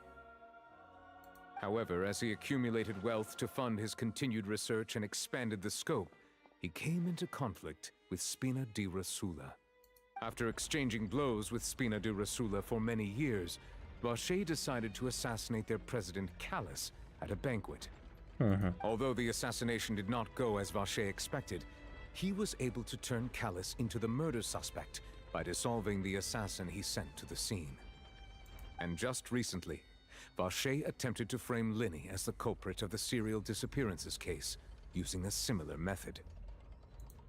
However, as he accumulated wealth to fund his continued research and expanded the scope, he came into conflict with Spina di Rosula. After exchanging blows with Spina di Rosula for many years, Vacher decided to assassinate their president Callus at a banquet. Although the assassination did not go as Vacher expected, he was able to turn Callus into the murder suspect by dissolving the assassin he sent to the scene. And just recently, Vacher attempted to frame Linny as the culprit of the serial disappearances case, using a similar method.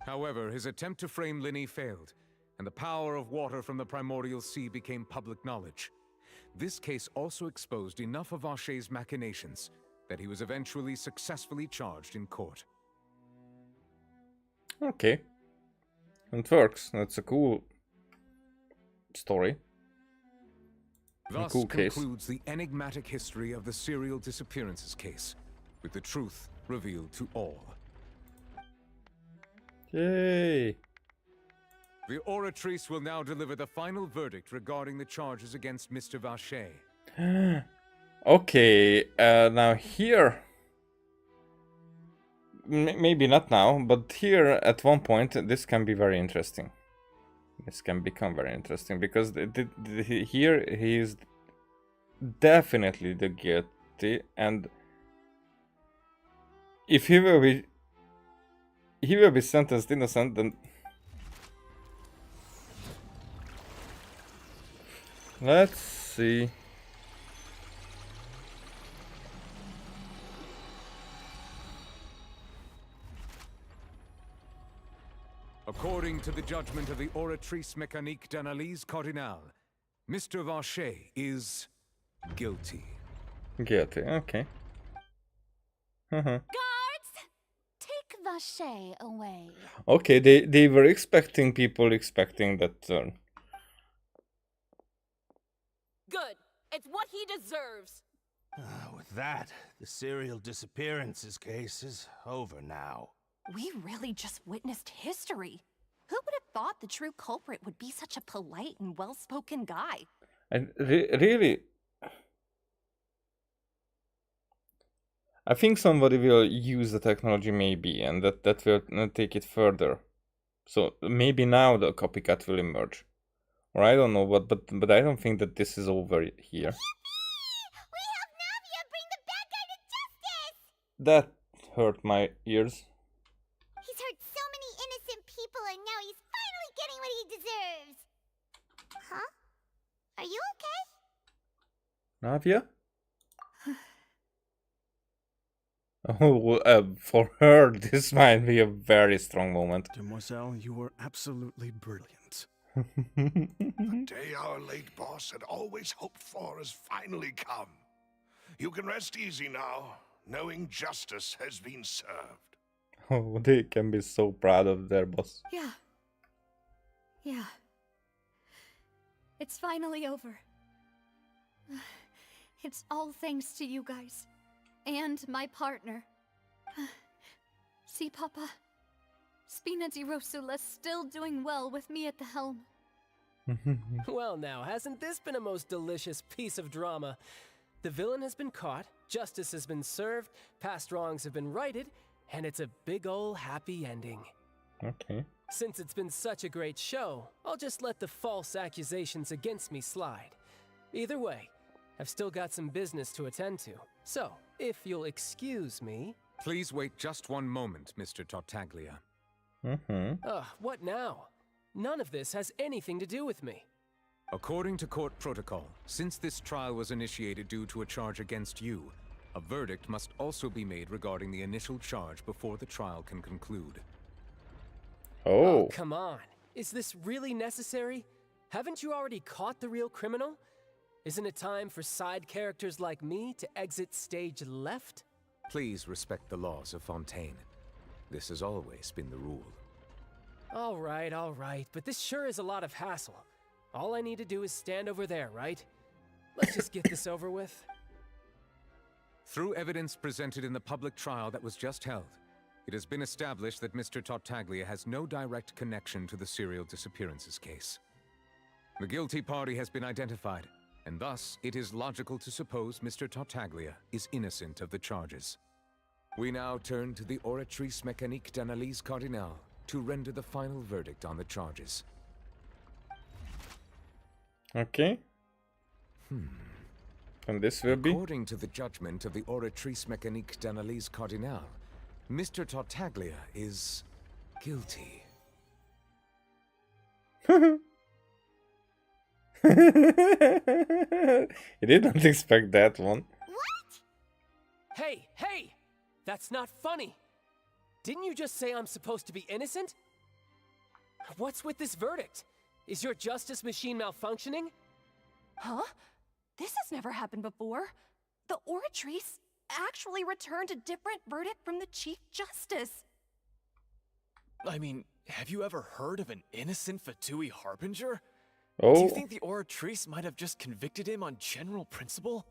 However, his attempt to frame Linny failed, and the power of water from the primordial sea became public knowledge. This case also exposed enough of Vacher's machinations that he was eventually successfully charged in court. Okay. It works. That's a cool story. Thus cool concludes the enigmatic history of the serial disappearances case, with the truth revealed to all. Yay! The Oratrice will now deliver the final verdict regarding the charges against Mr. Vacher. Okay, now here... maybe not now, but here at one point this can be very interesting. This can become very interesting because here he is definitely the guilty, and if he will be sentenced innocent, then let's see. According to the judgment of the Oratrice Mécanique d'Analyse Cardinale, Mr. Vacher is guilty. Guilty, okay. Guards! Take Vacher away. Okay, they were expecting that turn. Good. It's what he deserves. With that, the serial disappearances case is over now. We really just witnessed history. Who would have thought the true culprit would be such a polite and well-spoken guy? And really, I think somebody will use the technology maybe, and that will take it further. So maybe now the copycat will emerge, or I don't know what, but I don't think that this is over here. We help Navia bring the bad guy to justice! That hurt my ears. He's hurt so many innocent people, and now he's finally getting what he deserves. Huh? Are you okay? Navia? Oh, for her, this might be a very strong moment. Demoiselle, you were absolutely brilliant. The day our late boss had always hoped for has finally come. You can rest easy now, knowing justice has been served. Oh, they can be so proud of their boss. Yeah. It's finally over. It's all thanks to you guys. And my partner. See, Papa? Spina di Rosula's still doing well with me at the helm. Well now, hasn't this been a most delicious piece of drama? The villain has been caught, justice has been served, past wrongs have been righted, and it's a big ol' happy ending. Okay. Since it's been such a great show, I'll just let the false accusations against me slide. Either way, I've still got some business to attend to. So, if you'll excuse me... Please wait just one moment, Mr. Tartaglia. What now? None of this has anything to do with me. According to court protocol, since this trial was initiated due to a charge against you, a verdict must also be made regarding the initial charge before the trial can conclude. Oh. Come on. Is this really necessary? Haven't you already caught the real criminal? Isn't it time for side characters like me to exit stage left? Please respect the laws of Fontaine. This has always been the rule. All right, but this sure is a lot of hassle. All I need to do is stand over there, right? Let's just get this over with. Through evidence presented in the public trial that was just held, it has been established that Mr. Tartaglia has no direct connection to the serial disappearances case. The guilty party has been identified, and thus it is logical to suppose Mr. Tartaglia is innocent of the charges. We now turn to the Oratrice Mécanique d'Analyse Cardinale to render the final verdict on the charges. Okay. And this will be? According to the judgment of the Oratrice Mécanique d'Analyse Cardinale, Mr. Tartaglia is guilty. I did not expect that one. Hey! That's not funny! Didn't you just say I'm supposed to be innocent? What's with this verdict? Is your justice machine malfunctioning? Huh? This has never happened before. The Oratrice actually returned a different verdict from the Chief Justice. I mean, have you ever heard of an innocent Fatui Harbinger? Oh. Do you think the Oratrice might have just convicted him on general principle?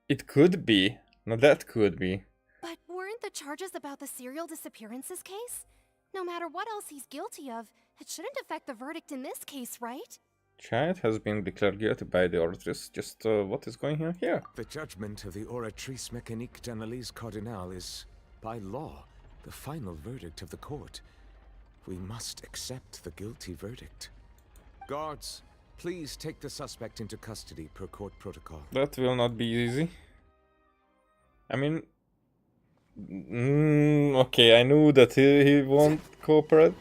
It could be. No, that could be. But weren't the charges about the serial disappearances case? No matter what else he's guilty of, it shouldn't affect the verdict in this case, right? Child has been declared guilty by the Oratrice. Just what is going on here? The judgment of the Oratrice Mécanique d'Analyse Cardinale is, by law, the final verdict of the court. We must accept the guilty verdict. Guards, please take the suspect into custody per court protocol. That will not be easy. I mean, okay, I knew that he won't cooperate.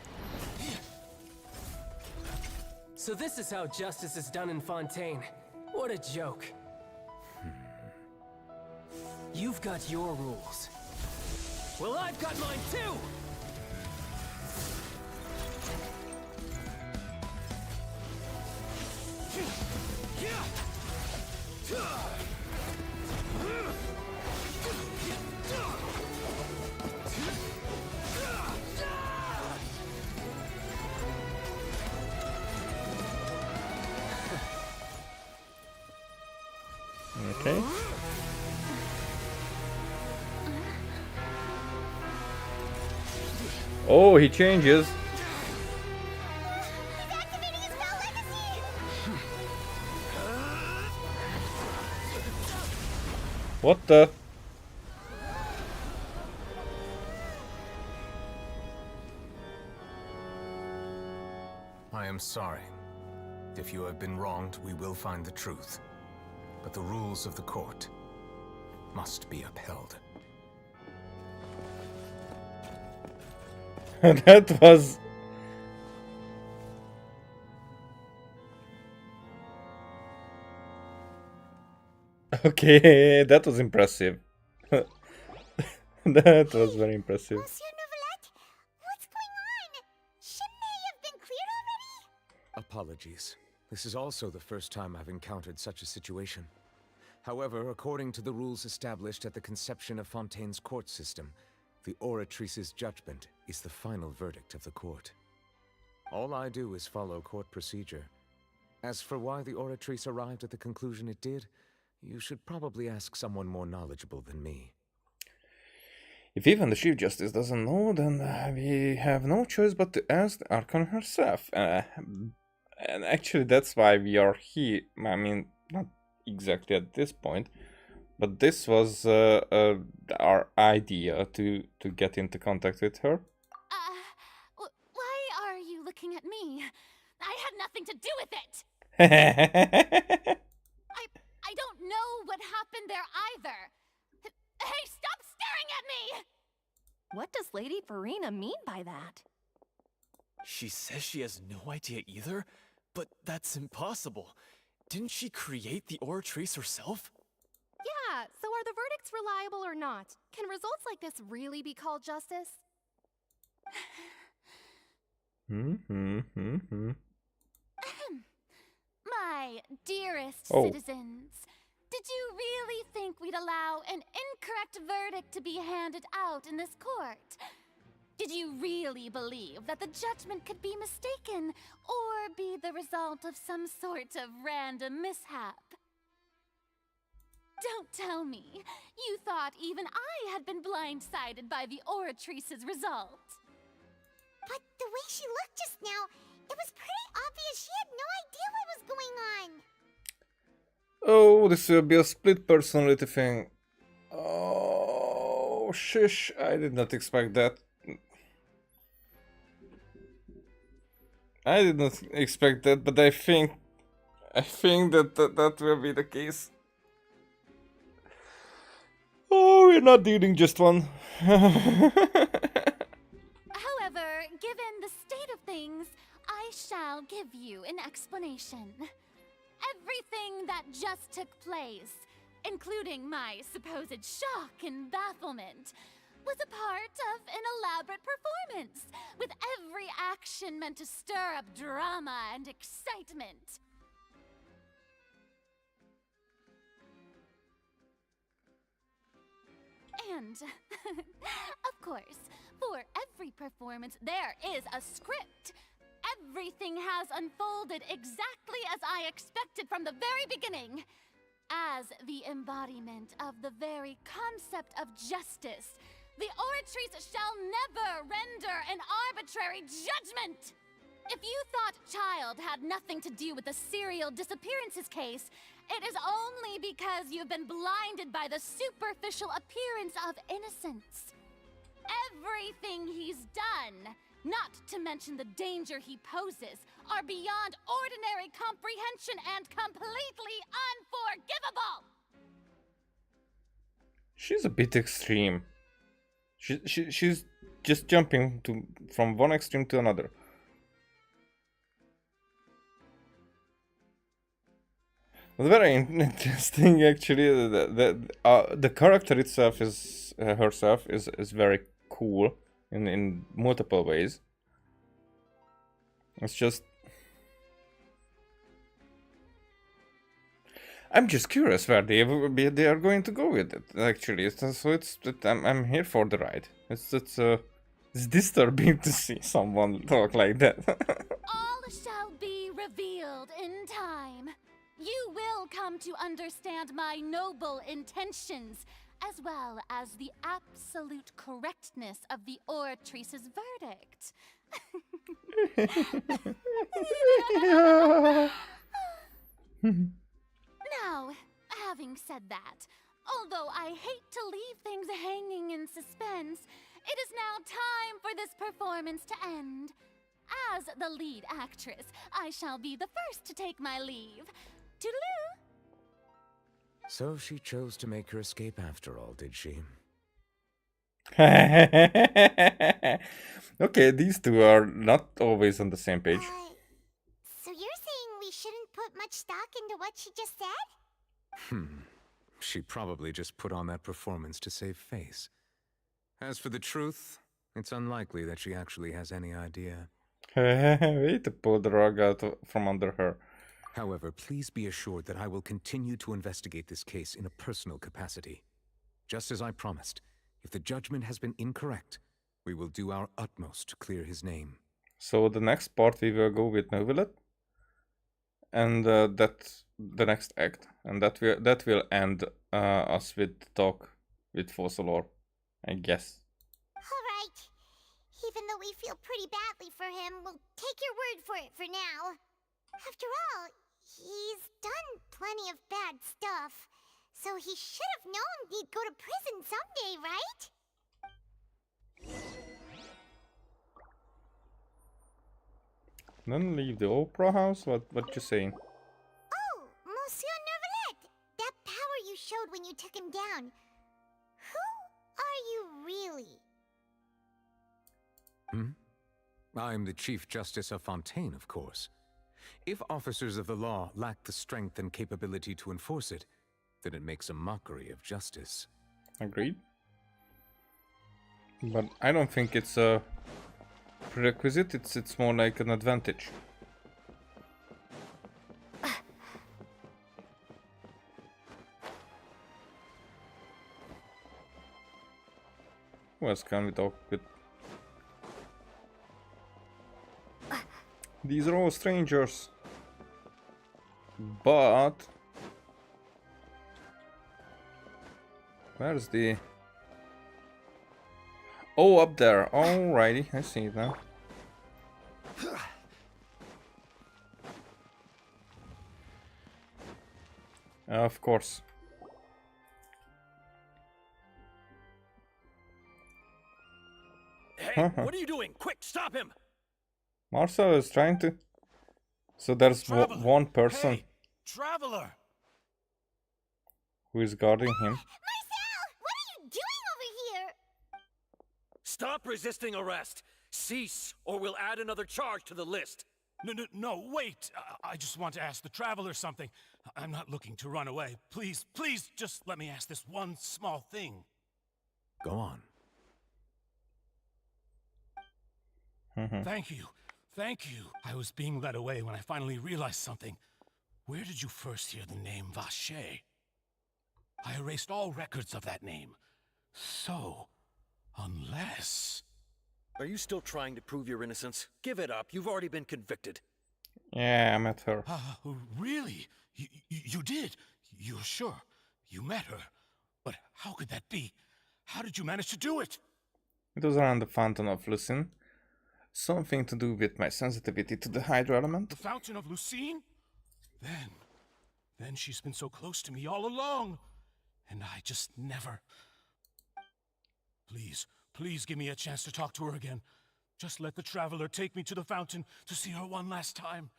So this is how justice is done in Fontaine. What a joke. You've got your rules. Well, I've got mine too! Okay. Oh, he changes. What the? I am sorry. If you have been wronged, we will find the truth. But the rules of the court must be upheld. That was... Okay, that was impressive. That was very impressive. Monsieur Novelette, what's going on? Shouldn't they have been cleared already? Apologies. This is also the first time I've encountered such a situation. However, according to the rules established at the conception of Fontaine's court system, the Oratrice's judgment is the final verdict of the court. All I do is follow court procedure. As for why the Oratrice arrived at the conclusion it did, you should probably ask someone more knowledgeable than me. If even the Chief Justice doesn't know, then we have no choice but to ask the Archon herself. And actually, that's why we are here. I mean, not exactly at this point, but this was our idea to get into contact with her. Why are you looking at me? I had nothing to do with it! I don't know what happened there either. Hey, stop staring at me! What does Lady Farina mean by that? She says she has no idea either, but that's impossible. Didn't she create the Oratrice herself? Yeah, so are the verdicts reliable or not? Can results like this really be called justice? My dearest Oh. citizens, did you really think we'd allow an incorrect verdict to be handed out in this court? Did you really believe that the judgment could be mistaken or be the result of some sort of random mishap? Don't tell me you thought even I had been blindsided by the Oratrice's result. But the way she looked just now, it was pretty obvious she had no idea what was going on. Oh, this will be a split personality thing. Oh, shish, I did not expect that. I did not expect that, but I think that will be the case. Oh, we're not dealing just one. However, given the state of things, I shall give you an explanation. Everything that just took place, including my supposed shock and bafflement, was a part of an elaborate performance, with every action meant to stir up drama and excitement. And, of course, for every performance, there is a script. Everything has unfolded exactly as I expected from the very beginning. As the embodiment of the very concept of justice, the Oratrice shall never render an arbitrary judgment! If you thought Child had nothing to do with the serial disappearances case, it is only because you've been blinded by the superficial appearance of innocence. Everything he's done, not to mention the danger he poses, are beyond ordinary comprehension and completely unforgivable! She's a bit extreme. She's just jumping from one extreme to another. But very interesting, actually. The character itself is herself is very cool in multiple ways. It's just I'm just curious where they are going to go with it. Actually, I'm here for the ride. It's disturbing to see someone talk like that. All shall be revealed in time. You will come to understand my noble intentions, as well as the absolute correctness of the oratrice's verdict. Now, having said that, although I hate to leave things hanging in suspense, it is now time for this performance to end. As the lead actress, I shall be the first to take my leave. Toodaloo! So she chose to make her escape after all, did she? Okay, these two are not always on the same page. So you're saying we shouldn't put much stock into what she just said? She probably just put on that performance to save face. As for the truth, it's unlikely that she actually has any idea. Way to pull the rug out from under her. However, please be assured that I will continue to investigate this case in a personal capacity. Just as I promised, if the judgment has been incorrect, we will do our utmost to clear his name. So the next part we will go with Novelet, and that's the next act, and that will end us with the talk with Fossilor, I guess. Alright. Even though we feel pretty badly for him, we'll take your word for it for now. After all, he's done plenty of bad stuff, so he should have known he'd go to prison someday, right? Then leave the opera house? What you saying? Oh, Monsieur Neuvillette! That power you showed when you took him down. Who are you really? I'm the Chief Justice of Fontaine, of course. If officers of the law lack the strength and capability to enforce it, then it makes a mockery of justice. Agreed. But I don't think it's a prerequisite, it's more like an advantage. Who else can we talk with? These are all strangers. But where's the... Oh, up there. Alrighty, I see it now. Of course. Hey, what are you doing? Quick, stop him! Marcel is trying to... So there's one person... Hey, Traveler! Who is guarding him. Marcel! What are you doing over here? Stop resisting arrest! Cease, or we'll add another charge to the list! No, wait! I just want to ask the Traveler something. I'm not looking to run away. Please, just let me ask this one small thing. Go on. Thank you. I was being led away when I finally realized something. Where did you first hear the name Vacher? I erased all records of that name. So, unless... Are you still trying to prove your innocence? Give it up. You've already been convicted. Yeah, I met her. Really? You did? You're sure? You met her? But how could that be? How did you manage to do it? It was around the Fountain of Lucine. Something to do with my sensitivity to the Hydro element. The Fountain of Lucine? Then she's been so close to me all along. And I just never... Please give me a chance to talk to her again. Just let the Traveler take me to the fountain to see her one last time.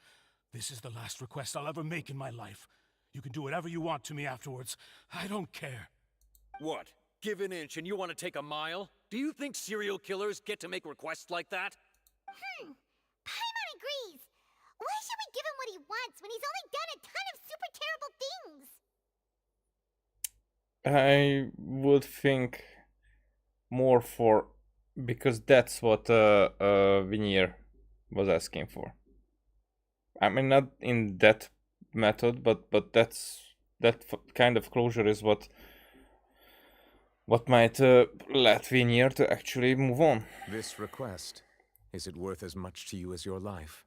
This is the last request I'll ever make in my life. You can do whatever you want to me afterwards. I don't care. What? give an inch and you want to take a mile? Do you think serial killers get to make requests like that? Paimon agrees. Why should we give him what he wants when he's only done a ton of super terrible things? I would think more for because that's what Veneer was asking for. I mean, not in that method, but that kind of closure is what might let Veneer to actually move on. This request, is it worth as much to you as your life?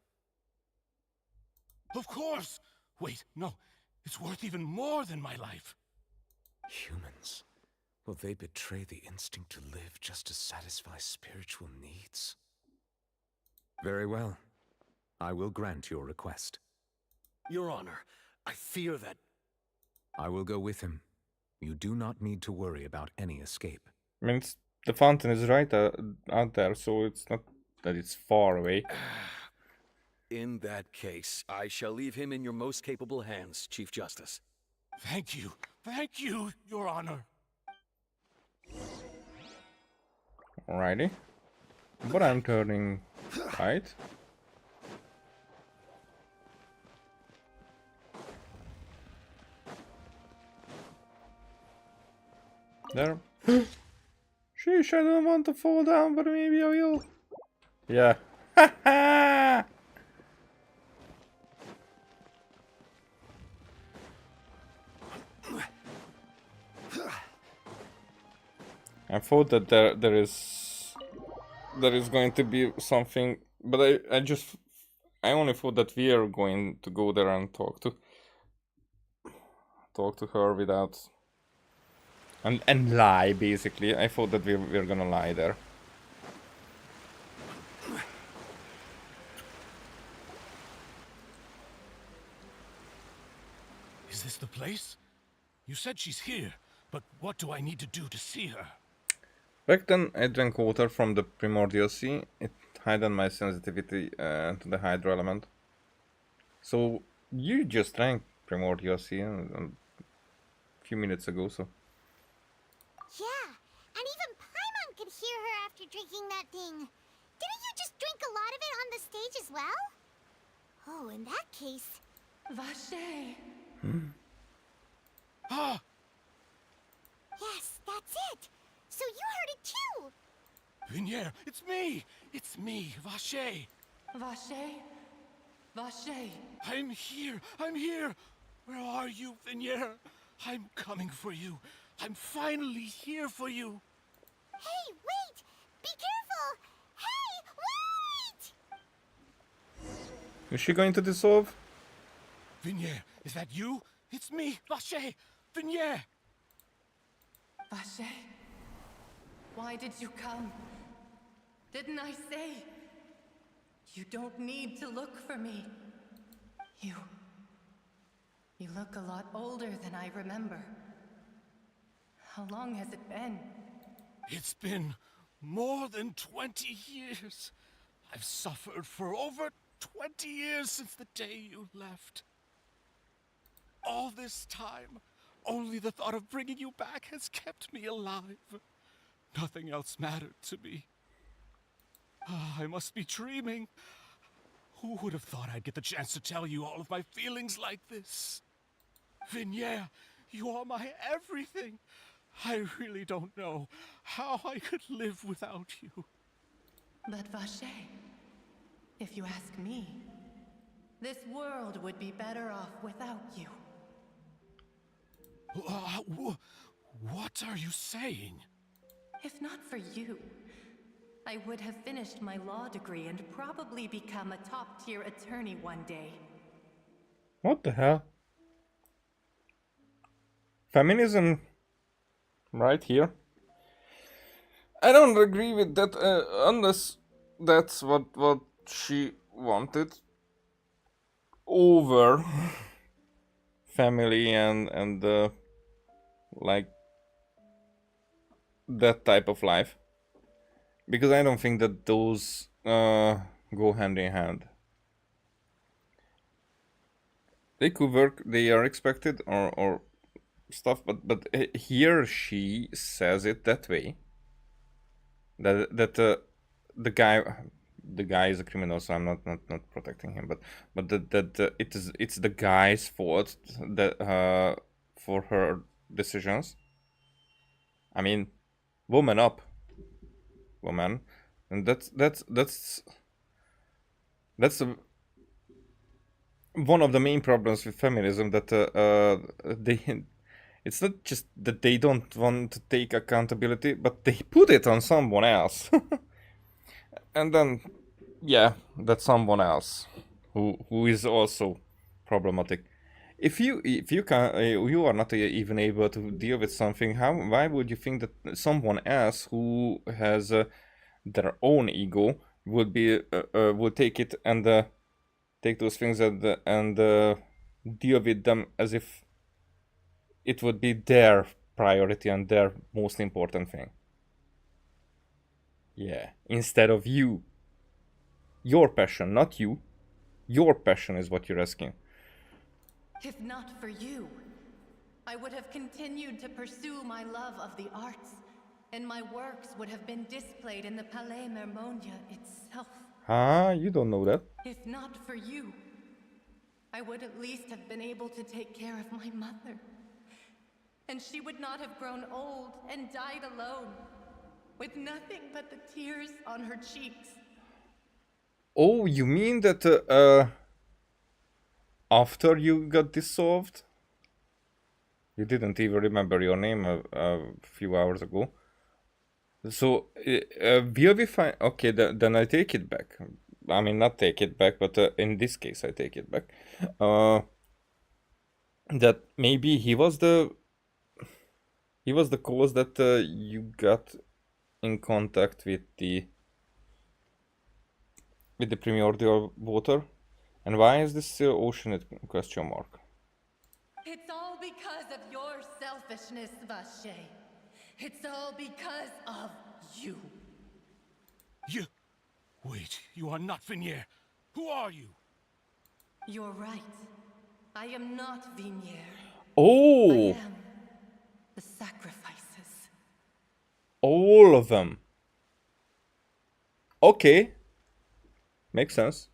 Of course! Wait, no. It's worth even more than my life. Humans. Will they betray the instinct to live just to satisfy spiritual needs? Very well. I will grant your request. Your Honor, I fear that... I will go with him. You do not need to worry about any escape. I mean, the fountain is right out there, so it's not that it's far away. In that case, I shall leave him in your most capable hands, Chief Justice. Thank you, Your Honor. Alrighty. But I'm turning right. There. Sheesh, I don't want to fall down, but maybe I will. Yeah. I thought that there is going to be something, but I only thought that we are going to go there and talk to her without and lie, basically. I thought that we're gonna lie there. Is this the place? You said she's here, but what do I need to do to see her? Back then, I drank water from the primordial sea. It heightened my sensitivity to the hydro element. So, you just drank primordial sea a few minutes ago, so... Yeah, and even Paimon could hear her after drinking that thing. Didn't you just drink a lot of it on the stage as well? Oh, in that case... Vache. Ah! Yes, that's it! So you heard it too! Veneer, it's me! It's me, Vache! Vache? Vache? I'm here! Where are you, Veneer? I'm coming for you. I'm finally here for you. Hey, wait! Be careful! Hey, wait! Is she going to dissolve? Veneer, is that you? It's me, Vache! Veneer! Vache? Why did you come? Didn't I say? You don't need to look for me. You look a lot older than I remember. How long has it been? It's been more than 20 years. I've suffered for over 20 years since the day you left. All this time, only the thought of bringing you back has kept me alive. Nothing else mattered to me. I must be dreaming. Who would have thought I'd get the chance to tell you all of my feelings like this? Veneer, you are my everything. I really don't know how I could live without you. But Vache, if you ask me, this world would be better off without you. What are you saying? If not for you, I would have finished my law degree and probably become a top-tier attorney one day. What the hell? Feminism right here? I don't agree with that unless that's what she wanted over family and like that type of life, because I don't think that those go hand in hand. They could work, they are expected, or stuff, but here she says it that way. That the guy is a criminal, so I'm not protecting him, but that it's the guy's fault that for her decisions. I mean, woman up, woman, and that's one of the main problems with feminism, that it's not just that they don't want to take accountability, but they put it on someone else. And then, yeah, that's someone else who is also problematic. If you are not even able to deal with something, why would you think that someone else who has their own ego would take it and take those things and deal with them as if it would be their priority and their most important thing? Yeah, instead of you. Your passion, not you. Your passion is what you're asking. If not for you, I would have continued to pursue my love of the arts, and my works would have been displayed in the Palais Mermonia itself. You don't know that. If not for you, I would at least have been able to take care of my mother. And she would not have grown old and died alone, with nothing but the tears on her cheeks. Oh, you mean that after you got dissolved? You didn't even remember your name a few hours ago. So, will we find... Okay, then I take it back. I mean, not take it back, but in this case I take it back. That maybe he was the cause that you got in contact with the primordial water. And why is this still ocean question mark? It's all because of your selfishness, Vache. It's all because of you. You... Wait, you are not Vignier. Who are you? You're right. I am not Vignier. Oh! I am the sacrifices. All of them. Okay. Makes sense.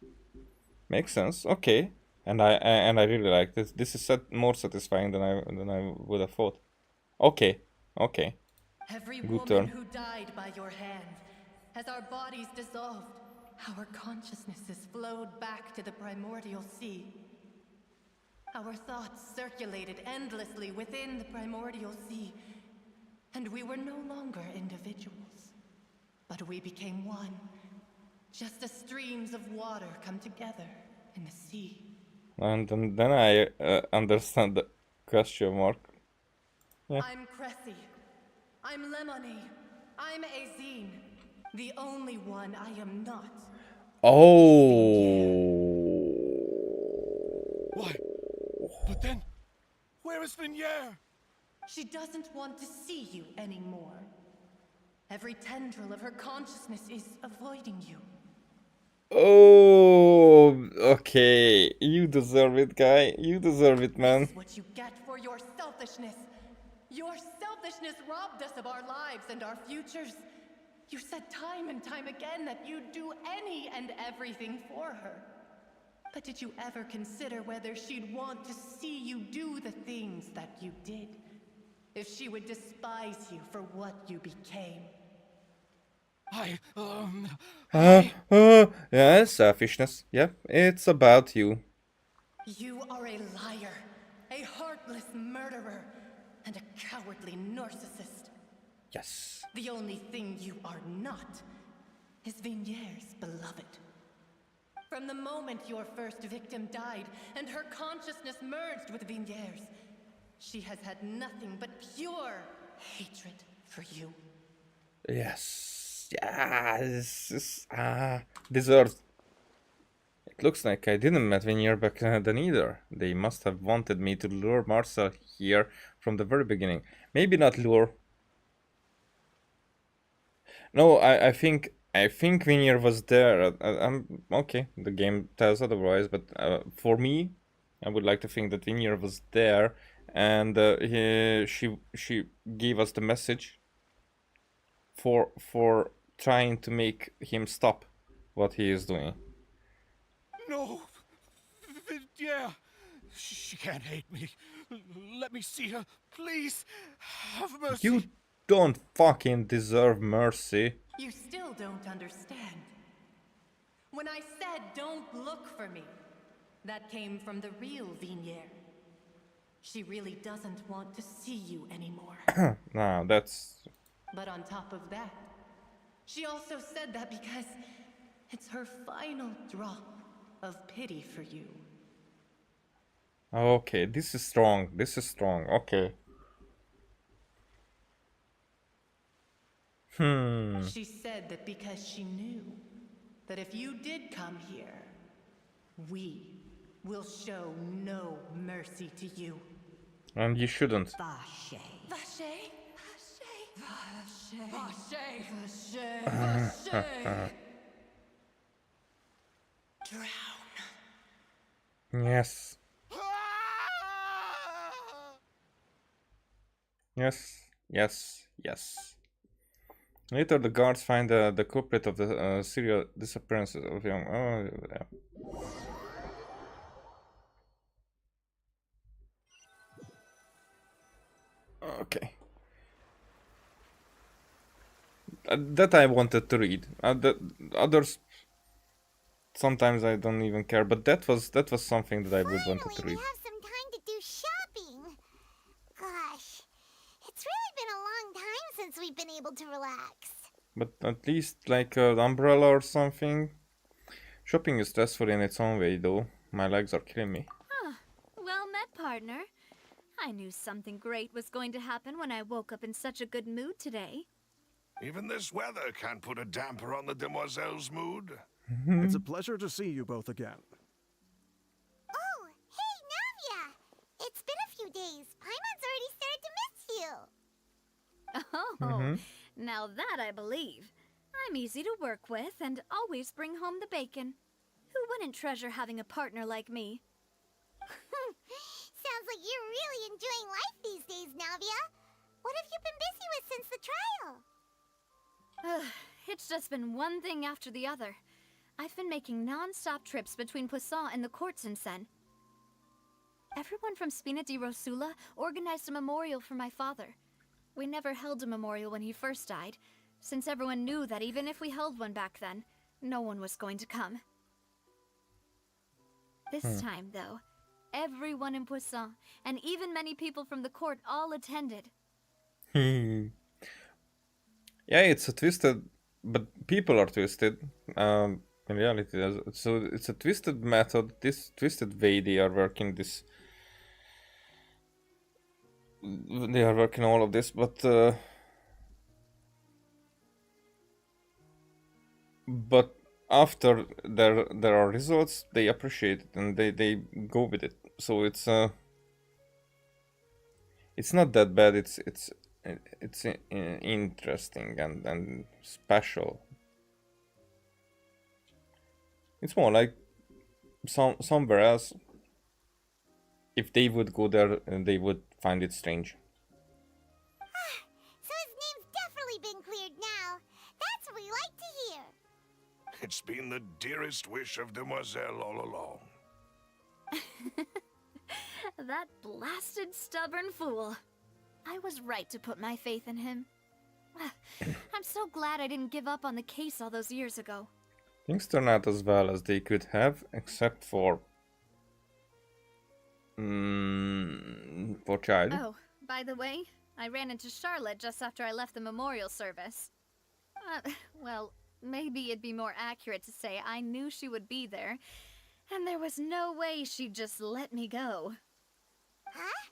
Makes sense. Okay. And I really like this. This is more satisfying than I would have thought. Okay. Okay. Every Good woman turn. who died by your hand, as our bodies dissolved, our consciousnesses flowed back to the primordial sea. Our thoughts circulated endlessly within the primordial sea, and we were no longer individuals, but we became one, just as streams of water come together in the sea. And then I understand the question mark. Yeah. I'm Cressy. I'm Lemony. I'm Azine. The only one I am not. Oh. Why? But then, where is Vignier? She doesn't want to see you anymore. Every tendril of her consciousness is avoiding you. Oh, okay. You deserve it, guy. You deserve it, man. This is what you get for your selfishness. Your selfishness robbed us of our lives and our futures. You said time and time again that you'd do any and everything for her. But did you ever consider whether she'd want to see you do the things that you did? If she would despise you for what you became? Yeah, selfishness. Yeah, it's about you. You are a liar, a heartless murderer, and a cowardly narcissist. Yes. The only thing you are not is Vignier's beloved. From the moment your first victim died and her consciousness merged with Vignier's, she has had nothing but pure hatred for you. Yes. Yeah, this is deserved. It looks like I didn't met Vignier back then either. They must have wanted me to lure Marcel here from the very beginning. Maybe not lure. No, I think Vignier was there. I'm okay. The game tells otherwise, but for me, I would like to think that Vignier was there and she gave us the message for trying to make him stop what he is doing. No! Yeah! She can't hate me. Let me see her. Please! Have mercy! You don't fucking deserve mercy. You still don't understand. When I said don't look for me, that came from the real Vignier. She really doesn't want to see you anymore. Nah, that's... But on top of that, she also said that because it's her final drop of pity for you. Okay, this is strong. This is strong. Okay. She said that because she knew that if you did come here, we will show no mercy to you. And you shouldn't. Vache. Vache? Vache. Vache. Vache. Vache. Drown. Yes. Yes. Yes. Yes. Later, the guards find the culprit of the serial disappearances of young. Oh, yeah. Okay. That I wanted to read. The others, sometimes I don't even care, but that was something that I would wanted to read. We have some time to do shopping. Gosh, it's really been a long time since we've been able to relax. But at least like an umbrella or something. Shopping is stressful in its own way, though. My legs are killing me. Huh. Well met, partner. I knew something great was going to happen when I woke up in such a good mood today. Even this weather can't put a damper on the demoiselle's mood. It's a pleasure to see you both again. Oh, hey, Navia! It's been a few days. Paimon's already started to miss you. Oh, now that I believe. I'm easy to work with and always bring home the bacon. Who wouldn't treasure having a partner like me? Sounds like you're really enjoying life these days, Navia. What have you been busy with since the trial? It's just been one thing after the other. I've been making non-stop trips between Poisson and the courts in Sen. Everyone from Spina di Rosula organized a memorial for my father. We never held a memorial when he first died, since everyone knew that even if we held one back then, no one was going to come. This time, though, everyone in Poisson, and even many people from the court, all attended. Yeah, it's a twisted, but people are twisted. In reality, so it's a twisted method. This twisted way they are working this. They are working all of this, but after there are results, they appreciate it and they go with it. So it's not that bad. It's interesting and special. It's more like somewhere else. If they would go there, they would find it strange. So his name's definitely been cleared now. That's what we like to hear. It's been the dearest wish of Demoiselle all along. That blasted stubborn fool. I was right to put my faith in him. I'm so glad I didn't give up on the case all those years ago. Things turned out as well as they could have, except for Child. Oh, by the way, I ran into Charlotte just after I left the memorial service. Well, maybe it'd be more accurate to say I knew she would be there, and there was no way she'd just let me go. Huh?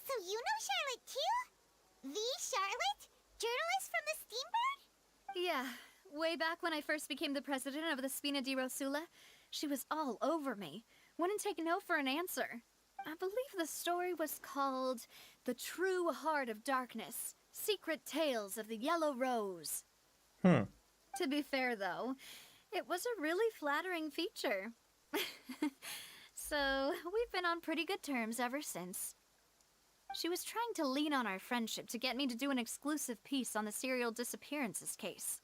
So you know Charlotte too? The Charlotte? Journalist from the Steambird? Yeah, way back when I first became the president of the Spina di Rosula, she was all over me. Wouldn't take no for an answer. I believe the story was called The True Heart of Darkness, Secret Tales of the Yellow Rose. To be fair, though, it was a really flattering feature. So, we've been on pretty good terms ever since. She was trying to lean on our friendship to get me to do an exclusive piece on the serial disappearances case.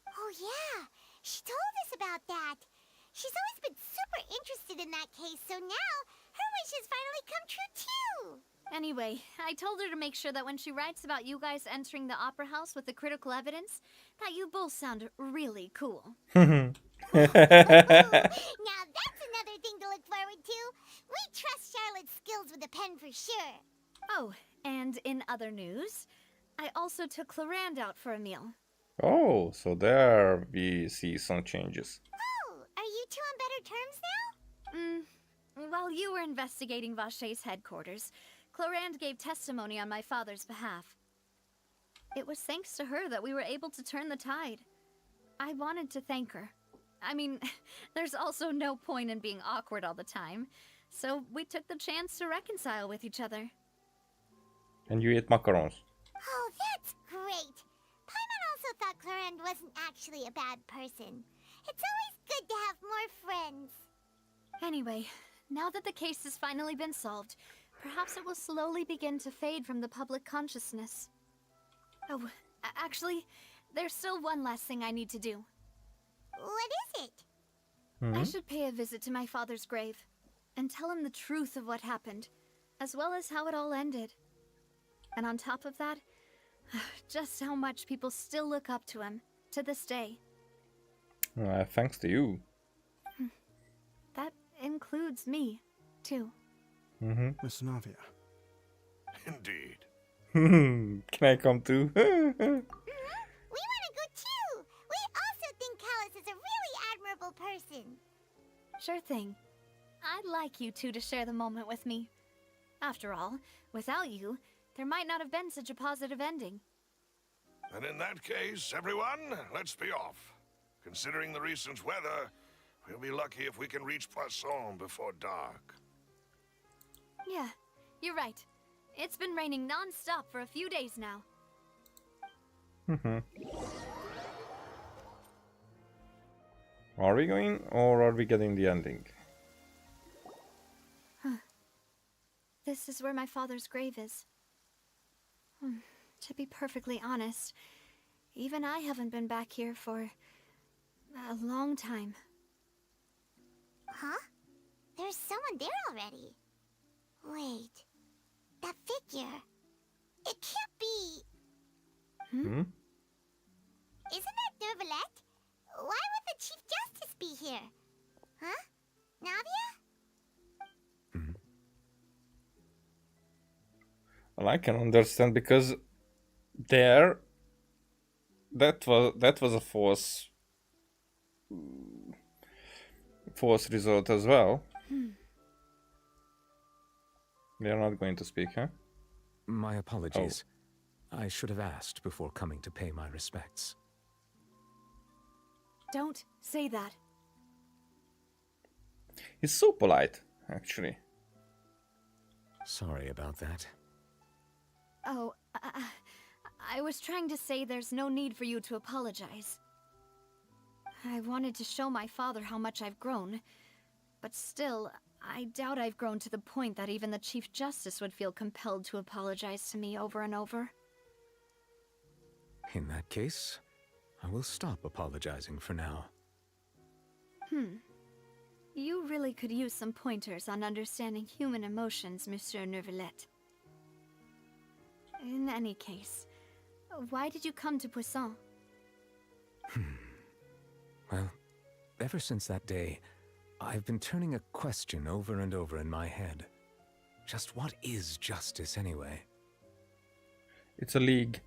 Oh yeah, she told us about that. She's always been super interested in that case, so now her wish has finally come true too. Anyway, I told her to make sure that when she writes about you guys entering the opera house with the critical evidence, that you both sound really cool. Now that's another thing to look forward to. We trust Charlotte's skills with a pen for sure. Oh, and in other news, I also took Clarand out for a meal. Oh, so there we see some changes. Oh, are you two on better terms now? While you were investigating Vashey's headquarters, Clarand gave testimony on my father's behalf. It was thanks to her that we were able to turn the tide. I wanted to thank her. I mean, there's also no point in being awkward all the time, so we took the chance to reconcile with each other. And you eat macarons. Oh, that's great. Paimon also thought Clarand wasn't actually a bad person. It's always good to have more friends. Anyway, now that the case has finally been solved, perhaps it will slowly begin to fade from the public consciousness. Oh, actually, there's still one last thing I need to do. What is it? I should pay a visit to my father's grave and tell him the truth of what happened, as well as how it all ended. And on top of that, just how much people still look up to him to this day. Thanks to you. That includes me, too. Miss Navia. Indeed. Can I come too? We want to go too! We also think Callus is a really admirable person. Sure thing. I'd like you two to share the moment with me. After all, without you, there might not have been such a positive ending. And in that case, everyone, let's be off. Considering the recent weather, we'll be lucky if we can reach Poisson before dark. Yeah, you're right. It's been raining non-stop for a few days now. Are we going, or are we getting the ending? This is where my father's grave is. To be perfectly honest, even I haven't been back here for a long time. Huh? There's someone there already. Wait. That figure. It can't be... Isn't that Nervalette? Why would the Chief Justice be here? Huh? Navia? Well, I can understand because there, that was a force result as well. They are not going to speak, huh? My apologies. I should have asked before coming to pay my respects. Don't say that. He's so polite, actually. Sorry about that. Oh, I was trying to say there's no need for you to apologize. I wanted to show my father how much I've grown, but still, I doubt I've grown to the point that even the Chief Justice would feel compelled to apologize to me over and over. In that case, I will stop apologizing for now. You really could use some pointers on understanding human emotions, Monsieur Nervalette. In any case, why did you come to Poisson? Well, ever since that day, I've been turning a question over and over in my head. Just what is justice anyway? It's a league.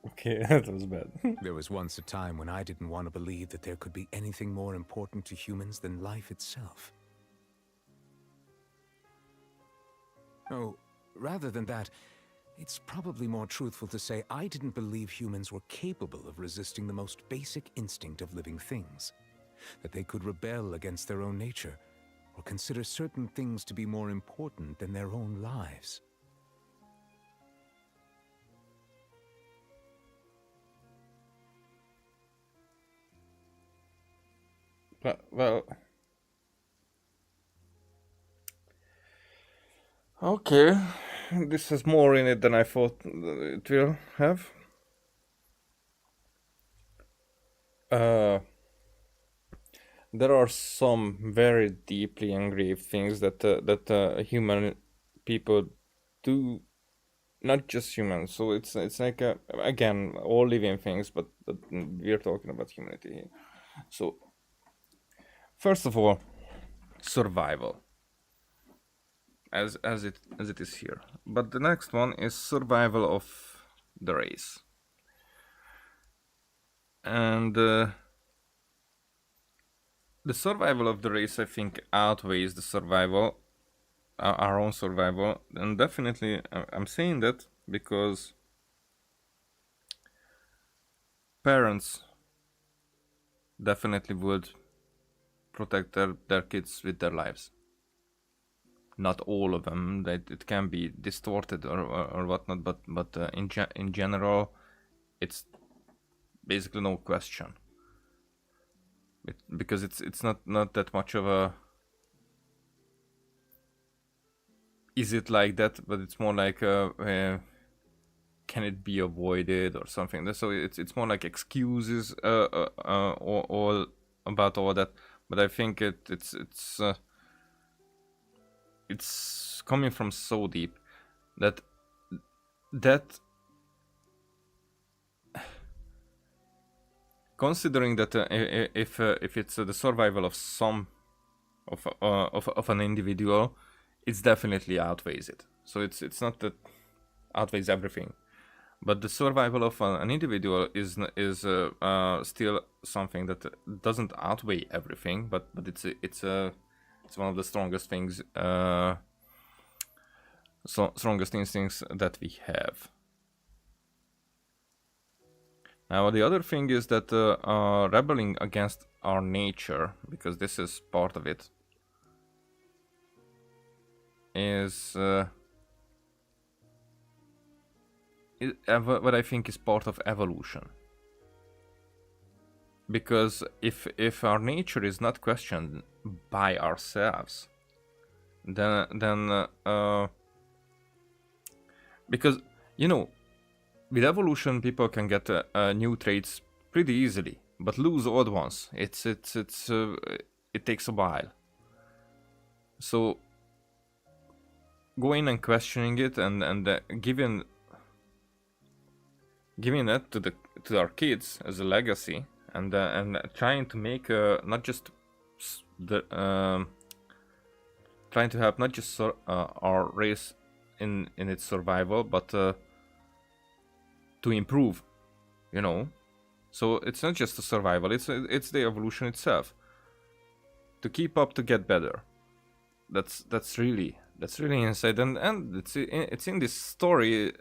Okay, that was bad. There was once a time when I didn't want to believe that there could be anything more important to humans than life itself. Oh, rather than that, it's probably more truthful to say I didn't believe humans were capable of resisting the most basic instinct of living things. That they could rebel against their own nature, or consider certain things to be more important than their own lives. Well, Okay, this has more in it than I thought it will have. There are some very deeply engraved things that human people do, not just humans. So it's like again all living things, but we're talking about humanity here. So first of all, survival, as it is here. But the next one is survival of the race, and the survival of the race, I think, outweighs the survival, our own survival, and definitely I'm saying that because parents definitely would protect their kids with their lives. Not all of them, that it can be distorted or whatnot, but in general, it's basically no question. Because it's not that much of a is it like that, but it's more like can it be avoided or something. So it's more like excuses all about all that. But I think it's coming from so deep that considering that if it's the survival of some of an individual, it's definitely outweighs it. So it's not that outweighs everything, but the survival of an individual is still something that doesn't outweigh everything, but it's one of the strongest things, strongest instincts that we have. Now the other thing is that rebelling against our nature, because this is part of it, is what I think is part of evolution. Because if our nature is not questioned by ourselves, then because with evolution people can get new traits pretty easily, but lose old ones. It takes a while. So going and questioning it and giving it to our kids as a legacy, and trying to make not just trying to help not just our race in its survival, but to improve, So it's not just the survival; it's the evolution itself. To keep up, to get better. That's really insane, and it's in this story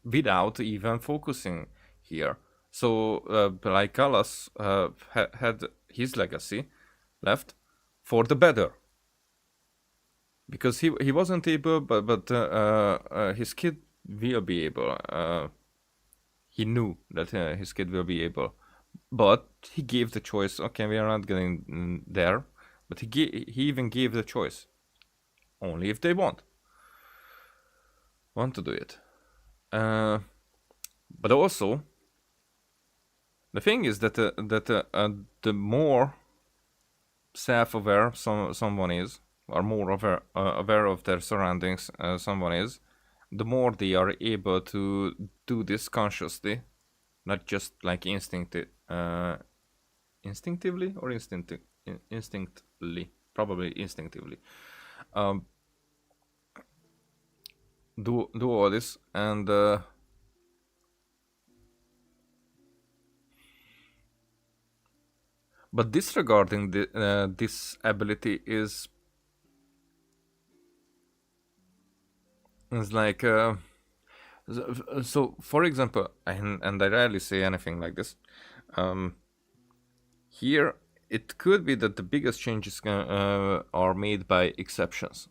without even focusing here. So like Callas had his legacy left for the better, because he wasn't able, but his kid will be able. He knew that his kid will be able, but he gave the choice. Okay, we are not getting there, but he even gave the choice. Only if they want to do it. But also, the thing is that the more self-aware someone is, or more aware of their surroundings someone is, the more they are able to do this consciously, not just like instinctively or instinctively, probably instinctively. Do all this, and but disregarding this ability is like so for example, and I rarely say anything like this, here it could be that the biggest changes are made by exceptions.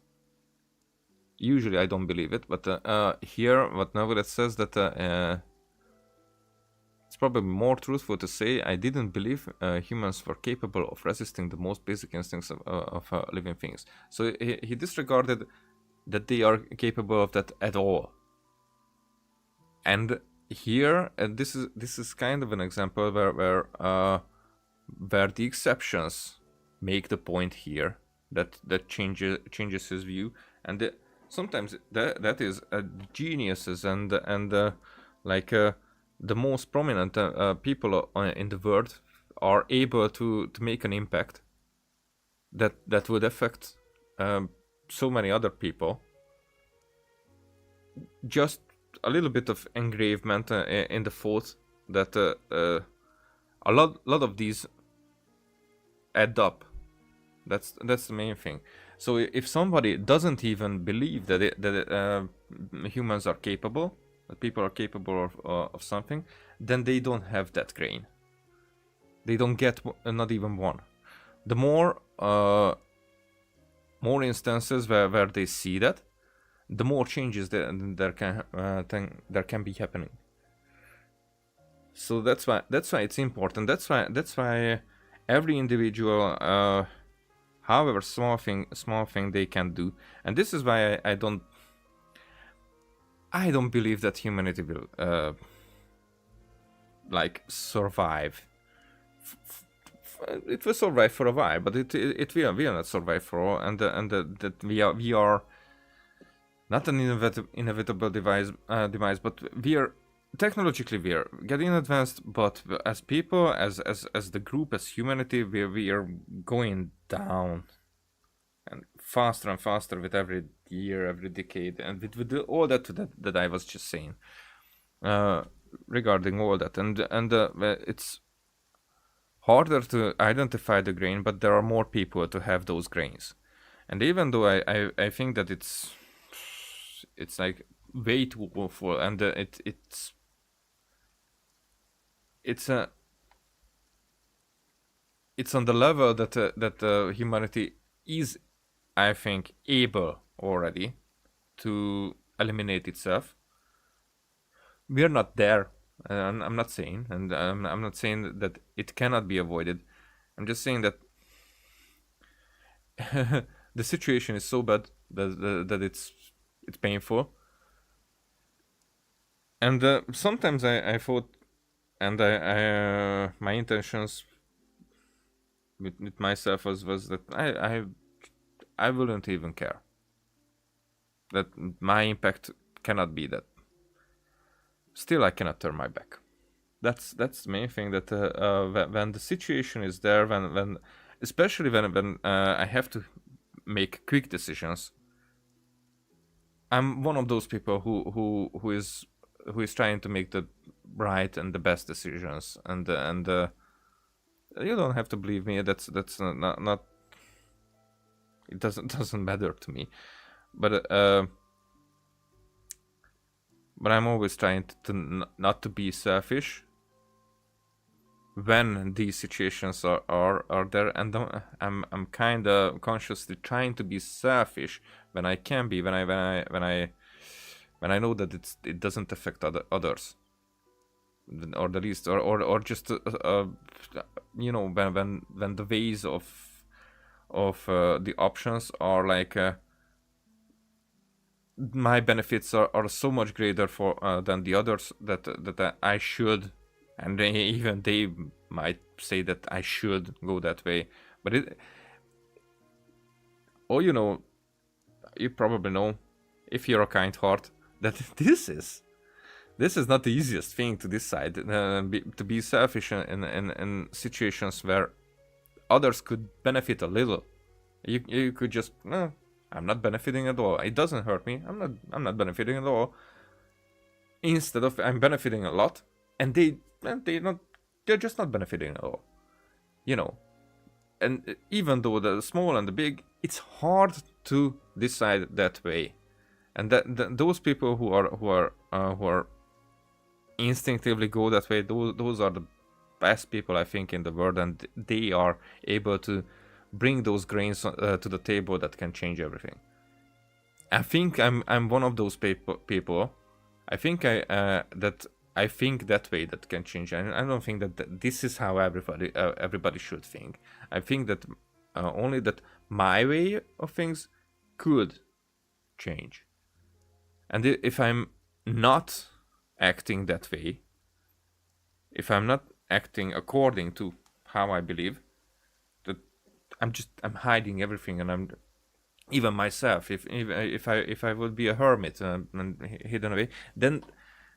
Usually I don't believe it, but here what Novelet says that it's probably more truthful to say I didn't believe humans were capable of resisting the most basic instincts of living things. So he disregarded that they are capable of that at all. And here, and this is kind of an example where the exceptions make the point here that changes his view, and sometimes that is geniuses and like the most prominent people in the world are able to make an impact that would affect so many other people. Just a little bit of engravement in the thought that a lot of these add up. That's the main thing. So if somebody doesn't even believe that humans are capable, that people are capable of something, then they don't have that grain. They don't get not even one. The more instances where they see that, the more changes there can be happening. So that's why it's important. That's why every individual, however small thing they can do, and this is why I don't believe that humanity will like survive. It will survive for a while, but it will not survive for all, and that we are not an inevitable demise, but we are technologically we are getting advanced, but as people, as the group, as humanity, we are going down, and faster with every year, every decade, and with all that I was just saying regarding all that, and it's harder to identify the grain, but there are more people to have those grains. And even though I think that it's like way too awful, and it's on the level that humanity is, I think, able already to eliminate itself. We are not there. I'm not saying, and I'm not saying that it cannot be avoided. I'm just saying that the situation is so bad that it's painful. And sometimes I thought, and I my intentions with myself was that I wouldn't even care. That my impact cannot be that. Still, I cannot turn my back. That's the main thing. That when the situation is there, when especially when I have to make quick decisions, I'm one of those people who is trying to make the right and the best decisions. And you don't have to believe me. That's not. It doesn't matter to me, but I'm always trying to not to be selfish when these situations are there, and I'm kind of consciously trying to be selfish when I can be, when I know that it doesn't affect others, or the least, or just you know, when the ways of the options are like. My benefits are so much greater for than the others that I should, and even they might say that I should go that way. But you know, you probably know, if you're a kind heart, that this is not the easiest thing to decide. To be selfish in situations where others could benefit a little. You could just no. I'm not benefiting at all. It doesn't hurt me. I'm not benefiting at all. Instead of I'm benefiting a lot, and they're just not benefiting at all. You know, and even though the small and the big, it's hard to decide that way. And that those people who are instinctively go that way, those are the best people, I think, in the world, and they are able to bring those grains to the table that can change everything. I think I'm one of those people. I think I think that way that can change. And I don't think that this is how everybody should think. I think that only that my way of things could change. And if I'm not acting that way, if I'm not acting according to how I believe, that I'm hiding everything, and I'm even myself. If I would be a hermit and hidden away, then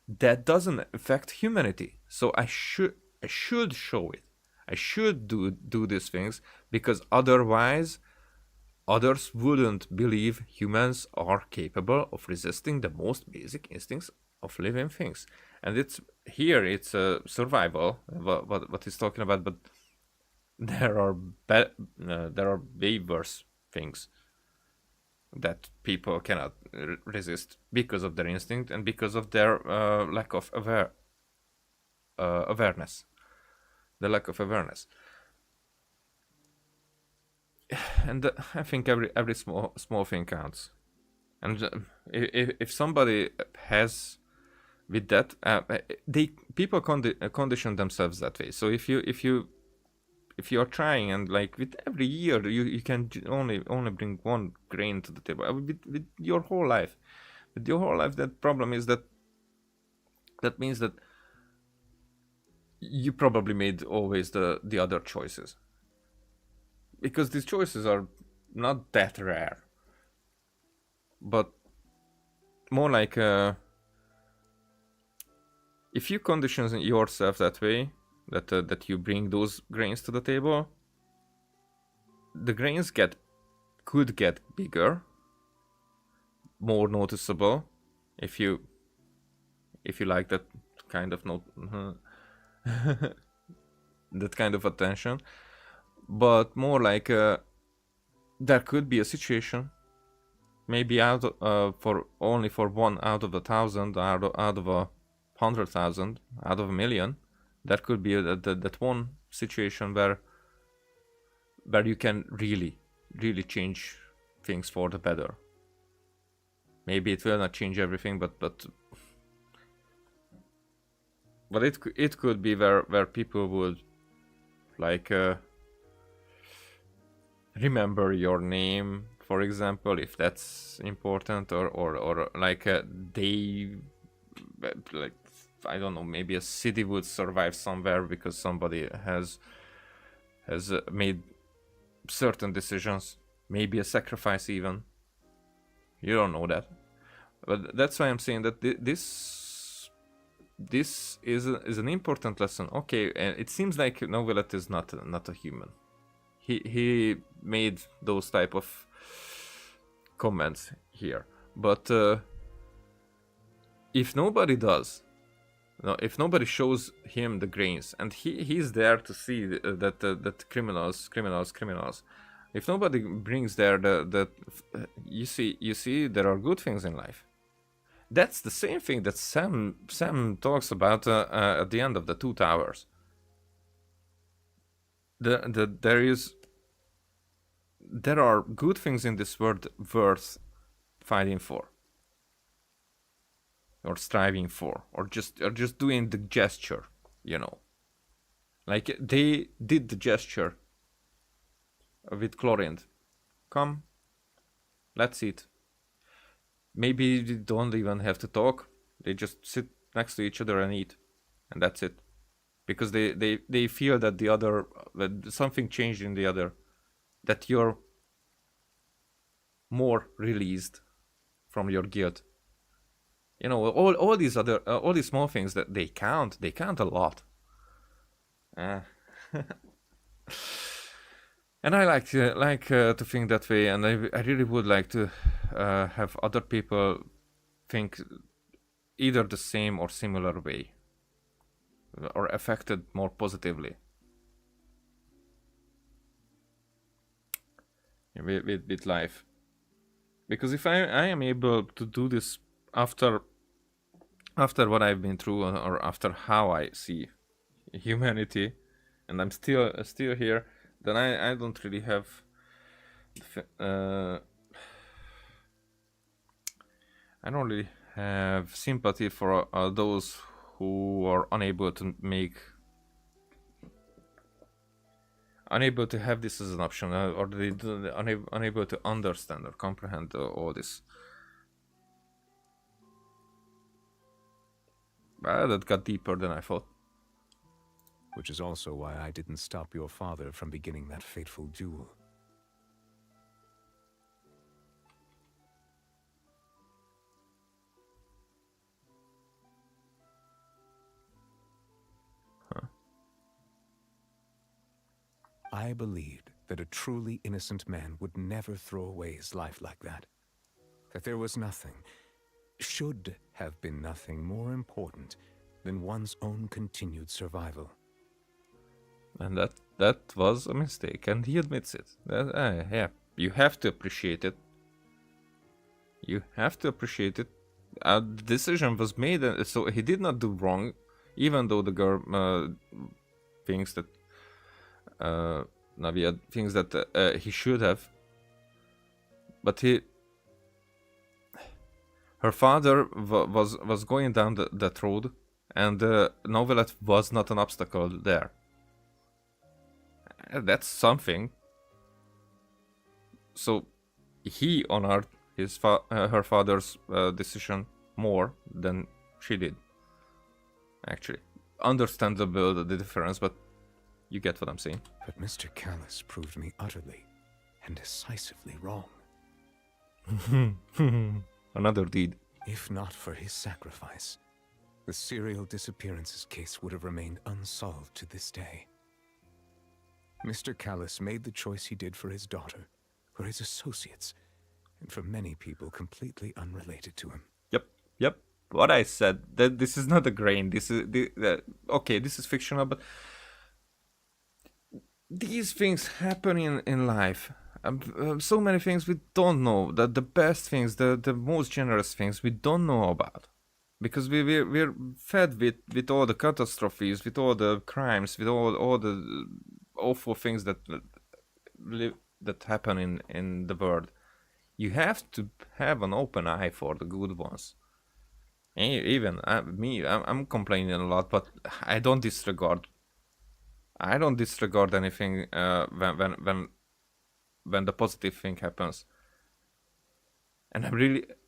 that doesn't affect humanity. So I should show it. I should do these things, because otherwise others wouldn't believe humans are capable of resisting the most basic instincts of living things. And it's a survival, what he's talking about, but there are way worse things that people cannot resist because of their instinct and because of their lack of awareness. The lack of awareness. And I think every small thing counts. And if somebody has with that, people condition themselves that way. So if you're trying, and like with every year you can only bring one grain to the table, with your whole life, that problem is that means that you probably made always the other choices, because these choices are not that rare, but more like if you condition yourself that way, that you bring those grains to the table, the grains could get bigger, more noticeable, if you like that kind of that kind of attention. But more like there could be a situation, maybe for one out of 1,000, out of 100,000, out of 1,000,000. That could be that one situation where you can really change things for the better. Maybe it will not change everything, but it could be where people would like remember your name, for example, if that's important, or like they like, I don't know, maybe a city would survive somewhere because somebody has made certain decisions, maybe a sacrifice even. You don't know that, but that's why I'm saying that this is an important lesson. Okay, and it seems like Novelet is not a human. He made those type of comments here, but if nobody does, if nobody shows him the grains, and he's there to see that criminals. If nobody brings there you see there are good things in life. That's the same thing that Sam talks about at the end of the Two Towers. There are good things in this world worth fighting for, or striving for, or just doing the gesture, like they did the gesture with Chlorinde. Come, let's eat. Maybe they don't even have to talk. They just sit next to each other and eat, and that's it. Because they feel that that something changed in the other, that you're more released from your guilt. All these small things that they count a lot. And I like to think that way, and I really would like to have other people think either the same or similar way, or affected more positively with life. Because if I am able to do this after what I've been through, or after how I see humanity, and I'm still here, then I don't really have I don't really have sympathy for those who are unable to have this as an option, or unable to understand or comprehend all this That got deeper than I thought. Which is also why I didn't stop your father from beginning that fateful duel. I believed that a truly innocent man would never throw away his life like that. That there was nothing, should have been nothing more important than one's own continued survival. And that was a mistake, and he admits it. Yeah, you have to appreciate it. You have to appreciate it. The decision was made, so he did not do wrong, even though the girl thinks that Navia thinks that he should have. But her father was going down that road, and Novelet was not an obstacle there. That's something. So he honored her father's decision more than she did. Actually, understandable the difference, but you get what I'm saying. But Mr. Callus proved me utterly and decisively wrong. Another deed. If not for his sacrifice, the serial disappearances case would have remained unsolved to this day. Mr. Callus made the choice he did for his daughter, for his associates, and for many people completely unrelated to him. Yep. What I said, that this is not a grain. This is okay. This is fictional, but these things happen in life. So many things we don't know. The best things, the most generous things we don't know about, because we're fed with all the catastrophes, with all the crimes, with all the awful things that happen in the world. You have to have an open eye for the good ones. Even I'm complaining a lot, but I don't disregard anything when the positive thing happens. And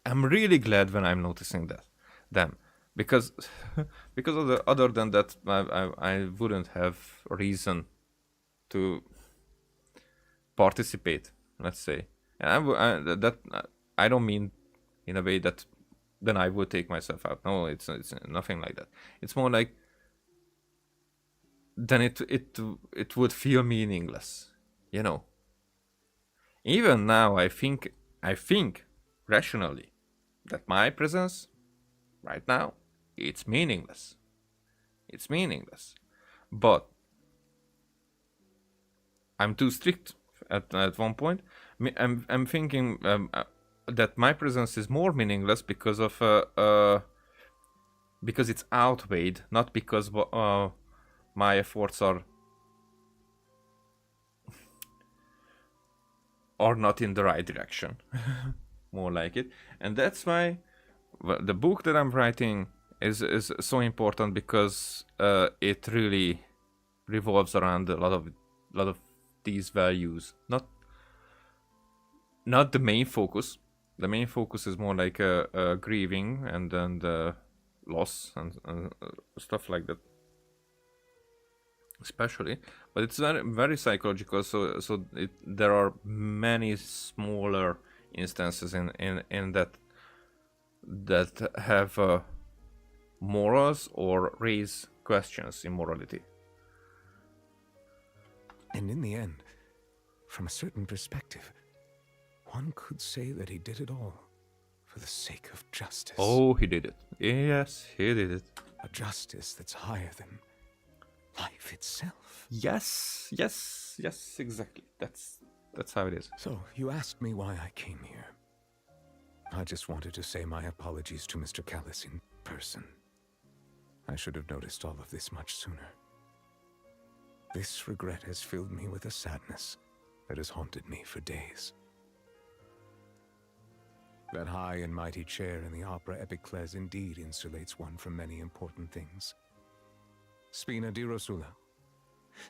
I'm really glad when I'm noticing them, because other than that, I wouldn't have reason to participate, let's say. And I don't mean in a way that then I would take myself out. No, it's nothing like that. It's more like then it would feel meaningless, you know. Even now, I think rationally that my presence right now, it's meaningless. It's meaningless, but I'm too strict at one point. I'm thinking that my presence is more meaningless because of because it's outweighed, not because my efforts are not in the right direction. More like it. And that's why the book that I'm writing is so important, because it really revolves around a lot of these values. Not the main focus. The main focus is more like grieving and loss and stuff like that, especially. But it's very, very psychological. So there are many smaller instances in that have morals or raise questions in morality. And in the end, from a certain perspective, one could say that he did it all for the sake of justice. Oh, he did it. Yes, he did it. A justice that's higher than life itself. Yes, exactly. That's how it is. So, you asked me why I came here. I just wanted to say my apologies to Mr. Callus in person. I should have noticed all of this much sooner. This regret has filled me with a sadness that has haunted me for days. That high and mighty chair in the opera Epiclese indeed insulates one from many important things. Spina di Rosula,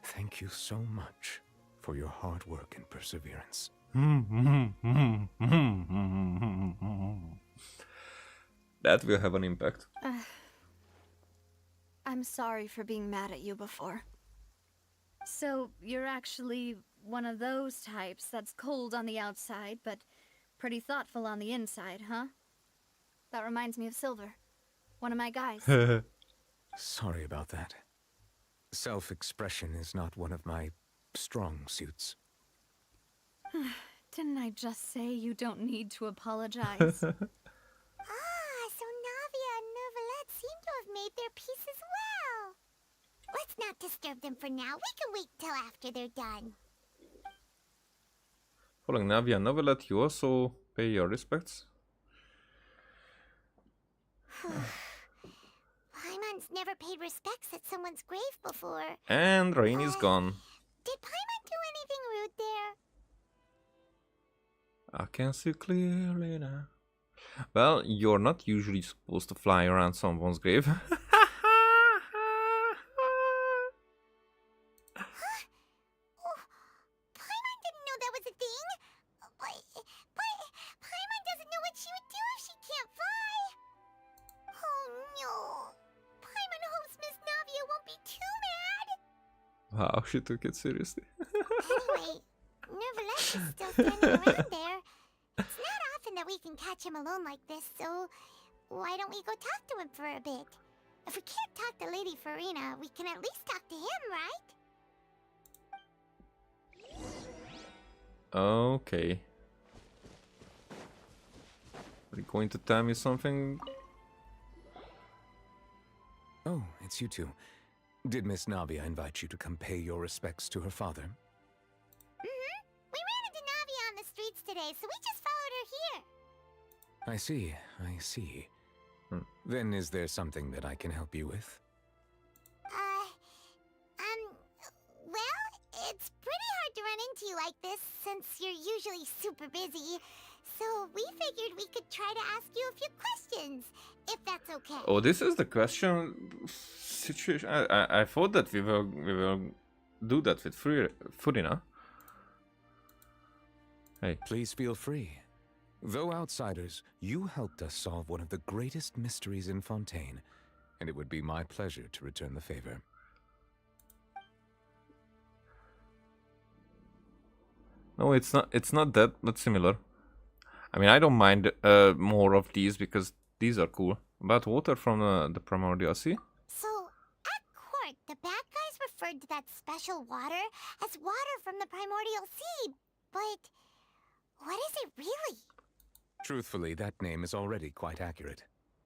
thank you so much for your hard work and perseverance. That will have an impact. I'm sorry for being mad at you before. So, you're actually one of those types that's cold on the outside, but pretty thoughtful on the inside, huh? That reminds me of Silver, one of my guys. Sorry about that. Self-expression is not one of my strong suits. Didn't I just say you don't need to apologize? So Navia and Neuvillette seem to have made their peace as well. Let's not disturb them for now. We can wait till after they're done. Following Navia and Neuvillette, you also pay your respects. Paimon's never paid respects at someone's grave before. And Rain is gone. Did Paimon do anything rude there? I can see clearly now. Well, you're not usually supposed to fly around someone's grave. Paimon didn't know that was a thing. But Paimon doesn't know what she would do if she can't fly. Oh no. Paimon hopes Miss Navia won't be too mad. Wow, she took it seriously. Anyway, Neuvillette is still standing around there. It's not often that we can catch him alone like this, so why don't we go talk to him for a bit? If we can't talk to Lady Farina, we can at least talk to him, right? Okay. Are you going to tell me something? Oh, it's you two. Did Miss Navia invite you to come pay your respects to her father? Mm-hmm. We ran into Navia on the streets today, so we just followed her here. I see, I see. Then is there something that I can help you with? Well, it's pretty hard to run into you like this since you're usually super busy. So we figured we could try to ask you a few questions, if that's okay. Oh, this is the question situation. I thought that we will do that with Farina. Hey. Please feel free. Though outsiders, you helped us solve one of the greatest mysteries in Fontaine, and it would be my pleasure to return the favor. No, it's not that, but similar. I mean, I don't mind more of these because these are cool. About water from the Primordial Sea. So, at court, the bad guys referred to that special water as water from the Primordial Sea, but what is it really? Truthfully, that name is already quite accurate.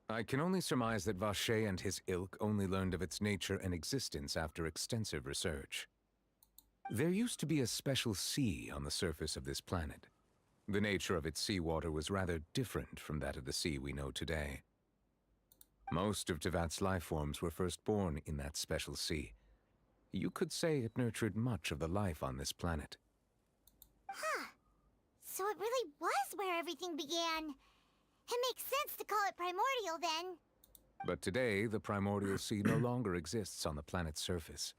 I can only surmise that Vacher and his ilk only learned of its nature and existence after extensive research. There used to be a special sea on the surface of this planet. The nature of its seawater was rather different from that of the sea we know today. Most of Tevat's life forms were first born in that special sea. You could say it nurtured much of the life on this planet. Huh. So it really was where everything began. It makes sense to call it primordial then. But today, the primordial sea no longer exists on the planet's surface.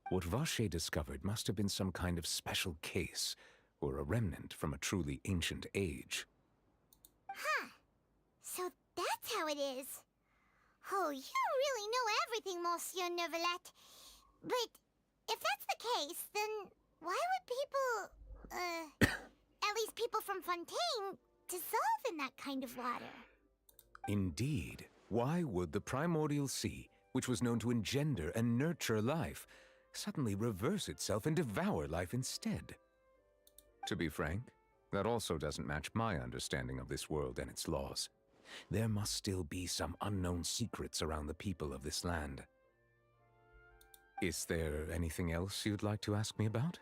What Vacher discovered must have been some kind of special case, or a remnant from a truly ancient age. Huh. So that's how it is. Oh, you really know everything, Monsieur Neuvillette. But if that's the case, then why would people, at least people from Fontaine, dissolve in that kind of water? Indeed. Why would the primordial sea, which was known to engender and nurture life, suddenly reverse itself and devour life instead? To be frank, that also doesn't match my understanding of this world and its laws. There must still be some unknown secrets around the people of this land. Is there anything else you'd like to ask me about?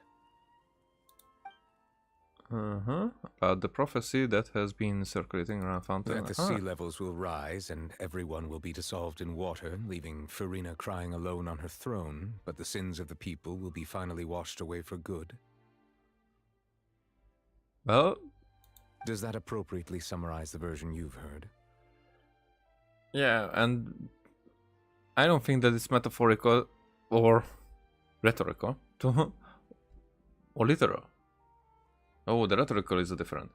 About the prophecy that has been circulating around Fontaine. That the sea levels will rise and everyone will be dissolved in water, leaving Farina crying alone on her throne, but the sins of the people will be finally washed away for good. Well, does that appropriately summarize the version you've heard? Yeah, and I don't think that it's metaphorical or rhetorical or literal. Oh, the rhetorical is different.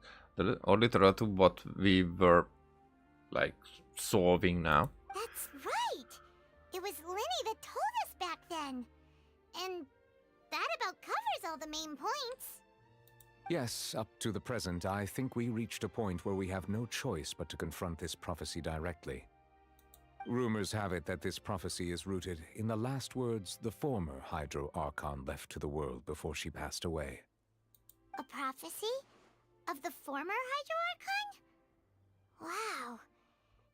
Or literal to what we were, like, solving now. That's right! It was Linny that told us back then. And that about covers all the main points. Yes, up to the present, I think we reached a point where we have no choice but to confront this prophecy directly. Rumors have it that this prophecy is rooted in the last words the former Hydro Archon left to the world before she passed away. A prophecy? Of the former Hydro Archon? Wow.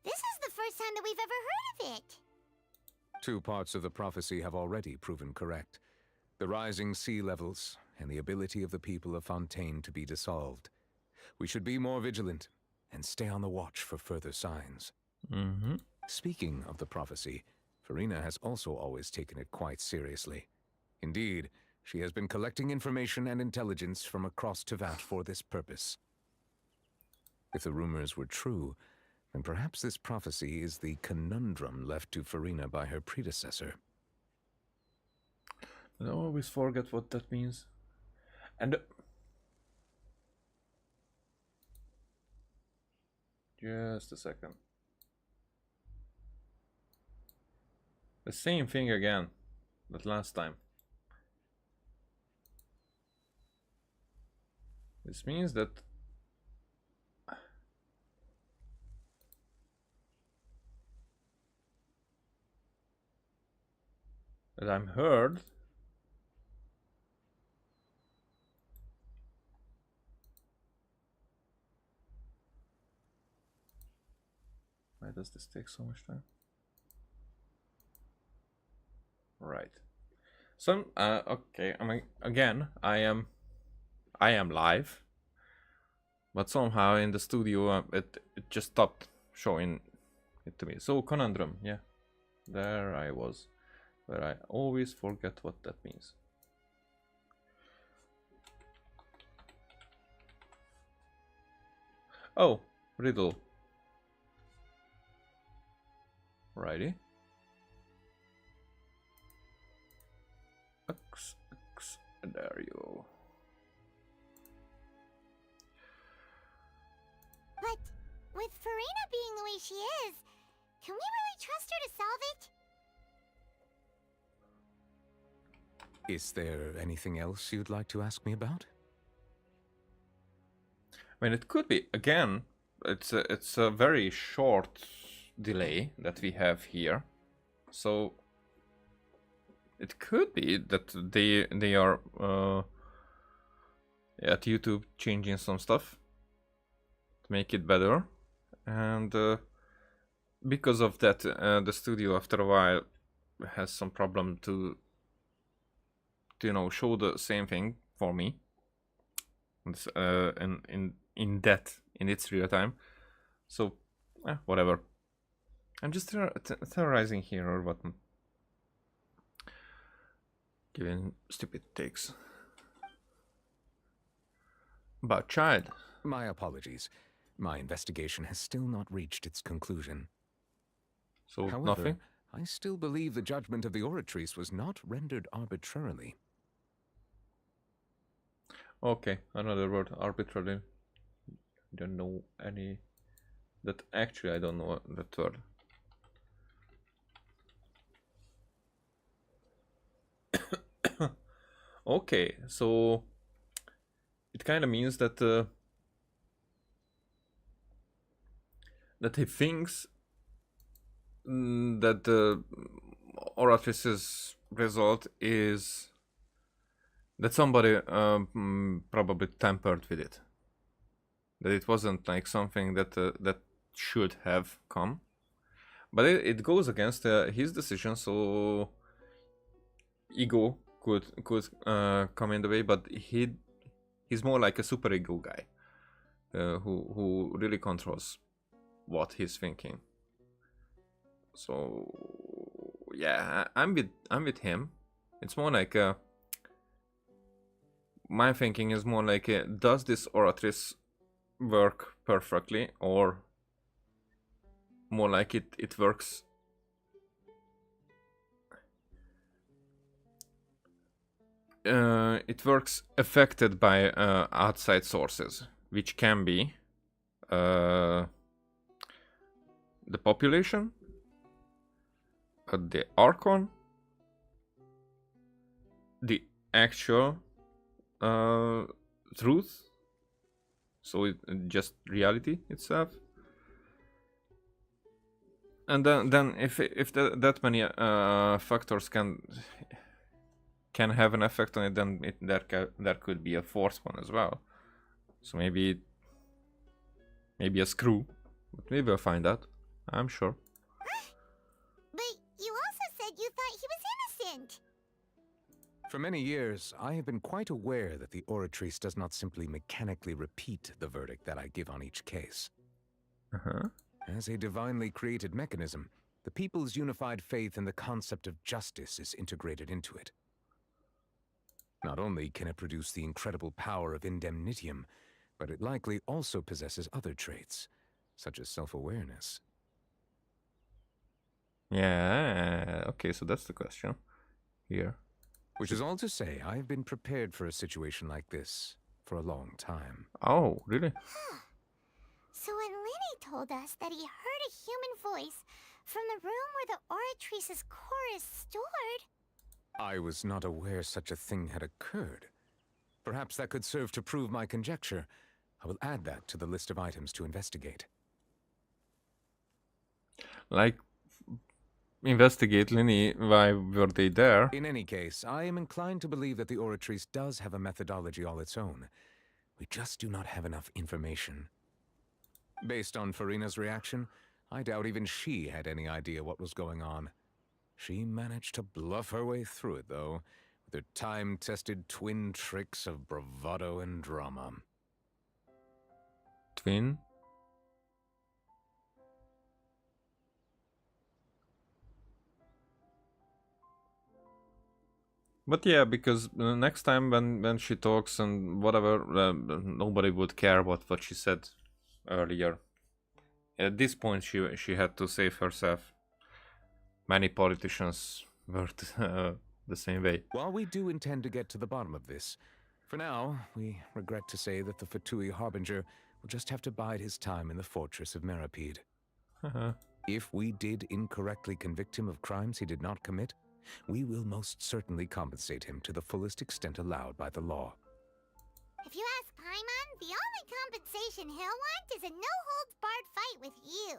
This is the first time that we've ever heard of it. 2 parts of the prophecy have already proven correct. The rising sea levels and the ability of the people of Fontaine to be dissolved. We should be more vigilant and stay on the watch for further signs. Mm-hmm. Speaking of the prophecy, Farina has also always taken it quite seriously. Indeed, she has been collecting information and intelligence from across Tevat for this purpose. If the rumors were true, then perhaps this prophecy is the conundrum left to Farina by her predecessor. I always forget what that means. And just a second. The same thing again, but last time. This means that I'm heard. Why does this take so much time? Right. So okay. I mean, again, I am live, but somehow in the studio it just stopped showing it to me. So conundrum, yeah, there I was, where I always forget what that means. Oh, riddle. Righty. X, there you go. But with Farina being the way she is, can we really trust her to solve it? Is there anything else you'd like to ask me about? I mean, it could be, again, it's a very short delay that we have here, so it could be that they are at YouTube changing some stuff to make it better, and because of that the studio after a while has some problem to you know, show the same thing for me in its real time. So whatever. I'm just theorizing here or what. Giving stupid takes. But child. My apologies. My investigation has still not reached its conclusion. So however, nothing? I still believe the judgment of the Oratrice was not rendered arbitrarily. Okay, another word, arbitrarily. Don't know any. That actually I don't know that word. Okay, so it kind of means that that he thinks that the Oratrice's result is that somebody probably tampered with it. That it wasn't like something that that should have come, but it goes against his decision. So ego could come in the way, but he's more like a super ego guy who really controls what he's thinking. So yeah, I'm with him. It's more like my thinking is more like does this Oratrice work perfectly, or more like it works it works affected by outside sources, which can be the population, the Archon, the actual truth, so just reality itself, and then if that many factors can have an effect on it, then there could be a fourth one as well. So maybe a screw, but maybe we'll find out. I'm sure. But you also said you thought he was innocent. For many years, I have been quite aware that the Oratrice does not simply mechanically repeat the verdict that I give on each case. As a divinely created mechanism, the people's unified faith in the concept of justice is integrated into it. Not only can it produce the incredible power of indemnitium, but it likely also possesses other traits, such as self-awareness. Yeah, okay, so that's the question here. Which is all to say, I have been prepared for a situation like this for a long time. Oh, really? So when Lenny told us that he heard a human voice from the room where the Oratrice's core is stored... I was not aware such a thing had occurred. Perhaps that could serve to prove my conjecture. I will add that to the list of items to investigate. Like, investigate, Lenny, why were they there? In any case, I am inclined to believe that the Oratrice does have a methodology all its own. We just do not have enough information. Based on Farina's reaction, I doubt even she had any idea what was going on. She managed to bluff her way through it, though, with her time-tested twin tricks of bravado and drama. Twin? But yeah, because next time when she talks and whatever, nobody would care what she said earlier. At this point, she had to save herself. Many politicians worked the same way. While we do intend to get to the bottom of this, for now, we regret to say that the Pithew Harbinger will just have to bide his time in the fortress of Meripede. If we did incorrectly convict him of crimes he did not commit, we will most certainly compensate him to the fullest extent allowed by the law. If you ask Paimon, the only compensation he'll want is a no-holds-barred fight with you.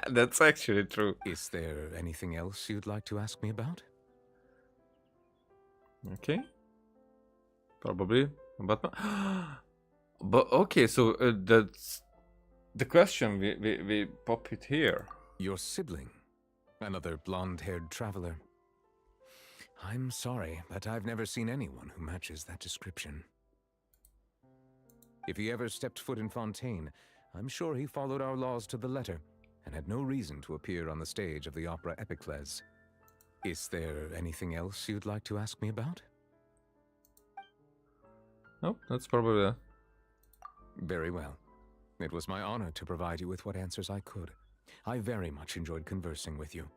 That's actually true. Is there anything else you'd like to ask me about? Okay. Probably. But okay, so that's the question we pop it here. Your sibling. Another blonde-haired traveler. I'm sorry, but I've never seen anyone who matches that description. If he ever stepped foot in Fontaine, I'm sure he followed our laws to the letter and had no reason to appear on the stage of the opera Epicles. Is there anything else you'd like to ask me about? Nope, that's probably that. Very well. It was my honor to provide you with what answers I could. I very much enjoyed conversing with you.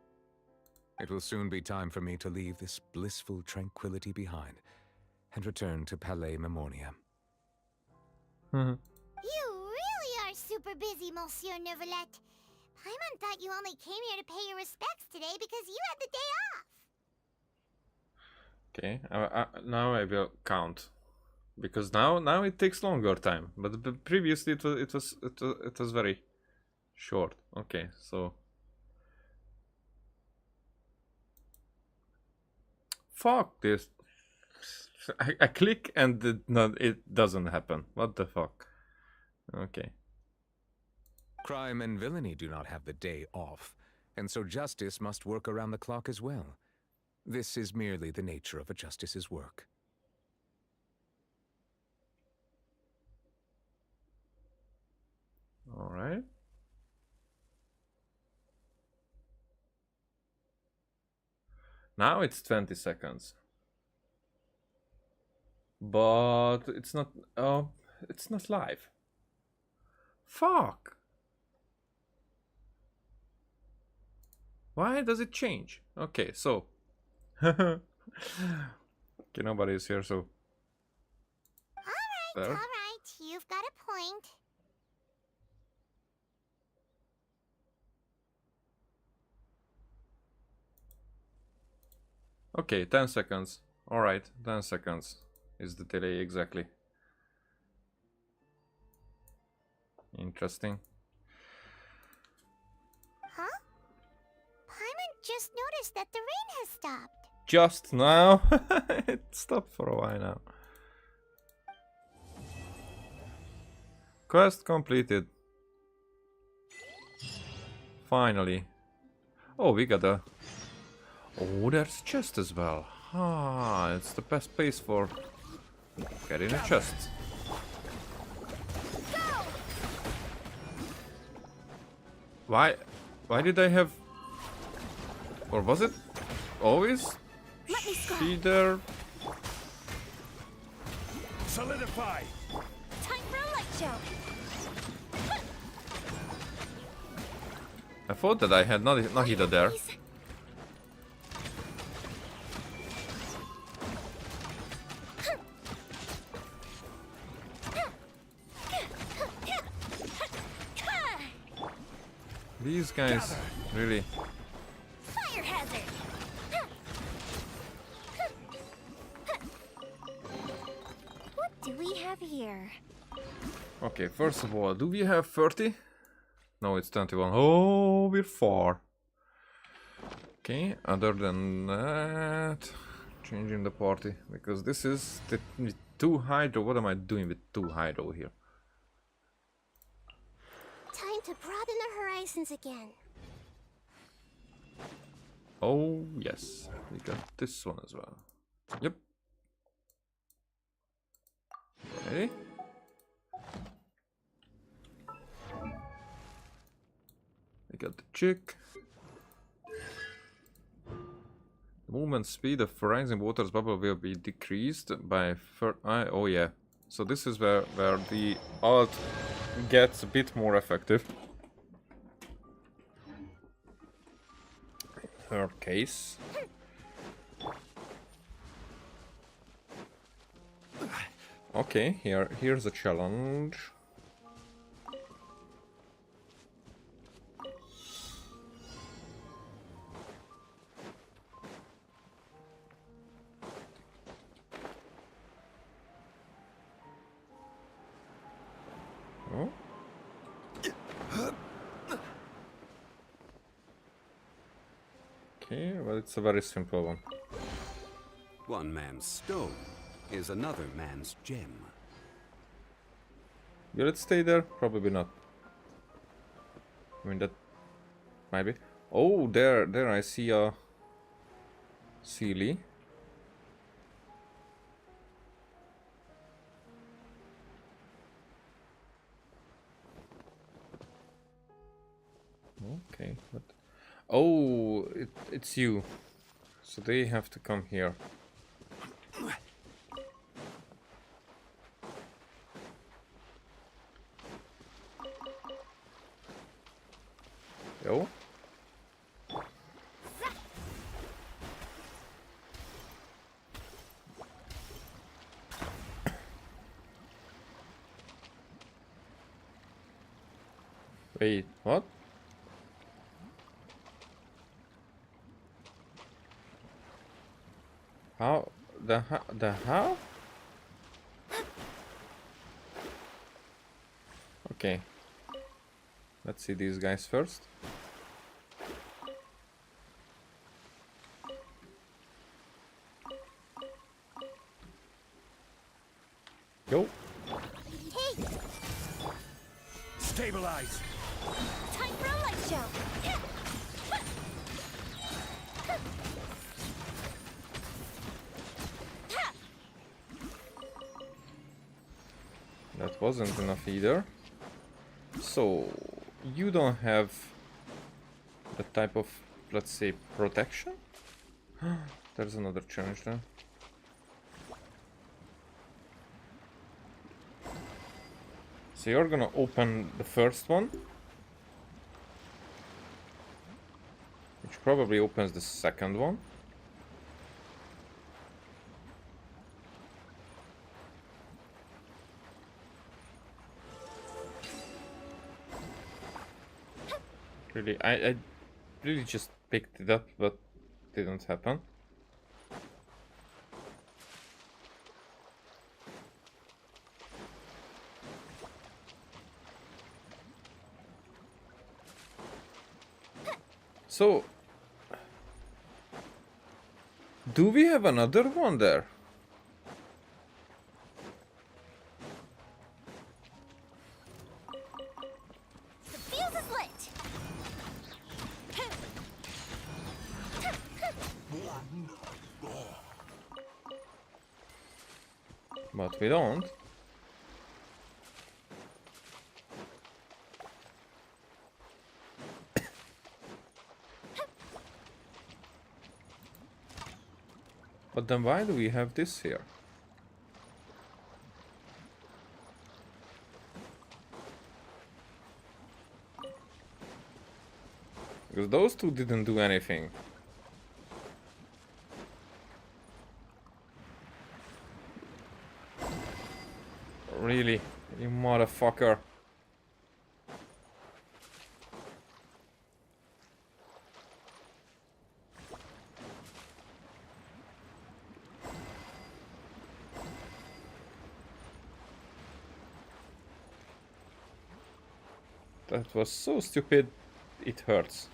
It will soon be time for me to leave this blissful tranquility behind and return to Palais Memornia. You really are super busy, Monsieur Neuvillette. Paimon thought you only came here to pay your respects today because you had the day off. Okay, now I will count, because now it takes longer time. But previously it was very short. Okay, so fuck this. I click and it doesn't happen. What the fuck? Okay. Crime and villainy do not have the day off, and so justice must work around the clock as well. This is merely the nature of a justice's work. All right. Now it's 20 seconds. But it's not live. Fuck. Why does it change? Okay, so okay, nobody is here, so Alright, you've got a point. Okay, 10 seconds. Alright, 10 seconds is the delay exactly. Interesting. Huh? Paimon just noticed that the rain has stopped. Just now? It stopped for a while now. Quest completed. Finally. Oh, we got a... Oh, there's chest as well. Ah, it's the best place for getting a chest. Why did I have... Or was it always she there? Solidify! Time for a light show. I thought that I had Nahida there. These guys really... Fire hazard. What do we have here? Okay, first of all, do we have 30? No, it's 21. Oh, we're far. Okay, other than that... Changing the party, because this is with 2 hydro. What am I doing with 2 hydro here? Time to broaden the horizons again. Oh, yes. We got this one as well. Yep. Ready? We got the chick. The movement speed of rising water's bubble will be decreased by... oh yeah. So this is where the ult gets a bit more effective. In her case. Okay, here's a challenge. Oh. Okay, well, it's a very simple one. One man's stone is another man's gem. Will it stay there? Probably not. I mean, that might be. Oh, there I see a Sealy. Okay, but oh, it's you. So they have to come here. Yo. Wait, what? How? The how? Okay. Let's see these guys first. Go. Hey! Stabilize! Time for a light show. That wasn't enough either. So, you don't have that type of, let's say, protection? There's another challenge there. So you're gonna open the first one, which probably opens the second one. Really, I really just picked it up, but didn't happen. So, do we have another one there? The fuse is lit. But we don't. But then why do we have this here? Because those two didn't do anything. Really? You motherfucker. That was so stupid, it hurts.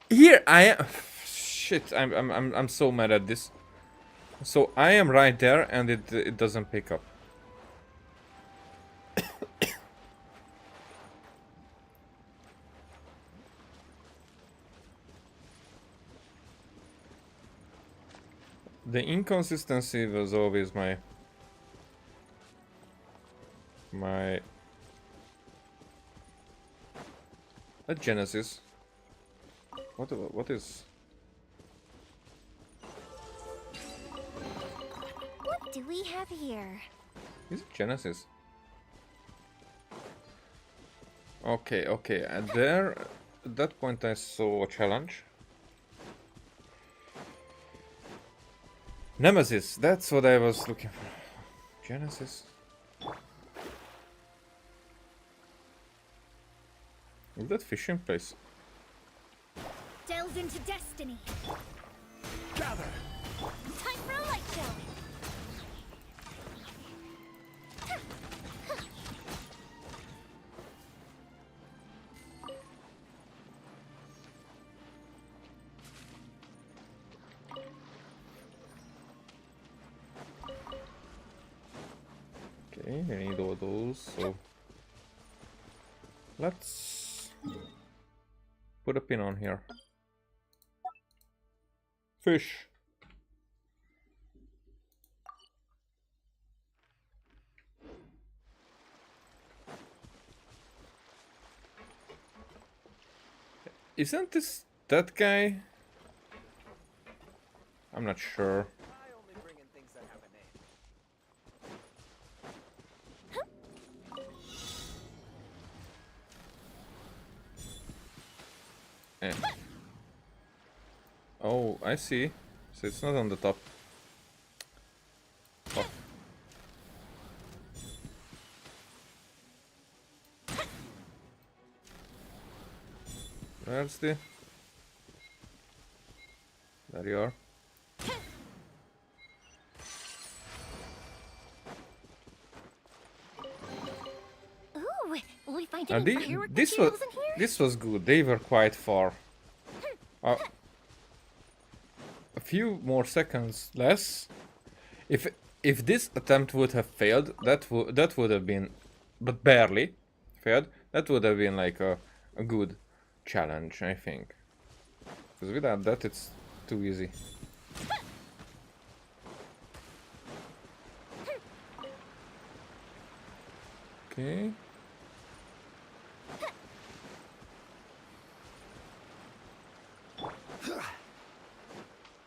Here I am. Shit, I'm so mad at this. So I am right there and it doesn't pick up. The inconsistency was always my a Genesis. What is? What do we have here? Is it Genesis? Okay, okay. And there, at that point, I saw a challenge. Nemesis. That's what I was looking for. Genesis. Is that fishing place? Delves into destiny. Gather. Time for a light show. Okay, we need all those, so let's put a pin on here. Fish. Isn't this that guy? I'm not sure. Eh. Oh, I see. So it's not on the top. Oh. Where's the... There you are. Ooh, will we find Now any firework this materials in here? this was good. They were quite far. A few more seconds less. If this attempt would have failed, that would have been, but barely failed. That would have been like a good challenge, I think. Because without that, it's too easy. Okay.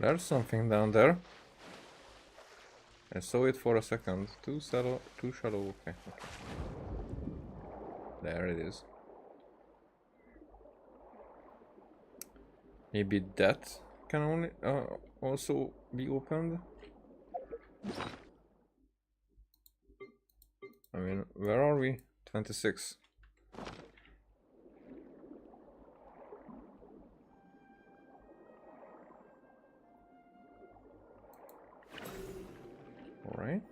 There's something down there. I saw it for a second. Too shallow. Okay. There it is. Maybe that can only also be opened. I mean, where are we? 26. Alright.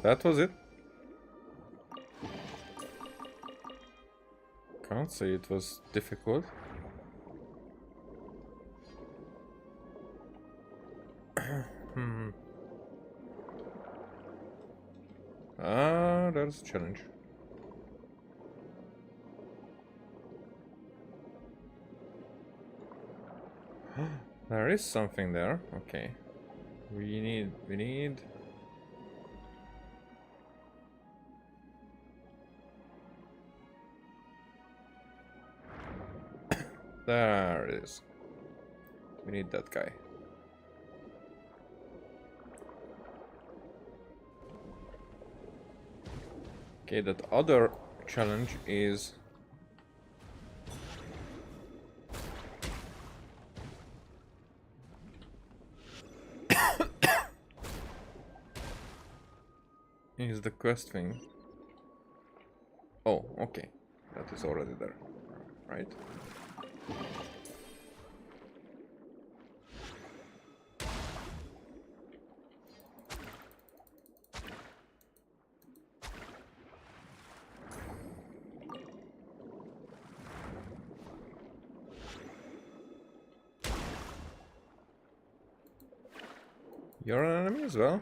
That was it. Can't say it was difficult. There's a challenge. There is something there. Okay. We need there it is. We need that guy. Okay, that other challenge is is the quest thing. Oh, okay. That is already there. Right? You're an enemy as well?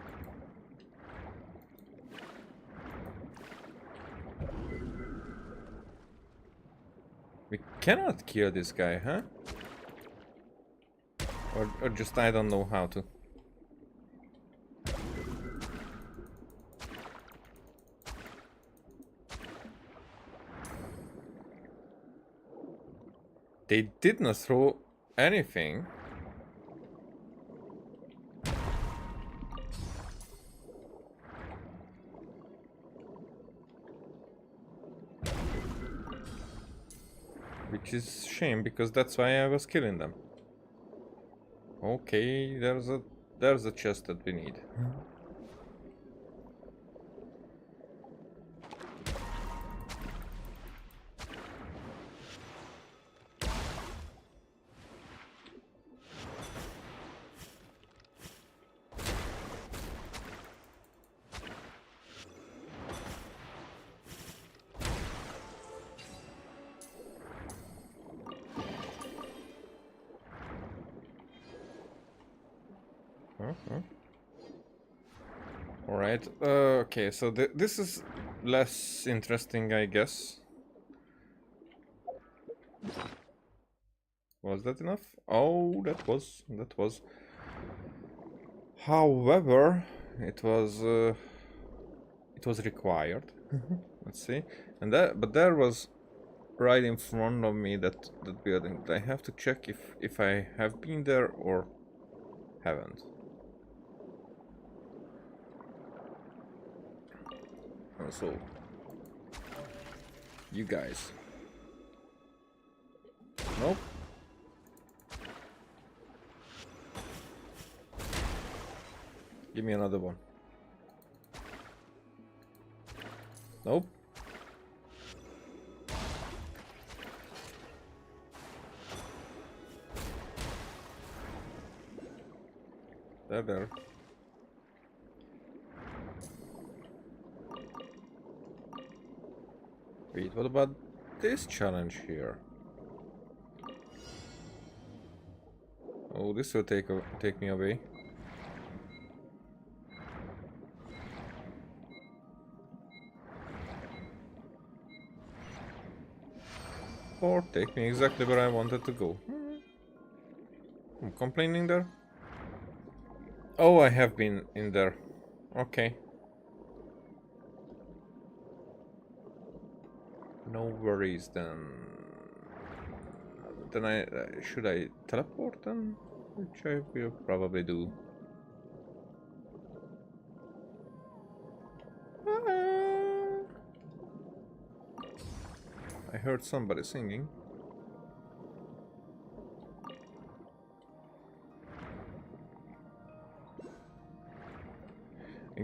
We cannot kill this guy, huh? Or just I don't know how to. They did not throw anything. Which is a shame, because that's why I was killing them. Okay, there's a chest that we need. Alright, okay, so this is less interesting, I guess. Was that enough? Oh, that was. However, it was required. Let's see. But there was right in front of me that building. I have to check if I have been there or haven't. So, you guys. Nope. Give me another one. Nope. There. Wait, what about this challenge here? Oh, this will take me away. Or take me exactly where I wanted to go. I'm complaining there? Oh, I have been in there. Okay. No worries then. Then should I teleport then? Which I will probably do. I heard somebody singing.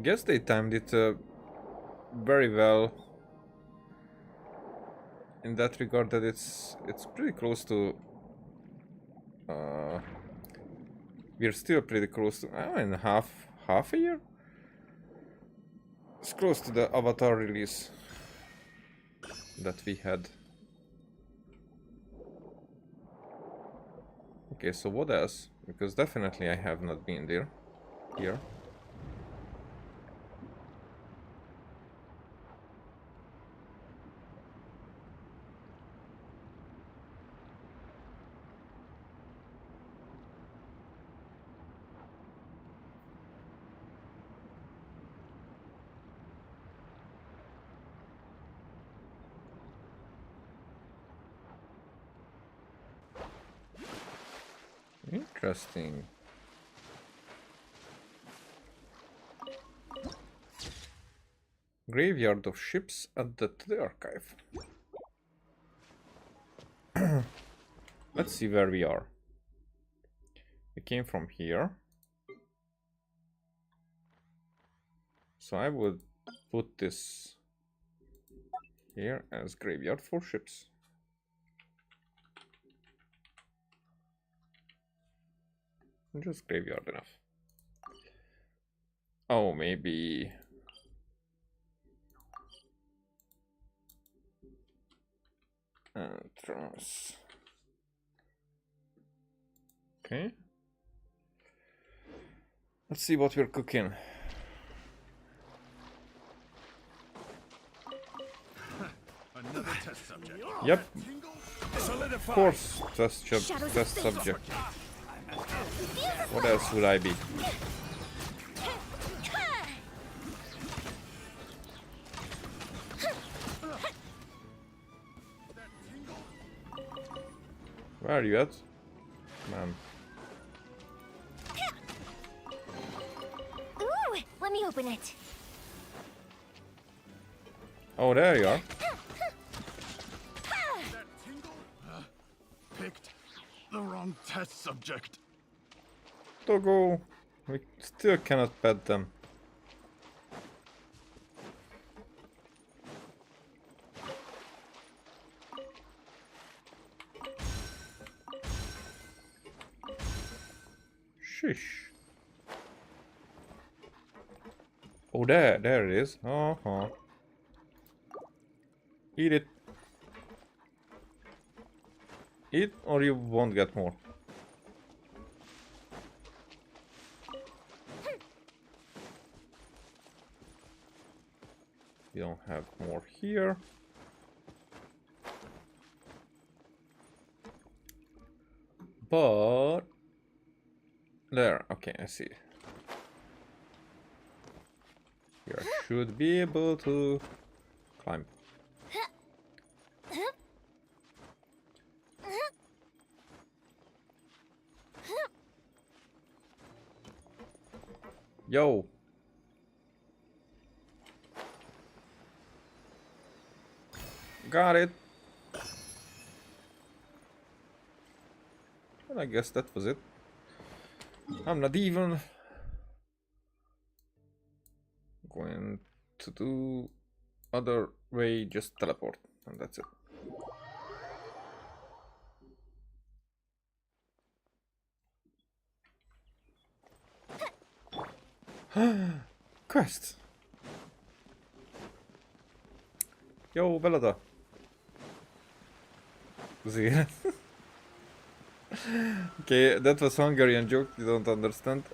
guess they timed it very well in that regard, that it's pretty close to we're still pretty close to, I mean, half a year. It's close to the Avatar release that we had. Okay, so what else? Because definitely I have not been there. Here. Interesting. Graveyard of ships added to the archive. Let's see where we are. We came from here. So I would put this here as graveyard for ships. Just graveyard enough. Oh, maybe... Trust. Okay. Let's see what we're cooking. Another test subject. Yep. Of course, test subject. What else would I be? Where are you at? Man. Ooh, let me open it. Oh, there you are. Picked the wrong test subject. Togo. We still cannot pet them. Shish. Oh, there it is. Uh-huh. Eat it. Eat, or you won't get more. We don't have more here. But... there, okay, I see. Here I should be able to climb. Yo! Got it! And I guess that was it. I'm not even going to do other way, just teleport, and that's it. Quest! Yo, Belada! Zero. Okay, that was Hungarian joke, you don't understand.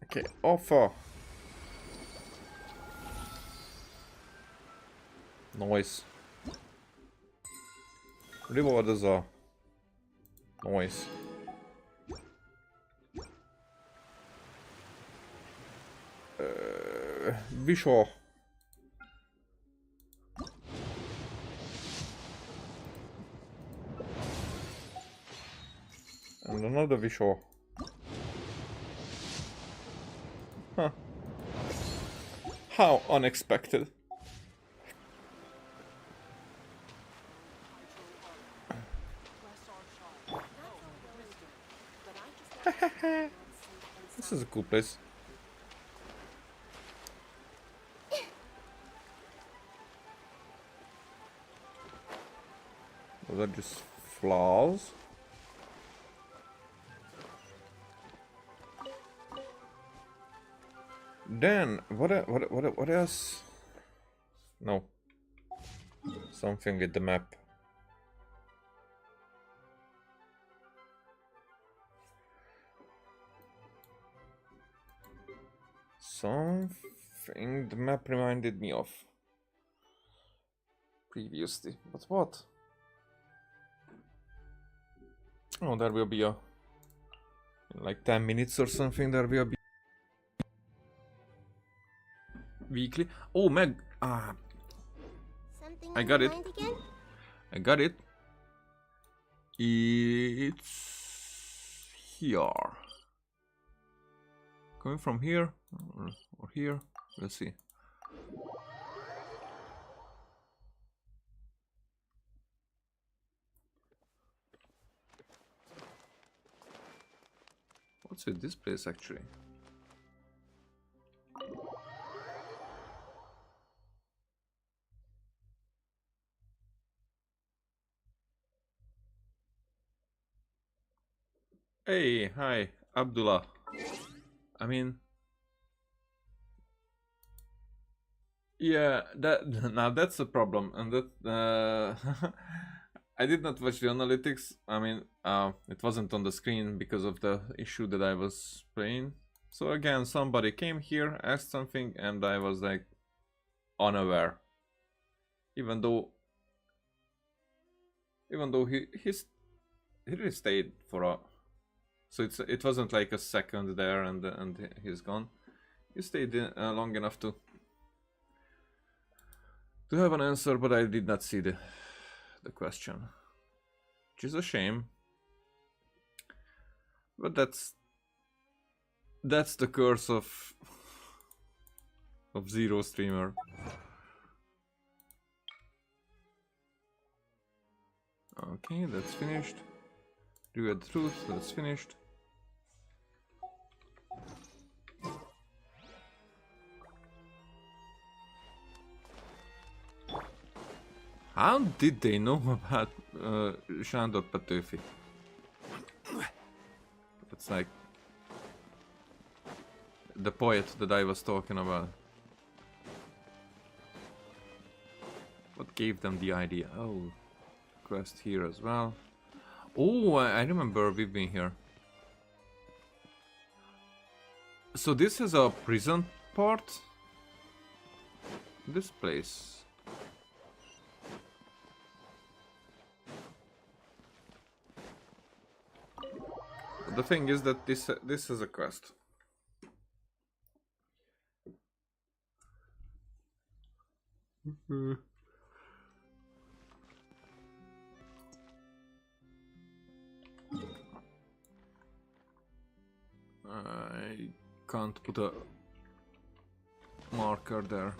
Okay, offer. Noise. Reward is a noise. Visual. And another visual. Huh. How unexpected. This is a cool place. Those are just flaws. Then what else? No. Something with the map. Something the map reminded me of previously, but what? Oh, there will be a in like 10 minutes or something. There will be weekly. Oh, Meg. Something I on got your it. mind again? I got it. It's here. Coming from here or here? Let's see. What's with this place actually? Hey, hi, Abdullah. I mean, yeah, that now that's a problem, and that I did not watch the analytics. I mean, it wasn't on the screen because of the issue that I was playing. So again, somebody came here, asked something, and I was like unaware. Even though he really stayed for a. So it wasn't like a second there and he's gone. He stayed long enough to have an answer, but I did not see the question, which is a shame. But that's the curse of Zero Streamer. Okay, that's finished. You had truth, that's finished. How did they know about Sándor Petőfi? It's like the poet that I was talking about. What gave them the idea? Oh, quest here as well. Oh, I remember we've been here. So this is a prison part? This place. The thing is that this is a quest. I can't put a marker there.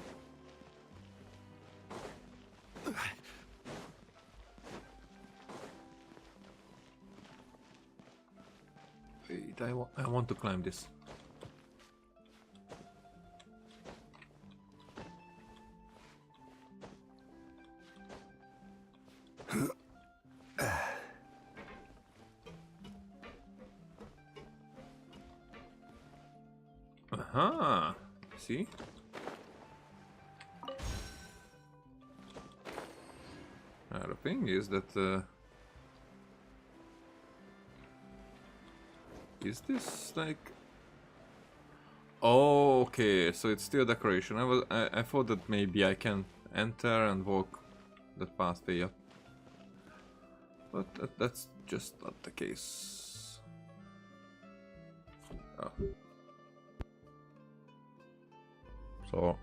Wait, I want to climb this. Aha! See? The thing is that is this like? Oh, okay, so it's still decoration. I thought that maybe I can enter and walk that pathway up, but that's just not the case. Oh. So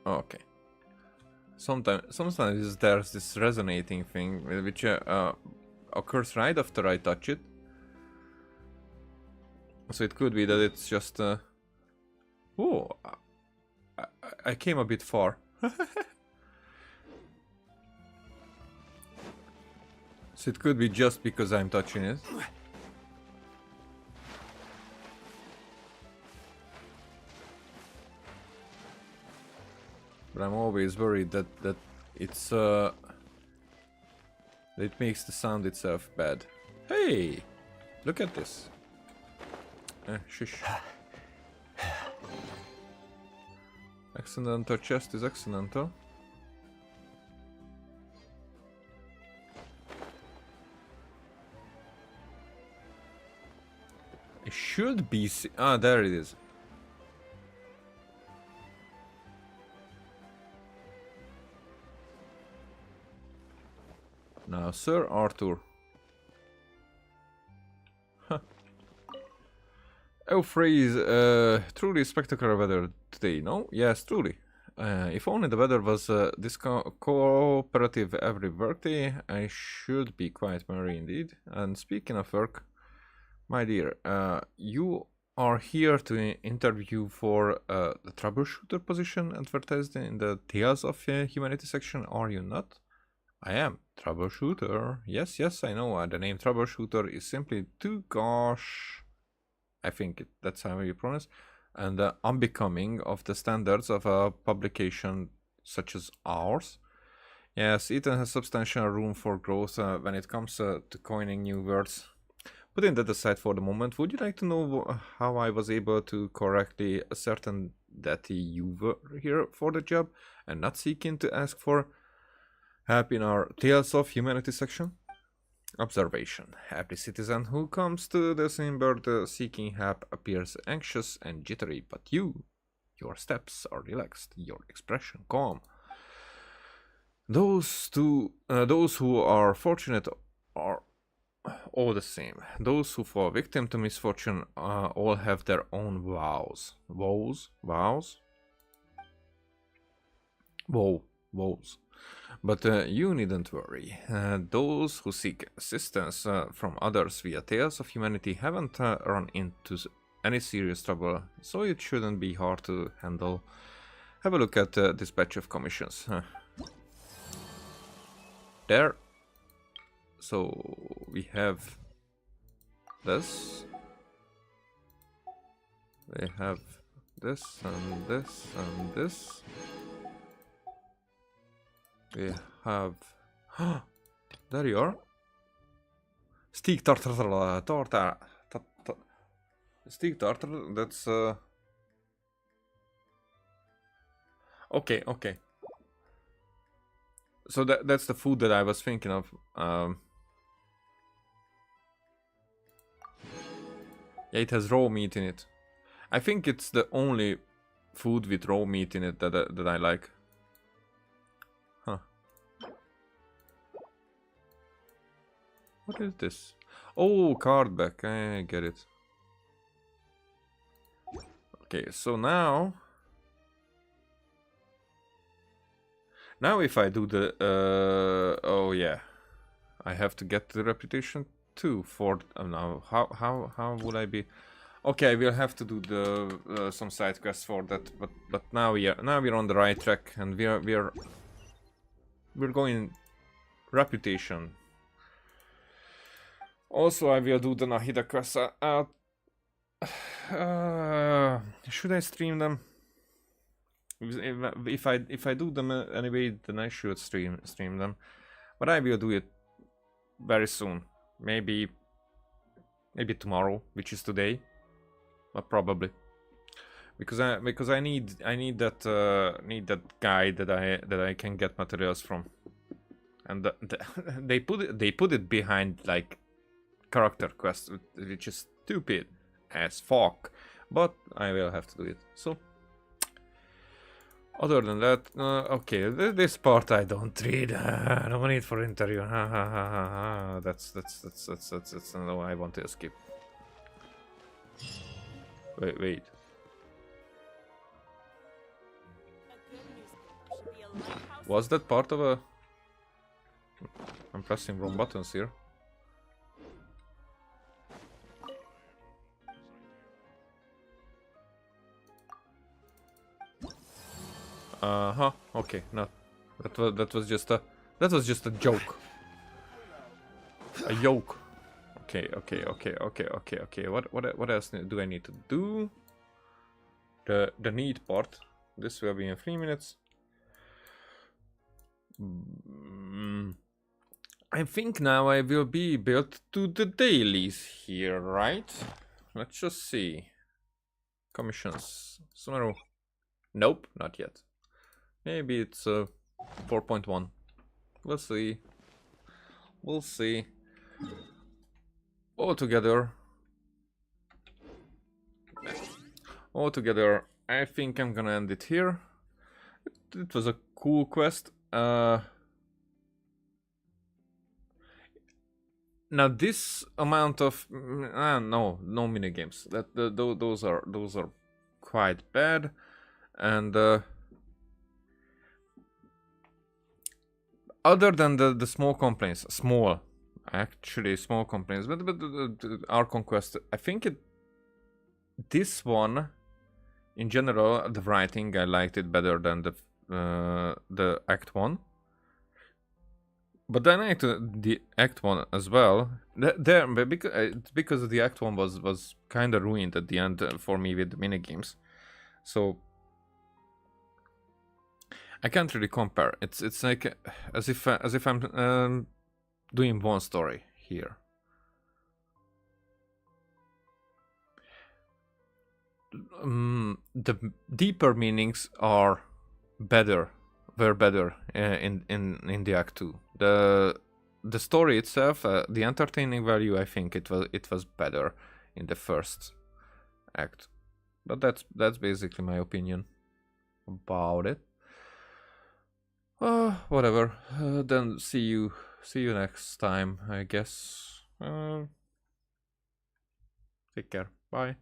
okay. Sometimes there's this resonating thing which occurs right after I touch it. So it could be that it's just oh, I came a bit far. So it could be just because I'm touching it. But I'm always worried that it's it makes the sound itself bad. Hey, look at this. Shush. Accidental chest is accidental. It should be. Ah, there it is. Now, Sir Arthur. Huh. Oh, phrase, truly spectacular weather today, no? Yes, truly. If only the weather was this cooperative every workday, I should be quite merry indeed. And speaking of work, my dear, you are here to interview for the troubleshooter position advertised in the Tales of Humanity section, are you not? I am. Troubleshooter. Yes, yes, I know. The name troubleshooter is simply too gosh. I think that's how you pronounce. And unbecoming of the standards of a publication such as ours. Yes, Ethan has substantial room for growth when it comes to coining new words. Putting that aside for the moment, would you like to know how I was able to correctly ascertain that you were here for the job and not seeking to ask for help in our Tales of Humanity section? Observation. Every citizen who comes to the Sinbird seeking help appears anxious and jittery, but your steps are relaxed, your expression calm. Those who are fortunate are all the same. Those who fall victim to misfortune all have their own woes. Woes? Woes. But you needn't worry. Those who seek assistance from others via Tales of Humanity haven't run into any serious trouble, so it shouldn't be hard to handle. Have a look at this batch of commissions. There. So we have this. We have this and this and this. We have... there you are. Steak tartar... Steak tartar, that's... Okay, okay. So that's the food that I was thinking of. Yeah, it has raw meat in it. I think it's the only food with raw meat in it that I like. Huh. What is this? Oh, card back. I get it. Okay, so now... Now if I do the... oh yeah. I have to get the reputation too for... now, how would I be... Okay, I will have to do the some side quests for that, but now we're on the right track and we're going reputation. Also, I will do the Nahida quests. Should I stream them? If I do them anyway, then I should stream them. But I will do it very soon. Maybe tomorrow, which is today. But probably because I need that guy that I can get materials from, and they put it behind like character quest, which is stupid as fuck, but I will have to do it. So other than that, okay, this part I don't read. No need for interview. That's no, I want to skip. Wait. Was that part of a... I'm pressing wrong buttons here. Okay, no. That was just a joke. A yoke. Okay. What else do I need to do? The need part. This will be in 3 minutes. I think now I will be built to the dailies here, right? Let's just see. Commissions. Sumeru. Nope, not yet. Maybe it's 4.1. We'll see. We'll see. Altogether, I think I'm gonna end it here. It was a cool quest. Now this amount of no minigames. Those are quite bad, and other than the small complaints, small complaints, but the Archon quest, I think this one, in general, the writing, I liked it better than the Act 1. But I liked the Act 1 as well. Because the Act 1 was kind of ruined at the end for me with the minigames. So I can't really compare. It's like as if I'm doing one story here. The deeper meanings were better in the Act 2. The story itself, the entertaining value, I think it was better in the first act. But that's basically my opinion about it. Whatever. Then see you next time, I guess. Take care. Bye.